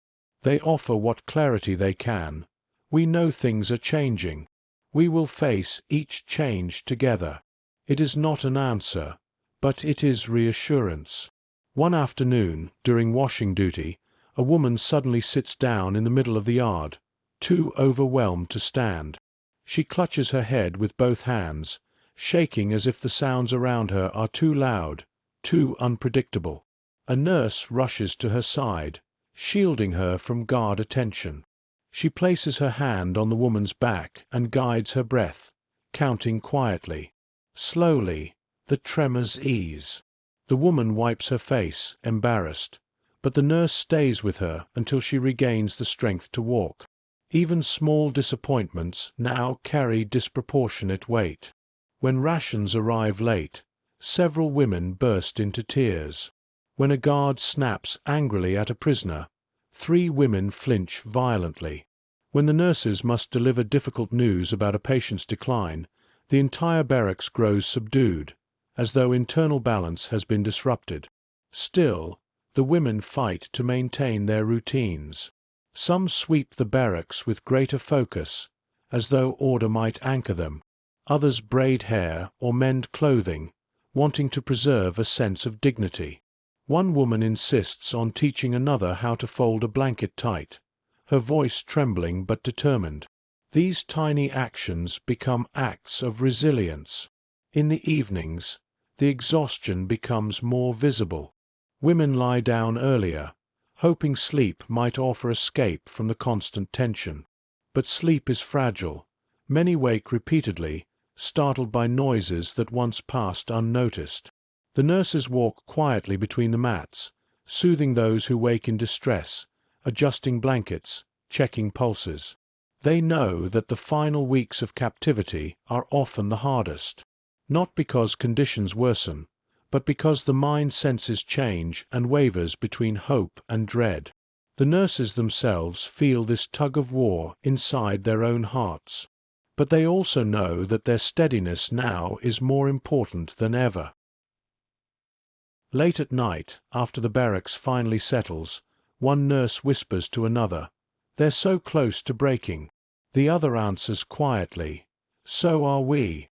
They offer what clarity they can. We know things are changing. We will face each change together. It is not an answer, but it is reassurance. One afternoon, during washing duty, a woman suddenly sits down in the middle of the yard, too overwhelmed to stand. She clutches her head with both hands, shaking as if the sounds around her are too loud, too unpredictable. A nurse rushes to her side, shielding her from guard attention. She places her hand on the woman's back and guides her breath, counting quietly. Slowly, the tremors ease. The woman wipes her face, embarrassed, but the nurse stays with her until she regains the strength to walk. Even small disappointments now carry disproportionate weight. When rations arrive late, several women burst into tears. When a guard snaps angrily at a prisoner, 3 women flinch violently. When the nurses must deliver difficult news about a patient's decline, the entire barracks grows subdued, as though internal balance has been disrupted. Still, the women fight to maintain their routines. Some sweep the barracks with greater focus, as though order might anchor them. Others braid hair or mend clothing, wanting to preserve a sense of dignity. One woman insists on teaching another how to fold a blanket tight, her voice trembling but determined. These tiny actions become acts of resilience. In the evenings, the exhaustion becomes more visible. Women lie down earlier, hoping sleep might offer escape from the constant tension. But sleep is fragile. Many wake repeatedly, startled by noises that once passed unnoticed. The nurses walk quietly between the mats, soothing those who wake in distress, adjusting blankets, checking pulses. They know that the final weeks of captivity are often the hardest, not because conditions worsen, but because the mind senses change and wavers between hope and dread. The nurses themselves feel this tug-of-war inside their own hearts, but they also know that their steadiness now is more important than ever. Late at night, after the barracks finally settles, one nurse whispers to another, "They're so close to breaking." The other answers quietly, "So are we."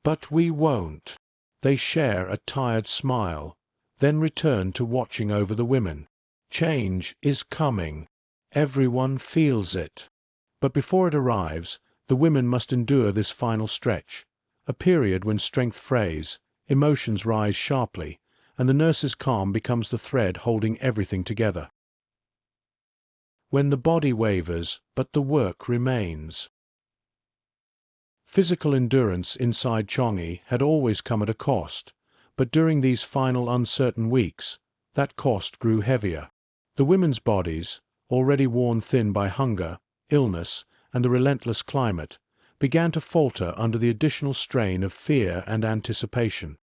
"But we won't." They share a tired smile, then return to watching over the women. Change is coming. Everyone feels it. But before it arrives, the women must endure this final stretch, a period when strength frays, emotions rise sharply, and the nurse's calm becomes the thread holding everything together. When the body wavers, but the work remains. Physical endurance inside Changi had always come at a cost, but during these final uncertain weeks, that cost grew heavier. The women's bodies, already worn thin by hunger, illness, and the relentless climate, began to falter under the additional strain of fear and anticipation.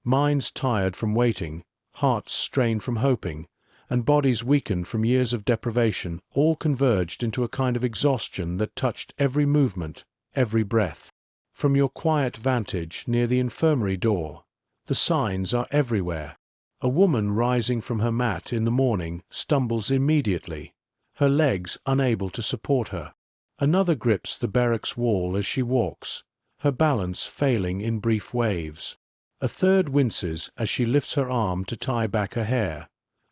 Minds tired from waiting, hearts strained from hoping, and bodies weakened from years of deprivation all converged into a kind of exhaustion that touched every movement, every breath. From your quiet vantage near the infirmary door, the signs are everywhere. A woman rising from her mat in the morning stumbles immediately, her legs unable to support her. Another grips the barracks wall as she walks, her balance failing in brief waves. A third winces as she lifts her arm to tie back her hair.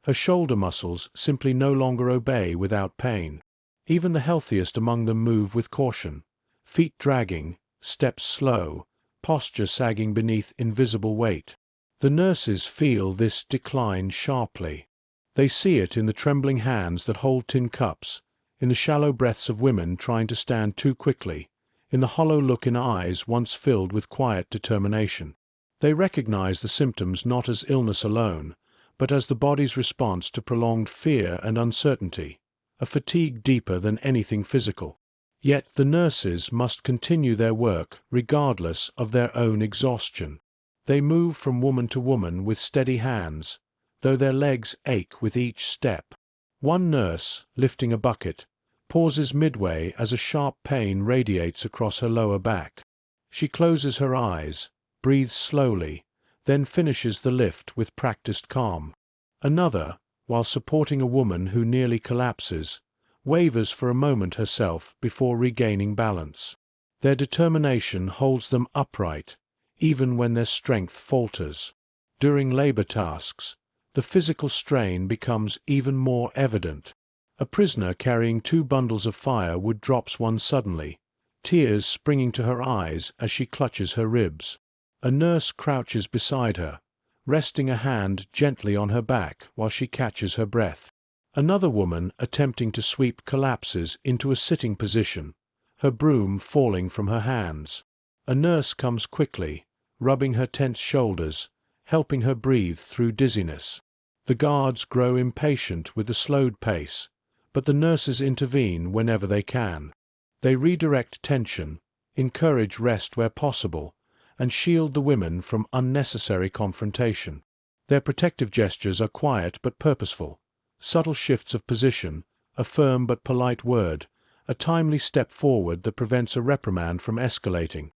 Her shoulder muscles simply no longer obey without pain. Even the healthiest among them move with caution, feet dragging, steps slow, posture sagging beneath invisible weight. The nurses feel this decline sharply. They see it in the trembling hands that hold tin cups, in the shallow breaths of women trying to stand too quickly, in the hollow look in eyes once filled with quiet determination. They recognize the symptoms not as illness alone, but as the body's response to prolonged fear and uncertainty, a fatigue deeper than anything physical. Yet the nurses must continue their work regardless of their own exhaustion. They move from woman to woman with steady hands, though their legs ache with each step. One nurse, lifting a bucket, pauses midway as a sharp pain radiates across her lower back. She closes her eyes, breathes slowly, then finishes the lift with practiced calm. Another, while supporting a woman who nearly collapses, wavers for a moment herself before regaining balance. Their determination holds them upright, even when their strength falters. During labor tasks, the physical strain becomes even more evident. A prisoner carrying 2 bundles of firewood drops one suddenly, tears springing to her eyes as she clutches her ribs. A nurse crouches beside her, resting a hand gently on her back while she catches her breath. Another woman attempting to sweep collapses into a sitting position, her broom falling from her hands. A nurse comes quickly, rubbing her tense shoulders, helping her breathe through dizziness. The guards grow impatient with the slowed pace, but the nurses intervene whenever they can. They redirect tension, encourage rest where possible, and shield the women from unnecessary confrontation. Their protective gestures are quiet but purposeful, subtle shifts of position, a firm but polite word, a timely step forward that prevents a reprimand from escalating.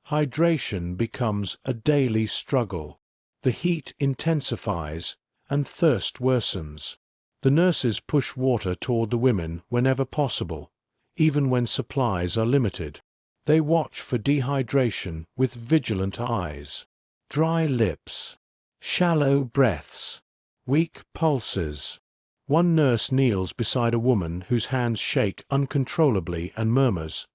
Hydration becomes a daily struggle. The heat intensifies, and thirst worsens. The nurses push water toward the women whenever possible, even when supplies are limited. They watch for dehydration with vigilant eyes. Dry lips, shallow breaths, weak pulses. One nurse kneels beside a woman whose hands shake uncontrollably and murmurs,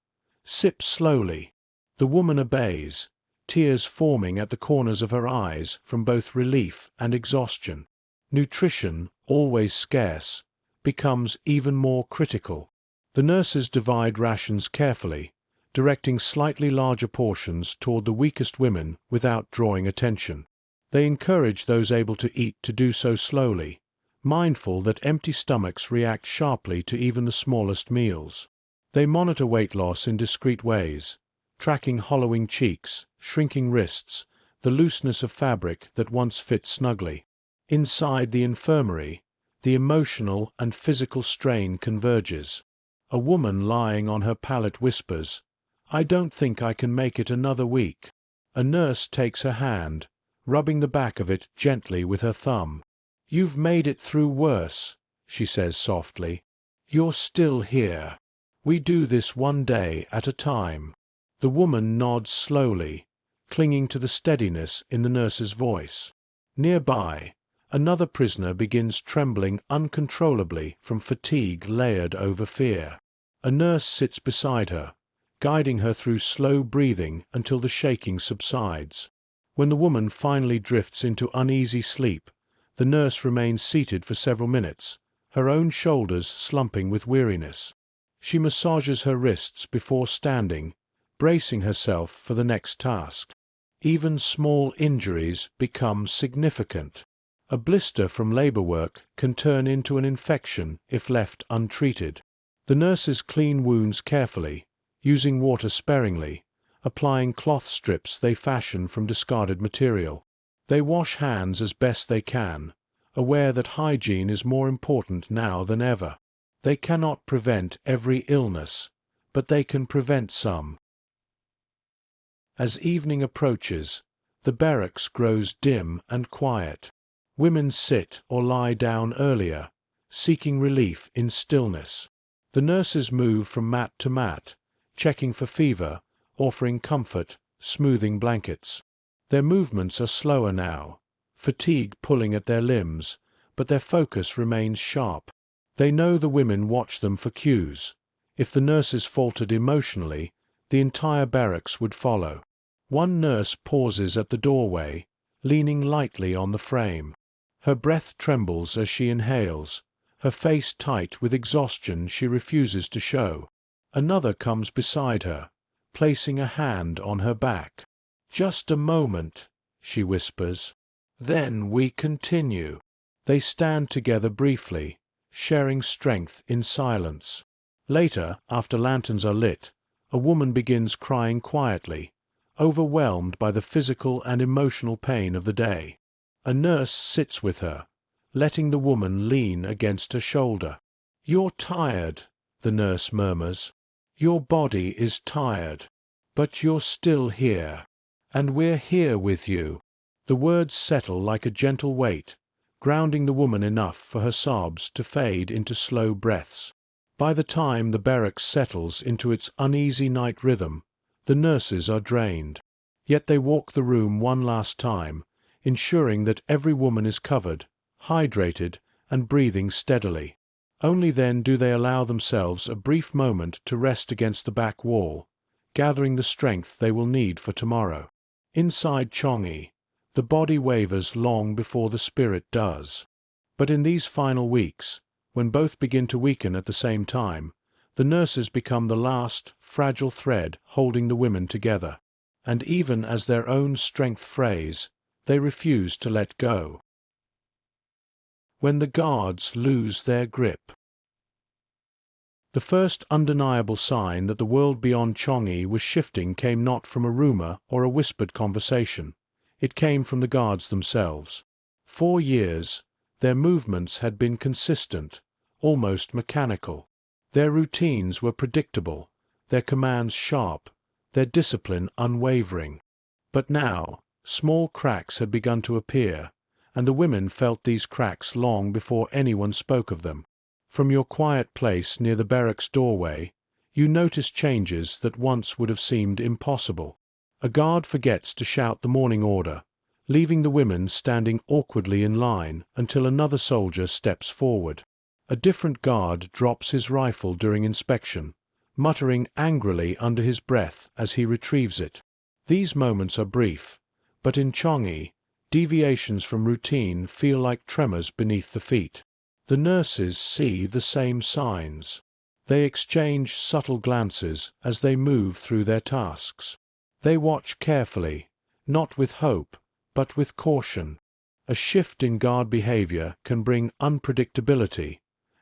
"Sip slowly." The woman obeys, tears forming at the corners of her eyes from both relief and exhaustion. Nutrition, always scarce, becomes even more critical. The nurses divide rations carefully, directing slightly larger portions toward the weakest women without drawing attention. They encourage those able to eat to do so slowly, mindful that empty stomachs react sharply to even the smallest meals. They monitor weight loss in discreet ways, tracking hollowing cheeks, shrinking wrists, the looseness of fabric that once fit snugly. Inside the infirmary, the emotional and physical strain converges. A woman lying on her pallet whispers, "I don't think I can make it another week." A nurse takes her hand, rubbing the back of it gently with her thumb. "You've made it through worse," she says softly. "You're still here. We do this one day at a time." The woman nods slowly, clinging to the steadiness in the nurse's voice. Nearby, another prisoner begins trembling uncontrollably from fatigue layered over fear. A nurse sits beside her, guiding her through slow breathing until the shaking subsides. When the woman finally drifts into uneasy sleep, the nurse remains seated for several minutes, her own shoulders slumping with weariness. She massages her wrists before standing, bracing herself for the next task. Even small injuries become significant. A blister from labor work can turn into an infection if left untreated. The nurses clean wounds carefully, using water sparingly, applying cloth strips they fashion from discarded material. They wash hands as best they can, aware that hygiene is more important now than ever. They cannot prevent every illness, but they can prevent some. As evening approaches, the barracks grows dim and quiet. Women sit or lie down earlier, seeking relief in stillness. The nurses move from mat to mat, checking for fever, offering comfort, smoothing blankets. Their movements are slower now, fatigue pulling at their limbs, but their focus remains sharp. They know the women watch them for cues. If the nurses faltered emotionally, the entire barracks would follow. One nurse pauses at the doorway, leaning lightly on the frame. Her breath trembles as she inhales, her face tight with exhaustion she refuses to show. Another comes beside her, placing a hand on her back. "Just a moment," she whispers. "Then we continue." They stand together briefly, sharing strength in silence. Later, after lanterns are lit, a woman begins crying quietly, overwhelmed by the physical and emotional pain of the day. A nurse sits with her, letting the woman lean against her shoulder. "You're tired," the nurse murmurs. "Your body is tired. But you're still here. And we're here with you." The words settle like a gentle weight, grounding the woman enough for her sobs to fade into slow breaths. By the time the barracks settles into its uneasy night rhythm, the nurses are drained. Yet they walk the room one last time, ensuring that every woman is covered, hydrated, and breathing steadily. Only then do they allow themselves a brief moment to rest against the back wall, gathering the strength they will need for tomorrow. Inside Changi, the body wavers long before the spirit does. But in these final weeks, when both begin to weaken at the same time, the nurses become the last, fragile thread holding the women together. And even as their own strength frays, they refuse to let go. When the guards lose their grip. The first undeniable sign that the world beyond Changi was shifting came not from a rumor or a whispered conversation. It came from the guards themselves. 4 years, their movements had been consistent, almost mechanical. Their routines were predictable, their commands sharp, their discipline unwavering. But now, small cracks had begun to appear, and the women felt these cracks long before anyone spoke of them. From your quiet place near the barracks doorway, you notice changes that once would have seemed impossible. A guard forgets to shout the morning order, leaving the women standing awkwardly in line until another soldier steps forward. A different guard drops his rifle during inspection, muttering angrily under his breath as he retrieves it. These moments are brief, but in Changi, deviations from routine feel like tremors beneath the feet. The nurses see the same signs. They exchange subtle glances as they move through their tasks. They watch carefully, not with hope, but with caution. A shift in guard behavior can bring unpredictability,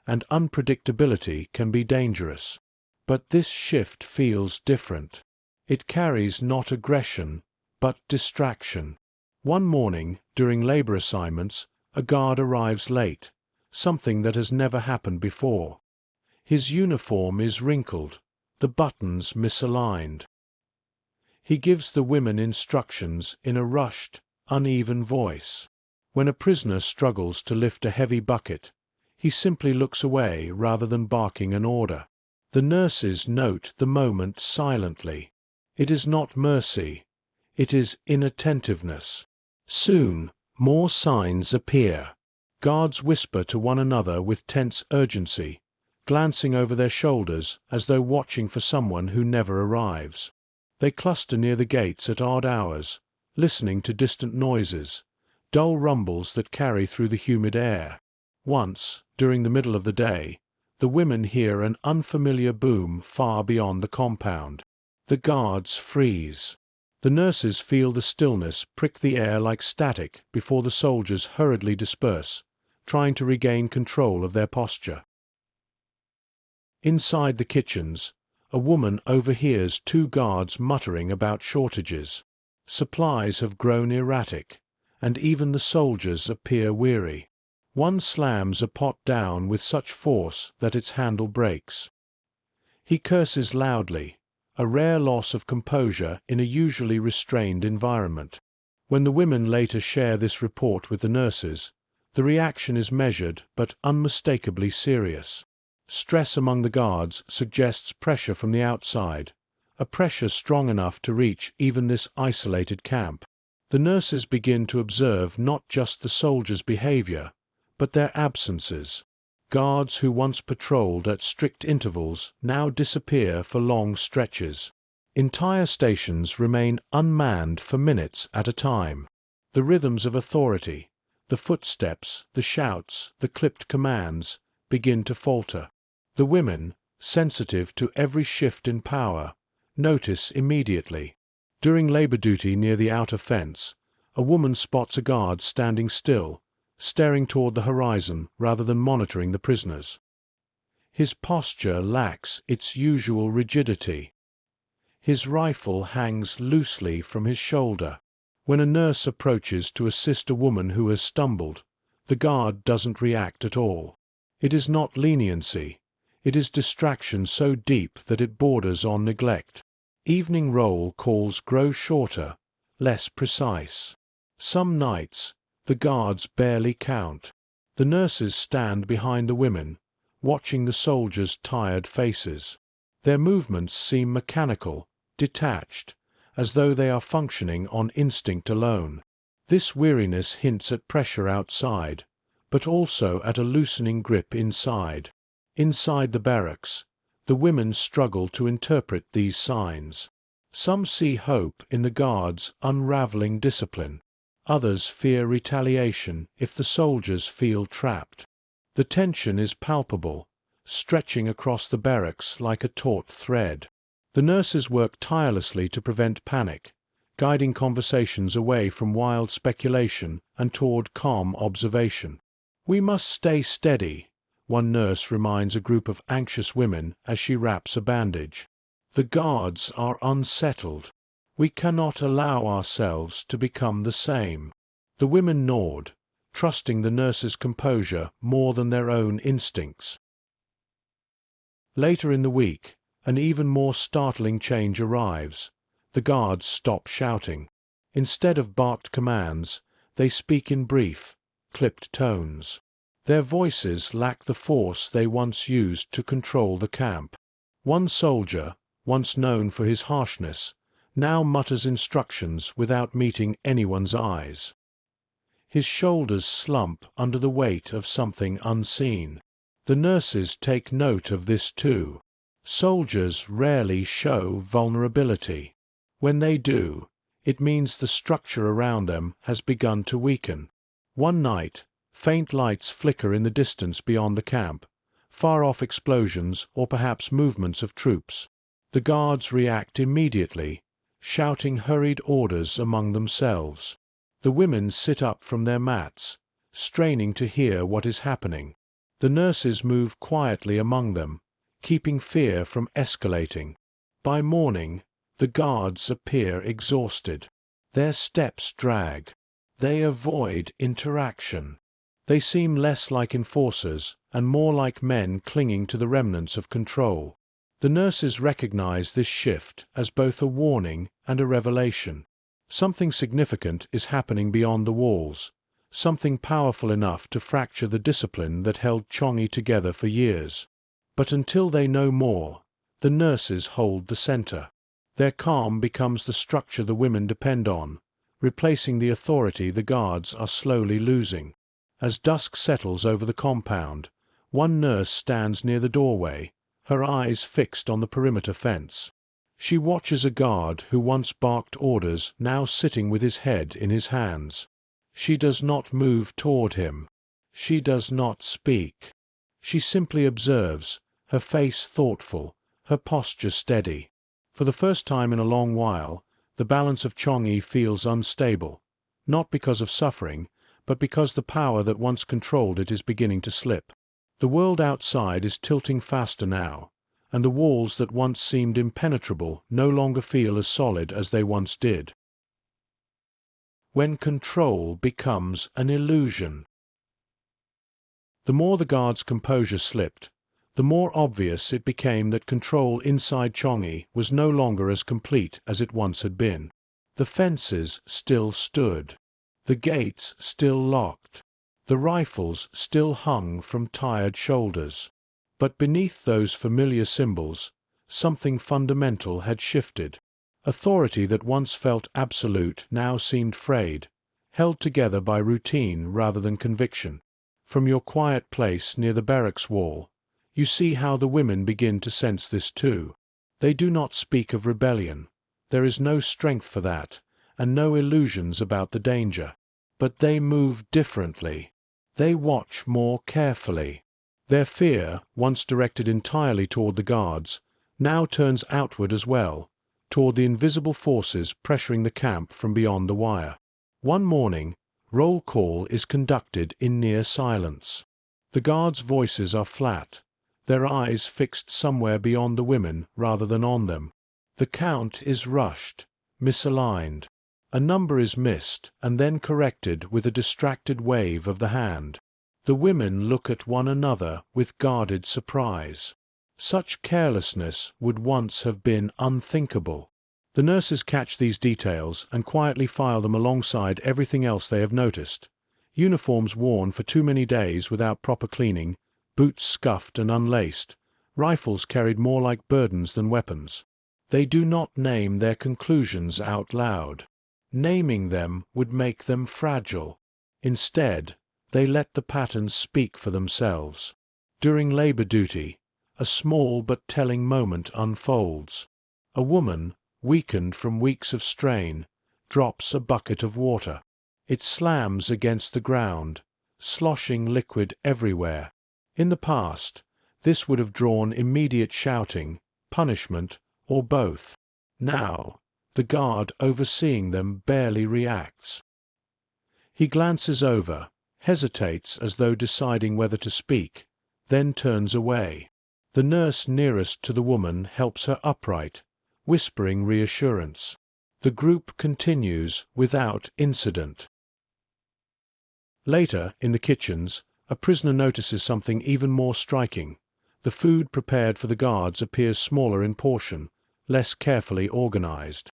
and unpredictability can be dangerous. But this shift feels different. It carries not aggression, but distraction. One morning, during labor assignments, a guard arrives late, something that has never happened before. His uniform is wrinkled, the buttons misaligned. He gives the women instructions in a rushed, uneven voice. When a prisoner struggles to lift a heavy bucket, he simply looks away rather than barking an order. The nurses note the moment silently. It is not mercy, it is inattentiveness. Soon, more signs appear. Guards whisper to one another with tense urgency, glancing over their shoulders as though watching for someone who never arrives. They cluster near the gates at odd hours, listening to distant noises, dull rumbles that carry through the humid air. Once, during the middle of the day, the women hear an unfamiliar boom far beyond the compound. The guards freeze. The nurses feel the stillness prick the air like static before the soldiers hurriedly disperse, trying to regain control of their posture. Inside the kitchens, a woman overhears 2 guards muttering about shortages. Supplies have grown erratic, and even the soldiers appear weary. One slams a pot down with such force that its handle breaks. He curses loudly, a rare loss of composure in a usually restrained environment. When the women later share this report with the nurses, the reaction is measured but unmistakably serious. Stress among the guards suggests pressure from the outside, a pressure strong enough to reach even this isolated camp. The nurses begin to observe not just the soldiers' behavior, but their absences. Guards who once patrolled at strict intervals now disappear for long stretches. Entire stations remain unmanned for minutes at a time. The rhythms of authority, the footsteps, the shouts, the clipped commands, begin to falter. The women, sensitive to every shift in power, notice immediately. During labor duty near the outer fence, a woman spots a guard standing still, staring toward the horizon rather than monitoring the prisoners. His posture lacks its usual rigidity. His rifle hangs loosely from his shoulder. When a nurse approaches to assist a woman who has stumbled, the guard doesn't react at all. It is not leniency. It is distraction so deep that it borders on neglect. Evening roll calls grow shorter, less precise. Some nights, the guards barely count. The nurses stand behind the women, watching the soldiers' tired faces. Their movements seem mechanical, detached, as though they are functioning on instinct alone. This weariness hints at pressure outside, but also at a loosening grip inside. Inside the barracks, the women struggle to interpret these signs. Some see hope in the guards' unraveling discipline. Others fear retaliation if the soldiers feel trapped. The tension is palpable, stretching across the barracks like a taut thread. The nurses work tirelessly to prevent panic, guiding conversations away from wild speculation and toward calm observation. "We must stay steady," one nurse reminds a group of anxious women as she wraps a bandage. "The guards are unsettled. We cannot allow ourselves to become the same." The women nod, trusting the nurse's composure more than their own instincts. Later in the week, an even more startling change arrives. The guards stop shouting. Instead of barked commands, they speak in brief, clipped tones. Their voices lack the force they once used to control the camp. One soldier, once known for his harshness, now mutters instructions without meeting anyone's eyes. His shoulders slump under the weight of something unseen. The nurses take note of this too. Soldiers rarely show vulnerability. When they do, it means the structure around them has begun to weaken. One night, faint lights flicker in the distance beyond the camp, far-off explosions or perhaps movements of troops. The guards react immediately, shouting hurried orders among themselves. The women sit up from their mats, straining to hear what is happening. The nurses move quietly among them, keeping fear from escalating. By morning, the guards appear exhausted. Their steps drag. They avoid interaction. They seem less like enforcers and more like men clinging to the remnants of control. The nurses recognize this shift as both a warning and a revelation. Something significant is happening beyond the walls, something powerful enough to fracture the discipline that held Changi together for years. But until they know more, the nurses hold the center. Their calm becomes the structure the women depend on, replacing the authority the guards are slowly losing. As dusk settles over the compound, one nurse stands near the doorway, her eyes fixed on the perimeter fence. She watches a guard who once barked orders now sitting with his head in his hands. She does not move toward him. She does not speak. She simply observes, her face thoughtful, her posture steady. For the first time in a long while, the balance of Changi feels unstable, not because of suffering, but because the power that once controlled it is beginning to slip. The world outside is tilting faster now, and the walls that once seemed impenetrable no longer feel as solid as they once did. When control becomes an illusion. The more the guards' composure slipped, the more obvious it became that control inside Changi was no longer as complete as it once had been. The fences still stood. The gates still locked. The rifles still hung from tired shoulders. But beneath those familiar symbols, something fundamental had shifted. Authority that once felt absolute now seemed frayed, held together by routine rather than conviction. From your quiet place near the barracks wall, you see how the women begin to sense this too. They do not speak of rebellion. There is no strength for that, and no illusions about the danger. But they move differently. They watch more carefully. Their fear, once directed entirely toward the guards, now turns outward as well, toward the invisible forces pressuring the camp from beyond the wire. One morning, roll call is conducted in near silence. The guards' voices are flat, their eyes fixed somewhere beyond the women rather than on them. The count is rushed, misaligned. A number is missed and then corrected with a distracted wave of the hand. The women look at one another with guarded surprise. Such carelessness would once have been unthinkable. The nurses catch these details and quietly file them alongside everything else they have noticed. Uniforms worn for too many days without proper cleaning, boots scuffed and unlaced, rifles carried more like burdens than weapons. They do not name their conclusions out loud. Naming them would make them fragile. Instead, they let the patterns speak for themselves. During labor duty, a small but telling moment unfolds. A woman, weakened from weeks of strain, drops a bucket of water. It slams against the ground, sloshing liquid everywhere. In the past, this would have drawn immediate shouting, punishment, or both. Now, the guard overseeing them barely reacts. He glances over, hesitates as though deciding whether to speak, then turns away. The nurse nearest to the woman helps her upright, whispering reassurance. The group continues without incident. Later, in the kitchens, a prisoner notices something even more striking. The food prepared for the guards appears smaller in portion, less carefully organized.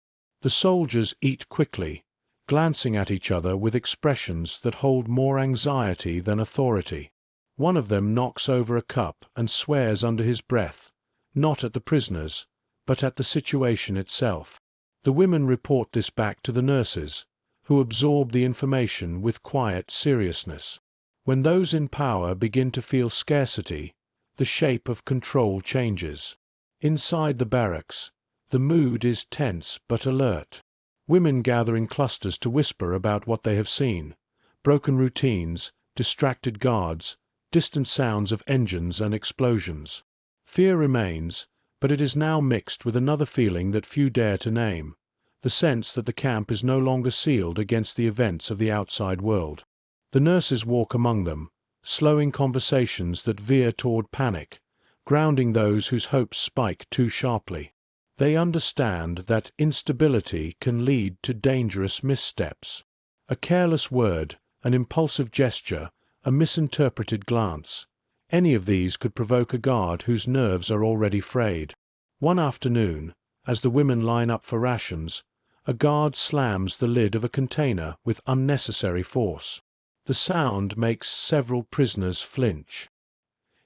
The soldiers eat quickly, glancing at each other with expressions that hold more anxiety than authority. One of them knocks over a cup and swears under his breath, not at the prisoners, but at the situation itself. The women report this back to the nurses, who absorb the information with quiet seriousness. When those in power begin to feel scarcity, the shape of control changes. Inside the barracks, the mood is tense but alert. Women gather in clusters to whisper about what they have seen: broken routines, distracted guards, distant sounds of engines and explosions. Fear remains, but it is now mixed with another feeling that few dare to name: the sense that the camp is no longer sealed against the events of the outside world. The nurses walk among them, slowing conversations that veer toward panic, grounding those whose hopes spike too sharply. They understand that instability can lead to dangerous missteps. A careless word, an impulsive gesture, a misinterpreted glance, any of these could provoke a guard whose nerves are already frayed. One afternoon, as the women line up for rations, a guard slams the lid of a container with unnecessary force. The sound makes several prisoners flinch.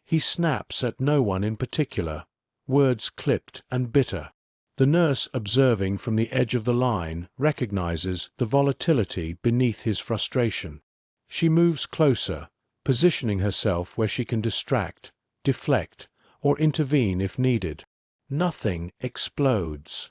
He snaps at no one in particular, words clipped and bitter. The nurse, observing from the edge of the line, recognizes the volatility beneath his frustration. She moves closer, positioning herself where she can distract, deflect, or intervene if needed. Nothing explodes.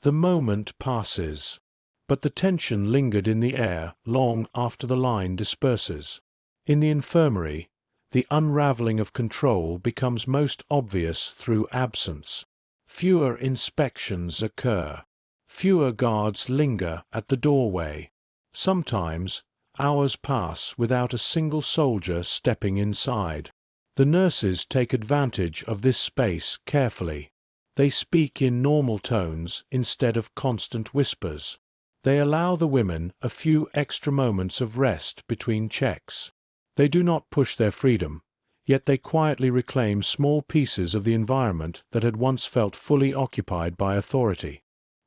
The moment passes, but the tension lingered in the air long after the line disperses. In the infirmary, the unraveling of control becomes most obvious through absence. Fewer inspections occur. Fewer guards linger at the doorway. Sometimes, hours pass without a single soldier stepping inside. The nurses take advantage of this space carefully. They speak in normal tones instead of constant whispers. They allow the women a few extra moments of rest between checks. They do not push their freedom. yet they quietly reclaim small pieces of the environment that had once felt fully occupied by authority.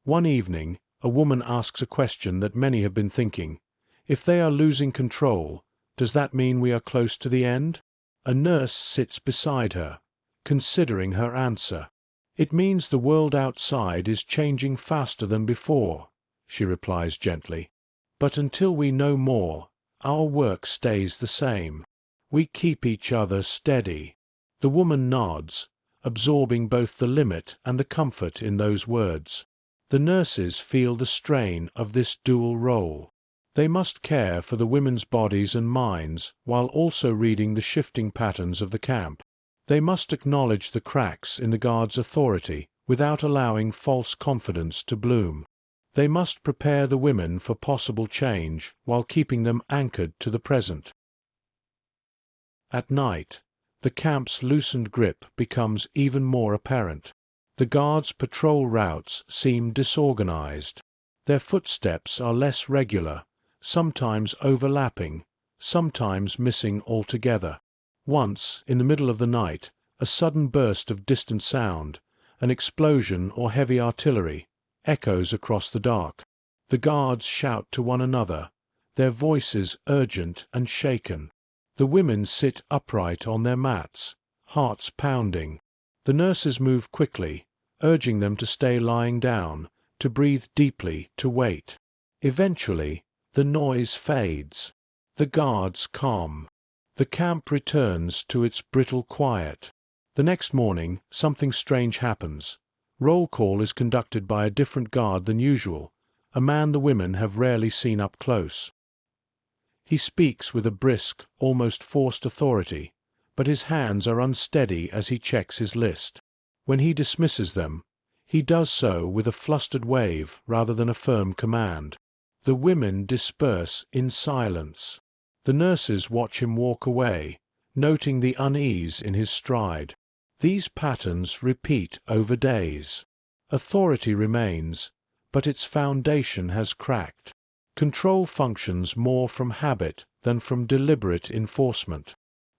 One evening, a woman asks a question that many have been thinking. If they are losing control, does that mean we are close to the end? A nurse sits beside her, considering her answer. It means the world outside is changing faster than before, she replies gently. But until we know more, our work stays the same. We keep each other steady. The woman nods, absorbing both the limit and the comfort in those words. The nurses feel the strain of this dual role. They must care for the women's bodies and minds while also reading the shifting patterns of the camp. They must acknowledge the cracks in the guards' authority without allowing false confidence to bloom. They must prepare the women for possible change while keeping them anchored to the present. At night, the camp's loosened grip becomes even more apparent. The guards' patrol routes seem disorganized. Their footsteps are less regular, sometimes overlapping, sometimes missing altogether. Once, in the middle of the night, a sudden burst of distant sound, an explosion or heavy artillery, echoes across the dark. The guards shout to one another, their voices urgent and shaken. The women sit upright on their mats, hearts pounding. The nurses move quickly, urging them to stay lying down, to breathe deeply, to wait. Eventually, the noise fades. The guards calm. The camp returns to its brittle quiet. The next morning, something strange happens. Roll call is conducted by a different guard than usual, a man the women have rarely seen up close. He speaks with a brisk, almost forced authority, but his hands are unsteady as he checks his list. When he dismisses them, he does so with a flustered wave rather than a firm command. The women disperse in silence. The nurses watch him walk away, noting the unease in his stride. These patterns repeat over days. Authority remains, but its foundation has cracked. Control functions more from habit than from deliberate enforcement.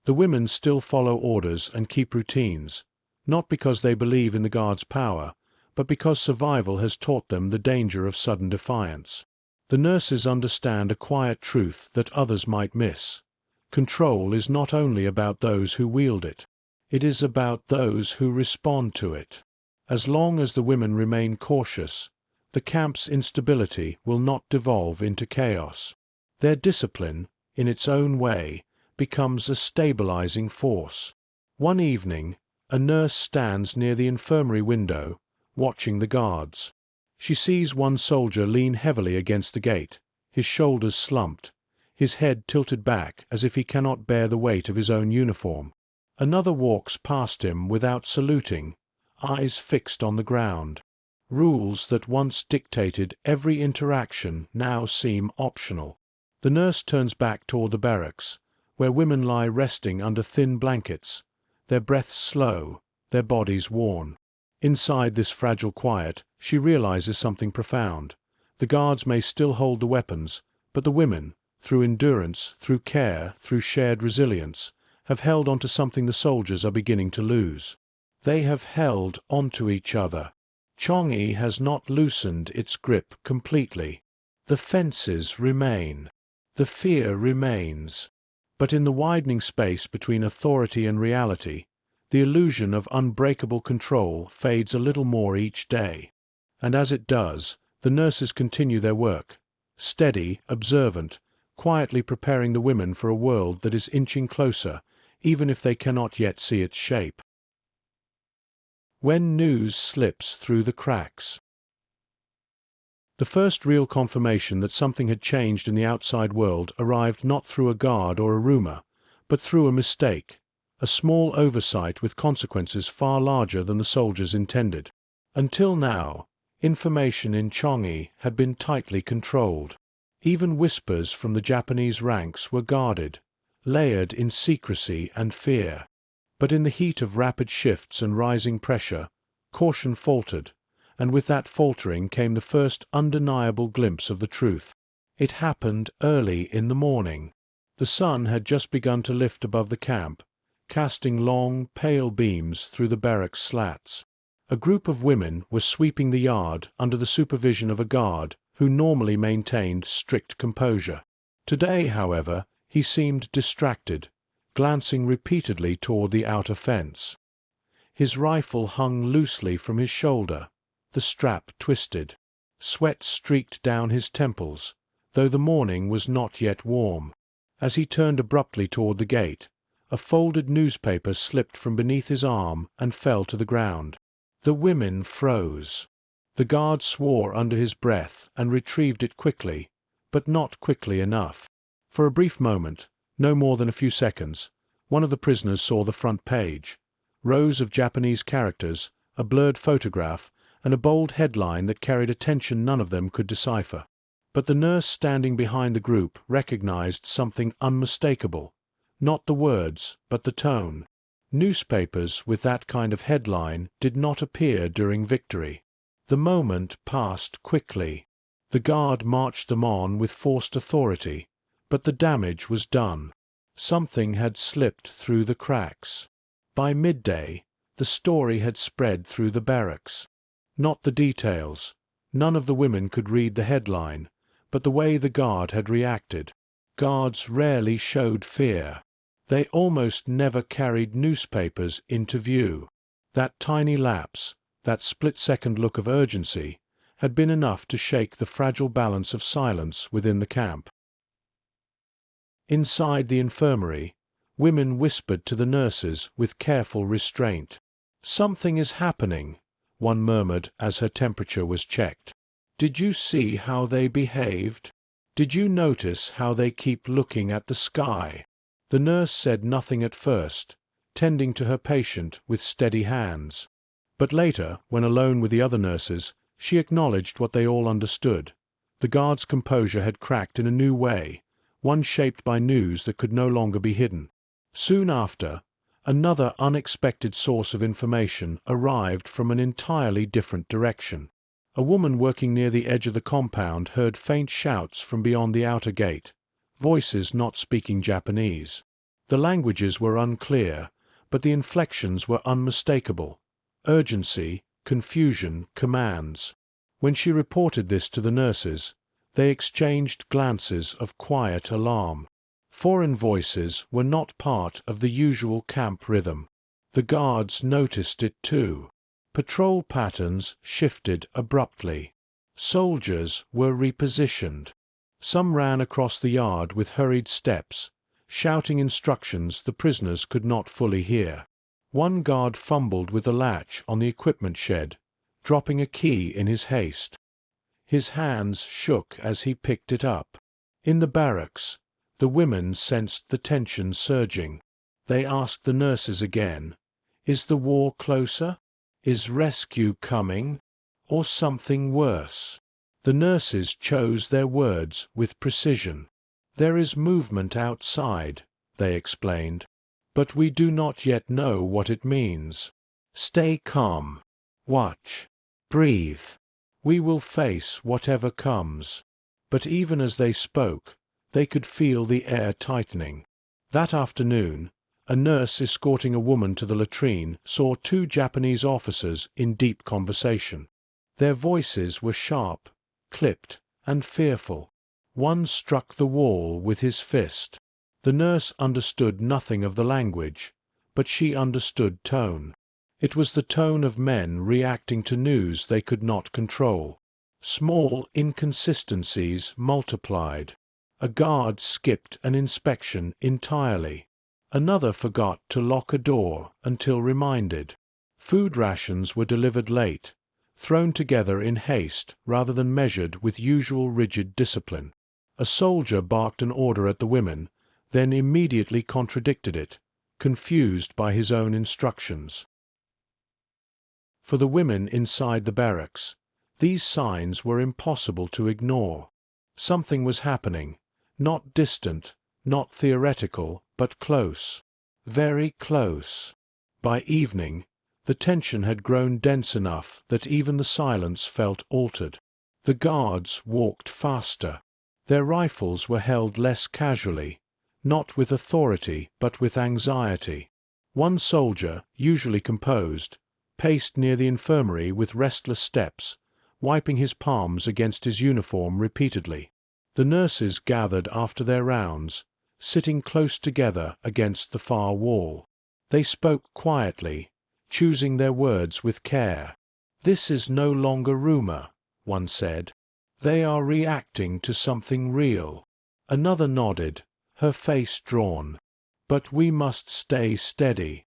The women still follow orders and keep routines, not because they believe in the guard's power, but because survival has taught them the danger of sudden defiance. The nurses understand a quiet truth that others might miss. Control is not only about those who wield it. It is about those who respond to it. As long as the women remain cautious, the camp's instability will not devolve into chaos. Their discipline, in its own way, becomes a stabilizing force. One evening, a nurse stands near the infirmary window, watching the guards. She sees one soldier lean heavily against the gate, his shoulders slumped, his head tilted back as if he cannot bear the weight of his own uniform. Another walks past him without saluting, eyes fixed on the ground. Rules that once dictated every interaction now seem optional. The nurse turns back toward the barracks, where women lie resting under thin blankets, their breaths slow, their bodies worn. Inside this fragile quiet, she realizes something profound. The guards may still hold the weapons, but the women, through endurance, through care, through shared resilience, have held onto something the soldiers are beginning to lose. They have held onto each other. Changi has not loosened its grip completely. The fences remain. The fear remains. But in the widening space between authority and reality, the illusion of unbreakable control fades a little more each day. And as it does, the nurses continue their work, steady, observant, quietly preparing the women for a world that is inching closer, even if they cannot yet see its shape. When news slips through the cracks. The first real confirmation that something had changed in the outside world arrived not through a guard or a rumor, but through a mistake, a small oversight with consequences far larger than the soldiers intended. Until now, information in Changi had been tightly controlled. Even whispers from the Japanese ranks were guarded, layered in secrecy and fear. But in the heat of rapid shifts and rising pressure, caution faltered, and with that faltering came the first undeniable glimpse of the truth. It happened early in the morning. The sun had just begun to lift above the camp, casting long, pale beams through the barracks slats. A group of women were sweeping the yard under the supervision of a guard who normally maintained strict composure. Today, however, he seemed distracted, glancing repeatedly toward the outer fence. His rifle hung loosely from his shoulder, the strap twisted. Sweat streaked down his temples, though the morning was not yet warm. As he turned abruptly toward the gate, a folded newspaper slipped from beneath his arm and fell to the ground. The women froze. The guard swore under his breath and retrieved it quickly, but not quickly enough. For a brief moment, no more than a few seconds, one of the prisoners saw the front page. Rows of Japanese characters, a blurred photograph, and a bold headline that carried a tension none of them could decipher. But the nurse standing behind the group recognized something unmistakable. Not the words, but the tone. Newspapers with that kind of headline did not appear during victory. The moment passed quickly. The guard marched them on with forced authority, but the damage was done. Something had slipped through the cracks. By midday, the story had spread through the barracks. Not the details. None of the women could read the headline, but the way the guard had reacted. Guards rarely showed fear. They almost never carried newspapers into view. That tiny lapse, that split-second look of urgency, had been enough to shake the fragile balance of silence within the camp. Inside the infirmary, women whispered to the nurses with careful restraint. "Something is happening," one murmured as her temperature was checked. "Did you see how they behaved? Did you notice how they keep looking at the sky?" The nurse said nothing at first, tending to her patient with steady hands. But later, when alone with the other nurses, she acknowledged what they all understood. The guard's composure had cracked in a new way, one shaped by news that could no longer be hidden. Soon after, another unexpected source of information arrived from an entirely different direction. A woman working near the edge of the compound heard faint shouts from beyond the outer gate, voices not speaking Japanese. The languages were unclear, but the inflections were unmistakable. Urgency, confusion, commands. When she reported this to the nurses, they exchanged glances of quiet alarm. Foreign voices were not part of the usual camp rhythm. The guards noticed it too. Patrol patterns shifted abruptly. Soldiers were repositioned. Some ran across the yard with hurried steps, shouting instructions the prisoners could not fully hear. One guard fumbled with the latch on the equipment shed, dropping a key in his haste. His hands shook as he picked it up. In the barracks, the women sensed the tension surging. They asked the nurses again, "Is the war closer? Is rescue coming? Or something worse?" The nurses chose their words with precision. "There is movement outside," they explained, "but we do not yet know what it means. Stay calm. Watch. Breathe. We will face whatever comes." But even as they spoke, they could feel the air tightening. That afternoon, a nurse escorting a woman to the latrine saw two Japanese officers in deep conversation. Their voices were sharp, clipped, and fearful. One struck the wall with his fist. The nurse understood nothing of the language, but she understood tone. It was the tone of men reacting to news they could not control. Small inconsistencies multiplied. A guard skipped an inspection entirely. Another forgot to lock a door until reminded. Food rations were delivered late, thrown together in haste rather than measured with usual rigid discipline. A soldier barked an order at the women, then immediately contradicted it, confused by his own instructions. For the women inside the barracks, these signs were impossible to ignore. Something was happening, not distant, not theoretical, but close. Very close. By evening, the tension had grown dense enough that even the silence felt altered. The guards walked faster. Their rifles were held less casually, not with authority but with anxiety. One soldier, usually composed, paced near the infirmary with restless steps, wiping his palms against his uniform repeatedly. The nurses gathered after their rounds, sitting close together against the far wall. They spoke quietly, choosing their words with care. "This is no longer rumor," one said. "They are reacting to something real." Another nodded, her face drawn. "But we must stay steady.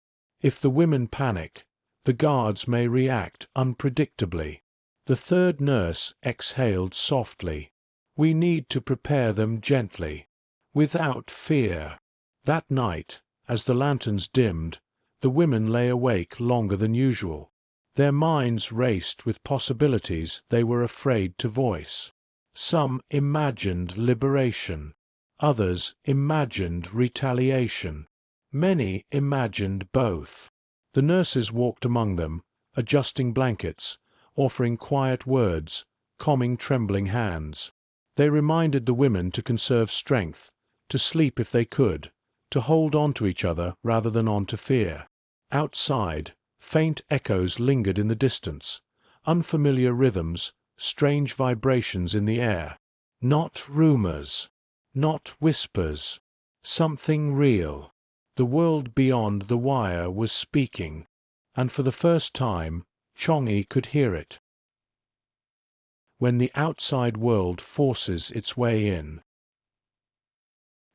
If the women panic, the guards may react unpredictably." The third nurse exhaled softly. "We need to prepare them gently, without fear." That night, as the lanterns dimmed, the women lay awake longer than usual. Their minds raced with possibilities they were afraid to voice. Some imagined liberation. Others imagined retaliation. Many imagined both. The nurses walked among them, adjusting blankets, offering quiet words, calming trembling hands. They reminded the women to conserve strength, to sleep if they could, to hold on to each other rather than on to fear. Outside, faint echoes lingered in the distance, unfamiliar rhythms, strange vibrations in the air. Not rumors, not whispers, something real. The world beyond the wire was speaking, and for the first time, Changi could hear it. When the outside world forces its way in.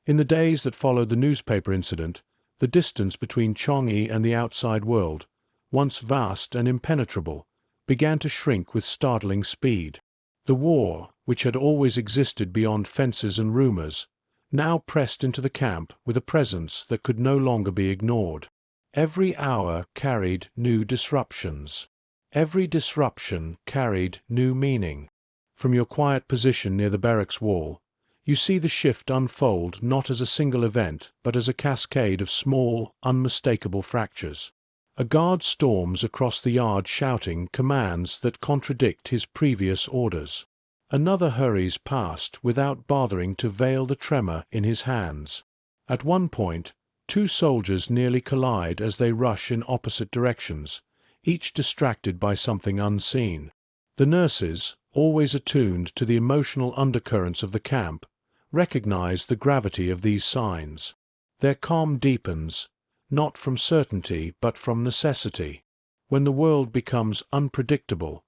In the days that followed the newspaper incident, the distance between Changi and the outside world, once vast and impenetrable, began to shrink with startling speed. The war, which had always existed beyond fences and rumors, now pressed into the camp with a presence that could no longer be ignored. Every hour carried new disruptions. Every disruption carried new meaning. From your quiet position near the barracks wall, you see the shift unfold not as a single event, but as a cascade of small, unmistakable fractures. A guard storms across the yard shouting commands that contradict his previous orders. Another hurries past without bothering to veil the tremor in his hands. At one point, two soldiers nearly collide as they rush in opposite directions, each distracted by something unseen. The nurses, always attuned to the emotional undercurrents of the camp, recognize the gravity of these signs. Their calm deepens, not from certainty but from necessity. When the world becomes unpredictable,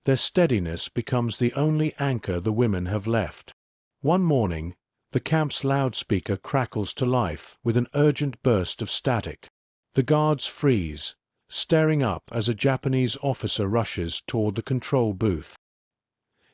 their steadiness becomes the only anchor the women have left. One morning, the camp's loudspeaker crackles to life with an urgent burst of static. The guards freeze, staring up as a Japanese officer rushes toward the control booth.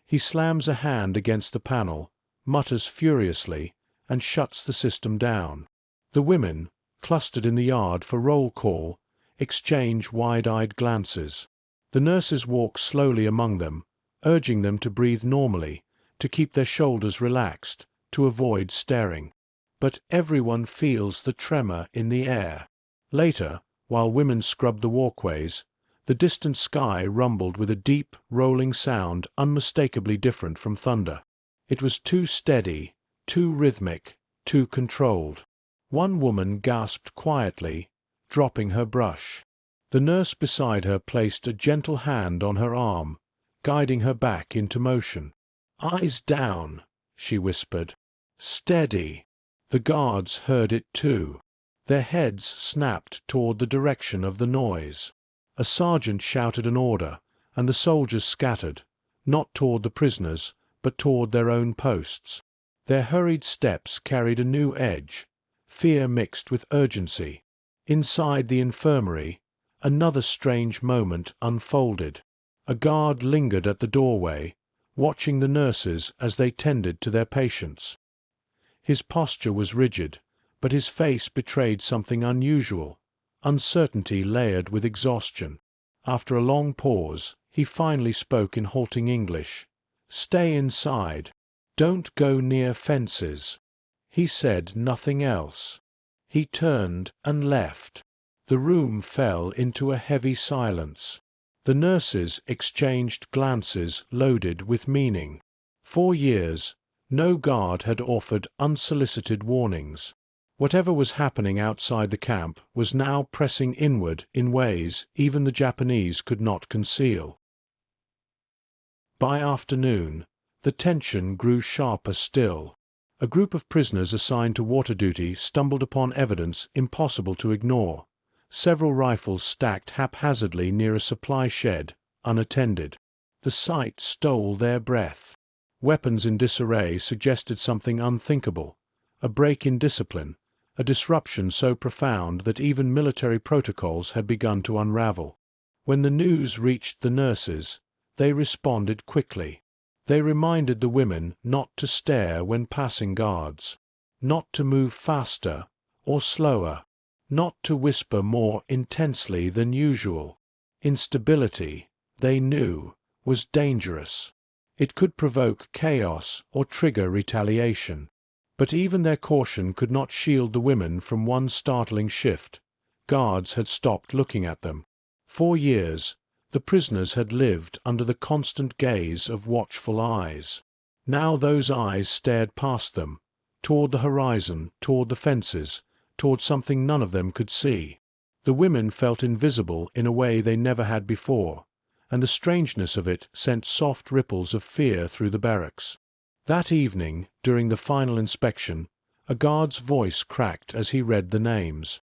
He slams a hand against the panel, mutters furiously, and shuts the system down. The women, clustered in the yard for roll call, exchange wide-eyed glances. The nurses walk slowly among them, urging them to breathe normally, to keep their shoulders relaxed, to avoid staring. But everyone feels the tremor in the air. Later, while women scrubbed the walkways, the distant sky rumbled with a deep, rolling sound unmistakably different from thunder. It was too steady, too rhythmic, too controlled. One woman gasped quietly, dropping her brush. The nurse beside her placed a gentle hand on her arm, guiding her back into motion. "Eyes down," she whispered. "Steady." The guards heard it too. Their heads snapped toward the direction of the noise. A sergeant shouted an order, and the soldiers scattered, not toward the prisoners, but toward their own posts. Their hurried steps carried a new edge, fear mixed with urgency. Inside the infirmary, another strange moment unfolded. A guard lingered at the doorway, watching the nurses as they tended to their patients. His posture was rigid, but his face betrayed something unusual, uncertainty layered with exhaustion. After a long pause, he finally spoke in halting English. "Stay inside. Don't go near fences." He said nothing else. He turned and left. The room fell into a heavy silence. The nurses exchanged glances loaded with meaning. 4 years, no guard had offered unsolicited warnings. Whatever was happening outside the camp was now pressing inward in ways even the Japanese could not conceal. By afternoon, the tension grew sharper still. A group of prisoners assigned to water duty stumbled upon evidence impossible to ignore. Several rifles stacked haphazardly near a supply shed, unattended. The sight stole their breath. Weapons in disarray suggested something unthinkable, a break in discipline, a disruption so profound that even military protocols had begun to unravel. When the news reached the nurses, they responded quickly. They reminded the women not to stare when passing guards, not to move faster or slower, not to whisper more intensely than usual. Instability, they knew, was dangerous. It could provoke chaos or trigger retaliation. But even their caution could not shield the women from one startling shift. Guards had stopped looking at them. For years, the prisoners had lived under the constant gaze of watchful eyes. Now those eyes stared past them, toward the horizon, toward the fences, toward something none of them could see. The women felt invisible in a way they never had before, and the strangeness of it sent soft ripples of fear through the barracks. That evening, during the final inspection, a guard's voice cracked as he read the names.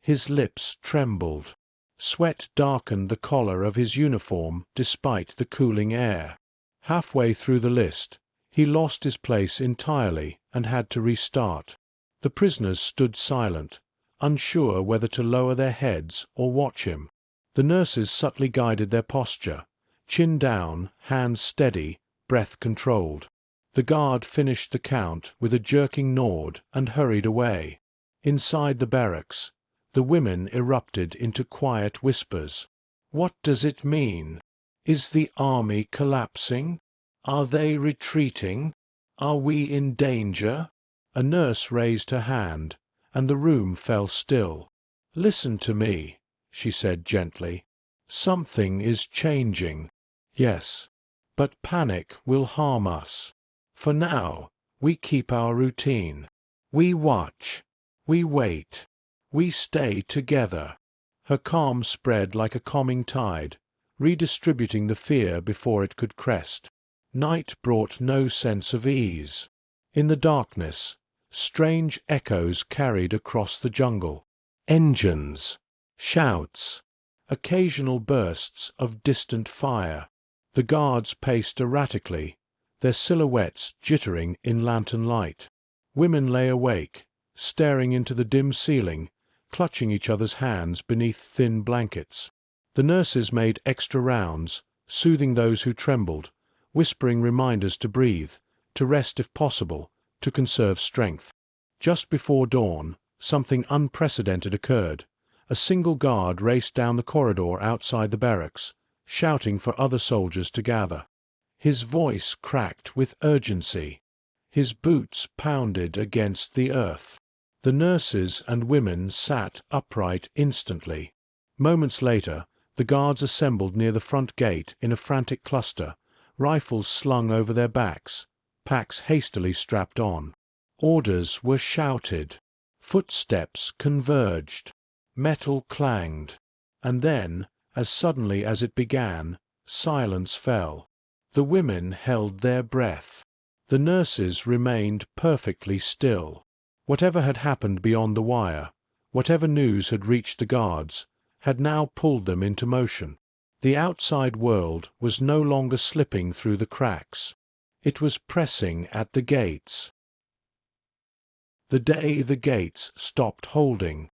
His lips trembled. Sweat darkened the collar of his uniform despite the cooling air. Halfway through the list, he lost his place entirely and had to restart. The prisoners stood silent, unsure whether to lower their heads or watch him. The nurses subtly guided their posture, chin down, hands steady, breath controlled. The guard finished the count with a jerking nod and hurried away. Inside the barracks, the women erupted into quiet whispers. What does it mean? Is the army collapsing? Are they retreating? Are we in danger? A nurse raised her hand, and the room fell still. Listen to me, she said gently. Something is changing. Yes, but panic will harm us. For now, we keep our routine. We watch. We wait. We stay together. Her calm spread like a calming tide, redistributing the fear before it could crest. Night brought no sense of ease. In the darkness, strange echoes carried across the jungle. Engines, shouts, occasional bursts of distant fire. The guards paced erratically, their silhouettes jittering in lantern light. Women lay awake, staring into the dim ceiling, clutching each other's hands beneath thin blankets. The nurses made extra rounds, soothing those who trembled, whispering reminders to breathe, to rest if possible, to conserve strength. Just before dawn, something unprecedented occurred. A single guard raced down the corridor outside the barracks, shouting for other soldiers to gather. His voice cracked with urgency. His boots pounded against the earth. The nurses and women sat upright instantly. Moments later, the guards assembled near the front gate in a frantic cluster, rifles slung over their backs, packs hastily strapped on. Orders were shouted. Footsteps converged. Metal clanged. And then, as suddenly as it began, silence fell. The women held their breath. The nurses remained perfectly still. Whatever had happened beyond the wire, whatever news had reached the guards, had now pulled them into motion. The outside world was no longer slipping through the cracks. It was pressing at the gates. The day the gates stopped holding.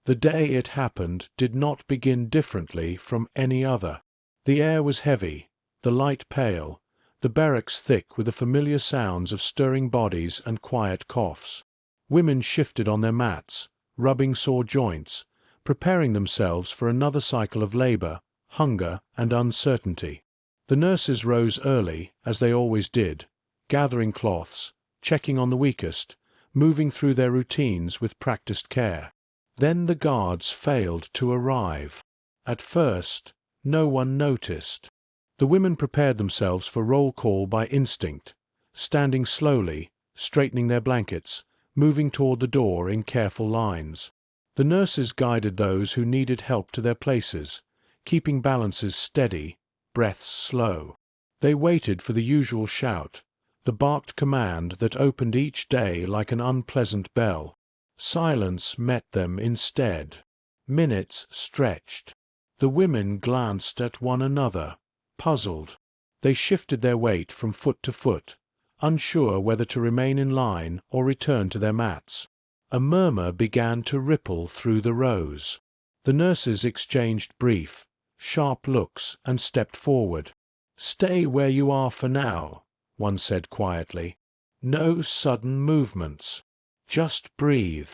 The day it happened did not begin differently from any other. The air was heavy, the light pale, the barracks thick with the familiar sounds of stirring bodies and quiet coughs. Women shifted on their mats, rubbing sore joints, preparing themselves for another cycle of labor, hunger, and uncertainty. The nurses rose early, as they always did, gathering cloths, checking on the weakest, moving through their routines with practiced care. Then the guards failed to arrive. At first, no one noticed. The women prepared themselves for roll call by instinct, standing slowly, straightening their blankets, moving toward the door in careful lines. The nurses guided those who needed help to their places, keeping balances steady, breaths slow. They waited for the usual shout, the barked command that opened each day like an unpleasant bell. Silence met them instead. Minutes stretched. The women glanced at one another, puzzled. They shifted their weight from foot to foot, unsure whether to remain in line or return to their mats. A murmur began to ripple through the rows. The nurses exchanged brief, sharp looks and stepped forward. "Stay where you are for now," one said quietly. "No sudden movements. Just breathe."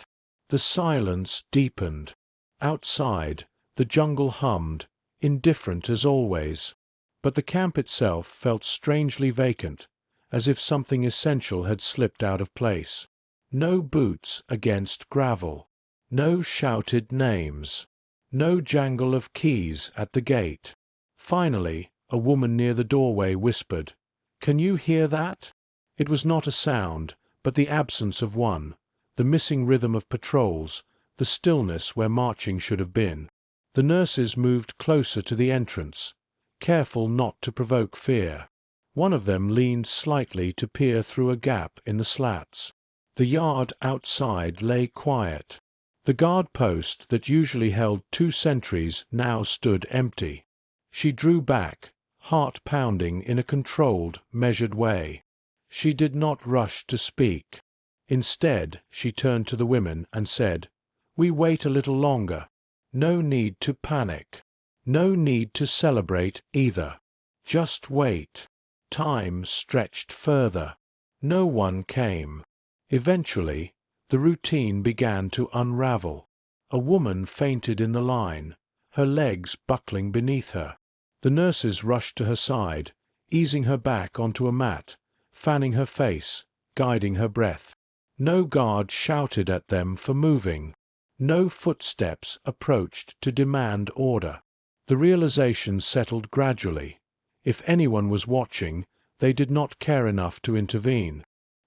The silence deepened. Outside, the jungle hummed, indifferent as always. But the camp itself felt strangely vacant, as if something essential had slipped out of place. No boots against gravel. No shouted names. No jangle of keys at the gate. Finally, a woman near the doorway whispered, "Can you hear that?" It was not a sound, but the absence of one, the missing rhythm of patrols, the stillness where marching should have been. The nurses moved closer to the entrance, careful not to provoke fear. One of them leaned slightly to peer through a gap in the slats. The yard outside lay quiet. The guard post that usually held 2 sentries now stood empty. She drew back, heart pounding in a controlled, measured way. She did not rush to speak. Instead, she turned to the women and said, "We wait a little longer. No need to panic. No need to celebrate either. Just wait." Time stretched further. No one came. Eventually, the routine began to unravel. A woman fainted in the line, her legs buckling beneath her. The nurses rushed to her side, easing her back onto a mat, fanning her face, guiding her breath. No guard shouted at them for moving. No footsteps approached to demand order. The realization settled gradually. If anyone was watching, they did not care enough to intervene.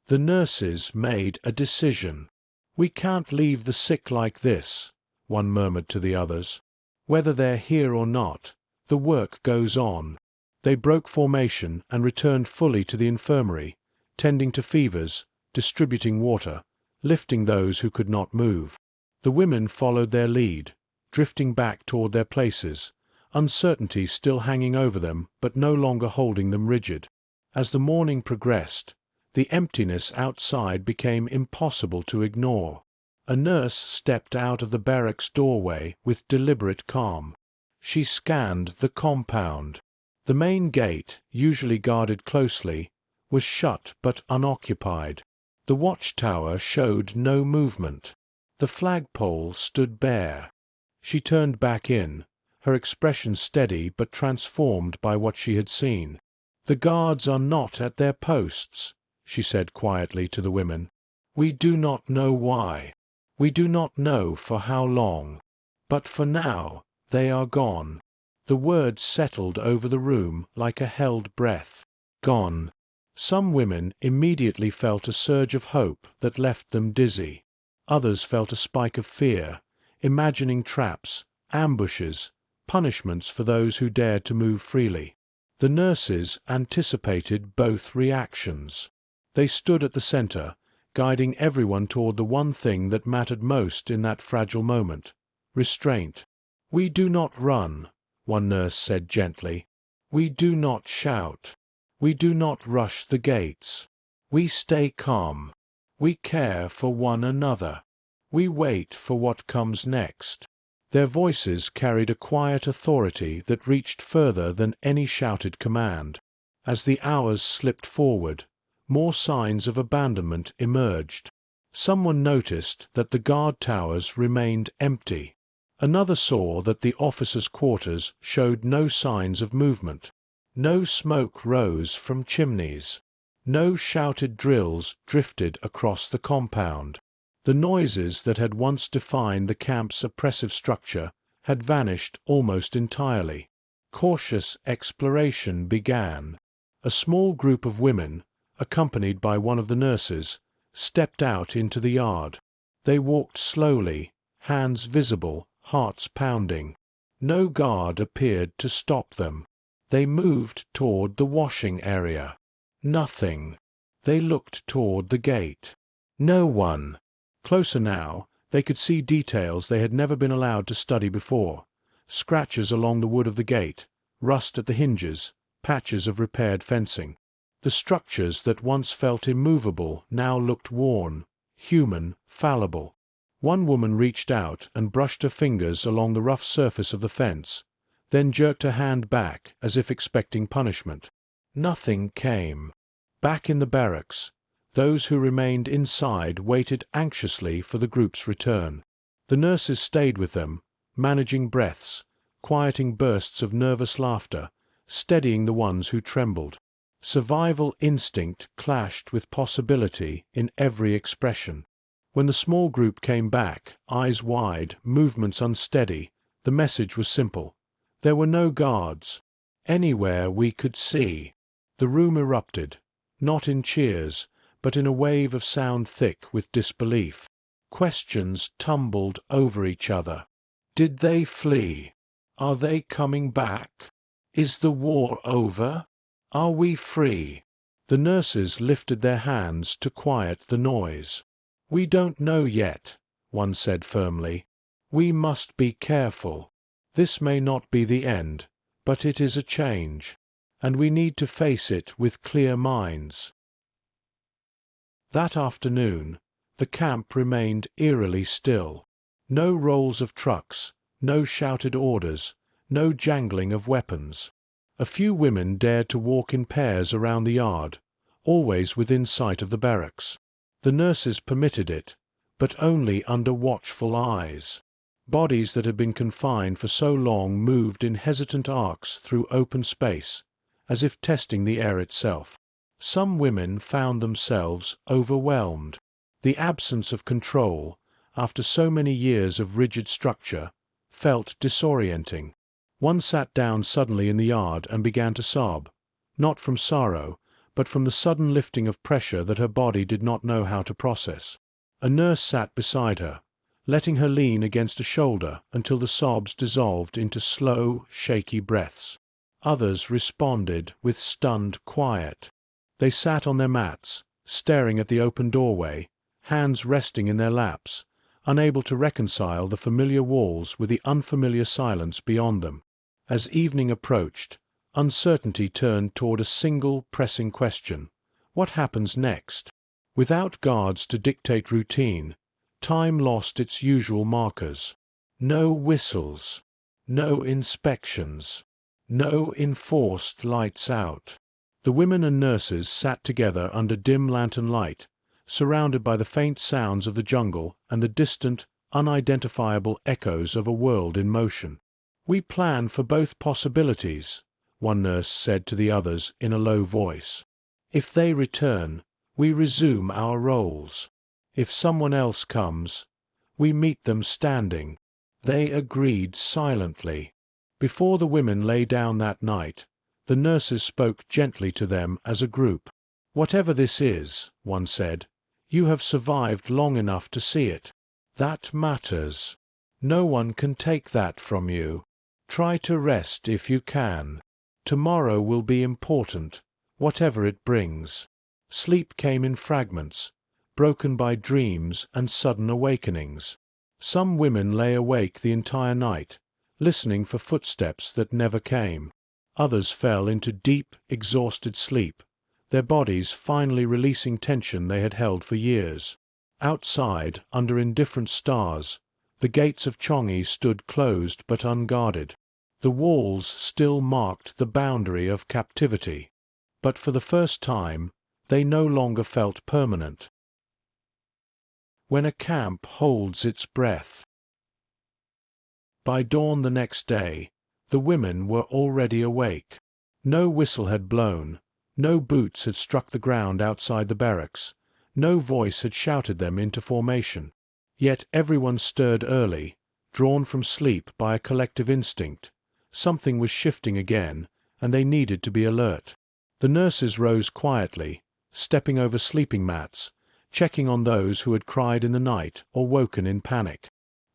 The nurses made a decision. "We can't leave the sick like this," one murmured to the others. "Whether they're here or not, the work goes on." They broke formation and returned fully to the infirmary, tending to fevers, distributing water, lifting those who could not move. The women followed their lead, drifting back toward their places, uncertainty still hanging over them but no longer holding them rigid. As the morning progressed, the emptiness outside became impossible to ignore. A nurse stepped out of the barracks doorway with deliberate calm. She scanned the compound. The main gate, usually guarded closely, was shut but unoccupied. The watchtower showed no movement. The flagpole stood bare. She turned back in, her expression steady but transformed by what she had seen. "The guards are not at their posts," she said quietly to the women. "We do not know why. We do not know for how long. But for now, they are gone." The words settled over the room like a held breath. Gone. Some women immediately felt a surge of hope that left them dizzy. Others felt a spike of fear, imagining traps, ambushes, punishments for those who dared to move freely. The nurses anticipated both reactions. They stood at the center, guiding everyone toward the one thing that mattered most in that fragile moment: restraint. "We do not run," one nurse said gently. "We do not shout. We do not rush the gates. We stay calm. We care for one another. We wait for what comes next." Their voices carried a quiet authority that reached further than any shouted command. As the hours slipped forward, more signs of abandonment emerged. Someone noticed that the guard towers remained empty. Another saw that the officers' quarters showed no signs of movement. No smoke rose from chimneys. No shouted drills drifted across the compound. The noises that had once defined the camp's oppressive structure had vanished almost entirely. Cautious exploration began. A small group of women, accompanied by one of the nurses, stepped out into the yard. They walked slowly, hands visible, hearts pounding. No guard appeared to stop them. They moved toward the washing area. Nothing. They looked toward the gate. No one. Closer now, they could see details they had never been allowed to study before. Scratches along the wood of the gate, rust at the hinges, patches of repaired fencing. The structures that once felt immovable now looked worn, human, fallible. One woman reached out and brushed her fingers along the rough surface of the fence, then jerked her hand back as if expecting punishment. Nothing came. Back in the barracks, those who remained inside waited anxiously for the group's return. The nurses stayed with them, managing breaths, quieting bursts of nervous laughter, steadying the ones who trembled. Survival instinct clashed with possibility in every expression. When the small group came back, eyes wide, movements unsteady, the message was simple. There were no guards. Anywhere we could see. The room erupted, not in cheers, but in a wave of sound thick with disbelief. Questions tumbled over each other. Did they flee? Are they coming back? Is the war over? Are we free? The nurses lifted their hands to quiet the noise. We don't know yet, one said firmly. We must be careful. This may not be the end, but it is a change, and we need to face it with clear minds. That afternoon, the camp remained eerily still. No rolls of trucks, no shouted orders, no jangling of weapons. A few women dared to walk in pairs around the yard, always within sight of the barracks. The nurses permitted it, but only under watchful eyes. Bodies that had been confined for so long moved in hesitant arcs through open space, as if testing the air itself. Some women found themselves overwhelmed. The absence of control, after so many years of rigid structure, felt disorienting. One sat down suddenly in the yard and began to sob, not from sorrow, but from the sudden lifting of pressure that her body did not know how to process. A nurse sat beside her, letting her lean against a shoulder until the sobs dissolved into slow, shaky breaths. Others responded with stunned quiet. They sat on their mats, staring at the open doorway, hands resting in their laps, unable to reconcile the familiar walls with the unfamiliar silence beyond them. As evening approached, uncertainty turned toward a single pressing question. What happens next? Without guards to dictate routine, time lost its usual markers. No whistles, no inspections, no enforced lights out. The women and nurses sat together under dim lantern light, surrounded by the faint sounds of the jungle and the distant, unidentifiable echoes of a world in motion. We plan for both possibilities, one nurse said to the others in a low voice. If they return, we resume our roles. If someone else comes, we meet them standing. They agreed silently. Before the women lay down that night, the nurses spoke gently to them as a group. Whatever this is, one said, you have survived long enough to see it. That matters. No one can take that from you. Try to rest if you can. Tomorrow will be important, whatever it brings. Sleep came in fragments, broken by dreams and sudden awakenings. Some women lay awake the entire night, listening for footsteps that never came. Others fell into deep, exhausted sleep, their bodies finally releasing tension they had held for years. Outside, under indifferent stars, the gates of Changi stood closed but unguarded. The walls still marked the boundary of captivity, but for the first time, they no longer felt permanent. When a camp holds its breath. By dawn the next day, the women were already awake. No whistle had blown, no boots had struck the ground outside the barracks, no voice had shouted them into formation. Yet everyone stirred early, drawn from sleep by a collective instinct. Something was shifting again, and they needed to be alert. The nurses rose quietly, stepping over sleeping mats, checking on those who had cried in the night or woken in panic.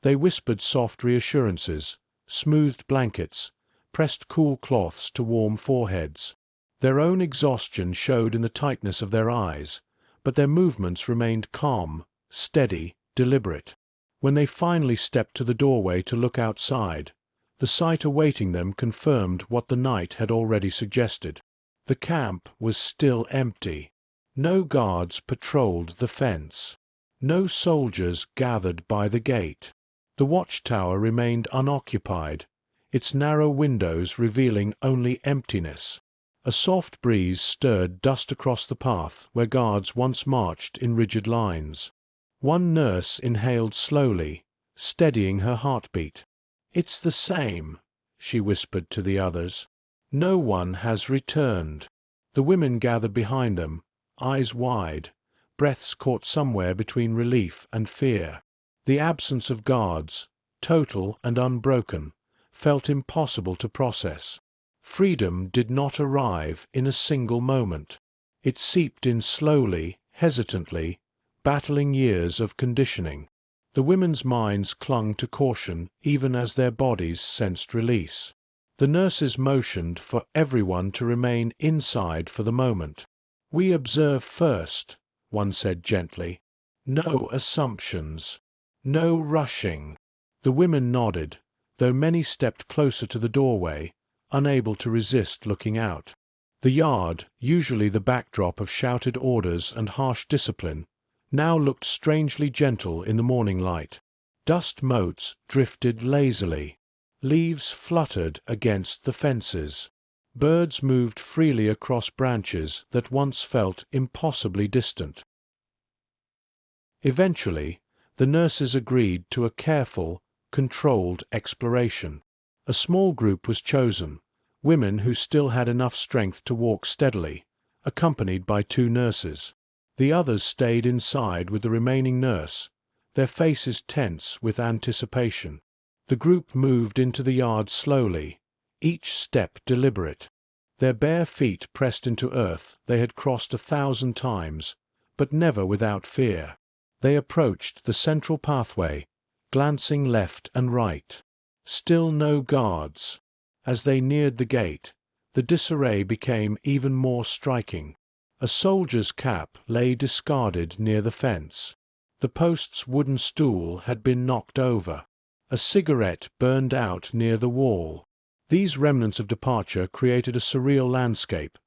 They whispered soft reassurances, smoothed blankets, pressed cool cloths to warm foreheads. Their own exhaustion showed in the tightness of their eyes, but their movements remained calm, steady, deliberate. When they finally stepped to the doorway to look outside, the sight awaiting them confirmed what the night had already suggested. The camp was still empty. No guards patrolled the fence. No soldiers gathered by the gate. The watchtower remained unoccupied, its narrow windows revealing only emptiness. A soft breeze stirred dust across the path where guards once marched in rigid lines. One nurse inhaled slowly, steadying her heartbeat. "It's the same," she whispered to the others. "No one has returned." The women gathered behind them, eyes wide, breaths caught somewhere between relief and fear. The absence of guards, total and unbroken, felt impossible to process. Freedom did not arrive in a single moment. It seeped in slowly, hesitantly, battling years of conditioning. The women's minds clung to caution even as their bodies sensed release. The nurses motioned for everyone to remain inside for the moment. "We observe first," one said gently. "No assumptions. No rushing." The women nodded, though many stepped closer to the doorway, unable to resist looking out. The yard, usually the backdrop of shouted orders and harsh discipline, now looked strangely gentle in the morning light. Dust motes drifted lazily. Leaves fluttered against the fences. Birds moved freely across branches that once felt impossibly distant. Eventually, the nurses agreed to a careful, controlled exploration. A small group was chosen, women who still had enough strength to walk steadily, accompanied by 2 nurses. The others stayed inside with the remaining nurse, their faces tense with anticipation. The group moved into the yard slowly, each step deliberate. Their bare feet pressed into earth they had crossed 1,000 times, but never without fear. They approached the central pathway, glancing left and right. Still no guards. As they neared the gate, the disarray became even more striking. A soldier's cap lay discarded near the fence. The post's wooden stool had been knocked over. A cigarette burned out near the wall. These remnants of departure created a surreal landscape,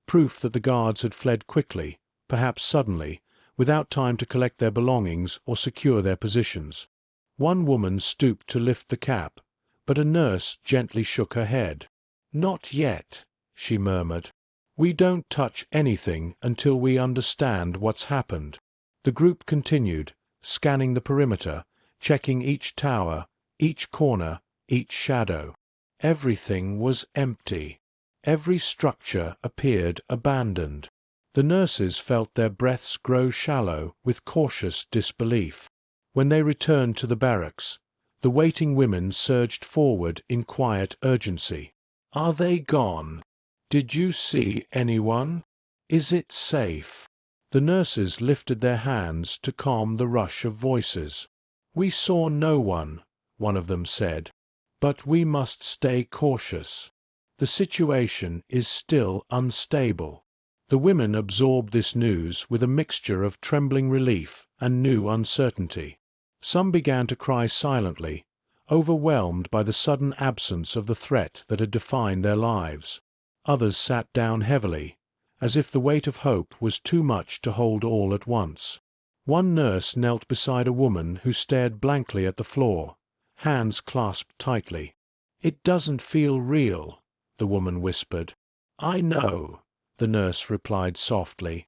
proof that the guards had fled quickly, perhaps suddenly, without time to collect their belongings or secure their positions. One woman stooped to lift the cap, but a nurse gently shook her head. "Not yet," she murmured. "We don't touch anything until we understand what's happened." The group continued, scanning the perimeter, checking each tower, each corner, each shadow. Everything was empty. Every structure appeared abandoned. The nurses felt their breaths grow shallow with cautious disbelief. When they returned to the barracks, the waiting women surged forward in quiet urgency. "Are they gone? Did you see anyone? Is it safe?" The nurses lifted their hands to calm the rush of voices. "We saw no one," one of them said, "but we must stay cautious. The situation is still unstable." The women absorbed this news with a mixture of trembling relief and new uncertainty. Some began to cry silently, overwhelmed by the sudden absence of the threat that had defined their lives. Others sat down heavily, as if the weight of hope was too much to hold all at once. One nurse knelt beside a woman who stared blankly at the floor, hands clasped tightly. "It doesn't feel real," the woman whispered. "I know," the nurse replied softly,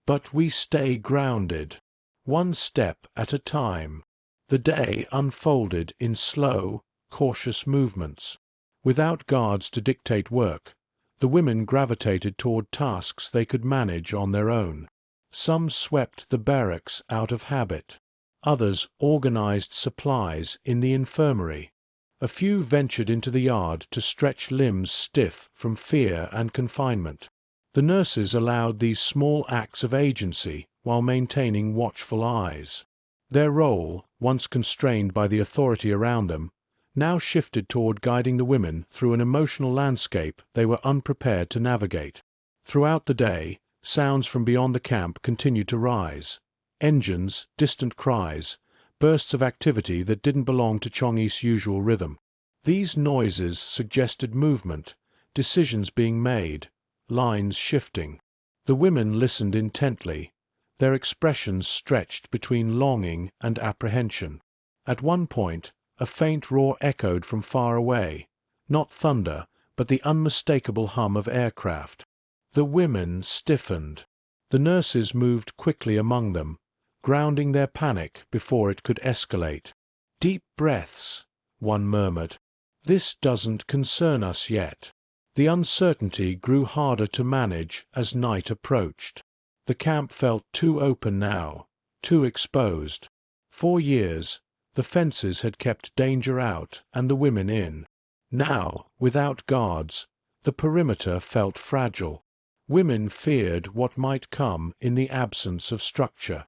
"but we stay grounded, one step at a time." The day unfolded in slow, cautious movements. Without guards to dictate work, the women gravitated toward tasks they could manage on their own. Some swept the barracks out of habit. Others organized supplies in the infirmary. A few ventured into the yard to stretch limbs stiff from fear and confinement. The nurses allowed these small acts of agency while maintaining watchful eyes. Their role, once constrained by the authority around them, now shifted toward guiding the women through an emotional landscape they were unprepared to navigate. Throughout the day, sounds from beyond the camp continued to rise. Engines, distant cries, bursts of activity that didn't belong to Changi's usual rhythm. These noises suggested movement, decisions being made, lines shifting. The women listened intently, their expressions stretched between longing and apprehension. At one point, a faint roar echoed from far away, not thunder, but the unmistakable hum of aircraft. The women stiffened. The nurses moved quickly among them, grounding their panic before it could escalate. "Deep breaths," one murmured. "This doesn't concern us yet." The uncertainty grew harder to manage as night approached. The camp felt too open now, too exposed. For years, the fences had kept danger out and the women in. Now, without guards, the perimeter felt fragile. Women feared what might come in the absence of structure.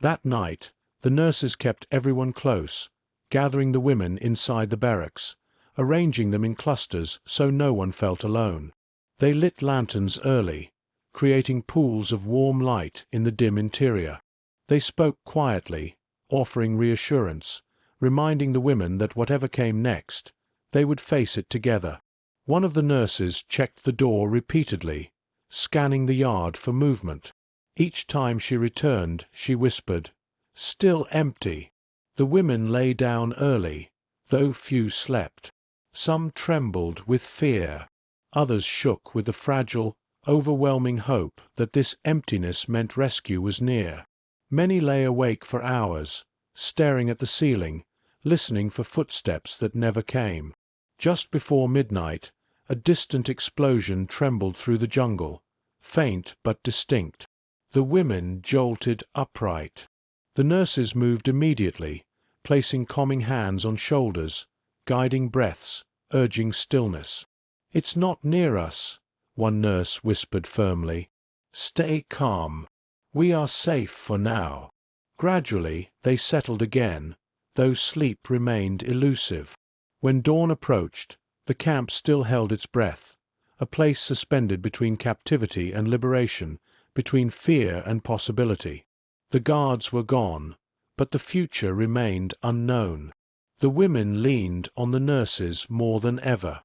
That night, the nurses kept everyone close, gathering the women inside the barracks, arranging them in clusters so no one felt alone. They lit lanterns early, creating pools of warm light in the dim interior. They spoke quietly, offering reassurance, reminding the women that whatever came next, they would face it together. One of the nurses checked the door repeatedly, scanning the yard for movement. Each time she returned, she whispered, "Still empty." The women lay down early, though few slept. Some trembled with fear. Others shook with the fragile, overwhelming hope that this emptiness meant rescue was near. Many lay awake for hours, staring at the ceiling, listening for footsteps that never came. Just before midnight, a distant explosion trembled through the jungle, faint but distinct. The women jolted upright. The nurses moved immediately, placing calming hands on shoulders, guiding breaths, urging stillness. "It's not near us," one nurse whispered firmly. "Stay calm. We are safe for now." Gradually, they settled again, though sleep remained elusive. When dawn approached, the camp still held its breath, a place suspended between captivity and liberation, between fear and possibility. The guards were gone, but the future remained unknown. The women leaned on the nurses more than ever,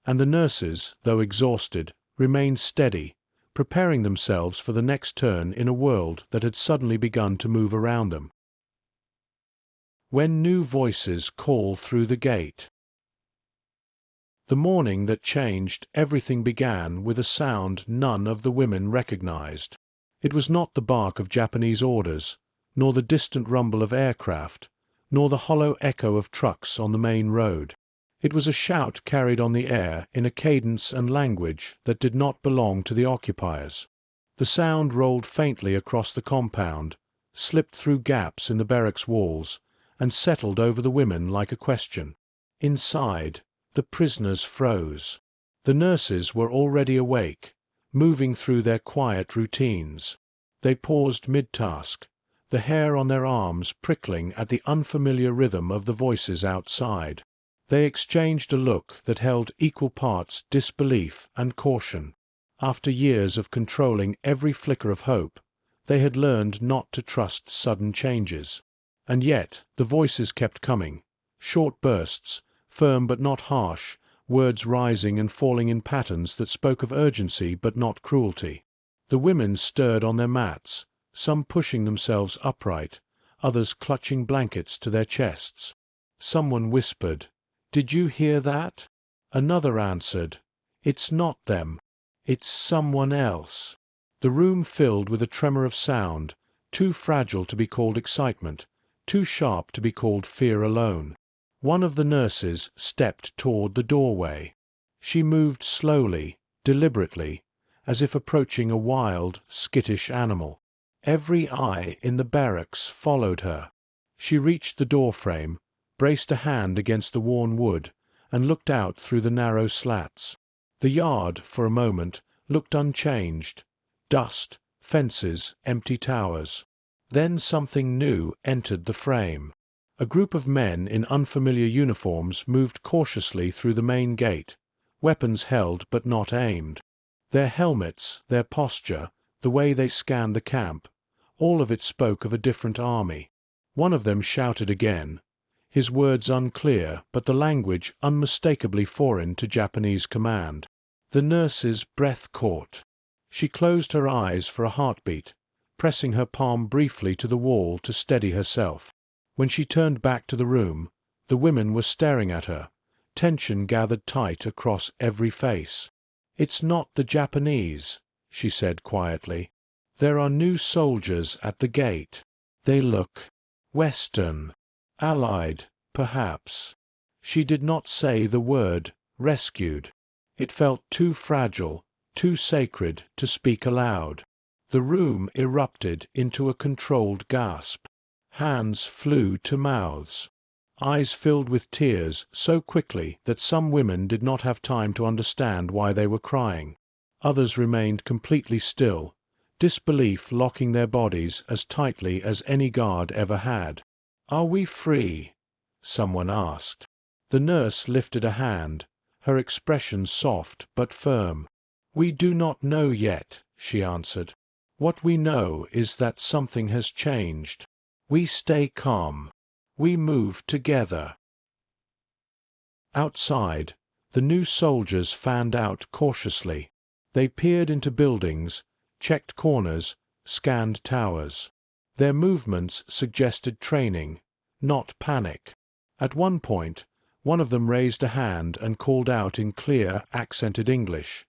and the nurses, though exhausted, remained steady, preparing themselves for the next turn in a world that had suddenly begun to move around them. When new voices call through the gate. The morning that changed everything began with a sound none of the women recognized. It was not the bark of Japanese orders, nor the distant rumble of aircraft, nor the hollow echo of trucks on the main road. It was a shout carried on the air in a cadence and language that did not belong to the occupiers. The sound rolled faintly across the compound, slipped through gaps in the barracks walls, and settled over the women like a question. Inside, the prisoners froze. The nurses were already awake, moving through their quiet routines. They paused mid-task, the hair on their arms prickling at the unfamiliar rhythm of the voices outside. They exchanged a look that held equal parts disbelief and caution. After years of controlling every flicker of hope, they had learned not to trust sudden changes. And yet the voices kept coming, short bursts, firm but not harsh, words rising and falling in patterns that spoke of urgency but not cruelty. The women stirred on their mats, some pushing themselves upright, others clutching blankets to their chests. Someone whispered, "Did you hear that?" Another answered, "It's not them. It's someone else." The room filled with a tremor of sound, too fragile to be called excitement, too sharp to be called fear alone. One of the nurses stepped toward the doorway. She moved slowly, deliberately, as if approaching a wild, skittish animal. Every eye in the barracks followed her. She reached the doorframe, braced a hand against the worn wood, and looked out through the narrow slats. The yard, for a moment, looked unchanged. Dust, fences, empty towers. Then something new entered the frame. A group of men in unfamiliar uniforms moved cautiously through the main gate, weapons held but not aimed. Their helmets, their posture, the way they scanned the camp, all of it spoke of a different army. One of them shouted again, his words unclear but the language unmistakably foreign to Japanese command. The nurse's breath caught. She closed her eyes for a heartbeat, pressing her palm briefly to the wall to steady herself. When she turned back to the room, the women were staring at her, tension gathered tight across every face. "It's not the Japanese," she said quietly. "There are new soldiers at the gate. They look Western. Allied, perhaps." She did not say the word rescued. It felt too fragile, too sacred to speak aloud. The room erupted into a controlled gasp. Hands flew to mouths. Eyes filled with tears so quickly that some women did not have time to understand why they were crying. Others remained completely still, disbelief locking their bodies as tightly as any guard ever had. "Are we free?" someone asked. The nurse lifted a hand, her expression soft but firm. "We do not know yet," she answered. "What we know is that something has changed. We stay calm. We move together." Outside, the new soldiers fanned out cautiously. They peered into buildings, checked corners, scanned towers. Their movements suggested training, not panic. At one point, one of them raised a hand and called out in clear, accented English,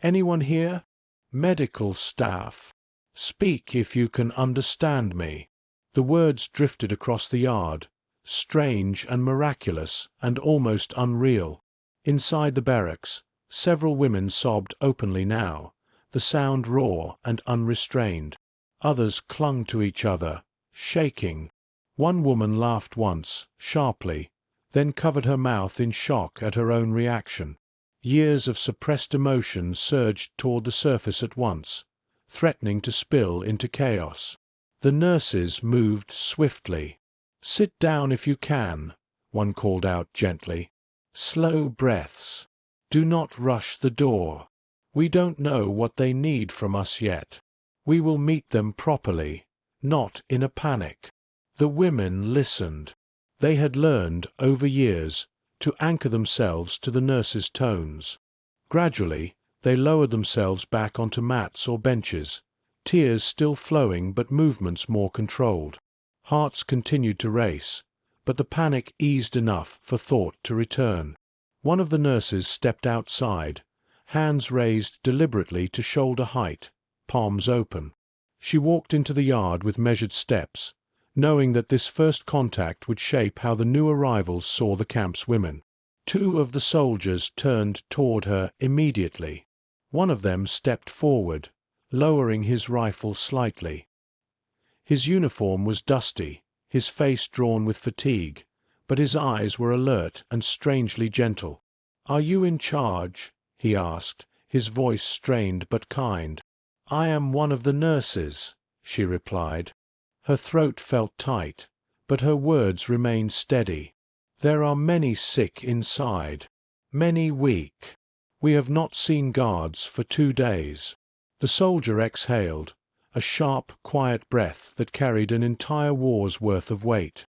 "Anyone here? Medical staff. Speak if you can understand me." The words drifted across the yard, strange and miraculous and almost unreal. Inside the barracks, several women sobbed openly now, the sound raw and unrestrained. Others clung to each other, shaking. One woman laughed once, sharply, then covered her mouth in shock at her own reaction. Years of suppressed emotion surged toward the surface at once, threatening to spill into chaos. The nurses moved swiftly. "Sit down if you can," one called out gently. "Slow breaths. Do not rush the door. We don't know what they need from us yet. We will meet them properly, not in a panic." The women listened. They had learned, over years, to anchor themselves to the nurses' tones. Gradually, they lowered themselves back onto mats or benches, tears still flowing but movements more controlled. Hearts continued to race, but the panic eased enough for thought to return. One of the nurses stepped outside, hands raised deliberately to shoulder height, palms open. She walked into the yard with measured steps, knowing that this first contact would shape how the new arrivals saw the camp's women. Two of the soldiers turned toward her immediately. One of them stepped forward, lowering his rifle slightly. His uniform was dusty, his face drawn with fatigue, but his eyes were alert and strangely gentle. "Are you in charge?" he asked, his voice strained but kind. "I am one of the nurses," she replied. Her throat felt tight, but her words remained steady. "There are many sick inside, many weak. We have not seen guards for 2 days." The soldier exhaled, a sharp, quiet breath that carried an entire war's worth of weight.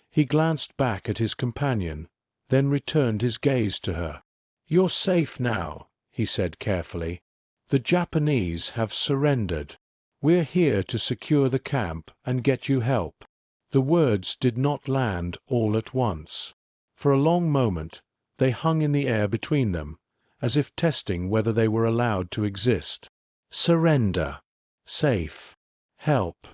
He glanced back at his companion, then returned his gaze to her. "You're safe now," he said carefully. "The Japanese have surrendered. We're here to secure the camp and get you help." The words did not land all at once. For a long moment, they hung in the air between them, as if testing whether they were allowed to exist. Surrender. Safe. Help.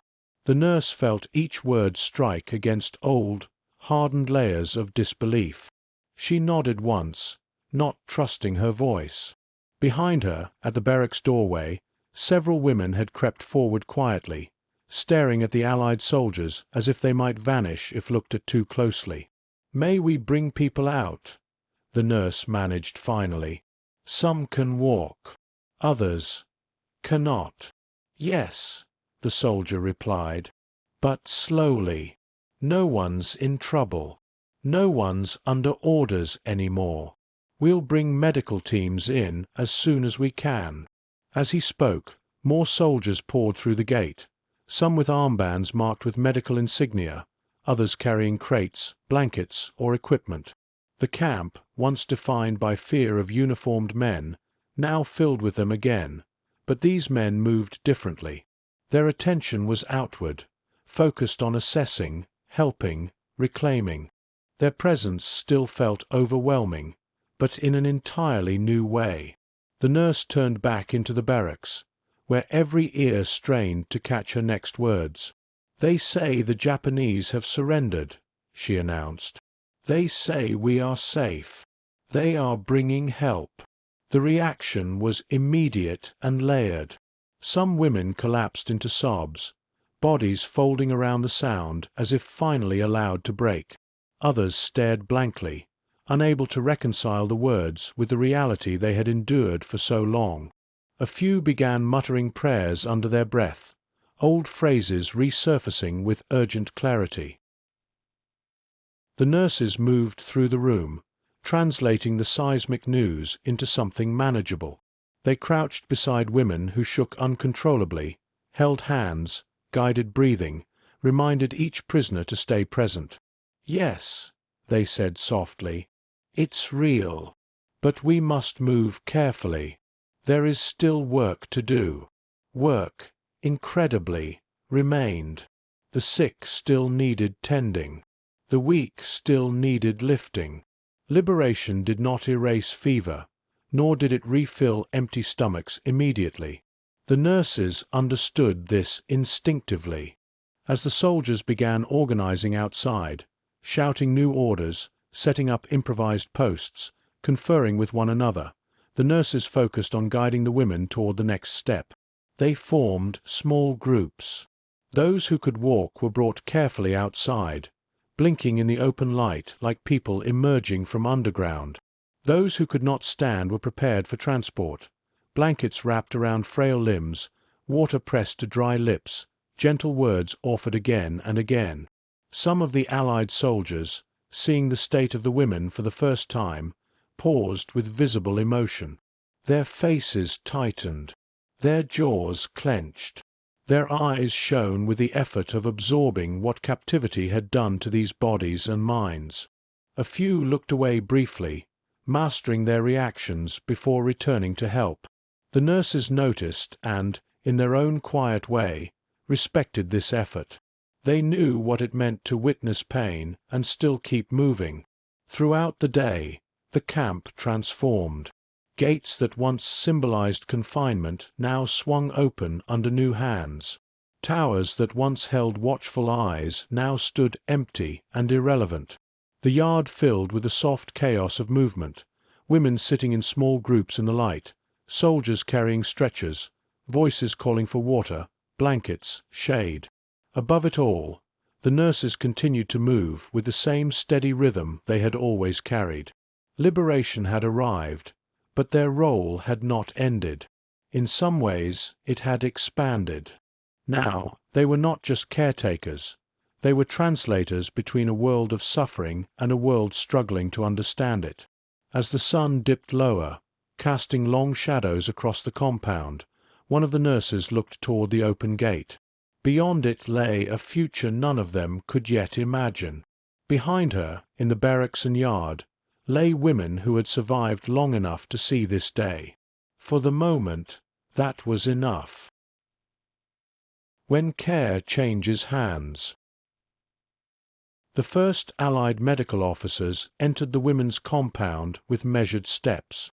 The nurse felt each word strike against old, hardened layers of disbelief. She nodded once, not trusting her voice. Behind her, at the barracks doorway, several women had crept forward quietly, staring at the Allied soldiers as if they might vanish if looked at too closely. "May we bring people out?" the nurse managed finally. "Some can walk. Others cannot." "Yes," the soldier replied, "but slowly. No one's in trouble. No one's under orders anymore. We'll bring medical teams in as soon as we can." As he spoke, more soldiers poured through the gate, some with armbands marked with medical insignia, others carrying crates, blankets, or equipment. The camp, once defined by fear of uniformed men, now filled with them again, but these men moved differently. Their attention was outward, focused on assessing, helping, reclaiming. Their presence still felt overwhelming, but in an entirely new way. The nurse turned back into the barracks, where every ear strained to catch her next words. "They say the Japanese have surrendered," she announced. "They say we are safe. They are bringing help." The reaction was immediate and layered. Some women collapsed into sobs, bodies folding around the sound as if finally allowed to break. Others stared blankly, unable to reconcile the words with the reality they had endured for so long. A few began muttering prayers under their breath, old phrases resurfacing with urgent clarity. The nurses moved through the room, translating the seismic news into something manageable. They crouched beside women who shook uncontrollably, held hands, guided breathing, reminded each prisoner to stay present. "Yes," they said softly, "it's real. But we must move carefully. There is still work to do." Work, incredibly, remained. The sick still needed tending. The weak still needed lifting. Liberation did not erase fever, nor did it refill empty stomachs immediately. The nurses understood this instinctively. As the soldiers began organizing outside, shouting new orders, setting up improvised posts, conferring with one another, the nurses focused on guiding the women toward the next step. They formed small groups. Those who could walk were brought carefully outside, blinking in the open light like people emerging from underground. Those who could not stand were prepared for transport, blankets wrapped around frail limbs, water pressed to dry lips, gentle words offered again and again. Some of the Allied soldiers, seeing the state of the women for the first time, paused with visible emotion. Their faces tightened. Their jaws clenched. Their eyes shone with the effort of absorbing what captivity had done to these bodies and minds. A few looked away briefly, mastering their reactions before returning to help. The nurses noticed and, in their own quiet way, respected this effort. They knew what it meant to witness pain and still keep moving. Throughout the day, the camp transformed. Gates that once symbolized confinement now swung open under new hands. Towers that once held watchful eyes now stood empty and irrelevant. The yard filled with the soft chaos of movement, women sitting in small groups in the light, soldiers carrying stretchers, voices calling for water, blankets, shade. Above it all, the nurses continued to move with the same steady rhythm they had always carried. Liberation had arrived, but their role had not ended. In some ways, it had expanded. Now, they were not just caretakers. They were translators between a world of suffering and a world struggling to understand it. As the sun dipped lower, casting long shadows across the compound, one of the nurses looked toward the open gate. Beyond it lay a future none of them could yet imagine. Behind her, in the barracks and yard, lay women who had survived long enough to see this day. For the moment, that was enough. When care changes hands. The first Allied medical officers entered the women's compound with measured steps.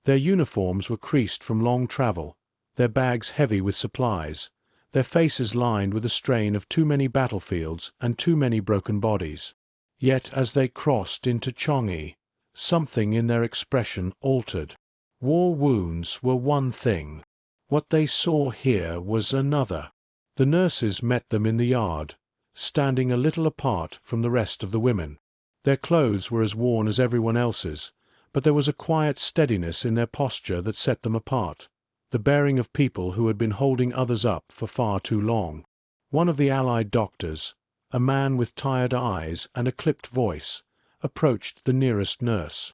Their uniforms were creased from long travel, their bags heavy with supplies, their faces lined with the strain of too many battlefields and too many broken bodies. Yet as they crossed into Changi, something in their expression altered. War wounds were one thing. What they saw here was another. The nurses met them in the yard, standing a little apart from the rest of the women. Their clothes were as worn as everyone else's, but there was a quiet steadiness in their posture that set them apart, the bearing of people who had been holding others up for far too long. One of the Allied doctors, a man with tired eyes and a clipped voice, approached the nearest nurse.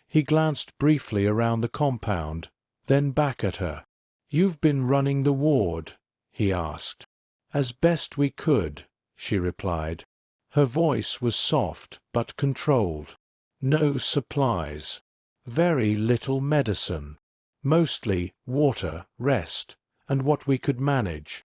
He glanced briefly around the compound, then back at her. "You've been running the ward?" he asked. "As best we could," she replied. Her voice was soft but controlled. "No supplies. Very little medicine. Mostly water, rest, and what we could manage."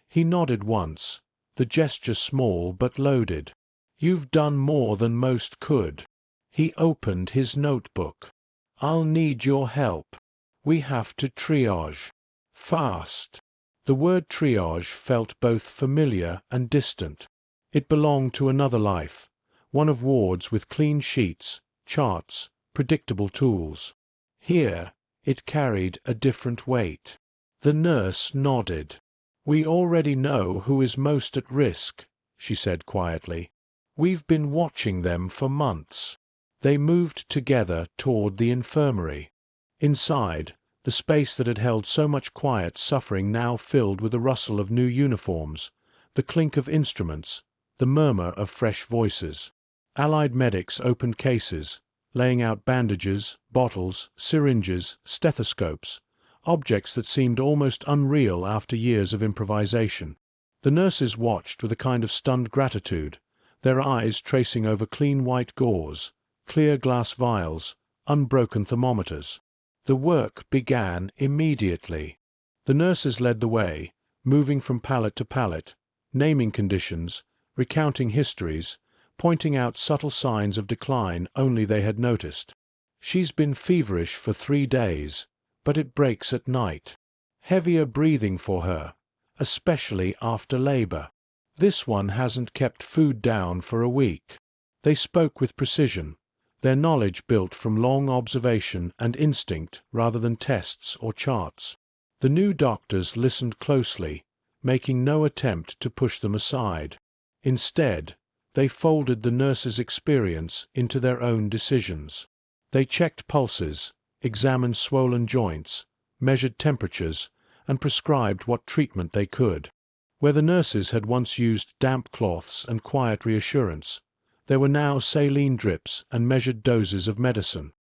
He nodded once, the gesture small but loaded. "You've done more than most could." He opened his notebook. "I'll need your help. We have to triage. Fast." The word triage felt both familiar and distant. It belonged to another life, one of wards with clean sheets, charts, predictable tools. Here, it carried a different weight. The nurse nodded. "We already know who is most at risk," she said quietly. "We've been watching them for months." They moved together toward the infirmary. Inside, the space that had held so much quiet suffering now filled with a rustle of new uniforms, the clink of instruments, the murmur of fresh voices. Allied medics opened cases, laying out bandages, bottles, syringes, stethoscopes, objects that seemed almost unreal after years of improvisation. The nurses watched with a kind of stunned gratitude, their eyes tracing over clean white gauze, clear glass vials, unbroken thermometers. The work began immediately. The nurses led the way, moving from pallet to pallet, naming conditions, recounting histories, pointing out subtle signs of decline only they had noticed. "She's been feverish for 3 days, but it breaks at night. Heavier breathing for her, especially after labor. This one hasn't kept food down for a week." They spoke with precision, their knowledge built from long observation and instinct rather than tests or charts. The new doctors listened closely, making no attempt to push them aside. Instead, they folded the nurses' experience into their own decisions. They checked pulses, examined swollen joints, measured temperatures, and prescribed what treatment they could. Where the nurses had once used damp cloths and quiet reassurance, there were now saline drips and measured doses of medicine.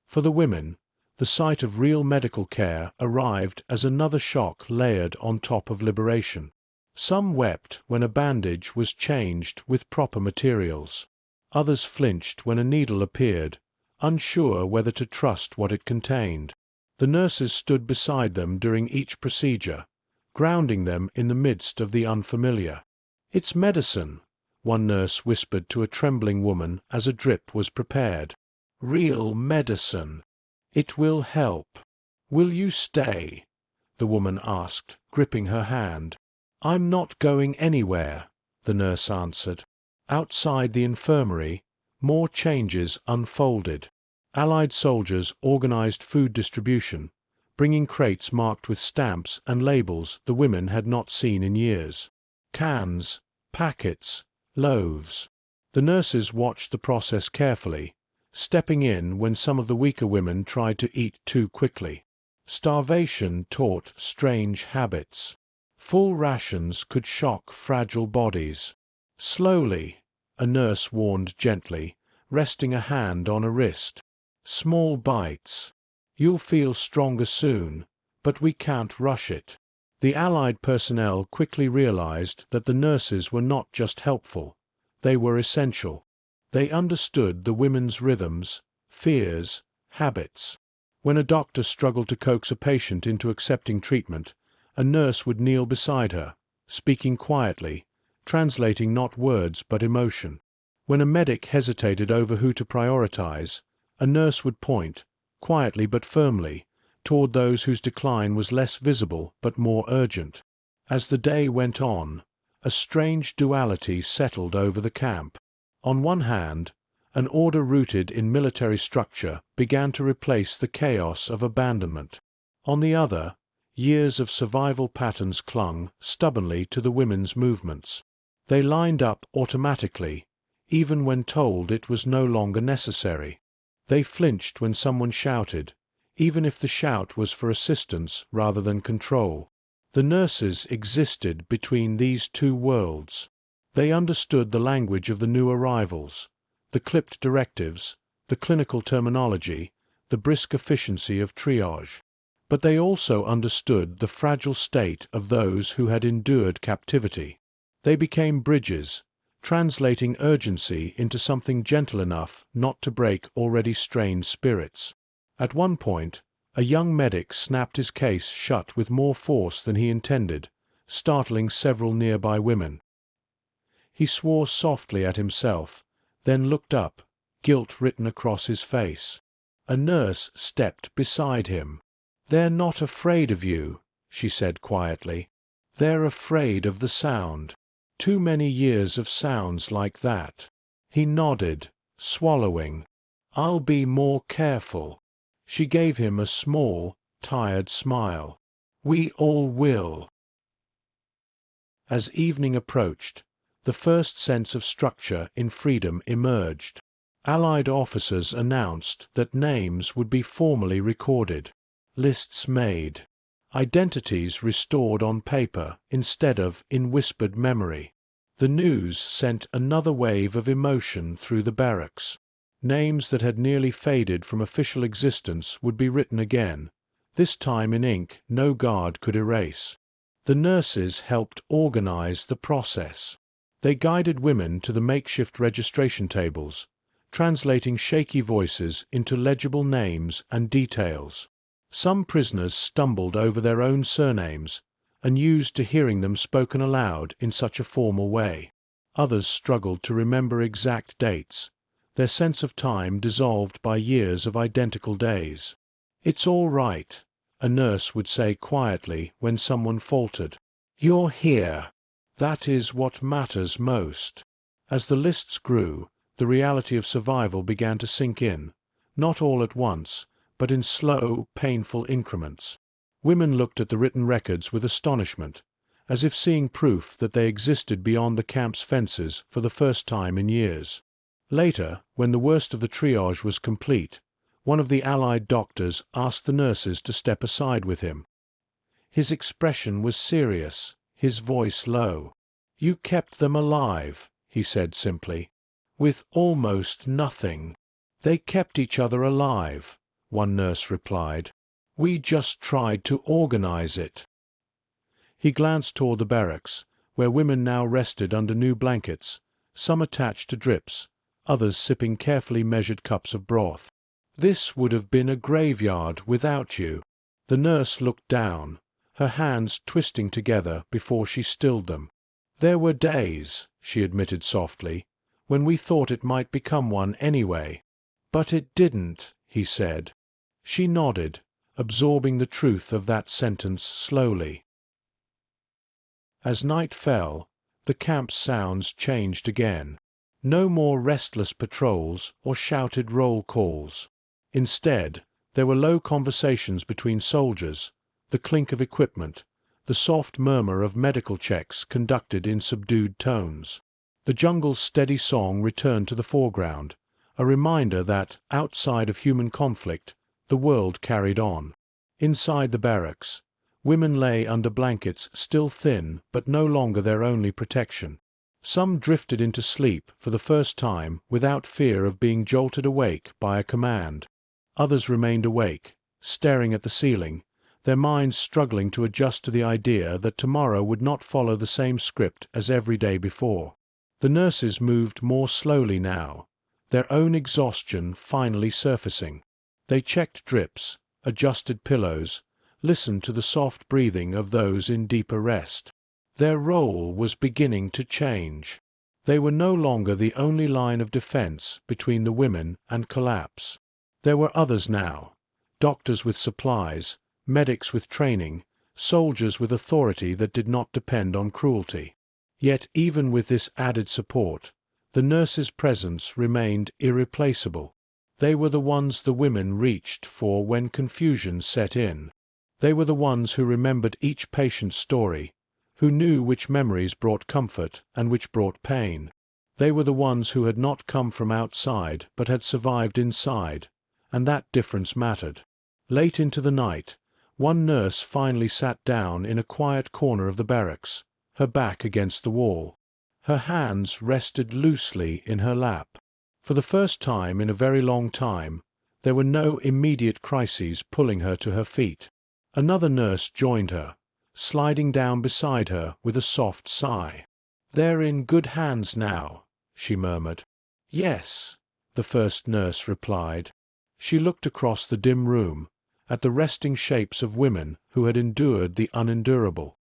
For the women, the sight of real medical care arrived as another shock layered on top of liberation. Some wept when a bandage was changed with proper materials. Others flinched when a needle appeared, unsure whether to trust what it contained. The nurses stood beside them during each procedure, grounding them in the midst of the unfamiliar. "It's medicine," one nurse whispered to a trembling woman as a drip was prepared. "Real medicine. It will help. Will you stay?" the woman asked, gripping her hand. "I'm not going anywhere," the nurse answered. Outside the infirmary, more changes unfolded. Allied soldiers organized food distribution, bringing crates marked with stamps and labels the women had not seen in years. Cans, packets, loaves. The nurses watched the process carefully, stepping in when some of the weaker women tried to eat too quickly. Starvation taught strange habits. Full rations could shock fragile bodies. "Slowly," a nurse warned gently, resting a hand on a wrist. "Small bites. You'll feel stronger soon, but we can't rush it." The Allied personnel quickly realized that the nurses were not just helpful, they were essential. They understood the women's rhythms, fears, habits. When a doctor struggled to coax a patient into accepting treatment, a nurse would kneel beside her, speaking quietly, translating not words but emotion. When a medic hesitated over who to prioritize, a nurse would point, quietly but firmly, toward those whose decline was less visible but more urgent. As the day went on, a strange duality settled over the camp. On one hand, an order rooted in military structure began to replace the chaos of abandonment. On the other, years of survival patterns clung stubbornly to the women's movements. They lined up automatically, even when told it was no longer necessary. They flinched when someone shouted, even if the shout was for assistance rather than control. The nurses existed between these two worlds. They understood the language of the new arrivals, the clipped directives, the clinical terminology, the brisk efficiency of triage. But they also understood the fragile state of those who had endured captivity. They became bridges, translating urgency into something gentle enough not to break already strained spirits. At one point, a young medic snapped his case shut with more force than he intended, startling several nearby women. He swore softly at himself, then looked up, guilt written across his face. A nurse stepped beside him. "They're not afraid of you," she said quietly. "They're afraid of the sound. Too many years of sounds like that." He nodded, swallowing. "I'll be more careful." She gave him a small, tired smile. "We all will." As evening approached, the first sense of structure in freedom emerged. Allied officers announced that names would be formally recorded, lists made, identities restored on paper instead of in whispered memory. The news sent another wave of emotion through the barracks. Names that had nearly faded from official existence would be written again, this time in ink no guard could erase. The nurses helped organize the process. They guided women to the makeshift registration tables, translating shaky voices into legible names and details. Some prisoners stumbled over their own surnames, unused to hearing them spoken aloud in such a formal way. Others struggled to remember exact dates, their sense of time dissolved by years of identical days. "It's all right," a nurse would say quietly when someone faltered. "You're here. That is what matters most." As the lists grew, the reality of survival began to sink in, not all at once, but in slow, painful increments. Women looked at the written records with astonishment, as if seeing proof that they existed beyond the camp's fences for the first time in years. Later, when the worst of the triage was complete, one of the Allied doctors asked the nurses to step aside with him. His expression was serious, his voice low. "You kept them alive," he said simply, "with almost nothing." "They kept each other alive," one nurse replied. "We just tried to organize it." He glanced toward the barracks, where women now rested under new blankets, some attached to drips, others sipping carefully measured cups of broth. "This would have been a graveyard without you." The nurse looked down, her hands twisting together before she stilled them. "There were days," she admitted softly, "when we thought it might become one anyway." "But it didn't," he said. She nodded, absorbing the truth of that sentence slowly. As night fell, the camp's sounds changed again. No more restless patrols or shouted roll calls. Instead, there were low conversations between soldiers, the clink of equipment, the soft murmur of medical checks conducted in subdued tones. The jungle's steady song returned to the foreground, a reminder that, outside of human conflict, the world carried on. Inside the barracks, women lay under blankets still thin but no longer their only protection. Some drifted into sleep for the first time without fear of being jolted awake by a command. Others remained awake, staring at the ceiling, their minds struggling to adjust to the idea that tomorrow would not follow the same script as every day before. The nurses moved more slowly now, their own exhaustion finally surfacing. They checked drips, adjusted pillows, listened to the soft breathing of those in deeper rest. Their role was beginning to change. They were no longer the only line of defense between the women and collapse. There were others now, doctors with supplies, medics with training, soldiers with authority that did not depend on cruelty. Yet even with this added support, the nurses' presence remained irreplaceable. They were the ones the women reached for when confusion set in. They were the ones who remembered each patient's story, who knew which memories brought comfort and which brought pain. They were the ones who had not come from outside but had survived inside, and that difference mattered. Late into the night, one nurse finally sat down in a quiet corner of the barracks, her back against the wall. Her hands rested loosely in her lap. For the first time in a very long time, there were no immediate crises pulling her to her feet. Another nurse joined her, sliding down beside her with a soft sigh. "They're in good hands now," she murmured. "Yes," the first nurse replied. She looked across the dim room, at the resting shapes of women who had endured the unendurable.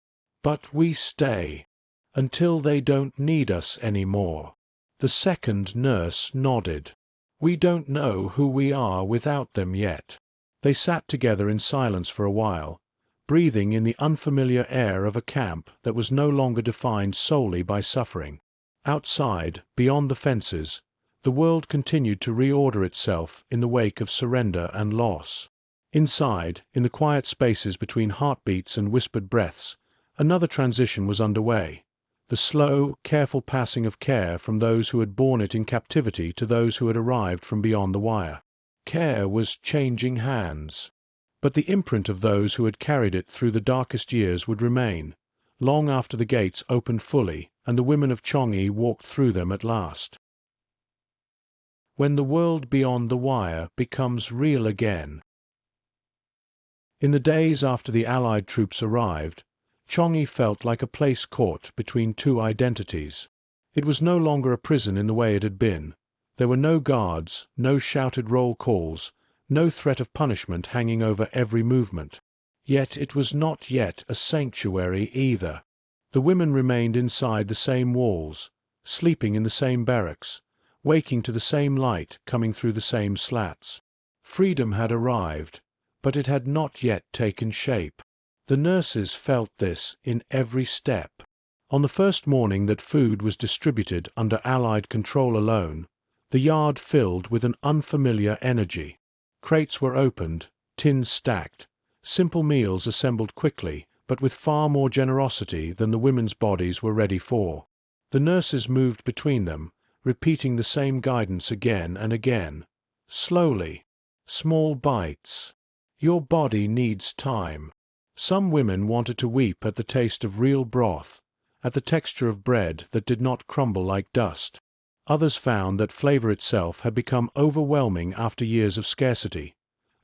"But we stay until they don't need us any more." The second nurse nodded. "We don't know who we are without them yet." They sat together in silence for a while, breathing in the unfamiliar air of a camp that was no longer defined solely by suffering. Outside, beyond the fences, the world continued to reorder itself in the wake of surrender and loss. Inside, in the quiet spaces between heartbeats and whispered breaths, another transition was underway. The slow, careful passing of care from those who had borne it in captivity to those who had arrived from beyond the wire. Care was changing hands. But the imprint of those who had carried it through the darkest years would remain, long after the gates opened fully and the women of Changi walked through them at last. When the world beyond the wire becomes real again. In the days after the Allied troops arrived, Changi felt like a place caught between two identities. It was no longer a prison in the way it had been. There were no guards, no shouted roll calls, no threat of punishment hanging over every movement. Yet it was not yet a sanctuary either. The women remained inside the same walls, sleeping in the same barracks, waking to the same light coming through the same slats. Freedom had arrived, but it had not yet taken shape. The nurses felt this in every step. On the first morning that food was distributed under Allied control alone, the yard filled with an unfamiliar energy. Crates were opened, tins stacked, simple meals assembled quickly, but with far more generosity than the women's bodies were ready for. The nurses moved between them, repeating the same guidance again and again. Slowly. Small bites. Your body needs time. Some women wanted to weep at the taste of real broth, at the texture of bread that did not crumble like dust. Others found that flavor itself had become overwhelming after years of scarcity.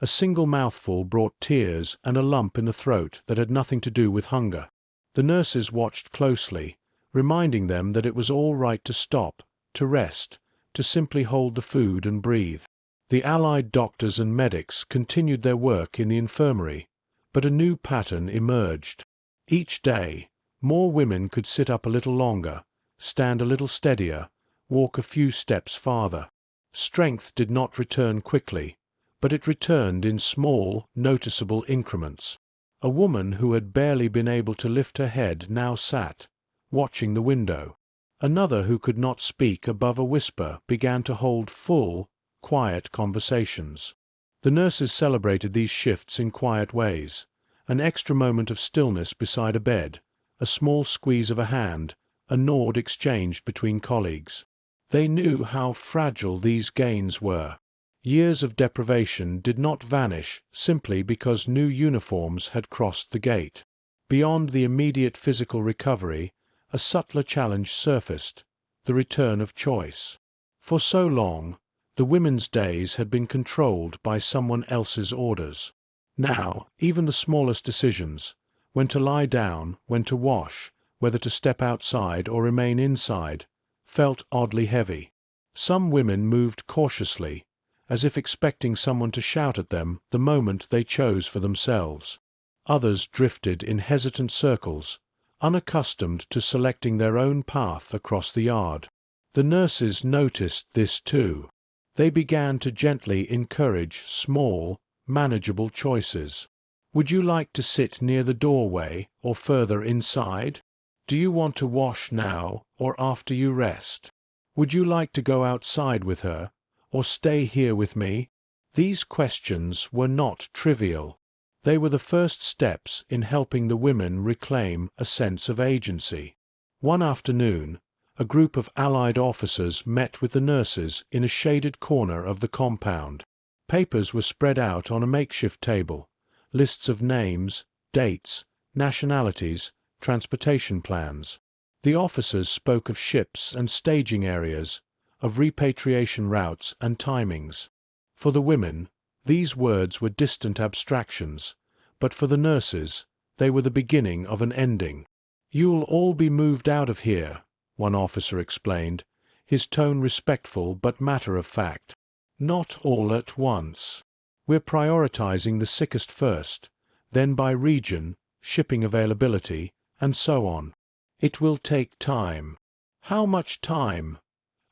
A single mouthful brought tears and a lump in the throat that had nothing to do with hunger. The nurses watched closely, reminding them that it was all right to stop, to rest, to simply hold the food and breathe. The Allied doctors and medics continued their work in the infirmary, but a new pattern emerged. Each day, more women could sit up a little longer, stand a little steadier, walk a few steps farther. Strength did not return quickly, but it returned in small, noticeable increments. A woman who had barely been able to lift her head now sat, watching the window. Another who could not speak above a whisper began to hold full, quiet conversations. The nurses celebrated these shifts in quiet ways. An extra moment of stillness beside a bed, a small squeeze of a hand, a nod exchanged between colleagues. They knew how fragile these gains were. Years of deprivation did not vanish simply because new uniforms had crossed the gate. Beyond the immediate physical recovery, a subtler challenge surfaced, the return of choice. For so long, the women's days had been controlled by someone else's orders. Now, even the smallest decisions, when to lie down, when to wash, whether to step outside or remain inside, felt oddly heavy. Some women moved cautiously, as if expecting someone to shout at them the moment they chose for themselves. Others drifted in hesitant circles, unaccustomed to selecting their own path across the yard. The nurses noticed this too. They began to gently encourage small, manageable choices. Would you like to sit near the doorway or further inside? Do you want to wash now or after you rest? Would you like to go outside with her or stay here with me? These questions were not trivial. They were the first steps in helping the women reclaim a sense of agency. One afternoon, a group of Allied officers met with the nurses in a shaded corner of the compound. Papers were spread out on a makeshift table, lists of names, dates, nationalities, transportation plans. The officers spoke of ships and staging areas, of repatriation routes and timings. For the women, these words were distant abstractions, but for the nurses, they were the beginning of an ending. "You'll all be moved out of here," one officer explained, his tone respectful but matter-of-fact. "Not all at once. We're prioritizing the sickest first, then by region, shipping availability, and so on. It will take time." "How much time?"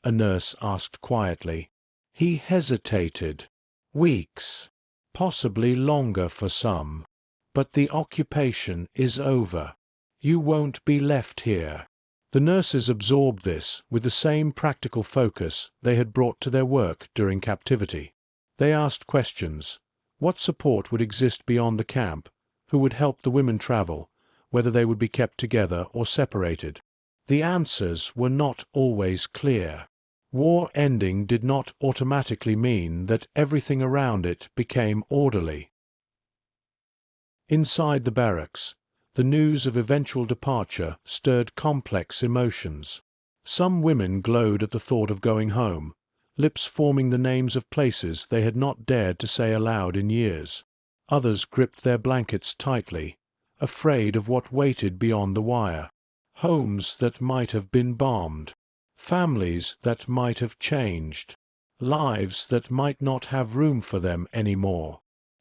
a nurse asked quietly. He hesitated. "Weeks. Possibly longer for some. But the occupation is over. You won't be left here." The nurses absorbed this with the same practical focus they had brought to their work during captivity. They asked questions. What support would exist beyond the camp? Who would help the women travel? Whether they would be kept together or separated? The answers were not always clear. War ending did not automatically mean that everything around it became orderly. Inside the barracks, the news of eventual departure stirred complex emotions. Some women glowed at the thought of going home, lips forming the names of places they had not dared to say aloud in years. Others gripped their blankets tightly, afraid of what waited beyond the wire. Homes that might have been bombed. Families that might have changed. Lives that might not have room for them anymore.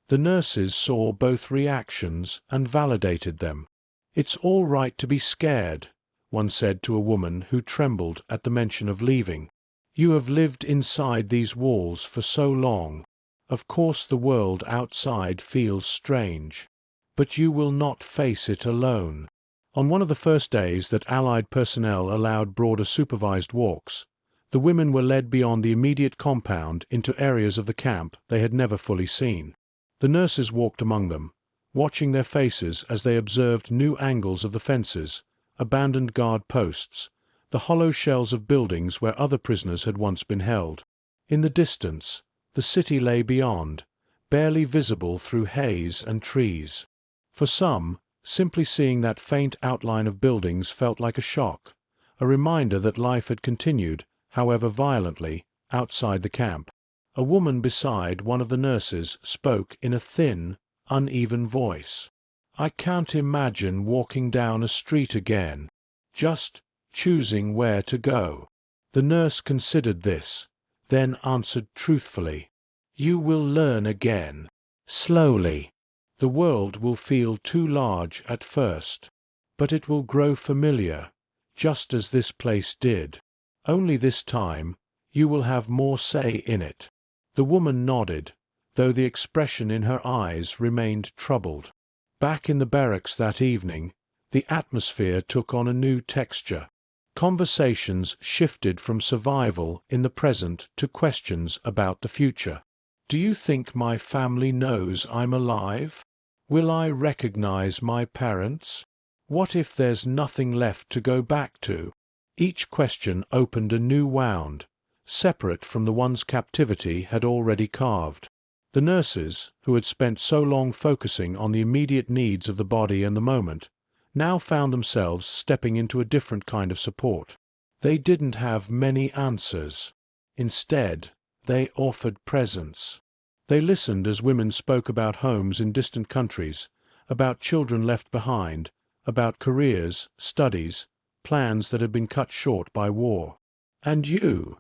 The nurses saw both reactions and validated them. "It's all right to be scared," one said to a woman who trembled at the mention of leaving. "You have lived inside these walls for so long. Of course the world outside feels strange. But you will not face it alone." On one of the first days that Allied personnel allowed broader supervised walks, the women were led beyond the immediate compound into areas of the camp they had never fully seen. The nurses walked among them, watching their faces as they observed new angles of the fences, abandoned guard posts, the hollow shells of buildings where other prisoners had once been held. In the distance, the city lay beyond, barely visible through haze and trees. For some, simply seeing that faint outline of buildings felt like a shock, a reminder that life had continued, however violently, outside the camp. A woman beside one of the nurses spoke in a thin, uneven voice. "I can't imagine walking down a street again. Just choosing where to go." The nurse considered this, then answered truthfully, "You will learn again. Slowly. The world will feel too large at first. But it will grow familiar, just as this place did. Only this time, you will have more say in it." The woman nodded, though the expression in her eyes remained troubled. Back in the barracks that evening, the atmosphere took on a new texture. Conversations shifted from survival in the present to questions about the future. "Do you think my family knows I'm alive? Will I recognize my parents? What if there's nothing left to go back to?" Each question opened a new wound, separate from the ones captivity had already carved. The nurses, who had spent so long focusing on the immediate needs of the body and the moment, now found themselves stepping into a different kind of support. They didn't have many answers. Instead, they offered presence. They listened as women spoke about homes in distant countries, about children left behind, about careers, studies, plans that had been cut short by war. "And you?"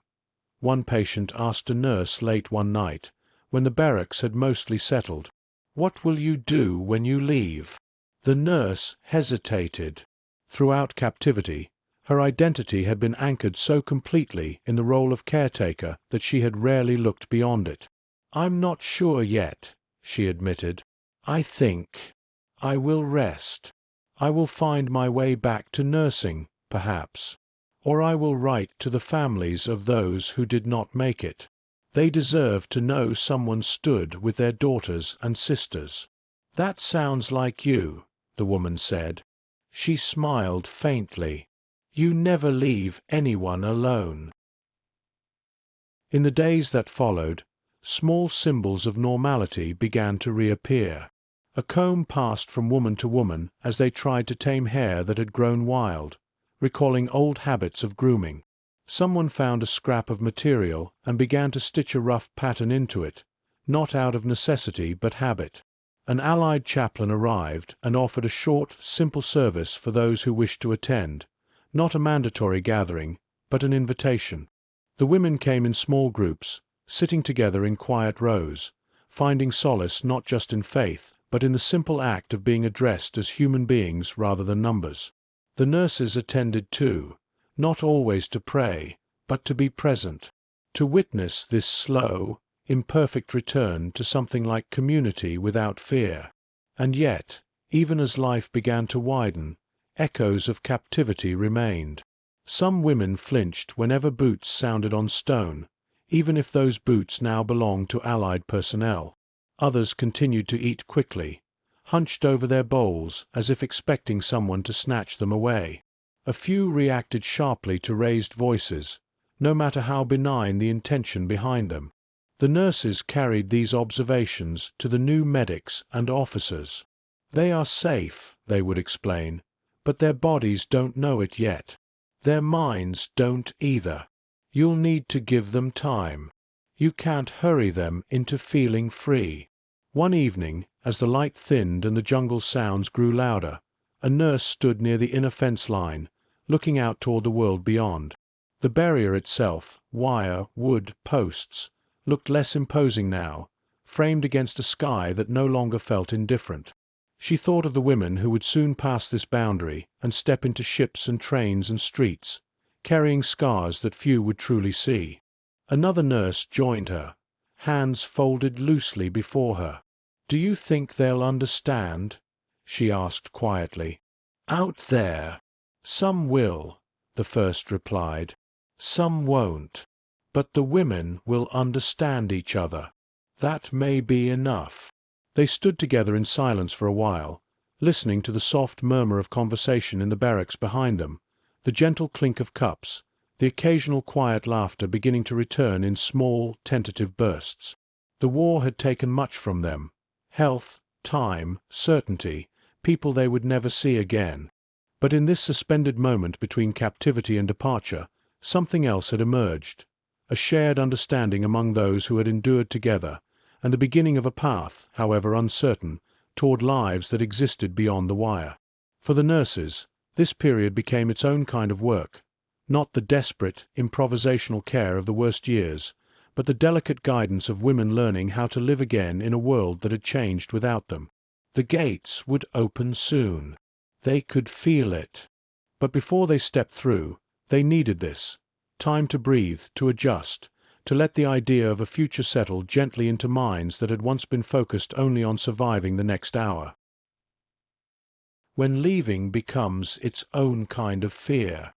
one patient asked a nurse late one night, when the barracks had mostly settled. "What will you do when you leave?" The nurse hesitated. Throughout captivity, her identity had been anchored so completely in the role of caretaker that she had rarely looked beyond it. "I'm not sure yet," she admitted. "I think I will rest. I will find my way back to nursing, perhaps. Or I will write to the families of those who did not make it. They deserve to know someone stood with their daughters and sisters." "That sounds like you," the woman said. She smiled faintly. "You never leave anyone alone." In the days that followed, small symbols of normality began to reappear. A comb passed from woman to woman as they tried to tame hair that had grown wild, recalling old habits of grooming. Someone found a scrap of material and began to stitch a rough pattern into it, not out of necessity but habit. An allied chaplain arrived and offered a short, simple service for those who wished to attend, not a mandatory gathering, but an invitation. The women came in small groups, sitting together in quiet rows, finding solace not just in faith, but in the simple act of being addressed as human beings rather than numbers. The nurses attended too, not always to pray, but to be present, to witness this slow, imperfect return to something like community without fear. And yet, even as life began to widen, echoes of captivity remained. Some women flinched whenever boots sounded on stone, even if those boots now belonged to Allied personnel. Others continued to eat quickly, hunched over their bowls as if expecting someone to snatch them away. A few reacted sharply to raised voices, no matter how benign the intention behind them. The nurses carried these observations to the new medics and officers. "They are safe," they would explain, "but their bodies don't know it yet. Their minds don't either. You'll need to give them time. You can't hurry them into feeling free." One evening, as the light thinned and the jungle sounds grew louder, a nurse stood near the inner fence line, looking out toward the world beyond. The barrier itself, wire, wood, posts, looked less imposing now, framed against a sky that no longer felt indifferent. She thought of the women who would soon pass this boundary and step into ships and trains and streets, carrying scars that few would truly see. Another nurse joined her, hands folded loosely before her. "Do you think they'll understand?" she asked quietly. "Out there, some will," the first replied. "Some won't. But the women will understand each other. That may be enough." They stood together in silence for a while, listening to the soft murmur of conversation in the barracks behind them, the gentle clink of cups, the occasional quiet laughter beginning to return in small, tentative bursts. The war had taken much from them: health, time, certainty, people they would never see again. But in this suspended moment between captivity and departure, something else had emerged, a shared understanding among those who had endured together, and the beginning of a path, however uncertain, toward lives that existed beyond the wire. For the nurses, this period became its own kind of work, not the desperate, improvisational care of the worst years, but the delicate guidance of women learning how to live again in a world that had changed without them. The gates would open soon. They could feel it. But before they stepped through, they needed this time to breathe, to adjust, to let the idea of a future settle gently into minds that had once been focused only on surviving the next hour. When leaving becomes its own kind of fear.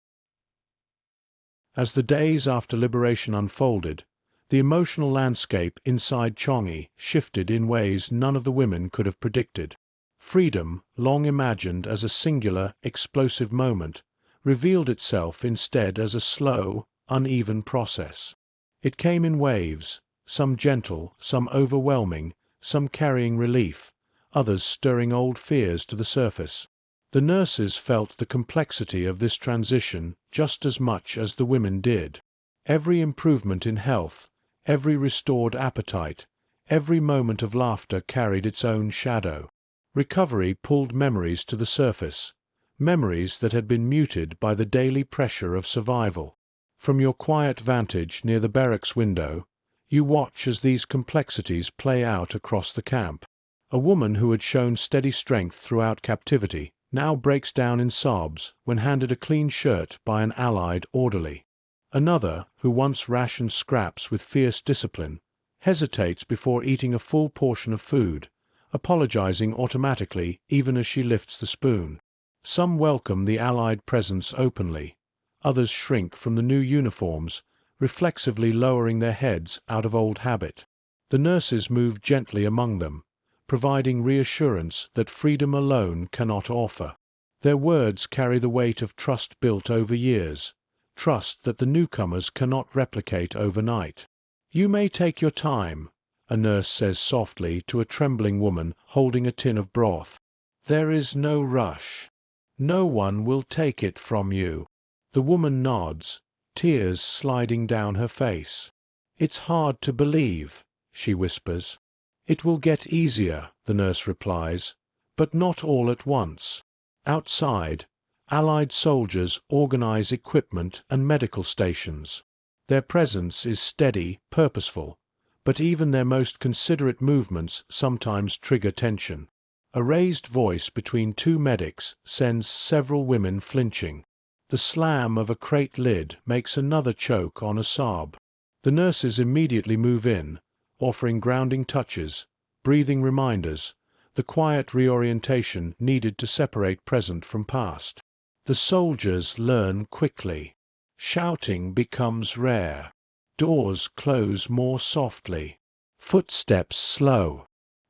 As the days after liberation unfolded, the emotional landscape inside Changi shifted in ways none of the women could have predicted. Freedom, long imagined as a singular, explosive moment, revealed itself instead as a slow, uneven process. It came in waves, some gentle, some overwhelming, some carrying relief, others stirring old fears to the surface. The nurses felt the complexity of this transition just as much as the women did. Every improvement in health, every restored appetite, every moment of laughter carried its own shadow. Recovery pulled memories to the surface, memories that had been muted by the daily pressure of survival. From your quiet vantage near the barracks window, you watch as these complexities play out across the camp. A woman who had shown steady strength throughout captivity now breaks down in sobs when handed a clean shirt by an Allied orderly. Another, who once rationed scraps with fierce discipline, hesitates before eating a full portion of food, apologizing automatically even as she lifts the spoon. Some welcome the Allied presence openly. Others shrink from the new uniforms, reflexively lowering their heads out of old habit. The nurses move gently among them, providing reassurance that freedom alone cannot offer. Their words carry the weight of trust built over years, trust that the newcomers cannot replicate overnight. "You may take your time," a nurse says softly to a trembling woman holding a tin of broth. "There is no rush. No one will take it from you." The woman nods, tears sliding down her face. "It's hard to believe," she whispers. "It will get easier," the nurse replies, "but not all at once." Outside, Allied soldiers organize equipment and medical stations. Their presence is steady, purposeful, but even their most considerate movements sometimes trigger tension. A raised voice between two medics sends several women flinching. The slam of a crate lid makes another choke on a sob. The nurses immediately move in, offering grounding touches, breathing reminders, the quiet reorientation needed to separate present from past. The soldiers learn quickly. Shouting becomes rare. Doors close more softly. Footsteps slow.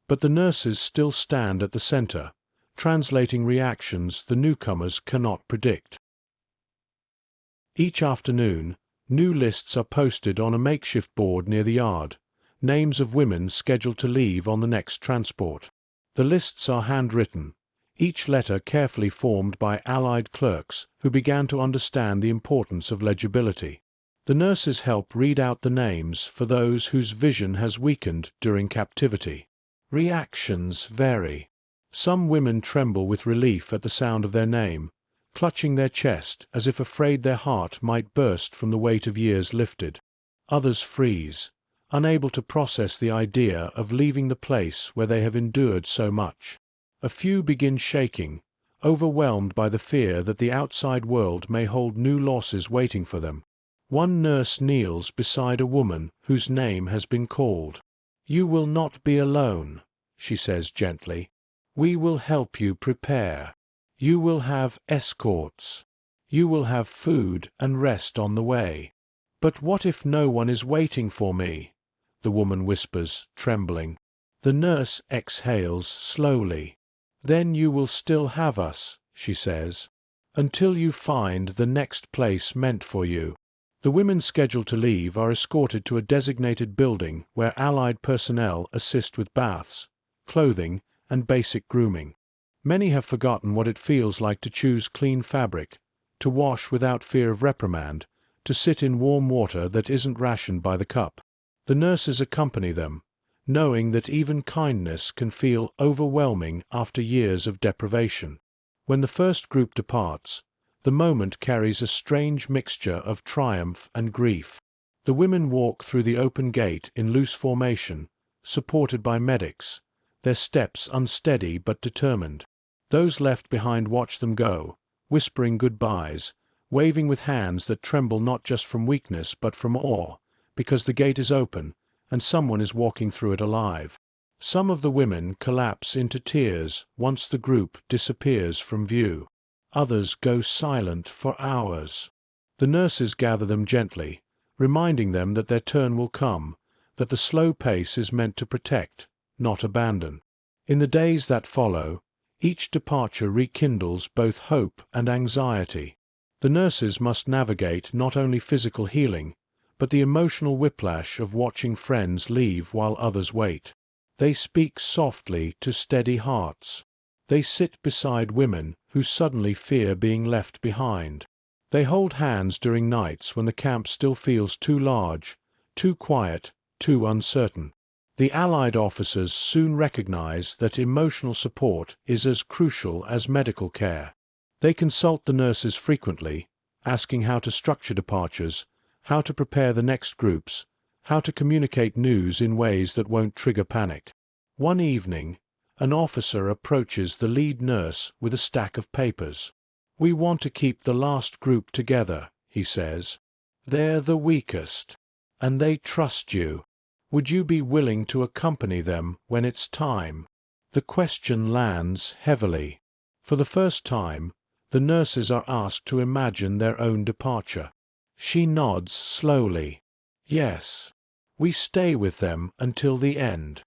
But the nurses still stand at the center, translating reactions the newcomers cannot predict. Each afternoon, new lists are posted on a makeshift board near the yard, names of women scheduled to leave on the next transport. The lists are handwritten, each letter carefully formed by Allied clerks who began to understand the importance of legibility. The nurses help read out the names for those whose vision has weakened during captivity. Reactions vary. Some women tremble with relief at the sound of their name, clutching their chest as if afraid their heart might burst from the weight of years lifted. Others freeze, unable to process the idea of leaving the place where they have endured so much. A few begin shaking, overwhelmed by the fear that the outside world may hold new losses waiting for them. One nurse kneels beside a woman whose name has been called. "You will not be alone," she says gently. "We will help you prepare. You will have escorts. You will have food and rest on the way." "But what if no one is waiting for me?" the woman whispers, trembling. The nurse exhales slowly. "Then you will still have us," she says, "until you find the next place meant for you." The women scheduled to leave are escorted to a designated building where Allied personnel assist with baths, clothing, and basic grooming. Many have forgotten what it feels like to choose clean fabric, to wash without fear of reprimand, to sit in warm water that isn't rationed by the cup. The nurses accompany them, knowing that even kindness can feel overwhelming after years of deprivation. When the first group departs, the moment carries a strange mixture of triumph and grief. The women walk through the open gate in loose formation, supported by medics, their steps unsteady but determined. Those left behind watch them go, whispering goodbyes, waving with hands that tremble not just from weakness but from awe, because the gate is open and someone is walking through it alive. Some of the women collapse into tears once the group disappears from view. Others go silent for hours. The nurses gather them gently, reminding them that their turn will come, that the slow pace is meant to protect, not abandon. In the days that follow, each departure rekindles both hope and anxiety. The nurses must navigate not only physical healing, but the emotional whiplash of watching friends leave while others wait. They speak softly to steady hearts. They sit beside women who suddenly fear being left behind. They hold hands during nights when the camp still feels too large, too quiet, too uncertain. The Allied officers soon recognize that emotional support is as crucial as medical care. They consult the nurses frequently, asking how to structure departures, how to prepare the next groups, how to communicate news in ways that won't trigger panic. One evening, an officer approaches the lead nurse with a stack of papers. "We want to keep the last group together," he says. "They're the weakest, and they trust you. Would you be willing to accompany them when it's time?" The question lands heavily. For the first time, the nurses are asked to imagine their own departure. She nods slowly. "Yes, we stay with them until the end."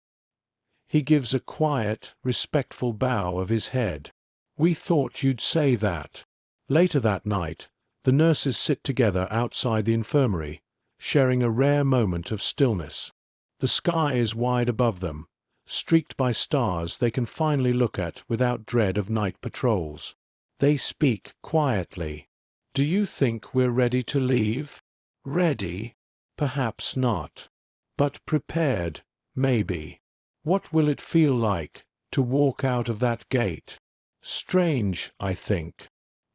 He gives a quiet, respectful bow of his head. "We thought you'd say that." Later that night, the nurses sit together outside the infirmary, sharing a rare moment of stillness. The sky is wide above them, streaked by stars they can finally look at without dread of night patrols. They speak quietly. "Do you think we're ready to leave?" Ready? Perhaps not. But prepared, maybe. What will it feel like to walk out of that gate? Strange, I think,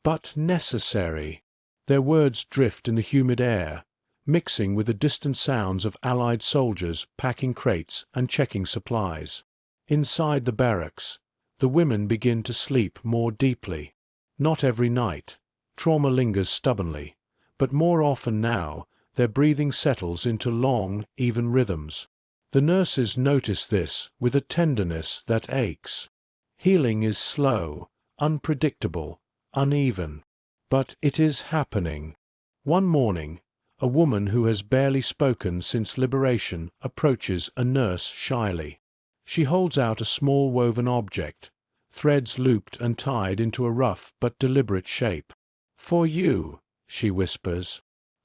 but necessary. Their words drift in the humid air, mixing with the distant sounds of Allied soldiers packing crates and checking supplies. Inside the barracks, the women begin to sleep more deeply. Not every night. Trauma lingers stubbornly, but more often now, their breathing settles into long, even rhythms. The nurses notice this with a tenderness that aches. Healing is slow, unpredictable, uneven. But it is happening. One morning, a woman who has barely spoken since liberation approaches a nurse shyly. She holds out a small woven object, threads looped and tied into a rough but deliberate shape. "For you," she whispers.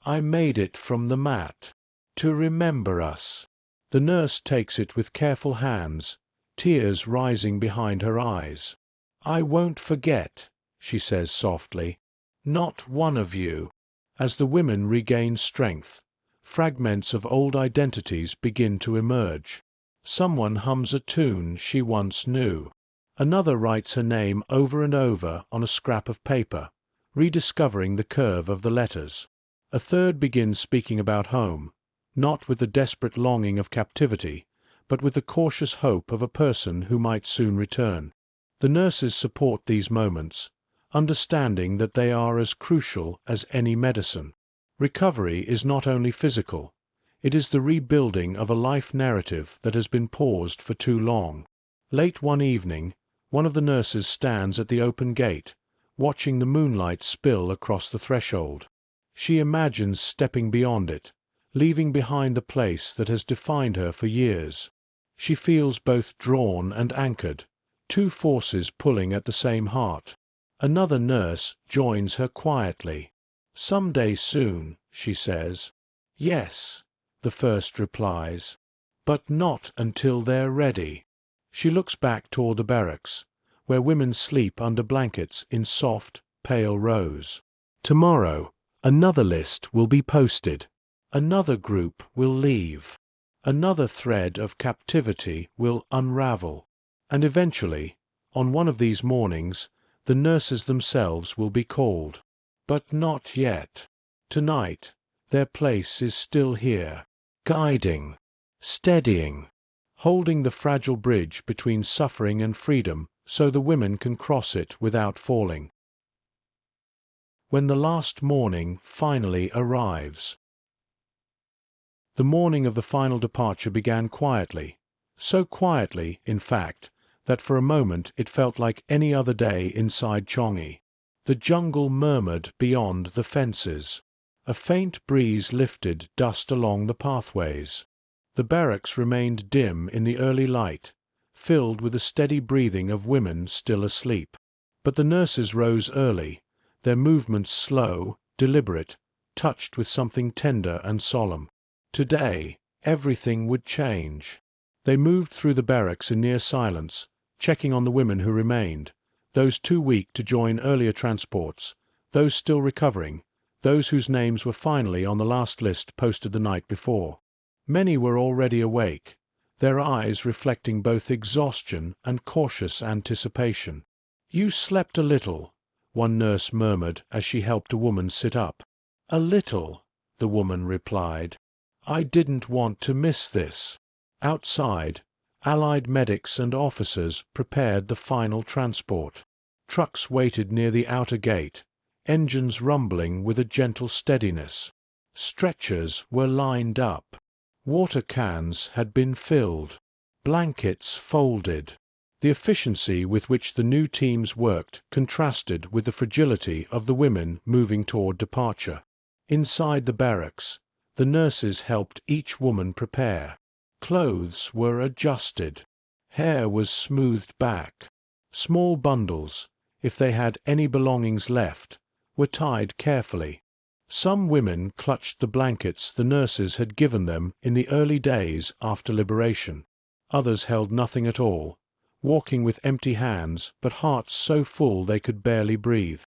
"I made it from the mat. To remember us." The nurse takes it with careful hands, tears rising behind her eyes. "I won't forget," she says softly. "Not one of you." As the women regain strength, fragments of old identities begin to emerge. Someone hums a tune she once knew. Another writes her name over and over on a scrap of paper, rediscovering the curve of the letters. A third begins speaking about home, not with the desperate longing of captivity, but with the cautious hope of a person who might soon return. The nurses support these moments, understanding that they are as crucial as any medicine. Recovery is not only physical, it is the rebuilding of a life narrative that has been paused for too long. Late one evening, one of the nurses stands at the open gate, watching the moonlight spill across the threshold. She imagines stepping beyond it, leaving behind the place that has defined her for years. She feels both drawn and anchored, two forces pulling at the same heart. Another nurse joins her quietly. "Someday soon," she says. "Yes," the first replies, "but not until they're ready." She looks back toward the barracks, where women sleep under blankets in soft, pale rows. Tomorrow, another list will be posted. Another group will leave. Another thread of captivity will unravel. And eventually, on one of these mornings, the nurses themselves will be called. But not yet. Tonight, their place is still here, guiding, steadying, holding the fragile bridge between suffering and freedom so the women can cross it without falling. When the last morning finally arrives. The morning of the final departure began quietly, so quietly, in fact, that for a moment it felt like any other day inside Changi. The jungle murmured beyond the fences. A faint breeze lifted dust along the pathways. The barracks remained dim in the early light, filled with the steady breathing of women still asleep. But the nurses rose early, their movements slow, deliberate, touched with something tender and solemn. Today, everything would change. They moved through the barracks in near silence, checking on the women who remained, those too weak to join earlier transports, those still recovering, those whose names were finally on the last list posted the night before. Many were already awake, their eyes reflecting both exhaustion and cautious anticipation. "You slept a little," one nurse murmured as she helped a woman sit up. "A little," the woman replied. "I didn't want to miss this." Outside, Allied medics and officers prepared the final transport. Trucks waited near the outer gate, engines rumbling with a gentle steadiness. Stretchers were lined up. Water cans had been filled. Blankets folded. The efficiency with which the new teams worked contrasted with the fragility of the women moving toward departure. Inside the barracks, the nurses helped each woman prepare. Clothes were adjusted. Hair was smoothed back. Small bundles, if they had any belongings left, were tied carefully. Some women clutched the blankets the nurses had given them in the early days after liberation. Others held nothing at all, walking with empty hands but hearts so full they could barely breathe.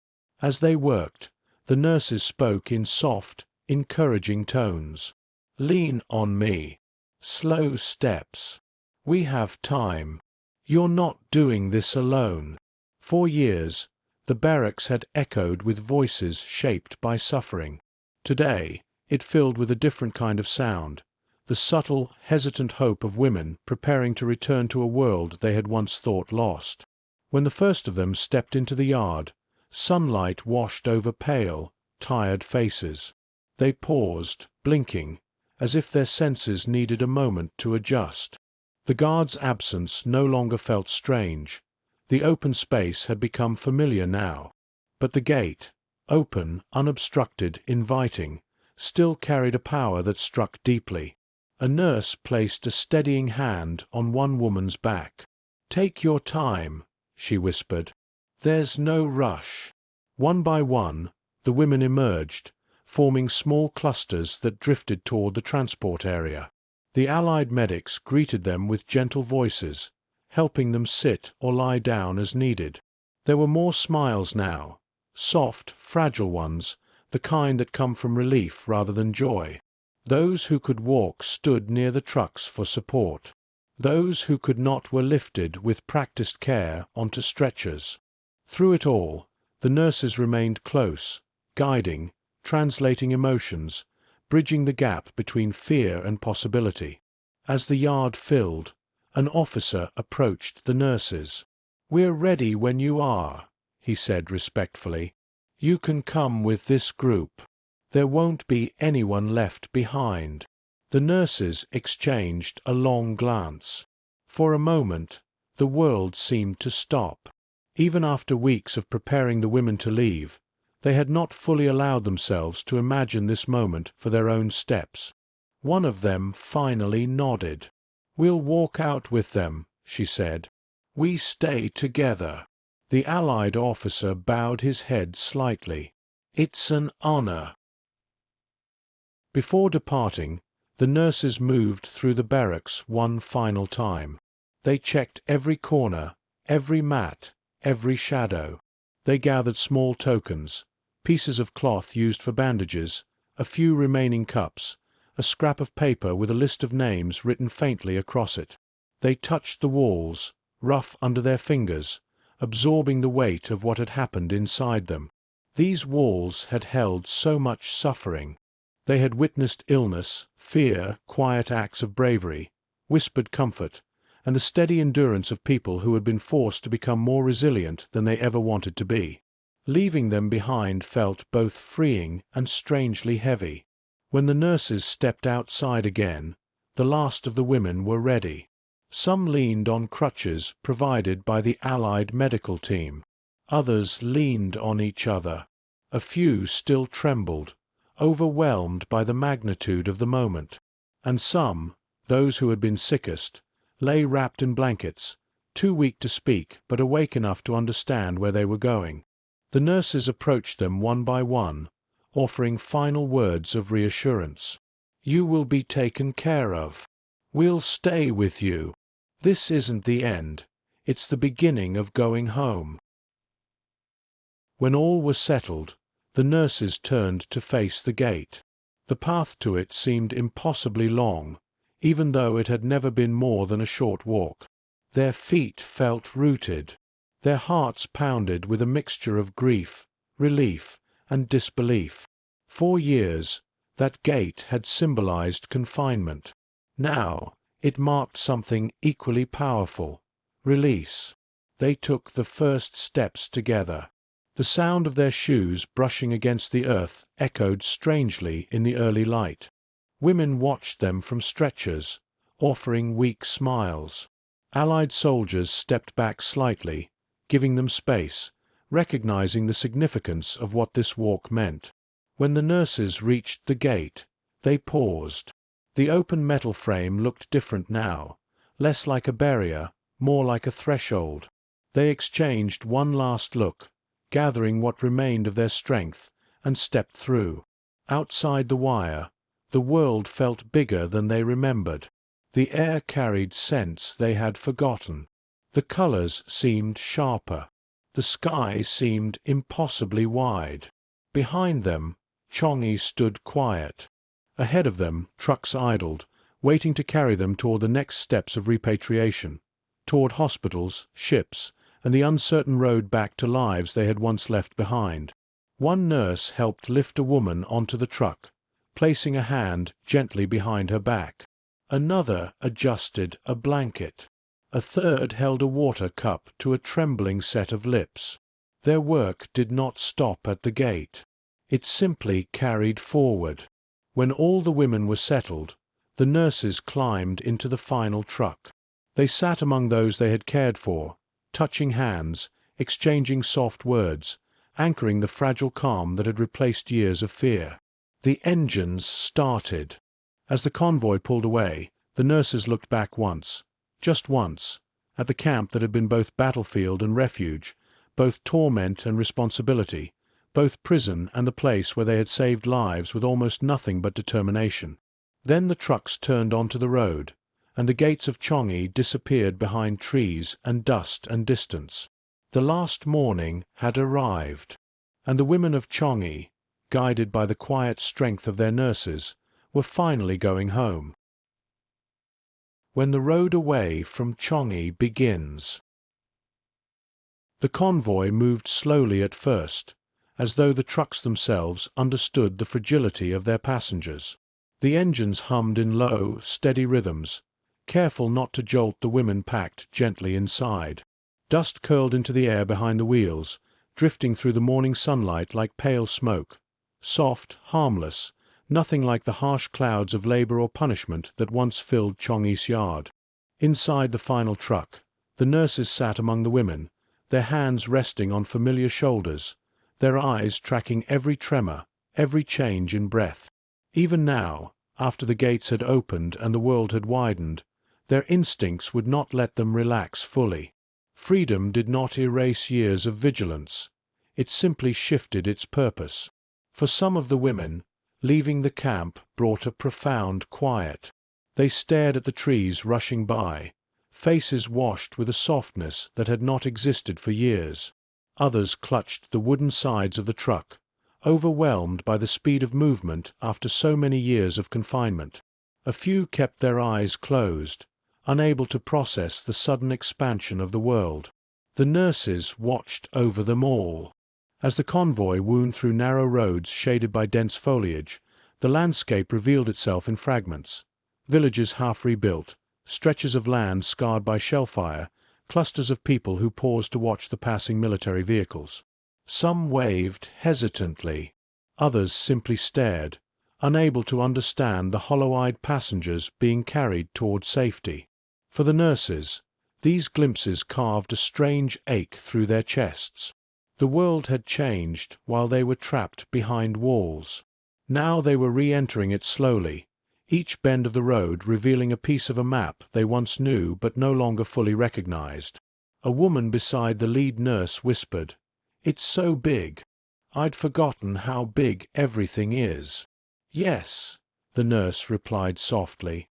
As they worked, the nurses spoke in soft, encouraging tones. "Lean on me. Slow steps. We have time. You're not doing this alone." For years, the barracks had echoed with voices shaped by suffering. Today, it filled with a different kind of sound, the subtle, hesitant hope of women preparing to return to a world they had once thought lost. When the first of them stepped into the yard, sunlight washed over pale, tired faces. They paused, blinking, as if their senses needed a moment to adjust. The guard's absence no longer felt strange. The open space had become familiar now. But the gate, open, unobstructed, inviting, still carried a power that struck deeply. A nurse placed a steadying hand on one woman's back. "Take your time," she whispered. "There's no rush." One by one, the women emerged, forming small clusters that drifted toward the transport area. The Allied medics greeted them with gentle voices, helping them sit or lie down as needed. There were more smiles now, soft, fragile ones, the kind that come from relief rather than joy. Those who could walk stood near the trucks for support. Those who could not were lifted with practiced care onto stretchers. Through it all, the nurses remained close, guiding, translating emotions, bridging the gap between fear and possibility. As the yard filled, an officer approached the nurses. "We're ready when you are," he said respectfully. "You can come with this group. There won't be anyone left behind." The nurses exchanged a long glance. For a moment, the world seemed to stop. Even after weeks of preparing the women to leave, they had not fully allowed themselves to imagine this moment for their own steps. One of them finally nodded. "We'll walk out with them," she said. "We stay together." The Allied officer bowed his head slightly. "It's an honor." Before departing, the nurses moved through the barracks one final time. They checked every corner, every mat, every shadow. They gathered small tokens, pieces of cloth used for bandages, a few remaining cups, a scrap of paper with a list of names written faintly across it. They touched the walls, rough under their fingers, absorbing the weight of what had happened inside them. These walls had held so much suffering. They had witnessed illness, fear, quiet acts of bravery, whispered comfort, and the steady endurance of people who had been forced to become more resilient than they ever wanted to be. Leaving them behind felt both freeing and strangely heavy. When the nurses stepped outside again, the last of the women were ready. Some leaned on crutches provided by the Allied medical team. Others leaned on each other. A few still trembled, overwhelmed by the magnitude of the moment. And some, those who had been sickest, lay wrapped in blankets, too weak to speak but awake enough to understand where they were going. The nurses approached them one by one, offering final words of reassurance. "You will be taken care of. We'll stay with you. This isn't the end. It's the beginning of going home." When all was settled, the nurses turned to face the gate. The path to it seemed impossibly long, even though it had never been more than a short walk. Their feet felt rooted. Their hearts pounded with a mixture of grief, relief, and disbelief. For years, that gate had symbolized confinement. Now, it marked something equally powerful: release. They took the first steps together. The sound of their shoes brushing against the earth echoed strangely in the early light. Women watched them from stretchers, offering weak smiles. Allied soldiers stepped back slightly, giving them space, recognizing the significance of what this walk meant. When the nurses reached the gate, they paused. The open metal frame looked different now, less like a barrier, more like a threshold. They exchanged one last look, gathering what remained of their strength, and stepped through. Outside the wire, the world felt bigger than they remembered. The air carried scents they had forgotten. The colors seemed sharper. The sky seemed impossibly wide. Behind them, Changi stood quiet. Ahead of them, trucks idled, waiting to carry them toward the next steps of repatriation, toward hospitals, ships, and the uncertain road back to lives they had once left behind. One nurse helped lift a woman onto the truck, placing a hand gently behind her back. Another adjusted a blanket. A third held a water cup to a trembling set of lips. Their work did not stop at the gate. It simply carried forward. When all the women were settled, the nurses climbed into the final truck. They sat among those they had cared for, touching hands, exchanging soft words, anchoring the fragile calm that had replaced years of fear. The engines started. As the convoy pulled away, the nurses looked back once, just once, at the camp that had been both battlefield and refuge, both torment and responsibility, both prison and the place where they had saved lives with almost nothing but determination. Then the trucks turned onto the road, and the gates of Changi disappeared behind trees and dust and distance. The last morning had arrived, and the women of Changi, guided by the quiet strength of their nurses, were finally going home. When the road away from Changi begins. The convoy moved slowly at first, as though the trucks themselves understood the fragility of their passengers. The engines hummed in low, steady rhythms, careful not to jolt the women packed gently inside. Dust curled into the air behind the wheels, drifting through the morning sunlight like pale smoke, soft, harmless, nothing like the harsh clouds of labor or punishment that once filled Changi's yard. Inside the final truck, the nurses sat among the women, their hands resting on familiar shoulders, their eyes tracking every tremor, every change in breath. Even now, after the gates had opened and the world had widened, their instincts would not let them relax fully. Freedom did not erase years of vigilance. It simply shifted its purpose. For some of the women, leaving the camp brought a profound quiet. They stared at the trees rushing by, faces washed with a softness that had not existed for years. Others clutched the wooden sides of the truck, overwhelmed by the speed of movement after so many years of confinement. A few kept their eyes closed, unable to process the sudden expansion of the world. The nurses watched over them all. As the convoy wound through narrow roads shaded by dense foliage, the landscape revealed itself in fragments. Villages half rebuilt, stretches of land scarred by shellfire, clusters of people who paused to watch the passing military vehicles. Some waved hesitantly. Others simply stared, unable to understand the hollow-eyed passengers being carried toward safety. For the nurses, these glimpses carved a strange ache through their chests. The world had changed while they were trapped behind walls. Now they were re-entering it slowly, each bend of the road revealing a piece of a map they once knew but no longer fully recognized. A woman beside the lead nurse whispered, "It's so big. I'd forgotten how big everything is." "Yes," the nurse replied softly,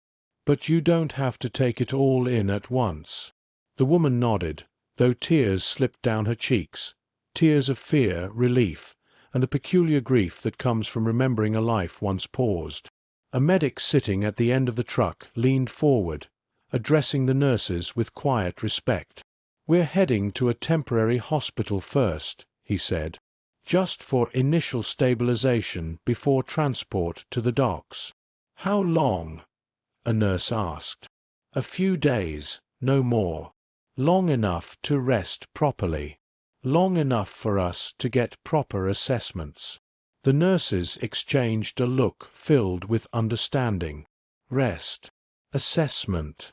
"but you don't have to take it all in at once." The woman nodded, though tears slipped down her cheeks, tears of fear, relief, and the peculiar grief that comes from remembering a life once paused. A medic sitting at the end of the truck leaned forward, addressing the nurses with quiet respect. "We're heading to a temporary hospital first," he said, "just for initial stabilization before transport to the docks." "How long?" a nurse asked. "A few days, no more. Long enough to rest properly. Long enough for us to get proper assessments." The nurses exchanged a look filled with understanding. Rest. Assessment.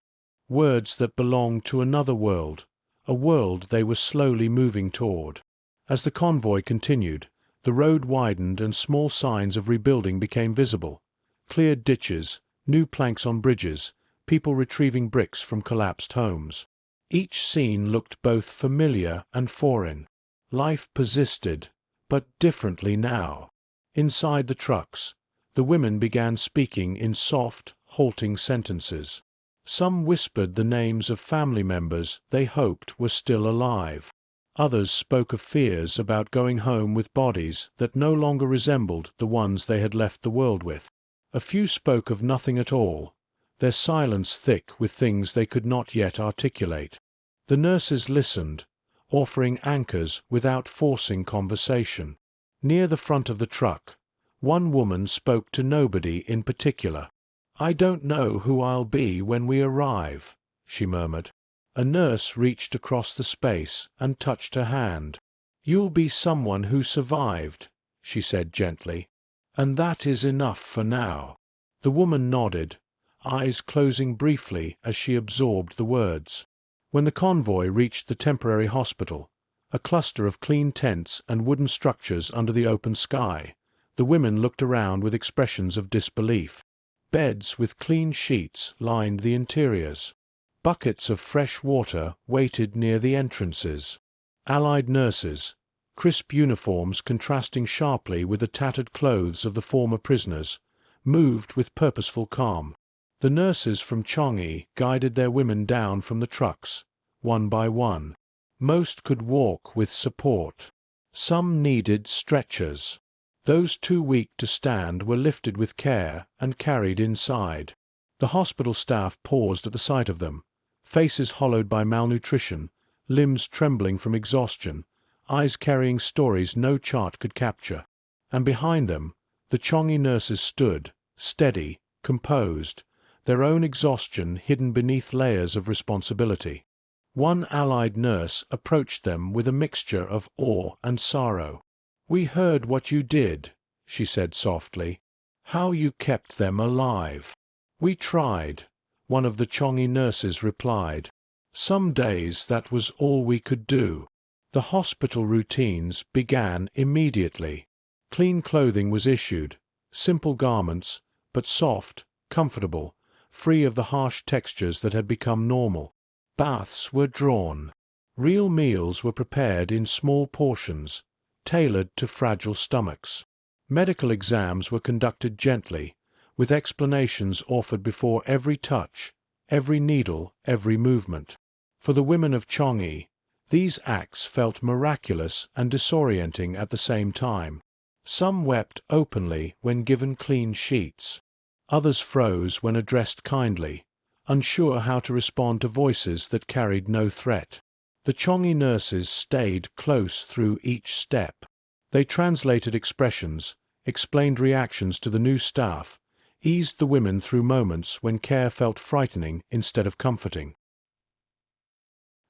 Words that belonged to another world, a world they were slowly moving toward. As the convoy continued, the road widened and small signs of rebuilding became visible. Cleared ditches, new planks on bridges, people retrieving bricks from collapsed homes. Each scene looked both familiar and foreign. Life persisted, but differently now. Inside the trucks, the women began speaking in soft, halting sentences. Some whispered the names of family members they hoped were still alive. Others spoke of fears about going home with bodies that no longer resembled the ones they had left the world with. A few spoke of nothing at all, their silence thick with things they could not yet articulate. The nurses listened, offering anchors without forcing conversation. Near the front of the truck, one woman spoke to nobody in particular. "I don't know who I'll be when we arrive," she murmured. A nurse reached across the space and touched her hand. "You'll be someone who survived," she said gently. "And that is enough for now." The woman nodded, eyes closing briefly as she absorbed the words. When the convoy reached the temporary hospital, a cluster of clean tents and wooden structures under the open sky, the women looked around with expressions of disbelief. Beds with clean sheets lined the interiors. Buckets of fresh water waited near the entrances. Allied nurses, crisp uniforms contrasting sharply with the tattered clothes of the former prisoners, moved with purposeful calm. The nurses from Changi guided their women down from the trucks, one by one. Most could walk with support. Some needed stretchers. Those too weak to stand were lifted with care and carried inside. The hospital staff paused at the sight of them, faces hollowed by malnutrition, limbs trembling from exhaustion, eyes carrying stories no chart could capture. And behind them, the Changi nurses stood, steady, composed, their own exhaustion hidden beneath layers of responsibility. One Allied nurse approached them with a mixture of awe and sorrow. "We heard what you did," she said softly. "How you kept them alive." "We tried," one of the Changi nurses replied. "Some days that was all we could do." The hospital routines began immediately. Clean clothing was issued, simple garments, but soft, comfortable, free of the harsh textures that had become normal. Baths were drawn. Real meals were prepared in small portions, tailored to fragile stomachs. Medical exams were conducted gently, with explanations offered before every touch, every needle, every movement. For the women of Changi, these acts felt miraculous and disorienting at the same time. Some wept openly when given clean sheets. Others froze when addressed kindly, unsure how to respond to voices that carried no threat. The Changi nurses stayed close through each step. They translated expressions, explained reactions to the new staff, eased the women through moments when care felt frightening instead of comforting.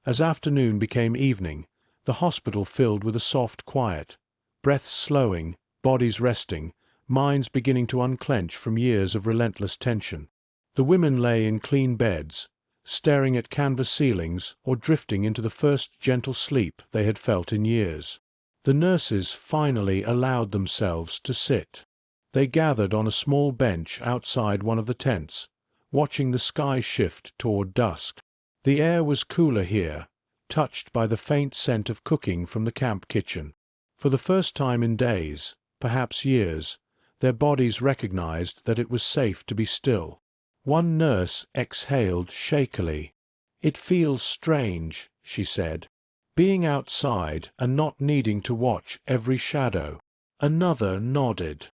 As afternoon became evening, the hospital filled with a soft quiet, breaths slowing, bodies resting, minds beginning to unclench from years of relentless tension. The women lay in clean beds, staring at canvas ceilings or drifting into the first gentle sleep they had felt in years. The nurses finally allowed themselves to sit. They gathered on a small bench outside one of the tents, watching the sky shift toward dusk. The air was cooler here, touched by the faint scent of cooking from the camp kitchen. For the first time in days, perhaps years, their bodies recognized that it was safe to be still. One nurse exhaled shakily. "It feels strange," she said, "being outside and not needing to watch every shadow." Another nodded.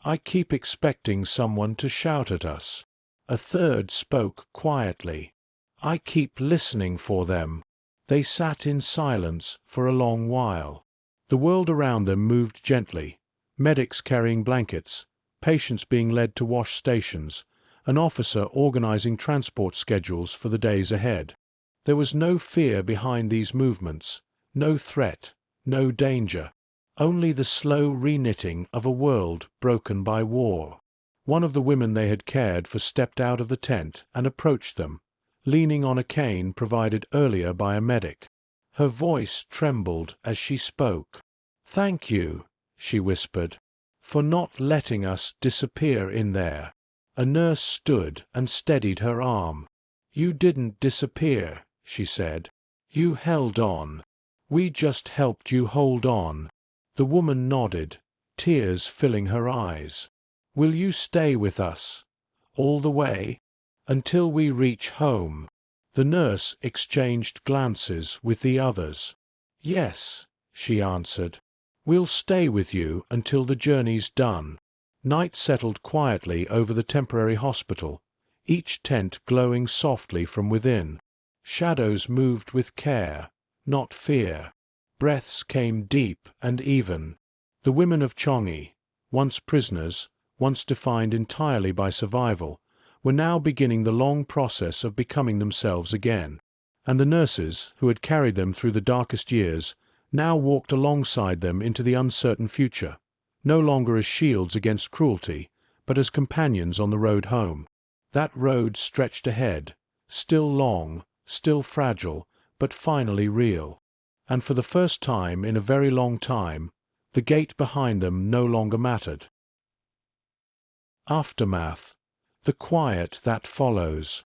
"I keep expecting someone to shout at us." A third spoke quietly. "I keep listening for them." They sat in silence for a long while. The world around them moved gently, medics carrying blankets, patients being led to wash stations, an officer organizing transport schedules for the days ahead. There was no fear behind these movements, no threat, no danger, only the slow reknitting of a world broken by war. One of the women they had cared for stepped out of the tent and approached them, leaning on a cane provided earlier by a medic. Her voice trembled as she spoke. "Thank you," she whispered, "for not letting us disappear in there." A nurse stood and steadied her arm. "You didn't disappear," she said. "You held on. We just helped you hold on." The woman nodded, tears filling her eyes. "Will you stay with us? All the way? Until we reach home?" The nurse exchanged glances with the others. "Yes," she answered. "We'll stay with you until the journey's done." Night settled quietly over the temporary hospital, each tent glowing softly from within. Shadows moved with care, not fear. Breaths came deep and even. The women of Changi, once prisoners, once defined entirely by survival, were now beginning the long process of becoming themselves again. And the nurses, who had carried them through the darkest years, now walked alongside them into the uncertain future, no longer as shields against cruelty, but as companions on the road home. That road stretched ahead, still long, still fragile, but finally real. And for the first time in a very long time, the gate behind them no longer mattered. Aftermath. The quiet that follows.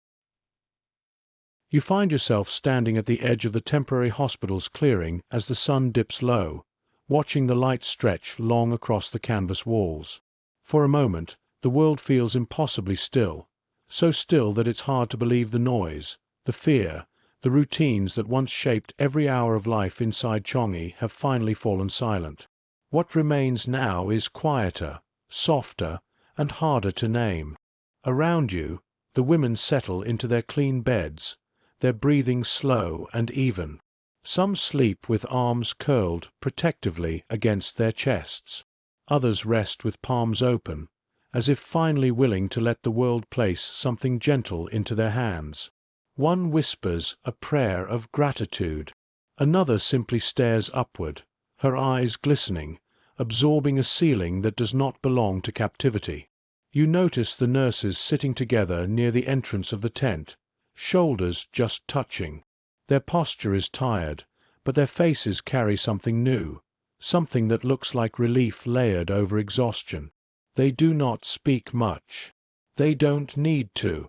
You find yourself standing at the edge of the temporary hospital's clearing as the sun dips low, watching the light stretch long across the canvas walls. For a moment, the world feels impossibly still, so still that it's hard to believe the noise, the fear, the routines that once shaped every hour of life inside Changi have finally fallen silent. What remains now is quieter, softer, and harder to name. Around you, the women settle into their clean beds, their breathing slow and even. Some sleep with arms curled protectively against their chests. Others rest with palms open, as if finally willing to let the world place something gentle into their hands. One whispers a prayer of gratitude. Another simply stares upward, her eyes glistening, absorbing a ceiling that does not belong to captivity. You notice the nurses sitting together near the entrance of the tent, shoulders just touching. Their posture is tired, but their faces carry something new, something that looks like relief layered over exhaustion. They do not speak much. They don't need to.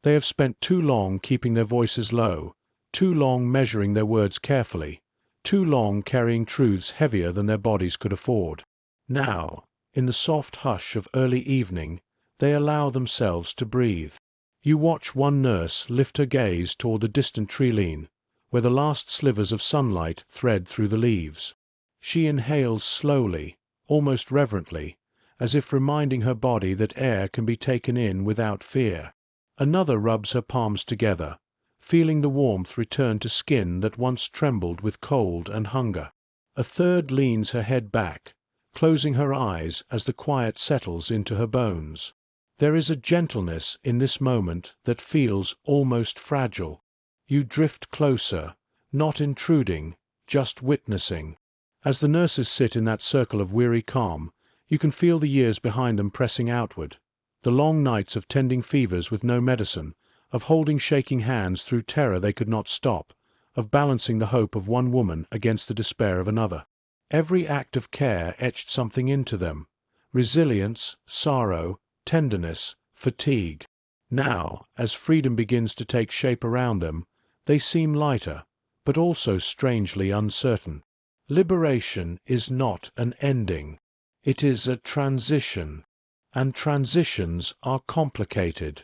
They have spent too long keeping their voices low, too long measuring their words carefully, too long carrying truths heavier than their bodies could afford. Now, in the soft hush of early evening, they allow themselves to breathe. You watch one nurse lift her gaze toward the distant tree-line, where the last slivers of sunlight thread through the leaves. She inhales slowly, almost reverently, as if reminding her body that air can be taken in without fear. Another rubs her palms together, feeling the warmth return to skin that once trembled with cold and hunger. A third leans her head back, closing her eyes as the quiet settles into her bones. There is a gentleness in this moment that feels almost fragile. You drift closer, not intruding, just witnessing. As the nurses sit in that circle of weary calm, you can feel the years behind them pressing outward, the long nights of tending fevers with no medicine, of holding shaking hands through terror they could not stop, of balancing the hope of one woman against the despair of another. Every act of care etched something into them: resilience, sorrow, tenderness, fatigue. Now, as freedom begins to take shape around them, they seem lighter, but also strangely uncertain. Liberation is not an ending. It is a transition, and transitions are complicated.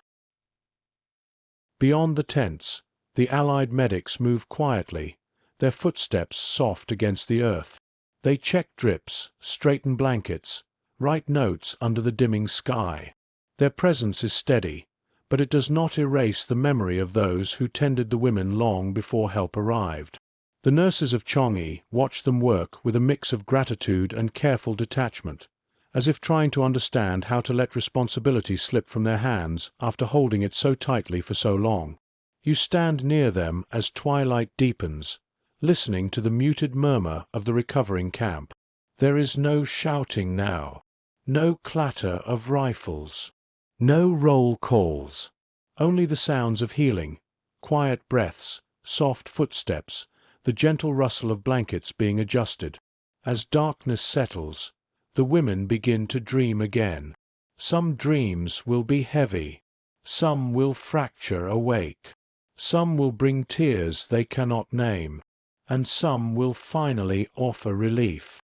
Beyond the tents, the Allied medics move quietly, their footsteps soft against the earth. They check drips, straighten blankets, write notes under the dimming sky. Their presence is steady, but it does not erase the memory of those who tended the women long before help arrived. The nurses of Changi watch them work with a mix of gratitude and careful detachment, as if trying to understand how to let responsibility slip from their hands after holding it so tightly for so long. You stand near them as twilight deepens, listening to the muted murmur of the recovering camp. There is no shouting now, no clatter of rifles, no roll calls, only the sounds of healing, quiet breaths, soft footsteps, the gentle rustle of blankets being adjusted. As darkness settles, the women begin to dream again. Some dreams will be heavy, some will fracture awake, some will bring tears they cannot name, and some will finally offer relief.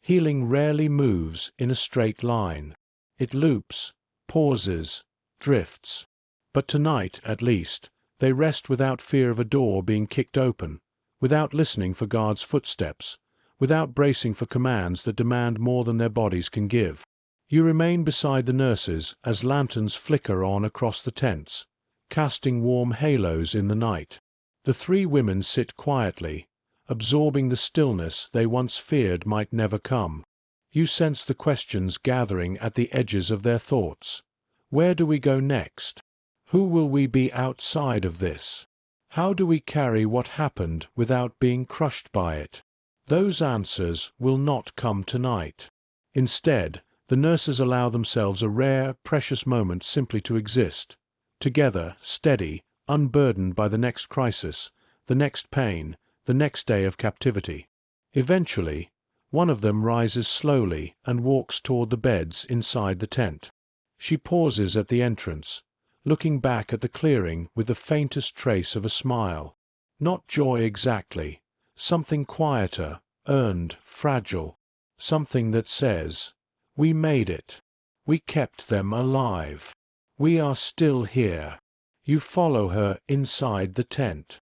Healing rarely moves in a straight line. It loops, pauses, drifts. But tonight, at least, they rest without fear of a door being kicked open, without listening for guards' footsteps, without bracing for commands that demand more than their bodies can give. You remain beside the nurses as lanterns flicker on across the tents, casting warm halos in the night. The three women sit quietly, absorbing the stillness they once feared might never come. You sense the questions gathering at the edges of their thoughts. Where do we go next? Who will we be outside of this? How do we carry what happened without being crushed by it? Those answers will not come tonight. Instead, the nurses allow themselves a rare, precious moment simply to exist, together, steady, unburdened by the next crisis, the next pain, the next day of captivity. Eventually, one of them rises slowly and walks toward the beds inside the tent. She pauses at the entrance, looking back at the clearing with the faintest trace of a smile. Not joy exactly, something quieter, earned, fragile, something that says, "We made it. We kept them alive. We are still here." You follow her inside the tent.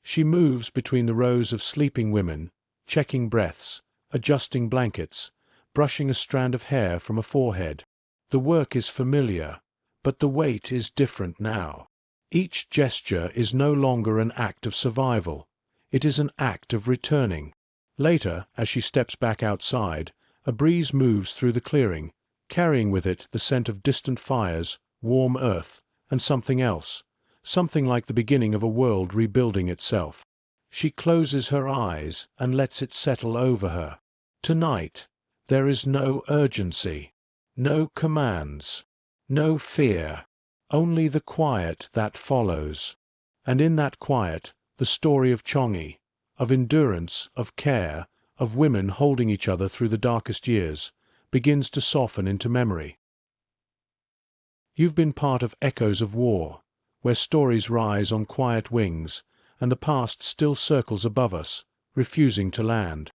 She moves between the rows of sleeping women, checking breaths, adjusting blankets, brushing a strand of hair from a forehead. The work is familiar, but the weight is different now. Each gesture is no longer an act of survival. It is an act of returning. Later, as she steps back outside, a breeze moves through the clearing, carrying with it the scent of distant fires, warm earth, and something else, something like the beginning of a world rebuilding itself. She closes her eyes and lets it settle over her. Tonight, there is no urgency, no commands, no fear, only the quiet that follows. And in that quiet, the story of Changi, of endurance, of care, of women holding each other through the darkest years, begins to soften into memory. You've been part of echoes of war, where stories rise on quiet wings, and the past still circles above us, refusing to land.